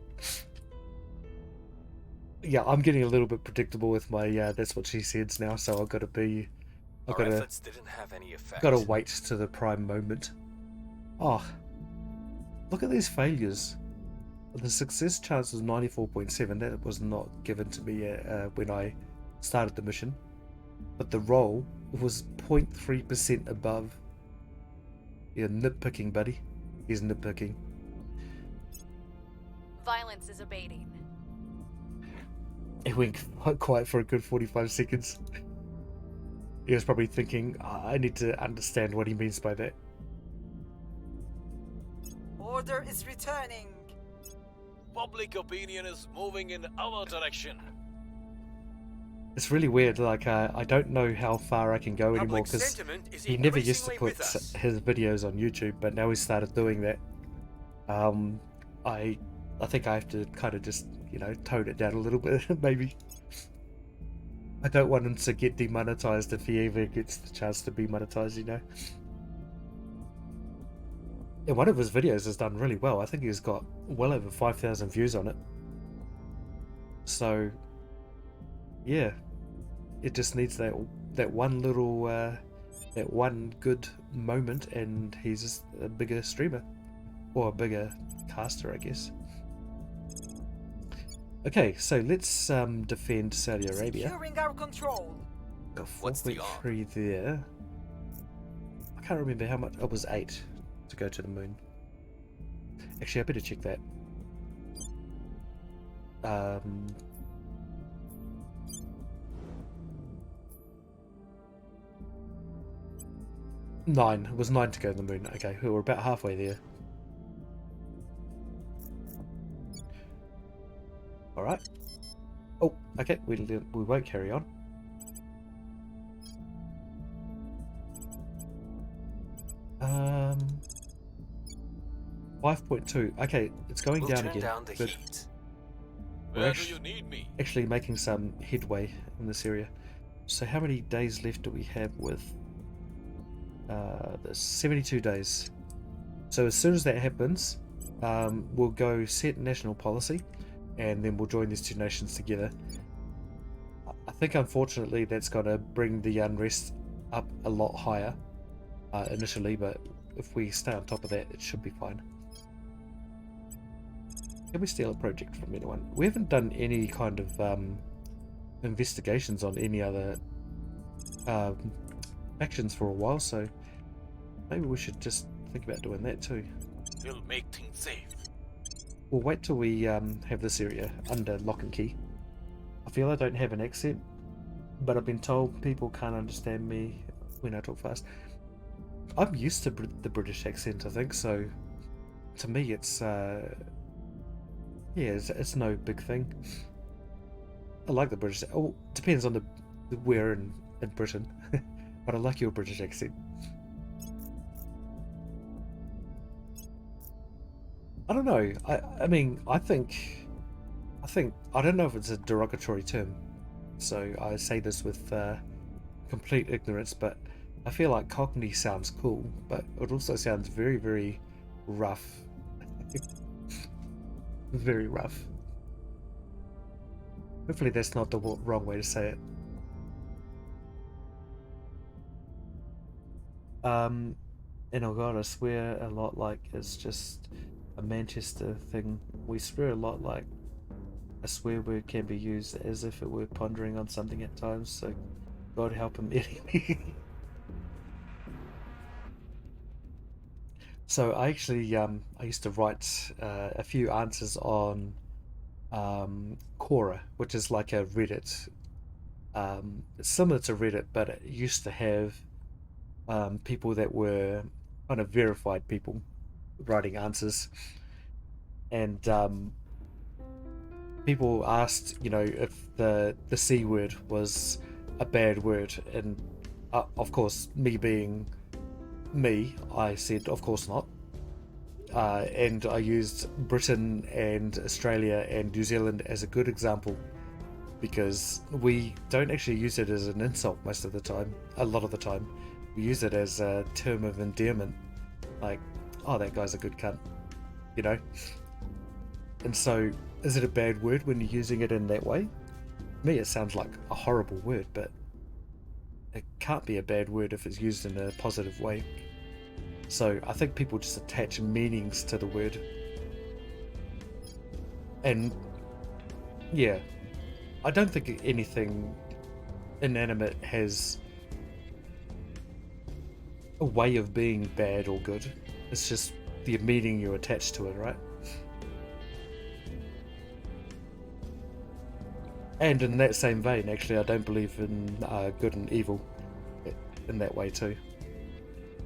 Yeah, I'm getting a little bit predictable with my "that's what she said" now, so I've got to be. I've got to. Didn't have any effect. Got to wait to the prime moment. Oh, look at these failures. The success chance was 94.7. That was not given to me when I started the mission, but the roll was 0.3% above. Yeah, nitpicking, buddy. He's nitpicking. Violence is abating. It went quite quiet for a good 45 seconds. He was probably thinking, I need to understand what he means by that. Order is returning. Public opinion is moving in our direction. It's really weird, like, I don't know how far I can go anymore, because he never used to put his videos on YouTube, but now he started doing that. I think I have to kind of just, tone it down a little bit, maybe. I don't want him to get demonetized if he ever gets the chance to be monetized, And one of his videos has done really well. I think he's got well over 5,000 views on it. So, yeah, it just needs that one little, that one good moment, and he's just a bigger streamer, or a bigger caster, I guess. Okay, so let's defend Saudi Arabia. Securing our control. Got 4.3 there. I can't remember how much. It was 8 to go to the moon. Actually, I better check that. 9. It was 9 to go to the moon. Okay, we're about halfway there. Alright. Oh, okay, we won't carry on. Um, 5.2. Okay, it's going down again. Down the heat. Where do you need me? Actually making some headway in this area. So how many days left do we have with... there's 72 days. So as soon as that happens, we'll go set national policy, and then we'll join these two nations together. I think unfortunately that's going to bring the unrest up a lot higher initially, but if we stay on top of that, it should be fine. Can we steal a project from anyone? We haven't done any kind of investigations on any other actions for a while, so maybe we should just think about doing that too. We'll make things safe. We'll wait till we have this area under lock and key. I feel I don't have an accent, but I've been told people can't understand me when I talk fast. I'm used to the British accent, I think, so to me it's yeah, it's no big thing. I like the British. Oh, depends on the where in Britain, but I like your British accent. I don't know. I mean, I think I don't know if it's a derogatory term, so I say this with complete ignorance, but I feel like Cockney sounds cool, but it also sounds very, very rough. Very rough. Hopefully that's not the wrong way to say it. And oh god, I swear a lot like it's just a Manchester thing. We swear a lot like a swear word can be used as if it were pondering on something at times, so God help him anyway. So I actually I used to write a few answers on Quora, which is like a Reddit. It's similar to Reddit, but it used to have people that were kind of verified people writing answers, and people asked, you know, if the C word was a bad word, and of course, me being me, I said of course not, and I used Britain and Australia and New Zealand as a good example, because we don't actually use it as an insult most of the time. A lot of the time we use it as a term of endearment, like, oh, that guy's a good cunt, you know. And so is it a bad word when you're using it in that way? To me it sounds like a horrible word, but it can't be a bad word if it's used in a positive way. So I think people just attach meanings to the word. And yeah, I don't think anything inanimate has a way of being bad or good. It's just the meaning you attach to it, right? And in that same vein, actually, I don't believe in good and evil in that way too.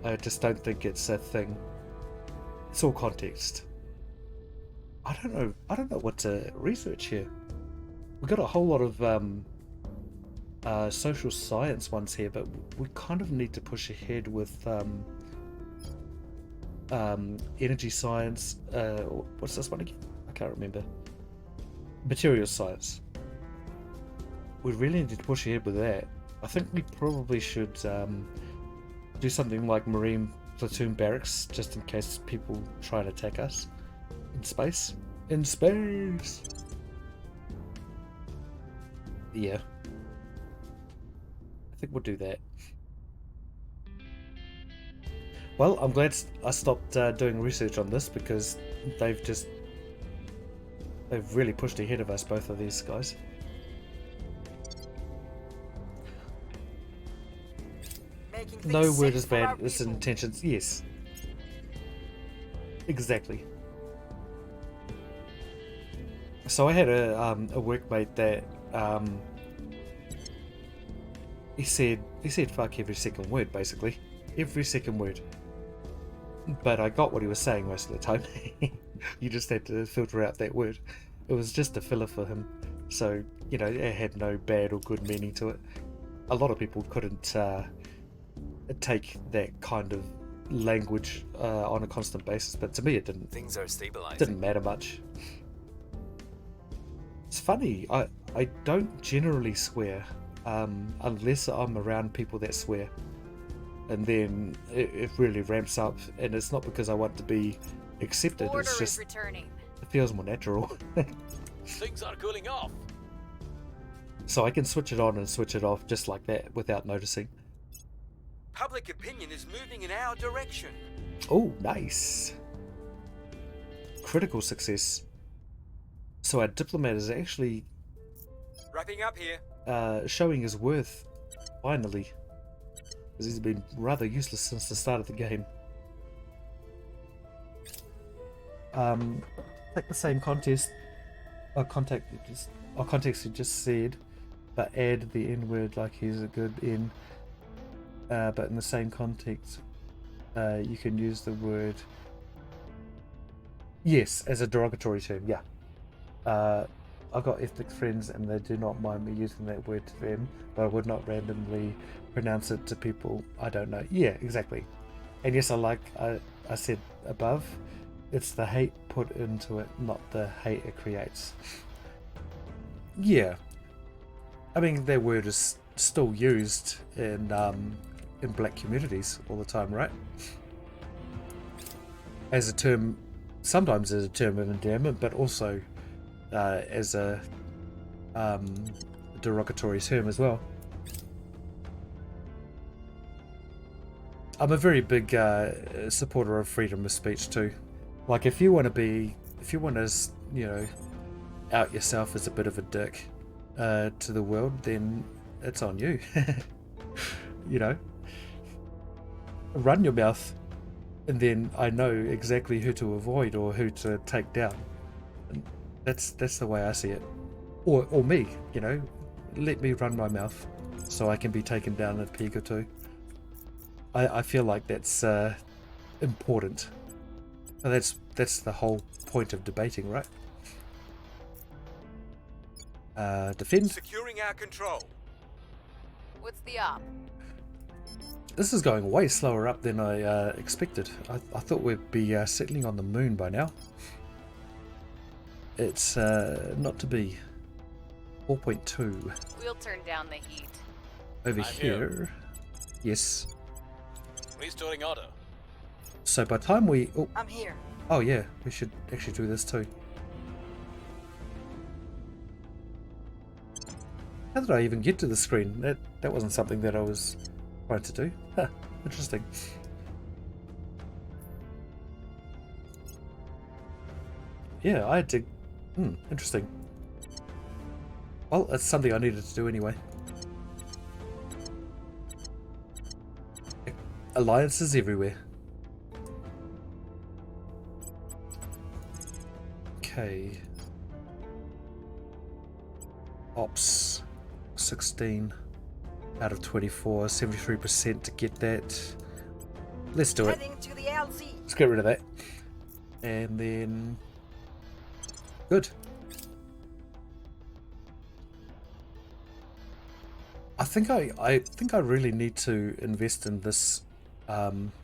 I just don't think it's a thing. It's all context. I don't know what to research here. We've got a whole lot of social science ones here, but we kind of need to push ahead with energy science. What's this one again? I can't remember. Material science. We really need to push ahead with that. I think we probably should do something like Marine platoon barracks, just in case people try and attack us in space. In space! Yeah. I think we'll do that. Well, I'm glad I stopped doing research on this, because they've really pushed ahead of us, both of these guys. No word is bad, it's intentions. Yes. Exactly. So I had a workmate that he said fuck every second word, basically. Every second word. But I got what he was saying most of the time. You just had to filter out that word. It was just a filler for him. So, you know, it had no bad or good meaning to it. A lot of people couldn't take that kind of language on a constant basis, but to me it didn't. Things are stabilizing. Didn't matter much. It's funny, I don't generally swear unless I'm around people that swear, and then it really ramps up, and it's not because I want to be accepted. Order it's just is returning. It feels more natural. Things are cooling off. So I can switch it on and switch it off just like that without noticing. Public opinion is moving in our direction. Oh, nice. Critical success. So our diplomat is actually Wrapping up here. showing his worth, finally. Because he's been rather useless since the start of the game. Like the same context you just said, but add the N word like he's a good N. But in the same context, you can use the word, yes, as a derogatory term. Yeah. I've got ethnic friends and they do not mind me using that word to them, but I would not randomly pronounce it to people I don't know. Yeah, exactly. And yes, I said above, it's the hate put into it, not the hate it creates. Yeah. I mean, their word is still used in black communities all the time, right? As a term, sometimes as a term of endearment, but also as a derogatory term as well. I'm a very big supporter of freedom of speech too. Like, if you want to, you know, out yourself as a bit of a dick to the world, then it's on you. You know, run your mouth, and then I know exactly who to avoid or who to take down. And that's the way I see it. Or me, you know, let me run my mouth so I can be taken down at a peak or two. I feel like that's important. And that's the whole point of debating, right? Defend. Securing our control. What's the op? This is going way slower up than I expected. I thought we'd be settling on the moon by now. It's not to be. 4.2. We'll turn down the heat. Over here. Yes. Restoring order. So by the time we... Oh, I'm here. Oh yeah, we should actually do this too. How did I even get to the screen? That wasn't something that I was trying to do. Huh, interesting. Yeah, I had to... interesting. Well, that's something I needed to do anyway. Alliances everywhere. Okay. Ops 16 out of 24, 73% to get that. Let's do it. Heading to the LZ. Let's get rid of that. And then good. I think I really need to invest in this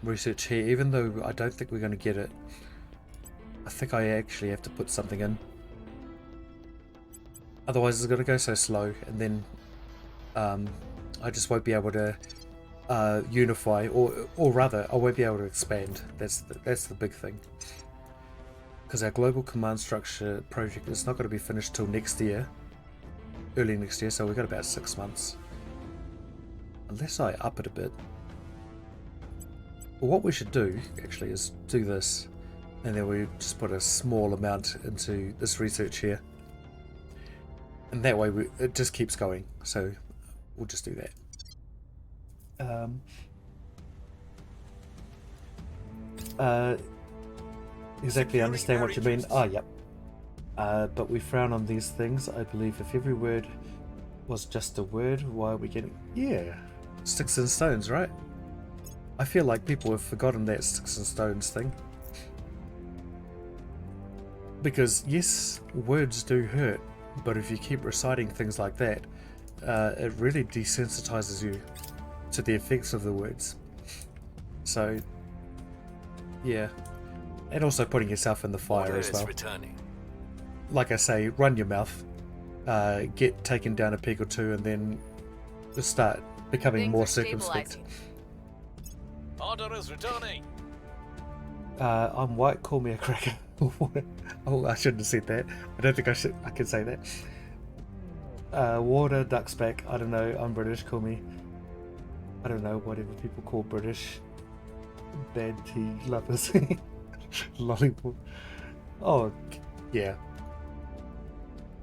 research here, even though I don't think we're going to get it. I think I actually have to put something in. Otherwise it's going to go so slow, and then I just won't be able to unify, or rather I won't be able to expand. That's the big thing. Because our global command structure project is not going to be finished till next year. Early next year, so we've got about 6 months. Unless I up it a bit. Well, what we should do, actually, is do this. And then we just put a small amount into this research here. And that way it just keeps going. So we'll just do that. Exactly understand what you mean. Ah, yep. But we frown on these things. I believe if every word was just a word, why are we getting... Yeah. Sticks and stones, right? I feel like people have forgotten that sticks and stones thing. Because, yes, words do hurt, but if you keep reciting things like that, it really desensitizes you to the effects of the words. So, yeah. And also putting yourself in the fire as well. Returning. Like I say, run your mouth, get taken down a peg or two, and then start becoming more circumspect. Order is returning. I'm white, call me a cracker. Oh, I shouldn't have said that. I don't think I can say that. Water, duck's back. I don't know. I'm British. Call me. I don't know. Whatever people call British. Bad tea lovers. Lollipop. Oh, yeah.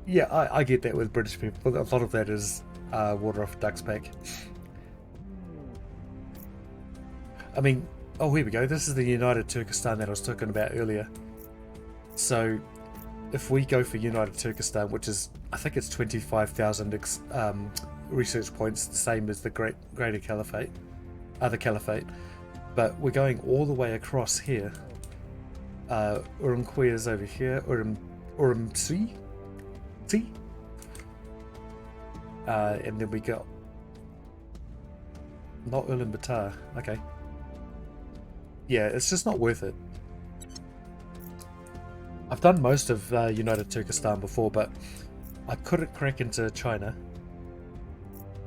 Yeah, I get that with British people. A lot of that is water off a duck's back. I mean, oh, here we go. This is the United Turkestan that I was talking about earlier. So, if we go for United Turkestan, which is, I think it's 25,000 research points, the same as the Greater Caliphate, other Caliphate, but we're going all the way across here. Urumqi is over here. Urumqi, and then we got not Ulaanbaatar. Okay. Yeah, it's just not worth it. I've done most of United Turkestan before, but I couldn't crack into China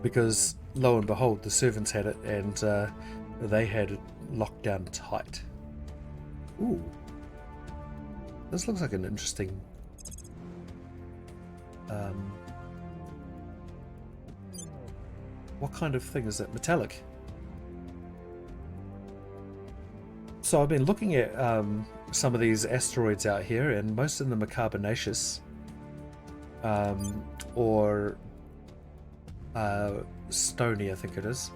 because, lo and behold, the servants had it, and they had it locked down tight. Ooh. This looks like an interesting... what kind of thing is it? Metallic. So I've been looking at some of these asteroids out here, and most of them are carbonaceous. Or stony, I think it is.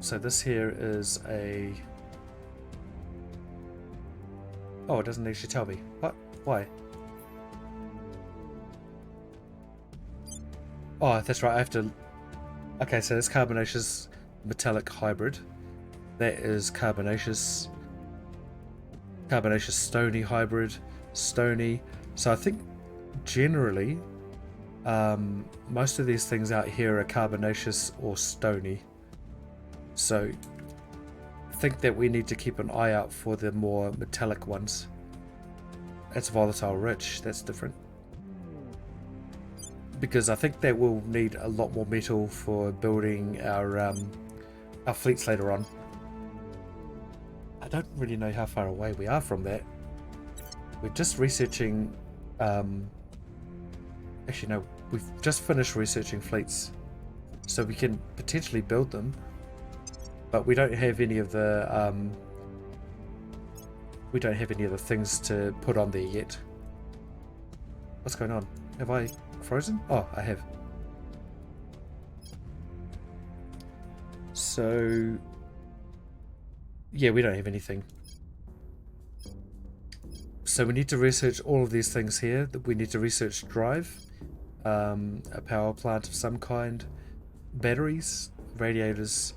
So this here is a... Oh, it doesn't actually tell me. What? Why? Oh, that's right, I have to... Okay, so it's carbonaceous metallic hybrid. That is carbonaceous stony hybrid. Stony. So I think generally most of these things out here are carbonaceous or stony. So I think that we need to keep an eye out for the more metallic ones. That's volatile rich, that's different. Because I think that we'll need a lot more metal for building our fleets later on. I don't really know how far away we are from that. We're just researching... actually no, we've just finished researching fleets. So we can potentially build them. But we don't have any of the... we don't have any of the things to put on there yet. What's going on? Have I frozen? Oh, I have. So... yeah, we don't have anything. So we need to research all of these things here. We need to research drive, a power plant of some kind, batteries, radiators,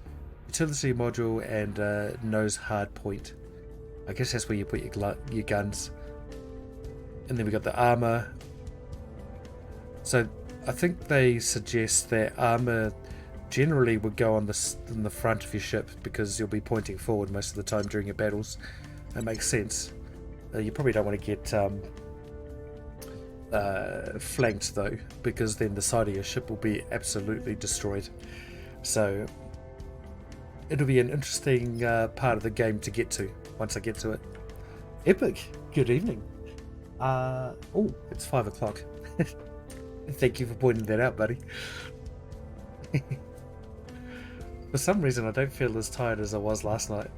utility module, and nose hard point. I guess that's where you put your guns. And then we got the armor. So I think they suggest that armor generally would go on the front of your ship because you'll be pointing forward most of the time during your battles. That makes sense. You probably don't want to get flanked though, because then the side of your ship will be absolutely destroyed. So it'll be an interesting part of the game to get to once I get to it. Epic. Good evening. Oh, it's 5 o'clock. Thank you for pointing that out, buddy. For some reason, I don't feel as tired as I was last night.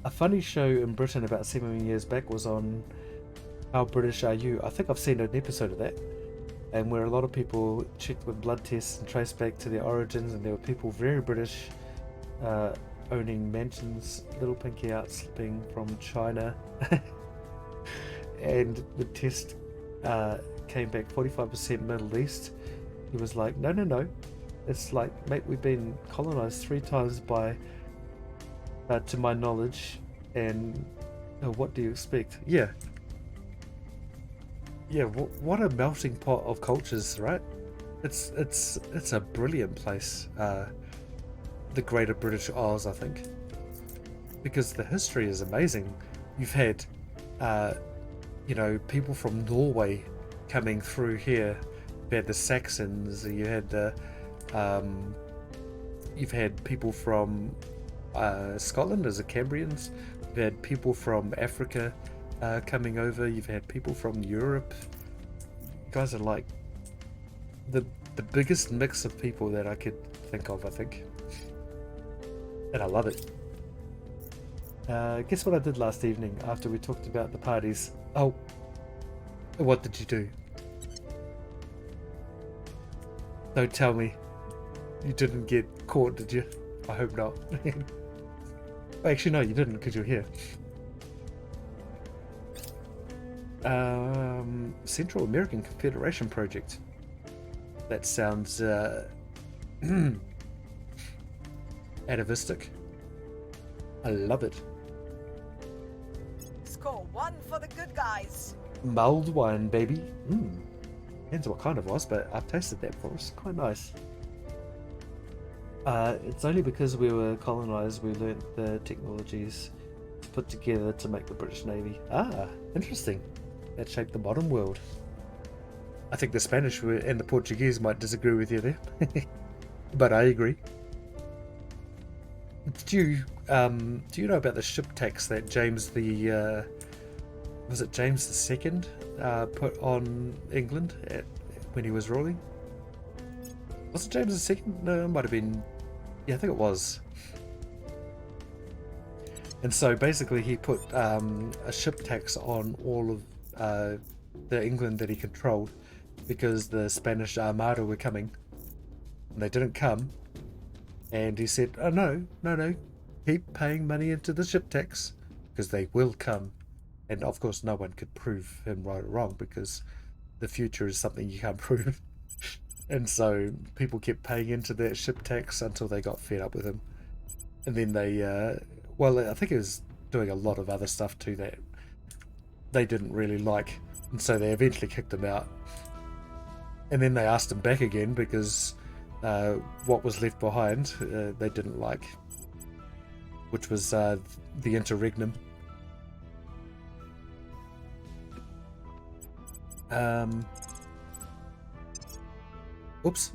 A funny show in Britain about 7 years back was on How British Are You? I think I've seen an episode of that, and where a lot of people checked with blood tests and traced back to their origins, and there were people very British owning mansions, little pinky out slipping from China. And the test came back 45% Middle East. He was like, no, it's like, mate, we've been colonized 3 times by to my knowledge, and what do you expect? Yeah, what a melting pot of cultures, right? It's a brilliant place, the Greater British Isles, I think, because the history is amazing. You've had people from Norway coming through here. You had the Saxons, you had the you've had people from Scotland as the Cambrians, you've had people from Africa coming over, you've had people from Europe. You guys are like the biggest mix of people that I could think of, I think. And I love it. Guess what I did last evening after we talked about the parties? Oh, what did you do? Don't tell me. You didn't get caught, did you? I hope not. Actually, no, you didn't, because you're here. Central American Confederation Project. That sounds atavistic. I love it. Score 1 for the good guys. Mulled wine, baby. Depends what kind it was, but I've tasted that before. It's quite nice. It's only because we were colonized we learnt the technologies put together to make the British Navy. Ah, interesting. That shaped the modern world. I think the Spanish and the Portuguese might disagree with you there, but I agree. Do you know about the ship tax that James the was it James the Second put on England when he was ruling? Was it James the Second? No, it might have been. Yeah, I think it was. And so basically, he put a ship tax on all of the England that he controlled because the Spanish Armada were coming, and they didn't come. And he said, "Oh no, keep paying money into the ship tax because they will come." And of course, no one could prove him right or wrong because the future is something you can't prove. And so people kept paying into that ship tax until they got fed up with him. And then they, well, I think he was doing a lot of other stuff too that they didn't really like. And so they eventually kicked him out. And then they asked him back again because what was left behind they didn't like, which was the interregnum. Oops.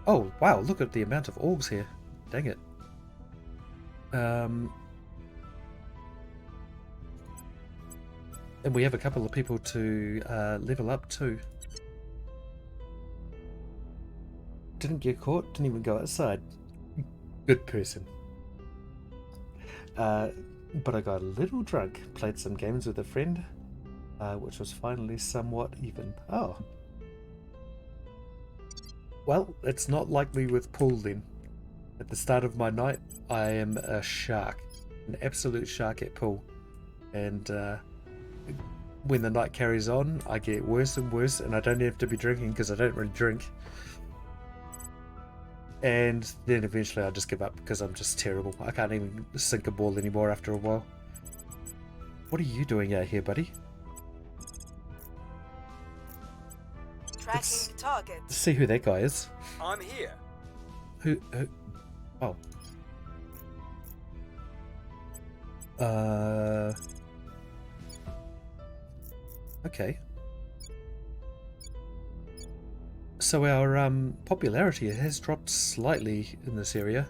Oh, wow, look at the amount of orgs here. Dang it. And we have a couple of people to level up too. Didn't get caught, didn't even go outside. Good person. But I got a little drunk, played some games with a friend, which was finally somewhat even. Oh. Well, it's not like me with pool then. At the start of my night, I am a shark. An absolute shark at pool. And when the night carries on, I get worse and worse, and I don't have to be drinking because I don't really drink. And then eventually I just give up because I'm just terrible. I can't even sink a ball anymore after a while. What are you doing out here, buddy? Tracking target. Let's see who that guy is. I'm here. Who? Oh. Okay. So our popularity has dropped slightly in this area.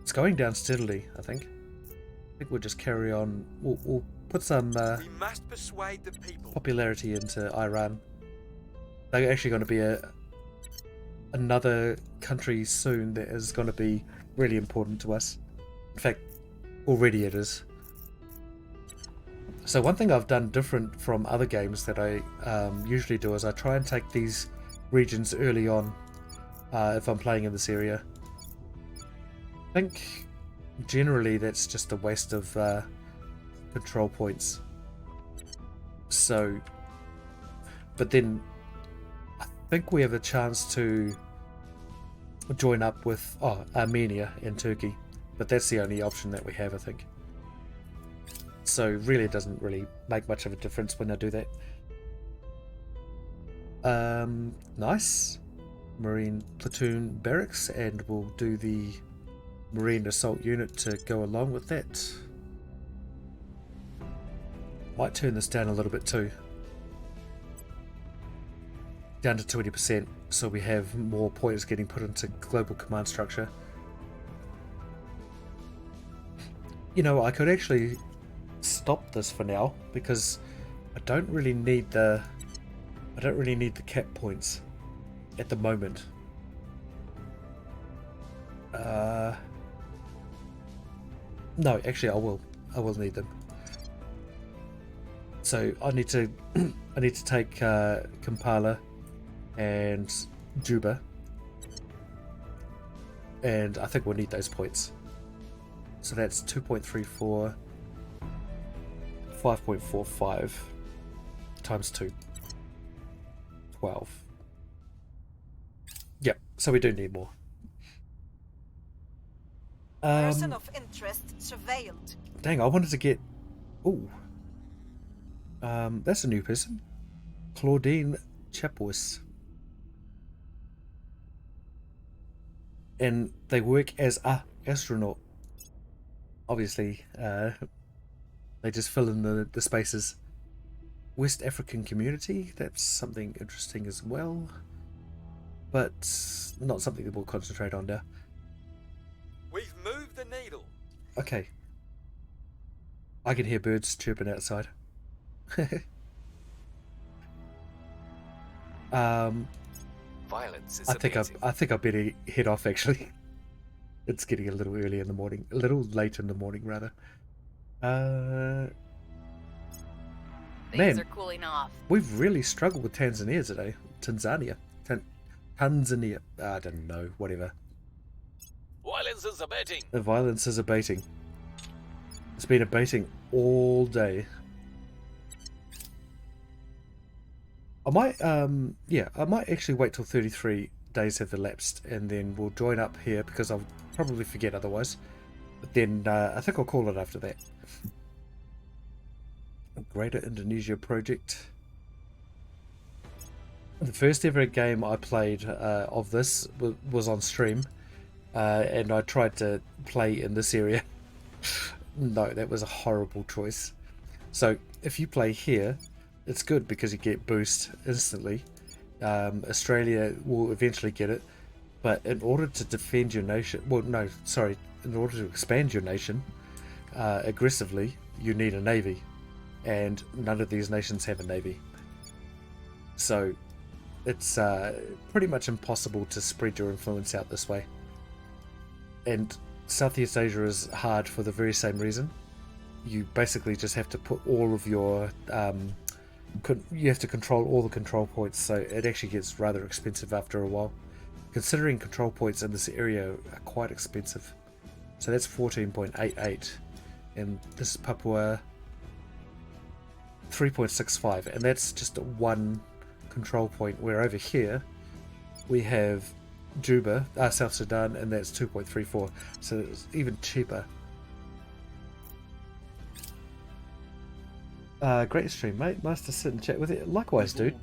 It's going down steadily, I think. I think we'll just carry on. We'll put some We must persuade the people. popularity into Iran. They're actually going to be another country soon that is going to be really important to us. In fact, already it is. So one thing I've done different from other games that I usually do is I try and take these regions early on if I'm playing in this area. I think generally that's just a waste of control points. So, but then I think we have a chance to join up with Armenia and Turkey, but that's the only option that we have, I think. So really it doesn't really make much of a difference when I do that. Nice. Marine platoon barracks, and we'll do the Marine assault unit to go along with that. Might turn this down a little bit too. Down to 20%, so we have more points getting put into global command structure. You know, I could actually stop this for now because I don't really need the cap points at the moment. No, actually I will need them. So I need to take Kampala and Juba, and I think we'll need those points. So that's 2.34, 5.45 times 2, 12. Yep, so we do need more. Person of interest surveilled. Dang, I wanted to get... Ooh. That's a new person. Claudine Chapwis. And they work as a astronaut. Obviously, They just fill in the spaces. West African community, that's something interesting as well. But not something that we'll concentrate on now. We've moved the needle. Okay. I can hear birds chirping outside. Violence is I think I better head off actually. It's getting a little early in the morning, a little late in the morning rather. Things Man, are cooling off. we've really struggled with Tanzania today. Tanzania. I don't know, whatever. Violence is abating. The violence is abating. It's been abating all day. I might actually wait till 33 days have elapsed and then we'll join up here because I'll probably forget otherwise. But then I think I'll call it after that. Greater Indonesia Project. The first ever game I played of this was on stream, and I tried to play in this area. No, that was a horrible choice. So if you play here, it's good because you get boost instantly. Australia will eventually get it, but in order to defend your nation, in order to expand your nation aggressively, you need a navy, and none of these nations have a navy. So it's pretty much impossible to spread your influence out this way. And Southeast Asia is hard for the very same reason. You basically just have to put all of your you have to control all the control points, so it actually gets rather expensive after a while. Considering control points in this area are quite expensive. So that's 14.88, and this is Papua 3.65, and that's just one control point, where over here we have Juba, South Sudan, and that's 2.34, so it's even cheaper. Great stream, mate. Nice to sit and chat with you. Likewise, dude.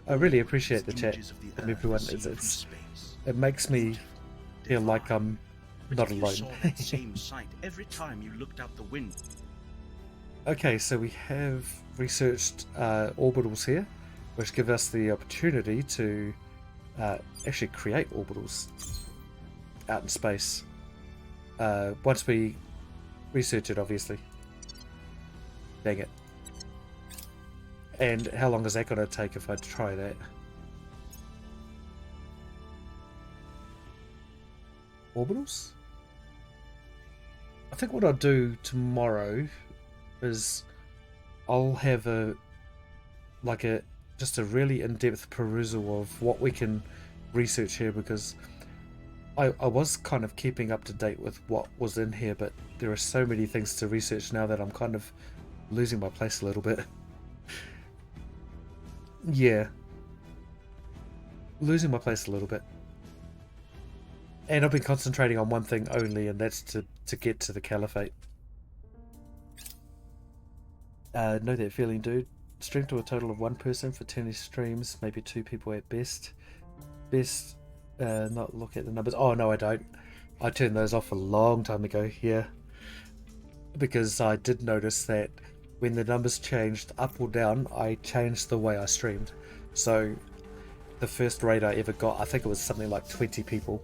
I really appreciate the chat from everyone. It makes me feel like I'm not alone. Same sight every time you looked out the window. Okay, so we have researched orbitals here, which give us the opportunity to actually create orbitals out in space. Once we research it, obviously. Dang it. And how long is that going to take if I try that? Orbitals? I think what I'll do tomorrow is I'll have just a really in-depth perusal of what we can research here, because I was kind of keeping up to date with what was in here, but there are so many things to research now that I'm kind of losing my place a little bit. Yeah. Losing my place a little bit. And I've been concentrating on one thing only, and that's to get to the Caliphate. Know that feeling, dude. Stream to a total of one person for 10 streams, maybe 2 people at best. Not look at the numbers. Oh, no, I don't. I turned those off a long time ago, yeah. Because I did notice that when the numbers changed up or down, I changed the way I streamed. So the first raid I ever got, I think it was something like 20 people.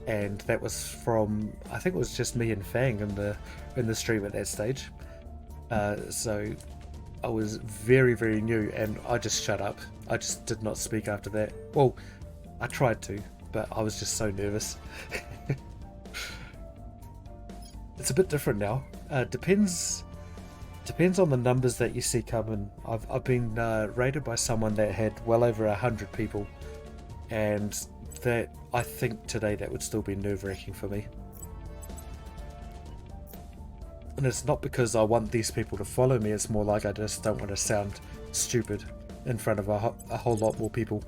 And that was from, I think it was just me and Fang in the stream at that stage. So I was very, very new, and I just shut up. I just did not speak after that. Well, I tried to, but I was just so nervous. It's a bit different now. Depends on the numbers that you see coming. I've been raided by someone that had well over 100 people, and that I think today that would still be nerve-wracking for me. And it's not because I want these people to follow me, it's more like I just don't want to sound stupid in front of a whole lot more people.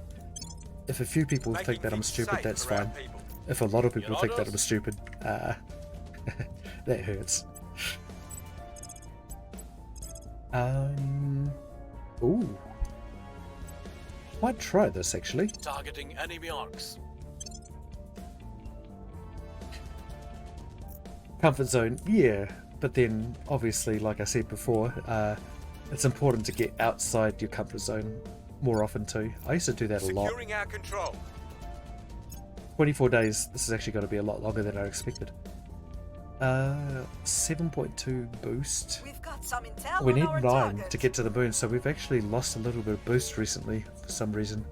If a few people think that I'm stupid, that's fine. If a lot of people think that I'm stupid, that hurts. Ooh. Might try this actually. Targeting enemy arcs. Comfort zone, yeah. But then, obviously, like I said before, it's important to get outside your comfort zone more often too. I used to do that a lot. Securing our control. 24 days. This is actually going to be a lot longer than I expected. 7.2 boost. We've got some intel We on need our 9 target. to get to the moon, so we've actually lost a little bit of boost recently for some reason.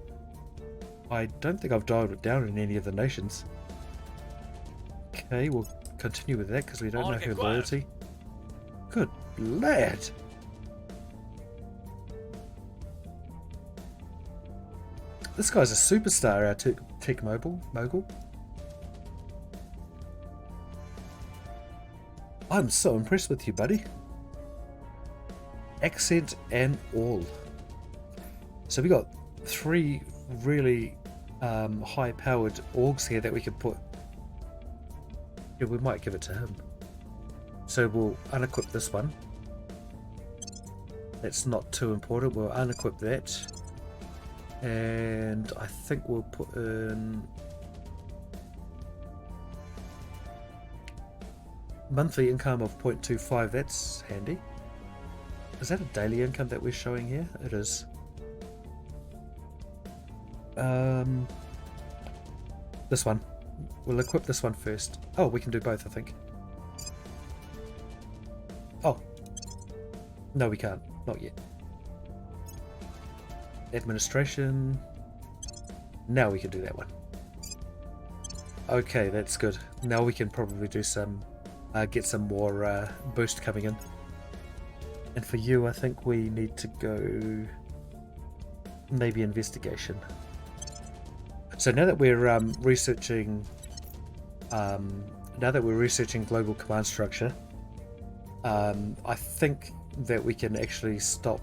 I don't think I've dialed it down in any of the nations. Okay, we'll continue with that because we don't know her loyalty. Good lad! This guy's a superstar, our tech mogul. I'm so impressed with you, buddy. Accent and all. So we got 3 really high-powered orgs here that we could put. Yeah, we might give it to him. So we'll unequip this one. That's not too important. We'll unequip that. And I think we'll put in monthly income of 0.25. That's handy. Is that a daily income that we're showing here? It is. This one. We'll equip this one first. Oh, we can do both, I think. Oh. No, we can't. Not yet. Administration. Now we can do that one. Okay, that's good. Now we can probably do some, get some more boost coming in. And for you, I think we need to go maybe investigation. So now that we're researching global command structure, I think that we can actually stop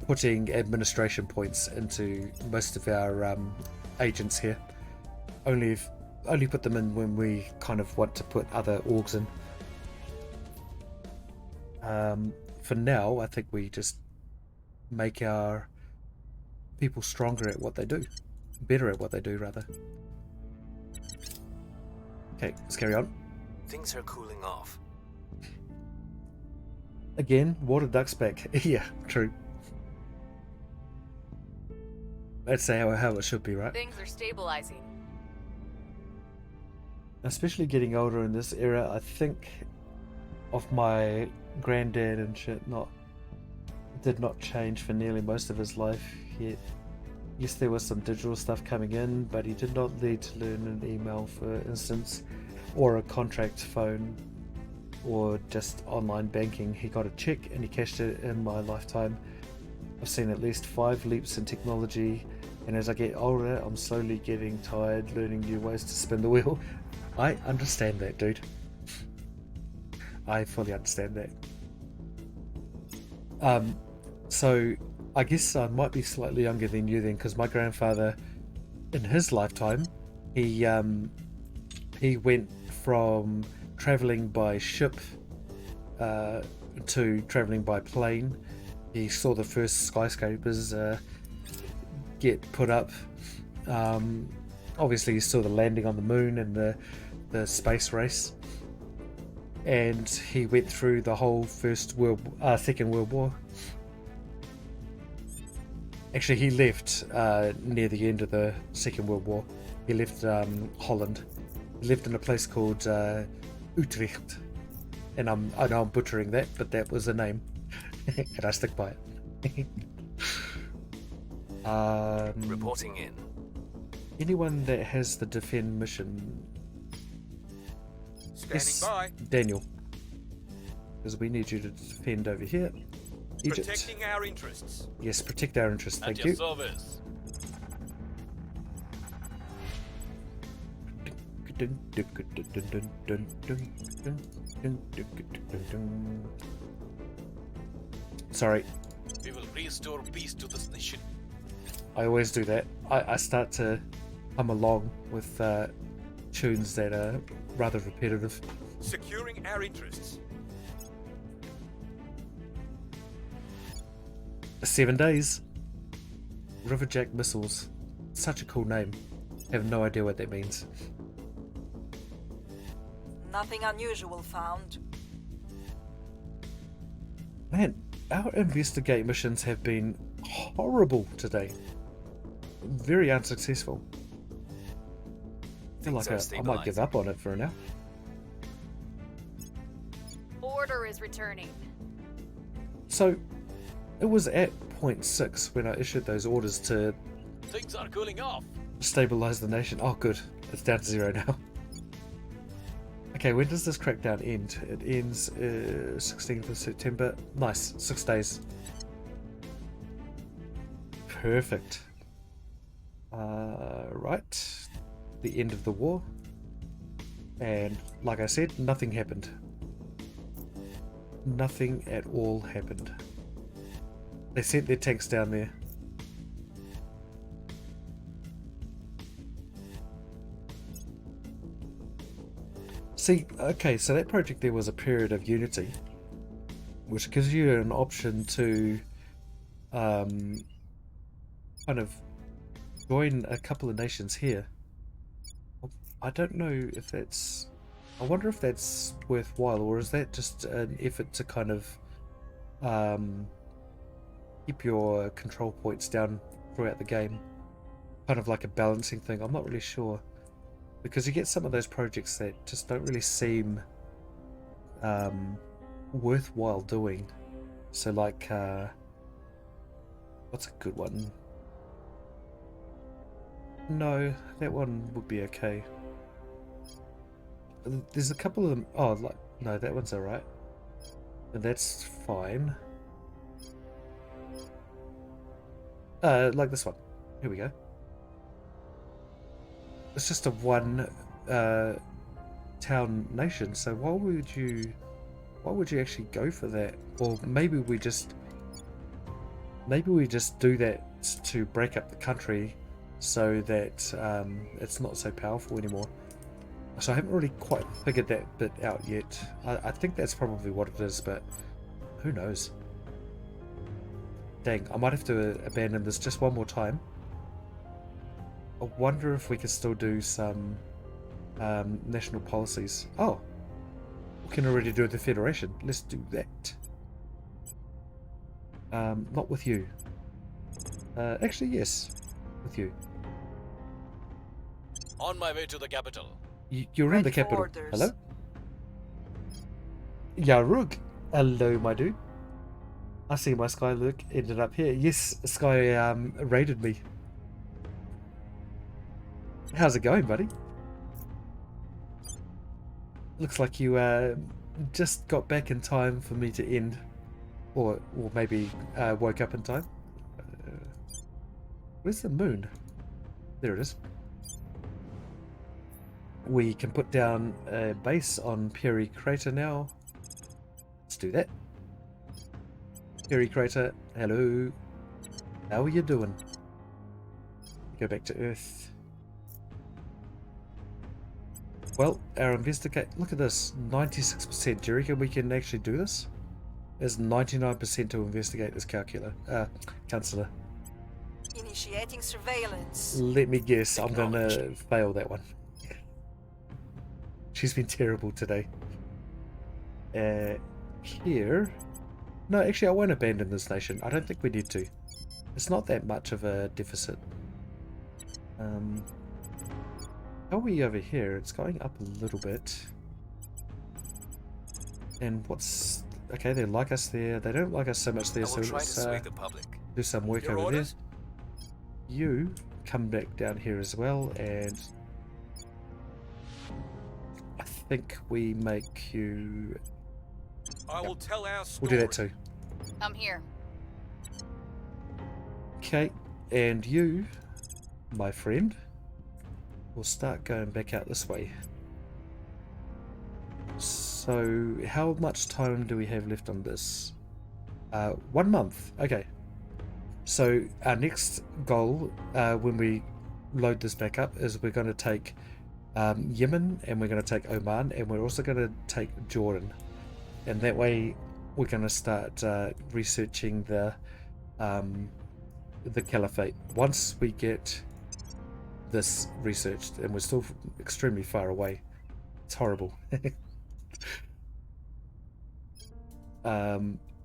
putting administration points into most of our agents here. Only put them in when we kind of want to put other orgs in. For now, I think we just make our people stronger at what they do. Better at what they do, rather. Okay, let's carry on. Things are cooling off. Again, water ducks back. Yeah, true. That's how it should be, right? Things are stabilizing. Especially getting older in this era, I think of my granddad and shit did not change for nearly most of his life yet. Yes, there was some digital stuff coming in, but he did not need to learn an email, for instance, or a contract phone, or just online banking. He got a check and he cashed it in my lifetime. I've seen at least 5 leaps in technology, and as I get older, I'm slowly getting tired learning new ways to spin the wheel. I understand that, dude. I fully understand that. So I guess I might be slightly younger than you then, because my grandfather, in his lifetime, he went from traveling by ship to traveling by plane. He saw the first skyscrapers get put up. Obviously, he saw the landing on the moon and the space race. And he went through the whole Second World War. Actually, he left near the end of the Second World War. He left Holland. He lived in a place called Utrecht. And I know I'm butchering that, but that was the name. And I stick by it. Reporting in. Anyone that has the defend mission? Standing by. Daniel. Because we need you to defend over here. Egypt. Protecting our interests. Yes, protect our interests. At Thank your you. service. Sorry. We will restore peace to this nation. I always do that. I start to hum along with tunes that are rather repetitive. Securing our interests. 7 days. Riverjack missiles. Such a cool name. Have no idea what that means. Nothing unusual found. Man, our investigate missions have been horrible today. Very unsuccessful. I feel like I might give up on it for now. Order is returning. So, it was at point 6 when I issued those orders to Things are cooling off. stabilize the nation. Oh, good. It's down to 0 now. Okay, when does this crackdown end? It ends 16th of September. Nice. 6 days. Perfect. Right. The end of the war. And like I said, nothing happened. Nothing at all happened. They sent their tanks down there. See, okay, so that project there was a period of unity, which gives you an option to kind of join a couple of nations here. I don't know if that's... I wonder if that's worthwhile, or is that just an effort to kind of keep your control points down throughout the game? Kind of like a balancing thing, I'm not really sure. Because you get some of those projects that just don't really seem worthwhile doing. So like, what's a good one? No, that one would be okay. There's a couple of them. Oh, like, no, that one's alright. And that's fine. Like this one. Here we go. It's just a one town nation, so why would you actually go for that? Or maybe we just do that to break up the country so that it's not so powerful anymore. So I haven't really quite figured that bit out yet. I think that's probably what it is, but who knows? Dang, I might have to abandon this just one more time. I wonder if we can still do some national policies. Oh, we can already do the Federation. Let's do that. Not with you. Actually, yes, with you. On my way to the capital. You're in the capital. Hello? Yarug. Hello, my dude. I see my Skylook ended up here. Yes, Sky raided me. How's it going, buddy? Looks like you just got back in time for me to end. Or maybe woke up in time. Where's the moon? There it is. We can put down a base on Perry Crater now. Let's do that. Perry Crater, hello. How are you doing? Go back to Earth. Well, our investigate... Look at this, 96%. Do you reckon we can actually do this? There's 99% to investigate this counselor. Initiating surveillance. Let me guess, I'm gonna fail that one. She's been terrible today. Here... No, actually I won't abandon this nation. I don't think we need to. It's not that much of a deficit. How are we over here? It's going up a little bit. And what's... Okay, they like us there. They don't like us so much there, so let's do some work over there. You come back down here as well, and... I think we make you... I will tell our story. We'll do that too. I'm here. Okay, and you, my friend, will start going back out this way. So, how much time do we have left on this? 1 month. Okay. So, our next goal, when we load this back up, is we're going to take Yemen, and we're going to take Oman, and we're also going to take Jordan. And that way, we're going to start researching the Caliphate. Once we get this researched, and we're still extremely far away. It's horrible.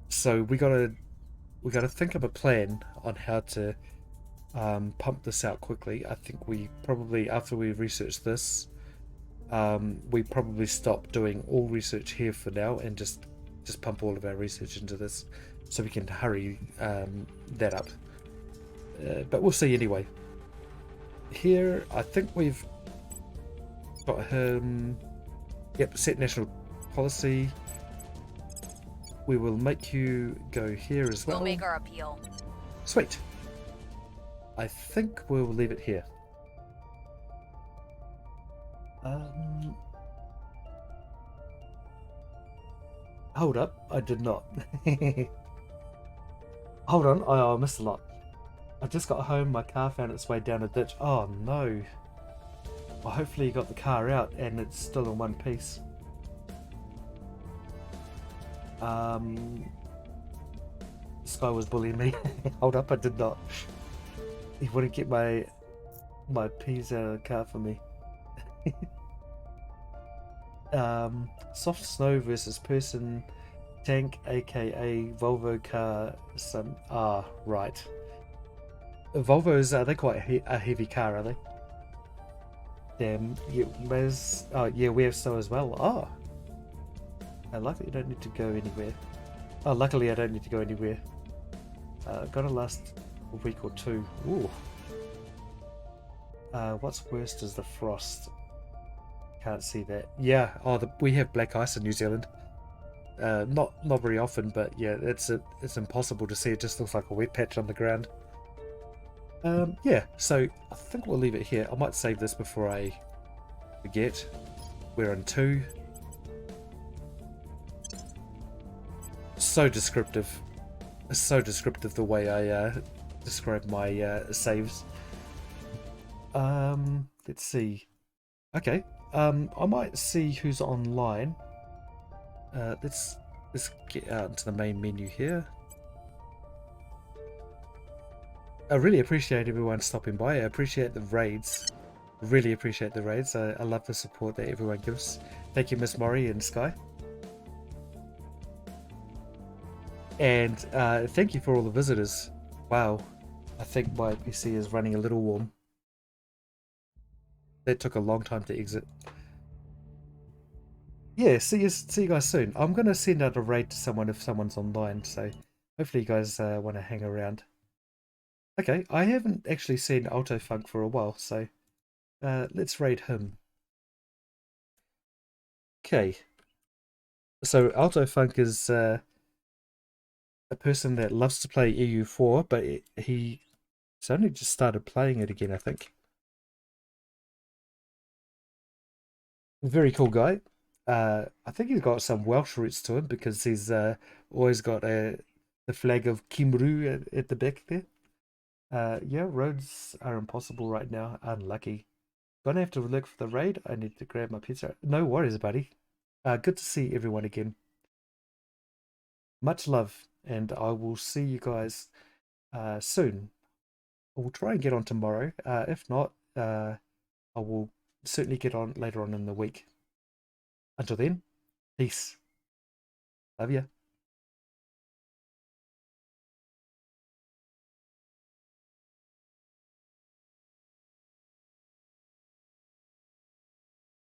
So we gotta think of a plan on how to pump this out quickly. I think we probably, after we research this, we probably stop doing all research here for now and just pump all of our research into this so we can hurry that up. But we'll see anyway. Here, I think we've got him. Yep, set national policy. We will make you go here as well. We'll make our appeal. Sweet. I think we'll leave it here. Hold up, I did not. Hold on, I missed a lot. I just got home, my car found its way down a ditch. Oh no. Well, hopefully you got the car out and it's still in one piece. This guy was bullying me. Hold up, I did not. He wouldn't get my peas out of the car for me. Soft snow versus person tank, aka Volvo car. Right. Volvos, are they quite a heavy car, are they? Damn, yeah, yeah, we have so as well. Oh, I like that you don't need to go anywhere. Oh, luckily I don't need to go anywhere. Gotta last a week or two. Ooh. What's worst is the frost. Can't see that. Yeah. Oh, we have black ice in New Zealand. Not very often, but yeah, it's impossible to see. It just looks like a wet patch on the ground. Yeah. So I think we'll leave it here. I might save this before I forget. We're on 2. So descriptive. It's so descriptive the way I describe my saves. Let's see. Okay. I might see who's online. Let's get out into the main menu here. I really appreciate everyone stopping by. I appreciate the raids. Really appreciate the raids. I love the support that everyone gives. Thank you, Miss Mori and Sky. And thank you for all the visitors. Wow, I think my PC is running a little warm. That took a long time to exit. Yeah, see you guys soon. I'm gonna send out a raid to someone if someone's online, so hopefully you guys want to hang around. Okay, I haven't actually seen Autofunk for a while, so let's raid him. Okay, so Autofunk is a person that loves to play EU4, but he's only just started playing it again, I think. Very cool guy. I think he's got some Welsh roots to him because he's always got the flag of Cymru at the back there. Yeah, roads are impossible right now. Unlucky. Gonna have to look for the raid. I need to grab my pizza. No worries, buddy. Good to see everyone again. Much love, and I will see you guys soon. We'll try and get on tomorrow. If not, I will certainly get on later on in the week. Until then, peace. Love ya.